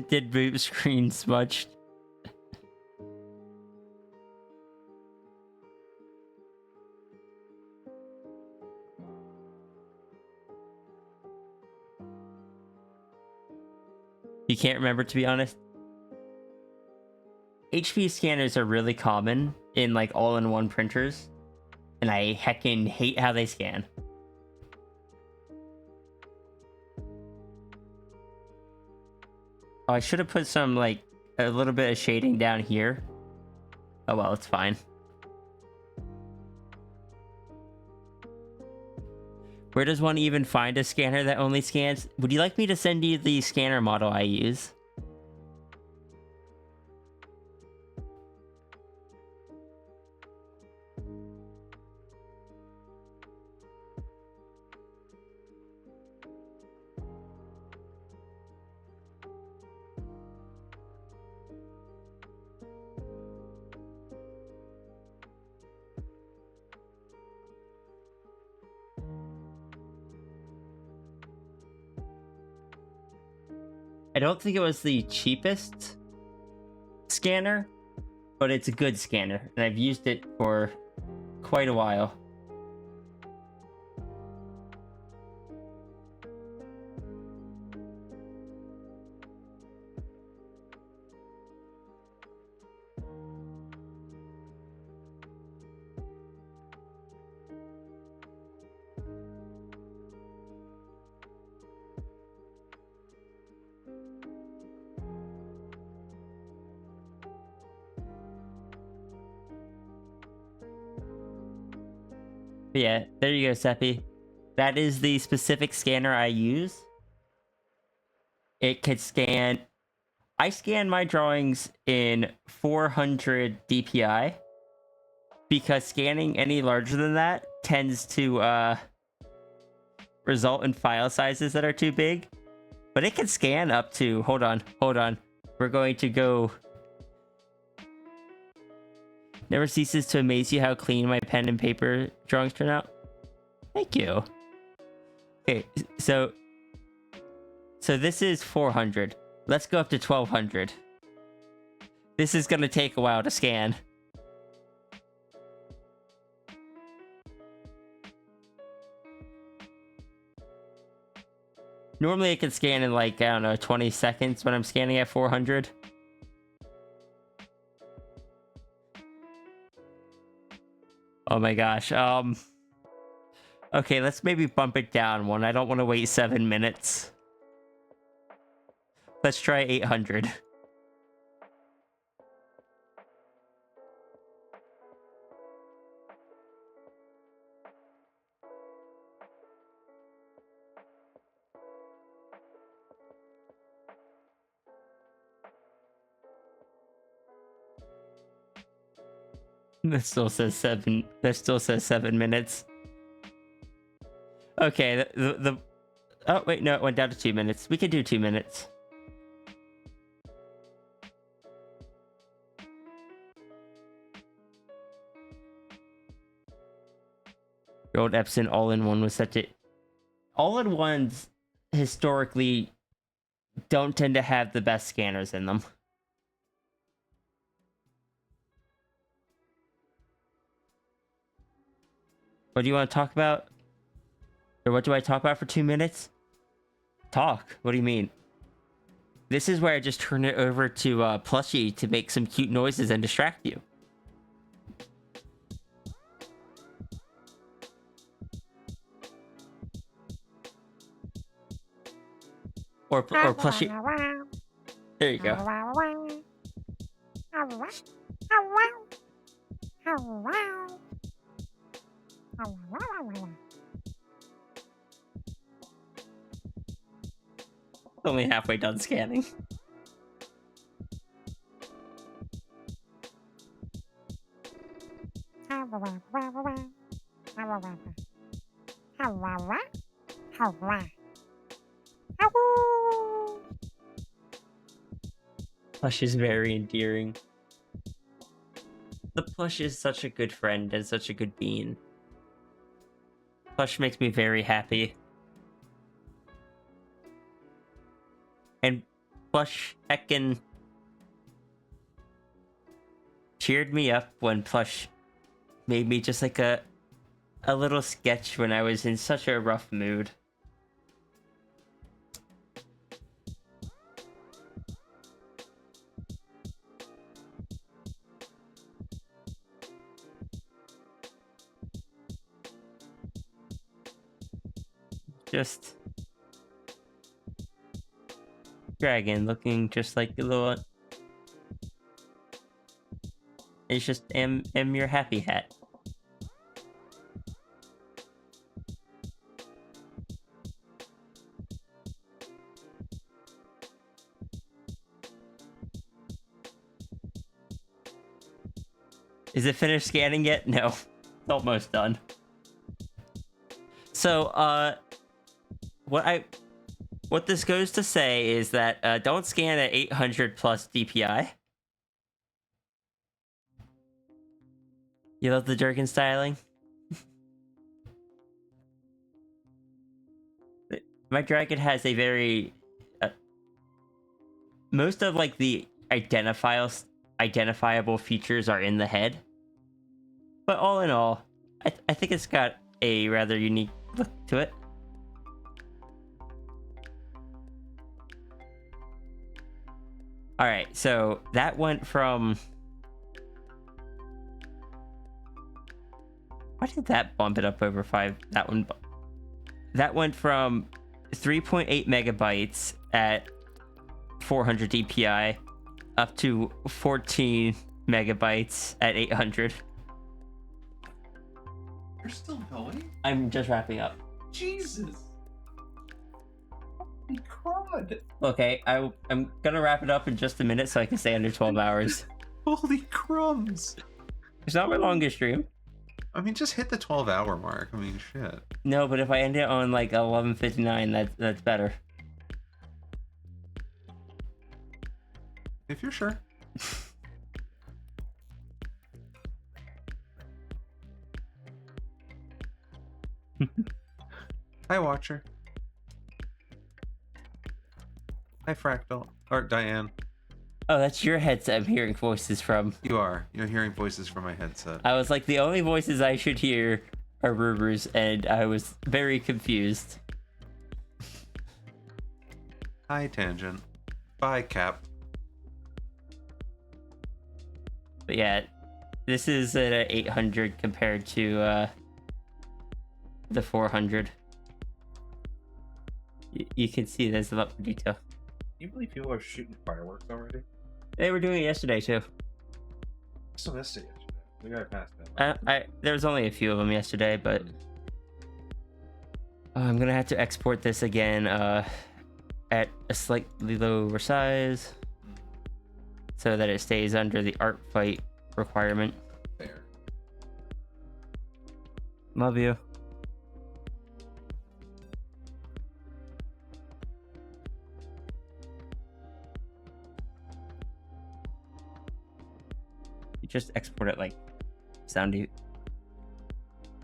Did boot screen smudged? You can't remember, to be honest. HP scanners are really common in like all-in-one printers, and I heckin' hate how they scan. Oh, I should have put some like a little bit of shading down here. Oh well, it's fine. Where does one even find a scanner that only scans? Would you like me to send you the scanner model I use? I don't think it was the cheapest scanner, but it's a good scanner, and I've used it for quite a while. But yeah, there you go, Seppi. That is the specific scanner I use. It could scan... I scan my drawings in 400 DPI, because scanning any larger than that tends to result in file sizes that are too big. But it can scan up to... Hold on. We're going to go... Never ceases to amaze you how clean my pen and paper drawings turn out. Thank you. Okay, so this is 400. Let's go up to 1200. This is gonna take a while to scan. Normally it can scan in like, I don't know, 20 seconds when I'm scanning at 400. Oh my gosh. Okay, let's maybe bump it down one. I don't want to wait 7 minutes. Let's try 800. That still says 7. That still says 7 minutes. Okay, the oh wait, no, it went down to 2 minutes. We could do 2 minutes. Your old Epson all-in-one was such a... All-in-ones historically don't tend to have the best scanners in them. What do you want to talk about? Or what do I talk about for 2 minutes? Talk? What do you mean? This is where I just turn it over to Plushie to make some cute noises and distract you. or plushie. There you go. Only halfway done scanning. Plush is very endearing. The plush is such a good friend and such a good bean. Plush makes me very happy. And plush heckin' cheered me up when plush made me just like a little sketch when I was in such a rough mood. Just dragon looking just like a little. It's just am your happy hat. Is it finished scanning yet? No. It's almost done. So, what this goes to say is that don't scan at 800 plus DPI. You love the jerkin styling? My dragon has a very most of like the identifiable features are in the head, but all in all, I think it's got a rather unique look to it. All right, so that went from. Why did that bump it up over 5? That went from 3.8 megabytes at 400 DPI up to 14 megabytes at 800. You're still going? I'm just wrapping up. Jesus. Holy crud. Okay, I'm gonna wrap it up in just a minute so I can stay under 12 hours. Holy crumbs. It's not my longest stream. I mean, just hit the 12-hour mark. I mean, shit. No, but if I end it on like 11:59, that's better. If you're sure. Hi, Watcher. Hi, Fractal. Or Diane. Oh, that's your headset I'm hearing voices from. You are. You're hearing voices from my headset. I was like, the only voices I should hear are Ruber's, and I was very confused. Hi, Tangent. Bye, Cap. But yeah, this is at 800 compared to the 400. You can see there's a lot more detail. You believe people are shooting fireworks already? They were doing it yesterday too. I still missed it yesterday. We gotta pass that. There was only a few of them yesterday, but I'm gonna have to export this again at a slightly lower size so that it stays under the art fight requirement. Fair. Love you. Just export it like soundy.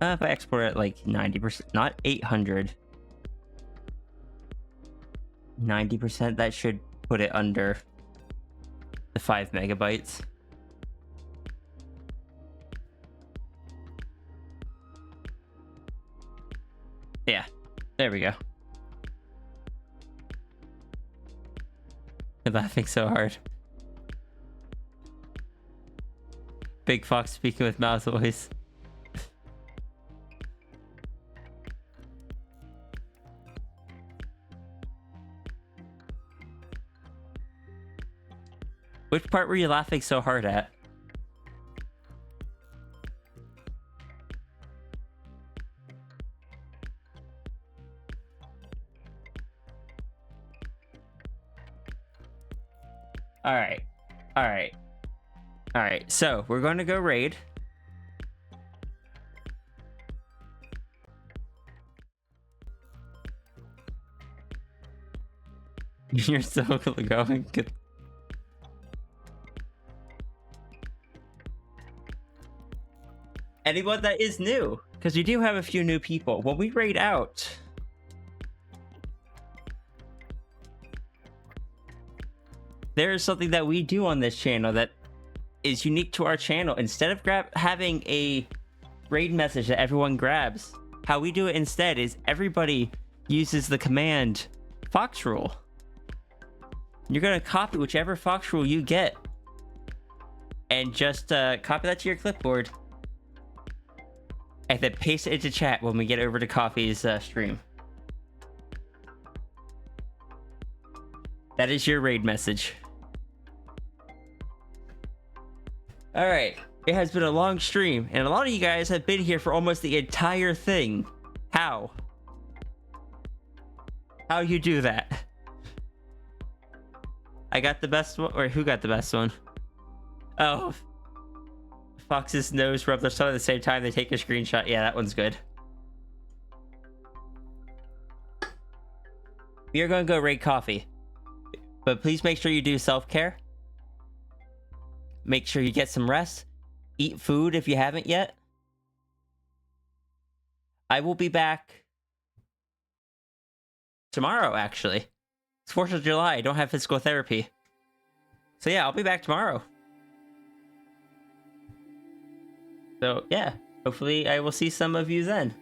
If I export it like 90%, not 800, 90%, that should put it under the 5 megabytes. Yeah, there we go. I'm laughing so hard. Big Fox speaking with mouth voice. Which part were you laughing so hard at? Alright. Alright. Alright, so we're going to go raid. You're still going. Anyone that is new, because we do have a few new people. When we raid out, there is something that we do on this channel that is unique to our channel. Instead of having a raid message that everyone grabs, how we do it instead is everybody uses the command fox rule. You're going to copy whichever fox rule you get and just copy that to your clipboard and then paste it into chat when we get over to Coffee's stream. That is your raid message. Alright, it has been a long stream, and a lot of you guys have been here for almost the entire thing. How? How you do that? I got the best one, or who got the best one? Oh. Fox's nose rub their tongue at the same time they take a screenshot. Yeah, that one's good. We are going to go raid Coffee. But please make sure you do self-care. Make sure you get some rest. Eat food if you haven't yet. I will be back tomorrow, actually. It's 4th of July. I don't have physical therapy. So yeah, I'll be back tomorrow. So yeah, hopefully I will see some of you then.